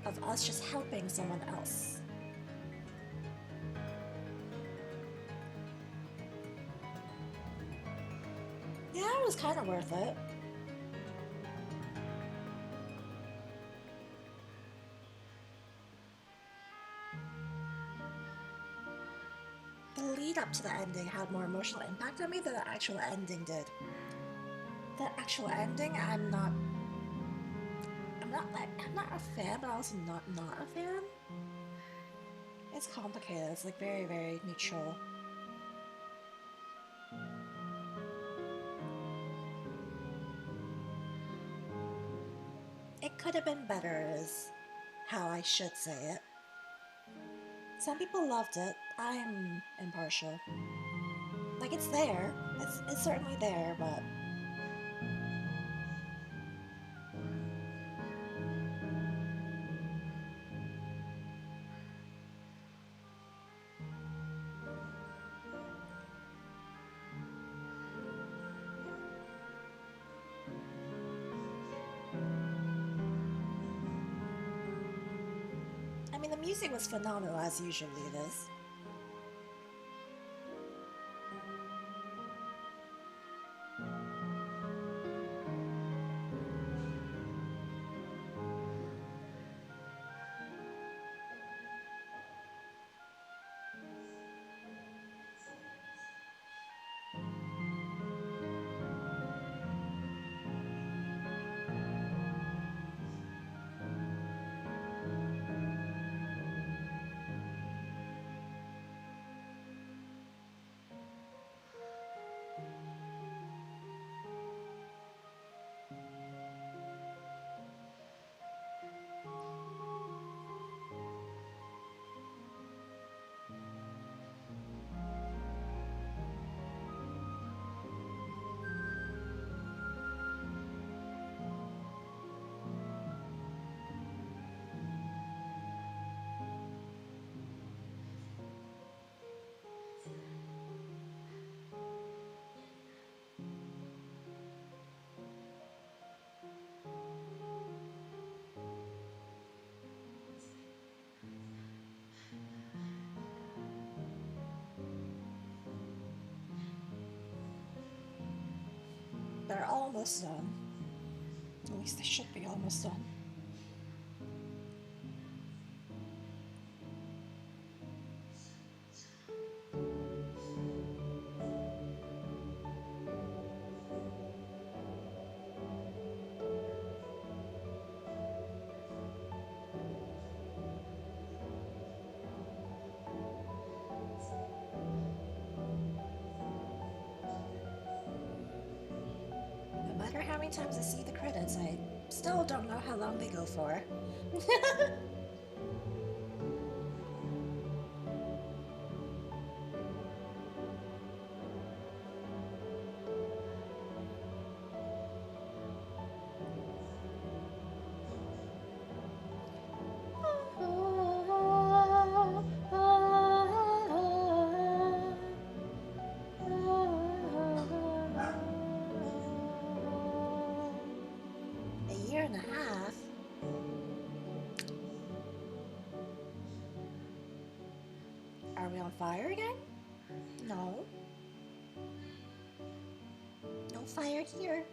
of us just helping someone else. Yeah, it was kind of worth it. The lead up to the ending had more emotional impact on me than the actual ending did. The actual ending, I'm not a fan, but also not a fan. It's complicated. It's like very, very neutral. It could have been better, is how I should say it. Some people loved it. I'm impartial. Like, it's there. It's certainly there, but I mean, the music was phenomenal, as usually it is. They're almost done. At least they should be almost done. No matter how many times I see the credits, I still don't know how long they go for. A year and a half? Are we on fire again? No. No fire here.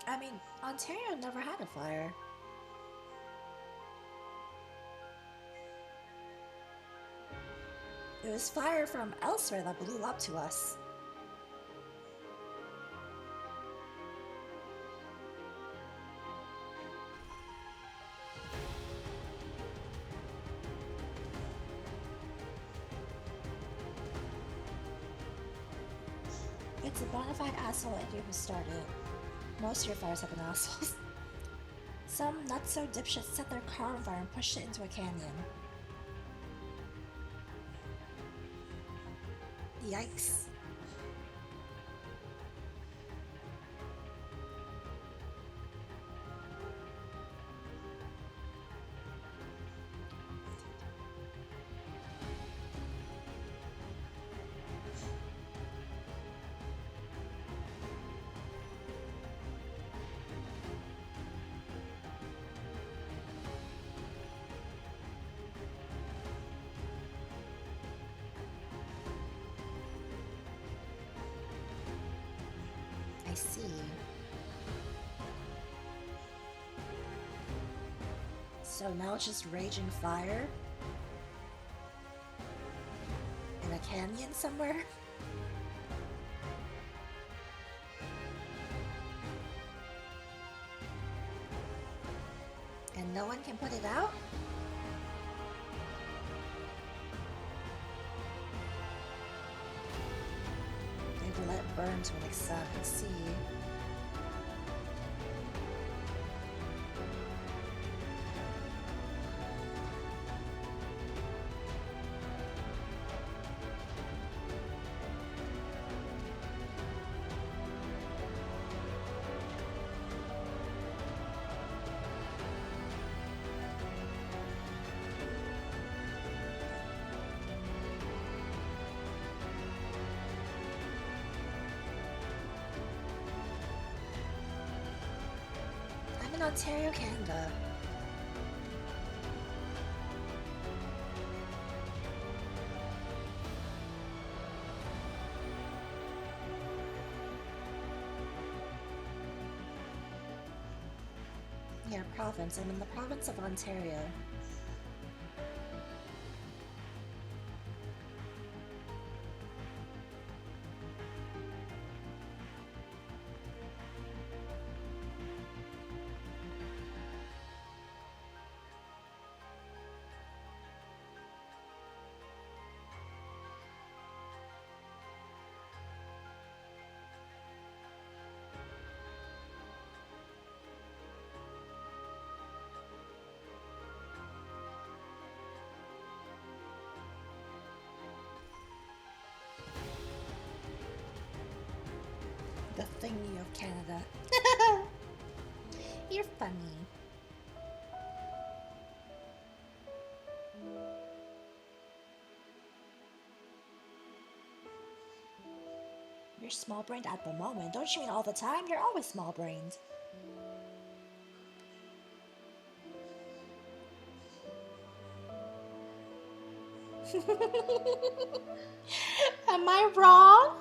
I mean, Ontario never had a fire. It was fire from elsewhere that blew up to us. It's a bona fide asshole idiot who started it. Most of your fires have been assholes. Some not-so dipshits set their car on fire and pushed it into a canyon. Yikes. I see. So now it's just raging fire? In a canyon somewhere? And no one can put it out? Maybe let it burn to an extent and see. I'm in Ontario, Canada. Yeah, province. I'm in the province of Ontario. The thingy of Canada. You're funny. You're small-brained at the moment. Don't you mean all the time? You're always small-brained. Am I wrong?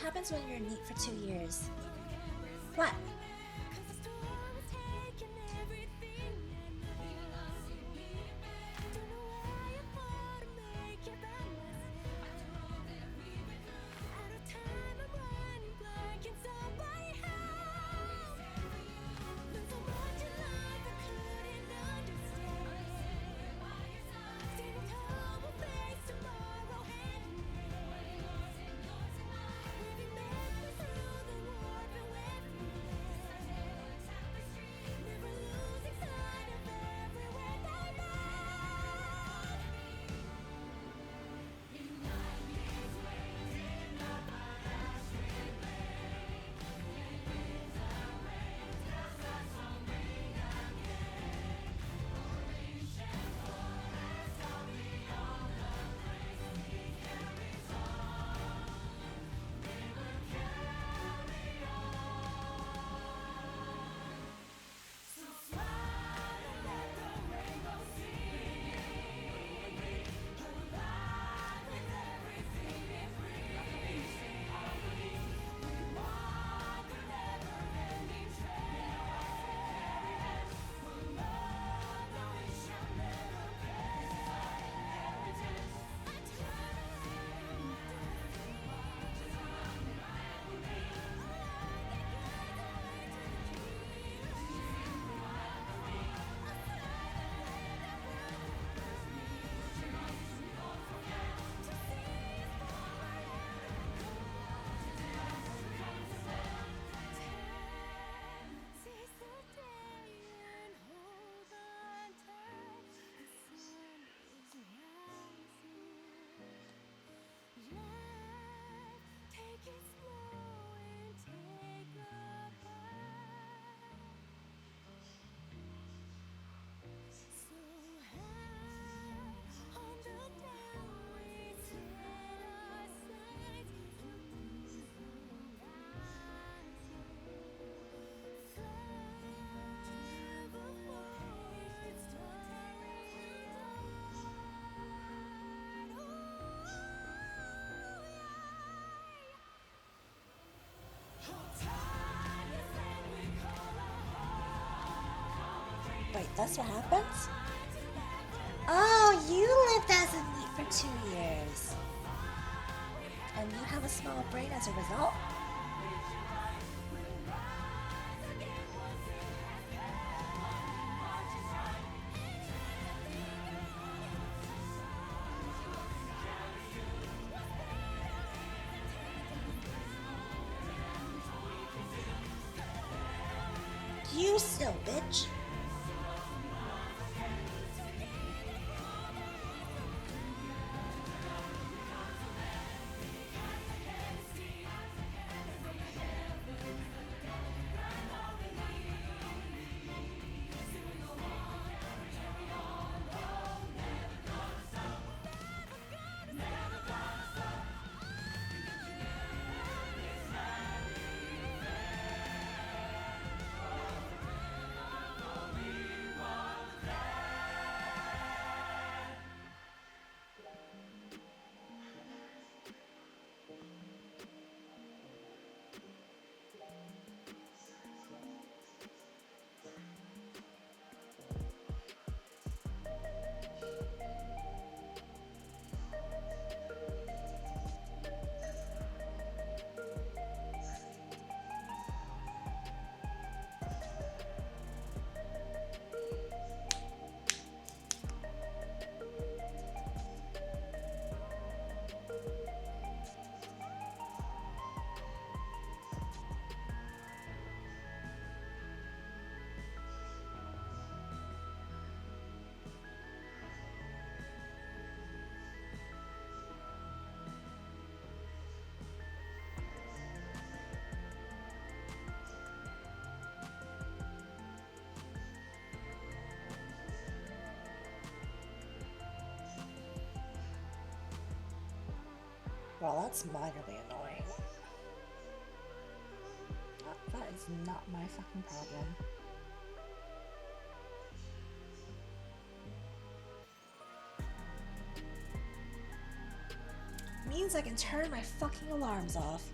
happens when you're neat for 2 years? What? Wait, that's what happens? Oh, you lived as a NEET for 2 years. And you have a small brain as a result? You still, bitch. Well, that's minorly annoying. That is not my fucking problem. Means I can turn my fucking alarms off.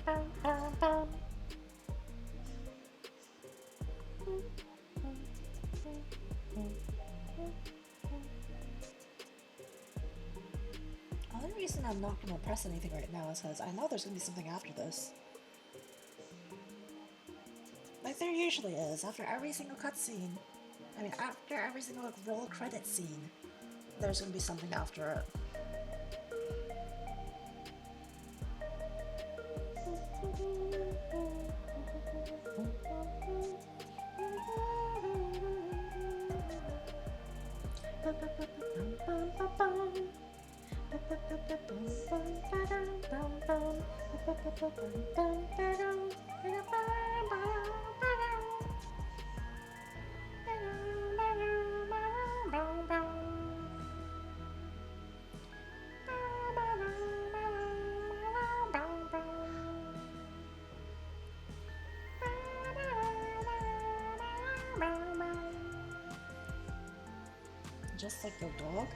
The only reason I'm not gonna press anything right now is because I know there's gonna be something after this. Like there usually is, after every single cutscene. I mean, after every single roll credit scene, there's gonna be something after it. Just like your dog?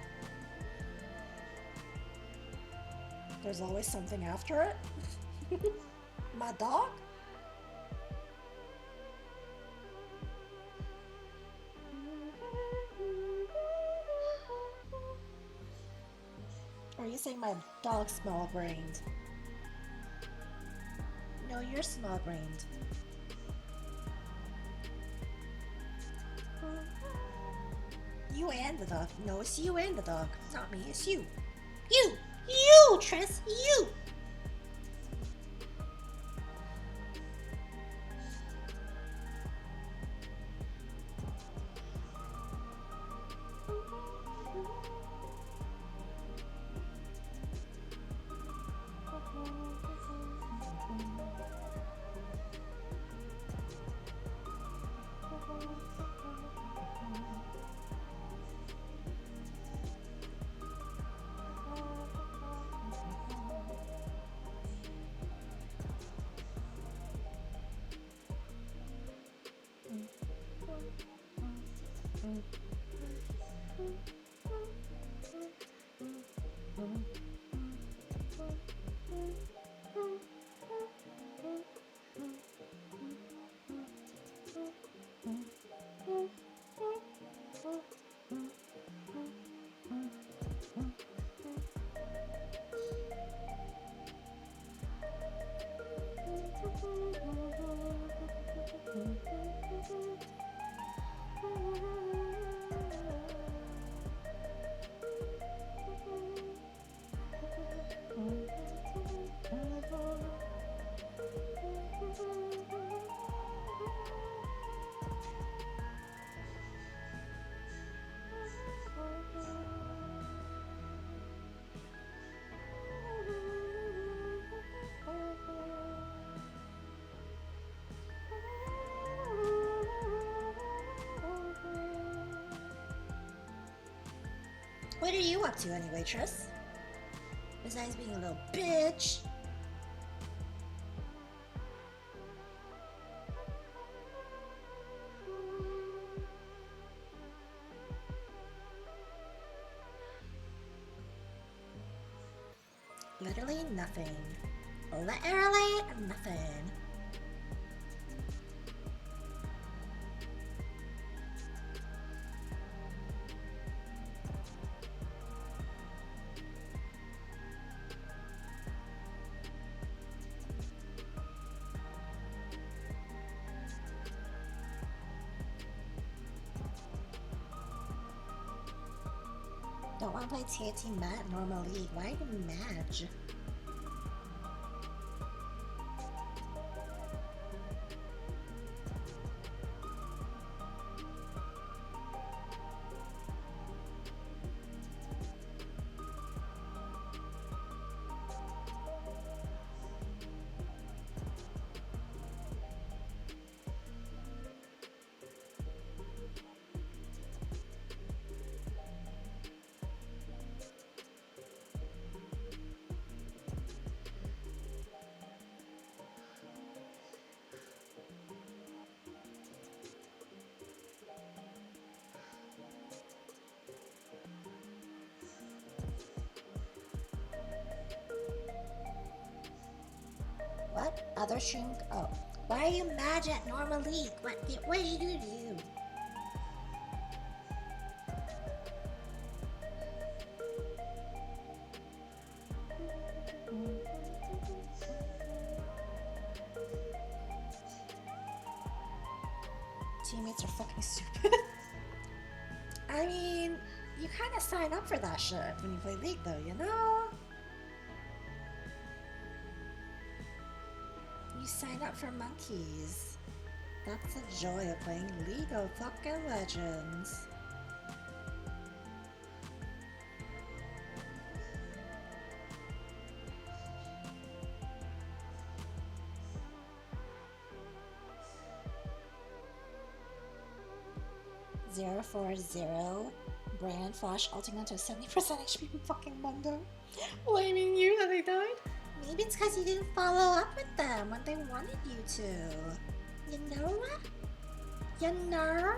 There's always something after it? My dog? Or are you saying my dog's small-brained? No, you're small-brained. You and the dog. No, it's you and the dog. Not me, it's you. You! You, Triss! You! What are you up to anyway, Triss? Besides being a little bitch. Literally nothing. Literally nothing. Don't want to play TAT Mat normal league. Why are you mad? other stream. Oh, why are you mad at Normal League? What did you do to you? Teammates are fucking stupid. I mean, you kind of sign up for that shit when you play League, though, you know? You sign up for monkeys. That's the joy of playing League of fucking Legends. Zero 040 brand flash ulting onto a 70% HP fucking Mundo. Blaming you that they died? Maybe it's because you didn't follow up with them when they wanted you to. You know what? You know?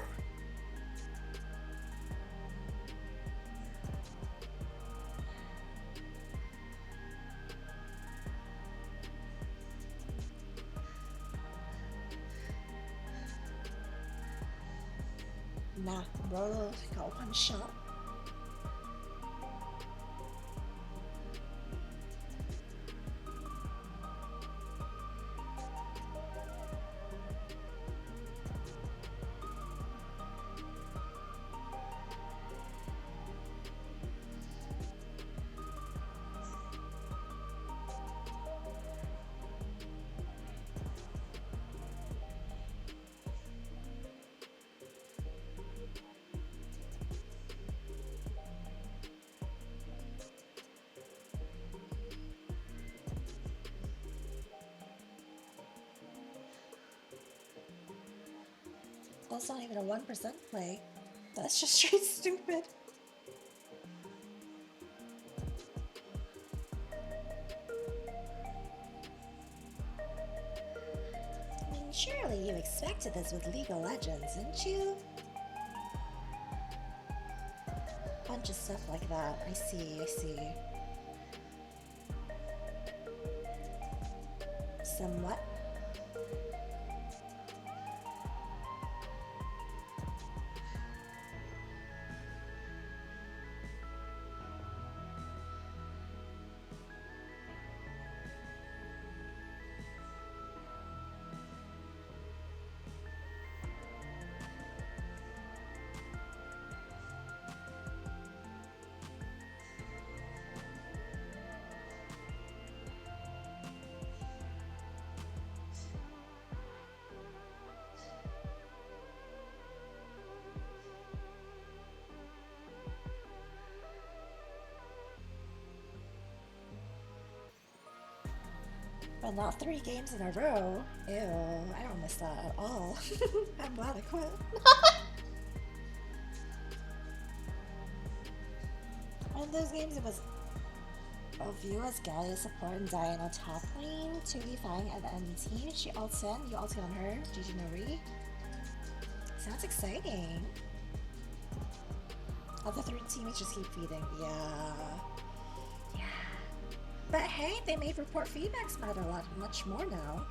Nah, bro, got one shot. That's not even a 1% play. That's just straight stupid. I mean, surely you expected this with League of Legends, didn't you? Bunch of stuff like that. I see, I see. Somewhat. But not 3 games in a row. Ew, I don't miss that at all. I'm glad I quit. In those games, it was Ovila's Gallia support and Diana top lane, 2v5 at the enemy team. She ults in, you ulti on her, GG Nori. Sounds exciting. Other 3 teammates just keep feeding. Yeah. But hey, they made report feedbacks matter much more now.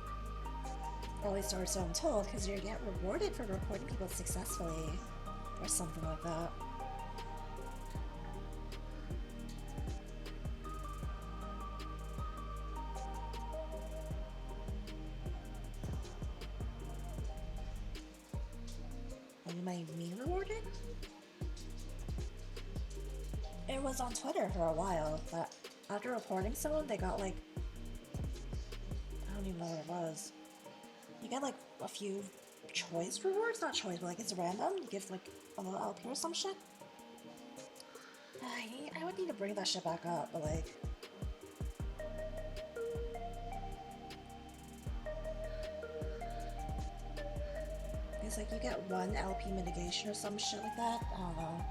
Or at least so I'm told, because you get rewarded for reporting people successfully. Or something like that. What do you mean rewarded? It was on Twitter for a while, but after reporting someone, they got like, I don't even know what it was. You get like a few choice rewards? Not choice, but like it's random. You get like a little LP or some shit. I would need to bring that shit back up, but like... It's like you get 1 LP mitigation or some shit like that. I don't know.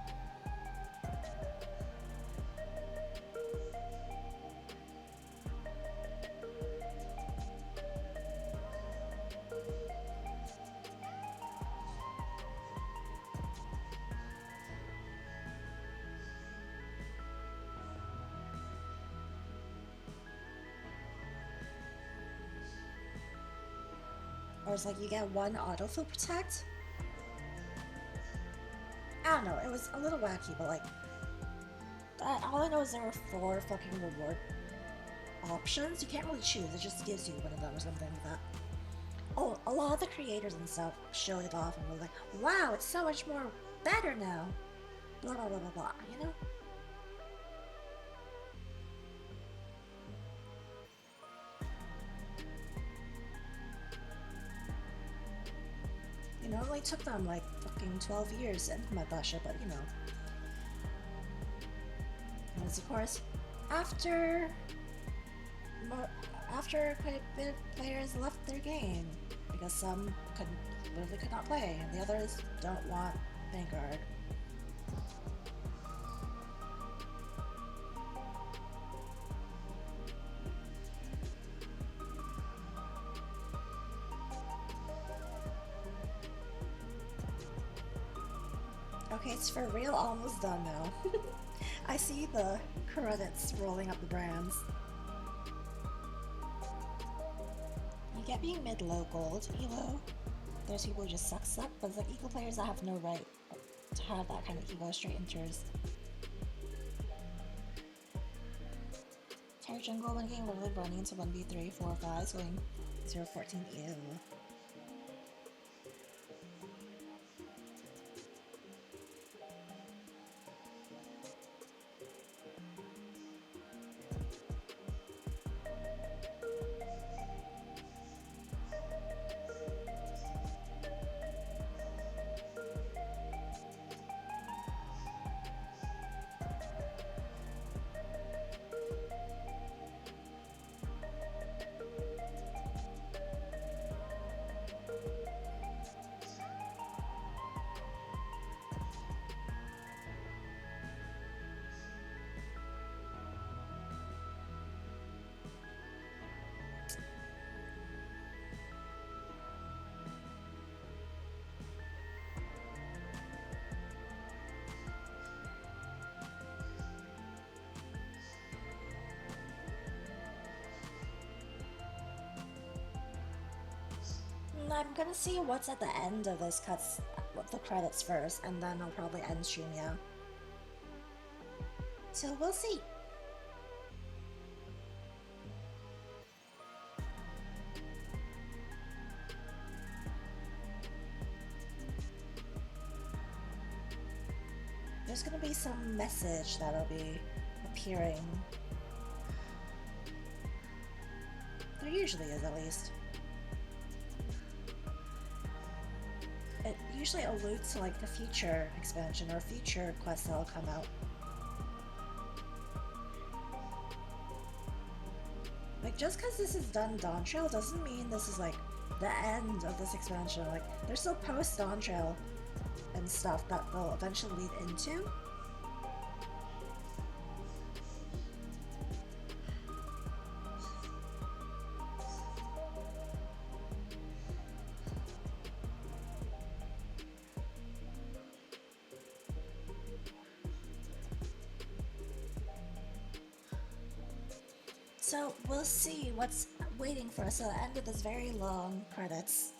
Or it's like you get one autofill protect. I don't know, it was a little wacky, but like, all I know is there were 4 fucking reward options. You can't really choose, it just gives you one of them or something like that. Oh, a lot of the creators and stuff showed it off and were like, wow, it's so much more better now. Blah blah blah blah blah, you know? You know, it only took them like fucking 12 years to implement that shit, but you know. And of course, after quite a bit of players left their game, because some literally could not play, and the others don't want Vanguard. Okay, it's for real almost done now. I see the credits rolling up the brands. You get being mid-low gold, Elo. There's people who just suck, but it's like Eagle players that have no right to have that kind of Elo straight enters. Terry Jungle when getting literally running into 1v3, 4, 5, going 0-14, ew. I'm gonna see what's at the end of this the credits first, and then I'll probably end stream, yeah. So we'll see. There's gonna be some message that'll be appearing. There usually is, at least. It usually alludes to like the future expansion or future quests that'll come out. Like, just because this is done Dawntrail doesn't mean this is like the end of this expansion. Like, there's still post Dawntrail and stuff that they'll eventually lead into. So we'll see what's waiting for us at the end of this very long credits.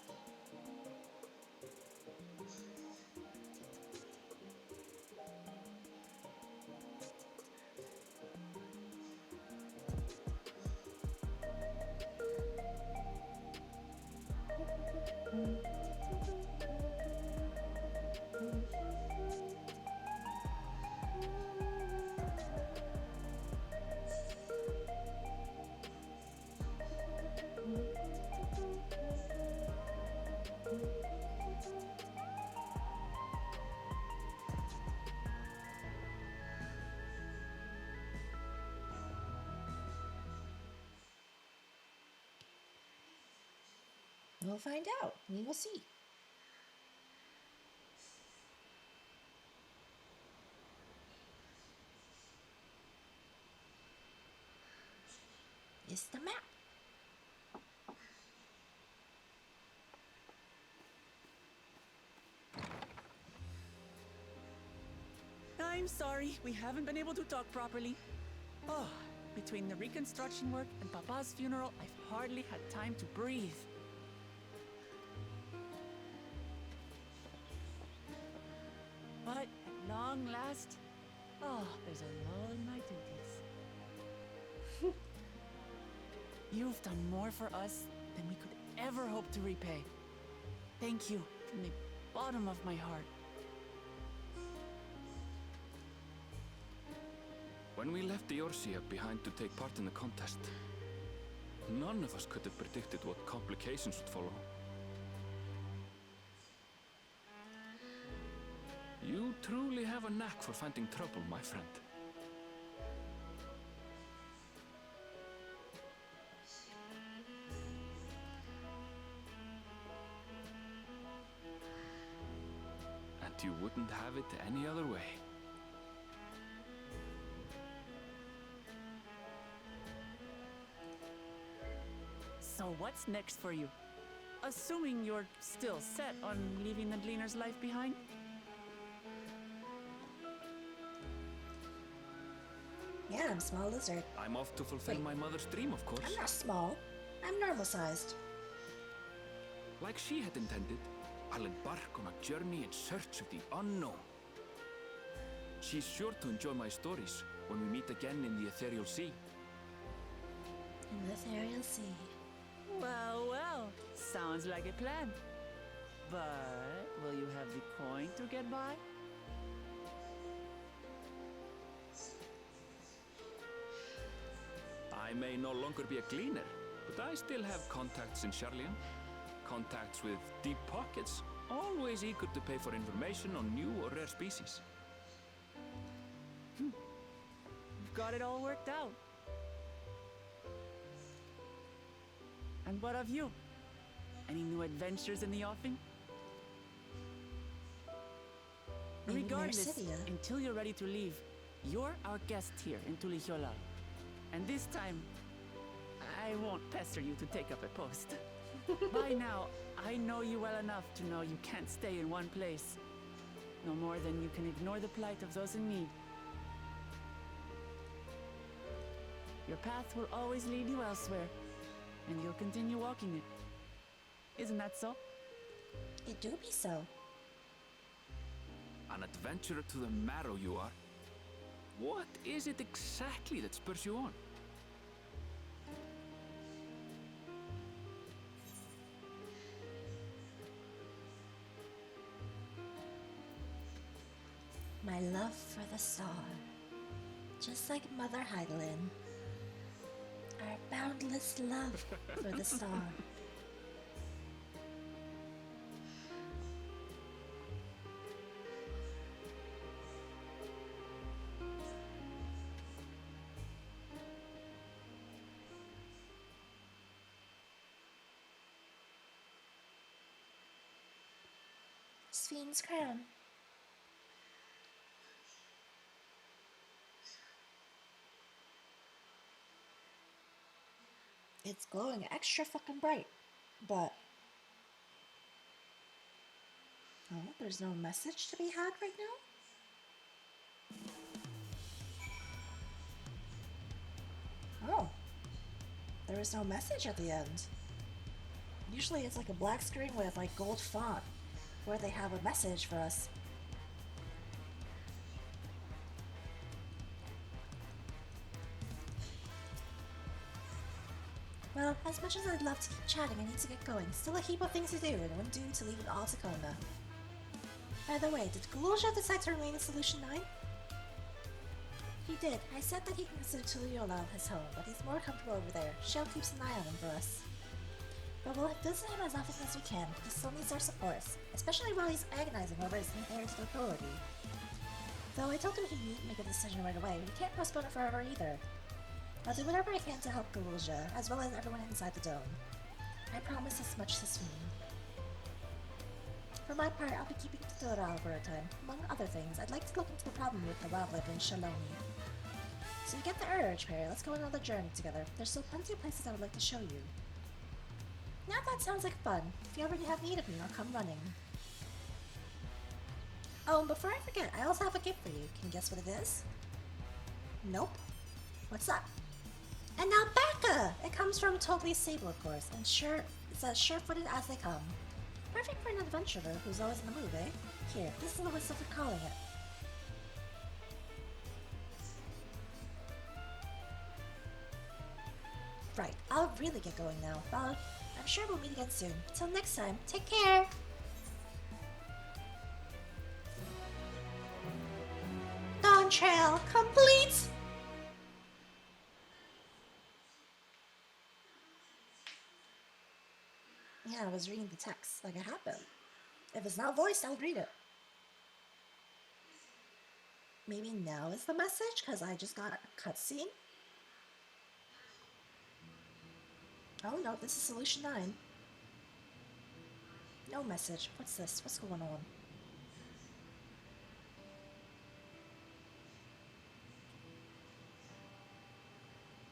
We'll find out. We will see. It's the map. I'm sorry, we haven't been able to talk properly. Oh, between the reconstruction work and Papa's funeral, I've hardly had time to breathe. long last, oh, there's a lull in my duties. You've done more for us than we could ever hope to repay. Thank you from the bottom of my heart. When we left the Eorzea behind to take part in the contest, none of us could have predicted what complications would follow. You truly have a knack for finding trouble, my friend. And you wouldn't have it any other way. So what's next for you? Assuming you're still set on leaving the Gleaner's life behind? Yeah, I'm small lizard. I'm off to fulfill my mother's dream, of course. I'm not small. I'm normal-sized. Like she had intended, I'll embark on a journey in search of the unknown. She's sure to enjoy my stories when we meet again in the Ethereal Sea. In the Ethereal Sea. Well, well, sounds like a plan. But will you have the coin to get by? I may no longer be a gleaner, but I still have contacts in Charlian. Contacts with deep pockets, always eager to pay for information on new or rare species. You've got it all worked out. And what of you? Any new adventures in the offing? Maybe Regardless, Mercidia. until you're ready to leave, you're our guest here in Tulihiola. And this time, I won't pester you to take up a post. By now, I know you well enough to know you can't stay in one place. No more than you can ignore the plight of those in need. Your path will always lead you elsewhere, and you'll continue walking it. Isn't that so? It do be so. An adventurer to the marrow you are. What is it exactly that spurs you on? My love for the star. Just like Mother Heidelin. Our boundless love for the star. Sphinx crown. It's glowing extra fucking bright, but oh, there's no message to be had right now? Oh, there is no message at the end. Usually it's like a black screen with like gold font where they have a message for us. Well, as much as I'd love to keep chatting, I need to get going. Still a heap of things to do, and it wouldn't do to leave it all to Kona. By the way, did Galulja decide to remain in Solution 9? He did. I said that he considered Tuliola his home, but he's more comfortable over there. Shell keeps an eye on him for us. But we'll visit him as often as we can. He still needs our support, especially while he's agonizing over his inherited authority. Though I told him he needn't make a decision right away, we can't postpone it forever either. I'll do whatever I can to help Galulja, as well as everyone inside the dome. I promise as much to Sween. For my part, I'll be keeping Tutora for a time. Among other things, I'd like to look into the problem with the wildlife in Shaloni. So you get the urge, Perry. Let's go on another journey together. There's still plenty of places I would like to show you. Now that sounds like fun. If you ever have need of me, I'll come running. Oh, and before I forget, I also have a gift for you. Can you guess what it is? Nope. What's up? And now Becca! It comes from Totally Sable, of course, and it's as sure-footed as they come. Perfect for an adventurer who's always in the mood, eh? Here, this is the whistle for calling it. Right, I'll really get going now. Well, I'm sure we'll meet again soon. Till next time, take care! Dawntrail complete! Yeah, I was reading the text like it happened. If it's not voiced, I'll read it. Maybe now is the message, because I just got a cutscene? Oh no, this is Solution 9. No message. What's this? What's going on?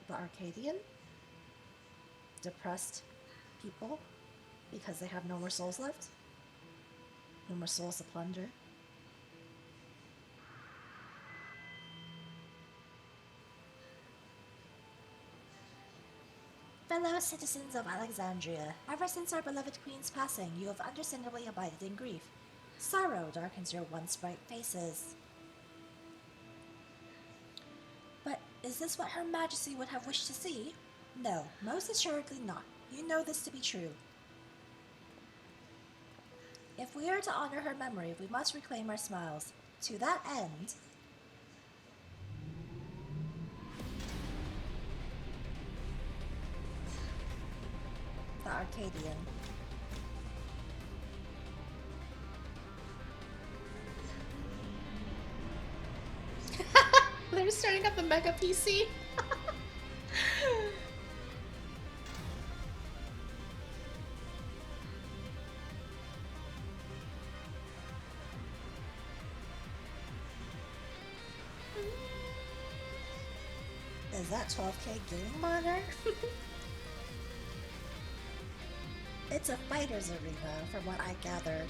The Arcadian? Depressed people? Because they have no more souls left? No more souls to plunder? Fellow citizens of Alexandria, ever since our beloved queen's passing, you have understandably abided in grief. Sorrow darkens your once bright faces. But is this what Her Majesty would have wished to see? No, most assuredly not. You know this to be true. If we are to honor her memory, we must reclaim our smiles. To that end, the Arcadian. They're starting up the Mega PC. Is that 12K game monitor? It's a fighter's arena, from what I gathered.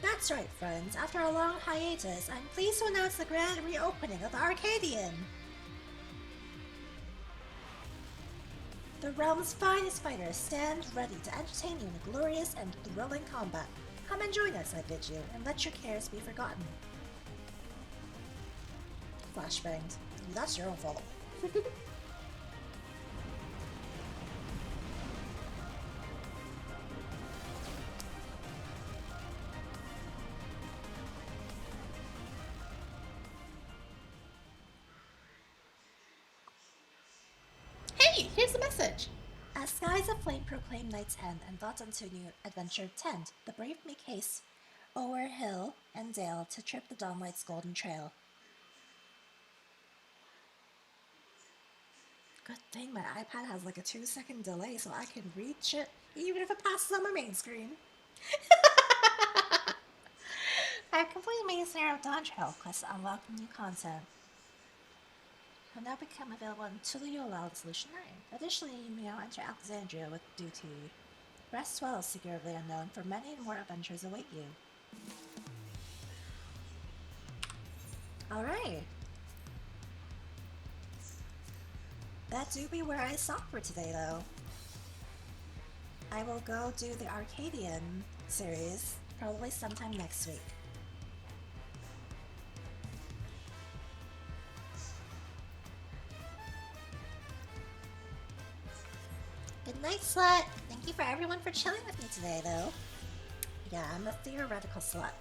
That's right, friends. After a long hiatus, I'm pleased to announce the grand reopening of the Arcadian. The realm's finest fighters stand ready to entertain you in glorious and thrilling combat. Come and join us, I bid you, and let your cares be forgotten. Flashbanged. That's your own fault. Hey, here's the message. As skies aflame proclaim night's end and thoughts unto new adventure tend, the brave make haste o'er hill and dale to trip the dawnlight's golden trail. Good thing my iPad has like a 2-second delay so I can read shit even if it passes on my main screen. I've completed the main scenario of Dawntrail quests to unlock new content. Have now become available in Tulio in Solution 9. Additionally, you may now enter Alexandria with duty. Rest well, Seeker of the Unknown, for many more adventures await you. Alright. That do be where I stop for today, though. I will go do the Arcadian series probably sometime next week. Good night, slut! Thank you for everyone for chilling with me today, though. Yeah, I'm a theoretical slut.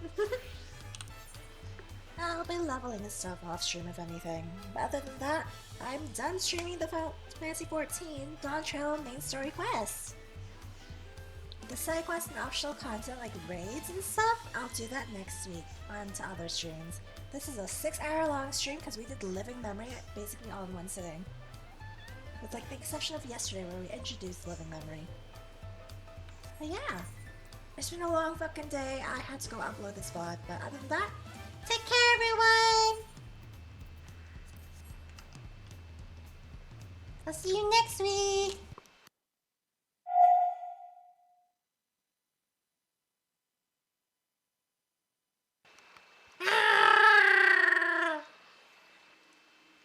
I'll be leveling and stuff off stream if anything. But other than that, I'm done streaming the Final Fantasy XIV Dawntrail main story quests. The side quests and optional content like raids and stuff, I'll do that next week on to other streams. This is a 6-hour long stream because we did Living Memory basically all in one sitting. With like the exception of yesterday where we introduced Living Memory. But yeah, it's been a long fucking day. I had to go upload this VOD, but other than that, take care everyone! I'll see you next week!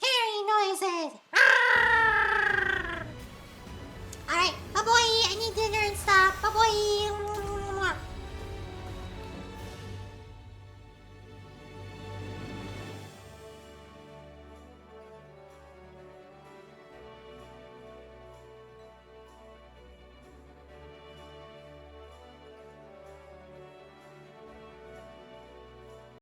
Harry noises! Alright, bye-bye! I need dinner and stuff. Bye-bye!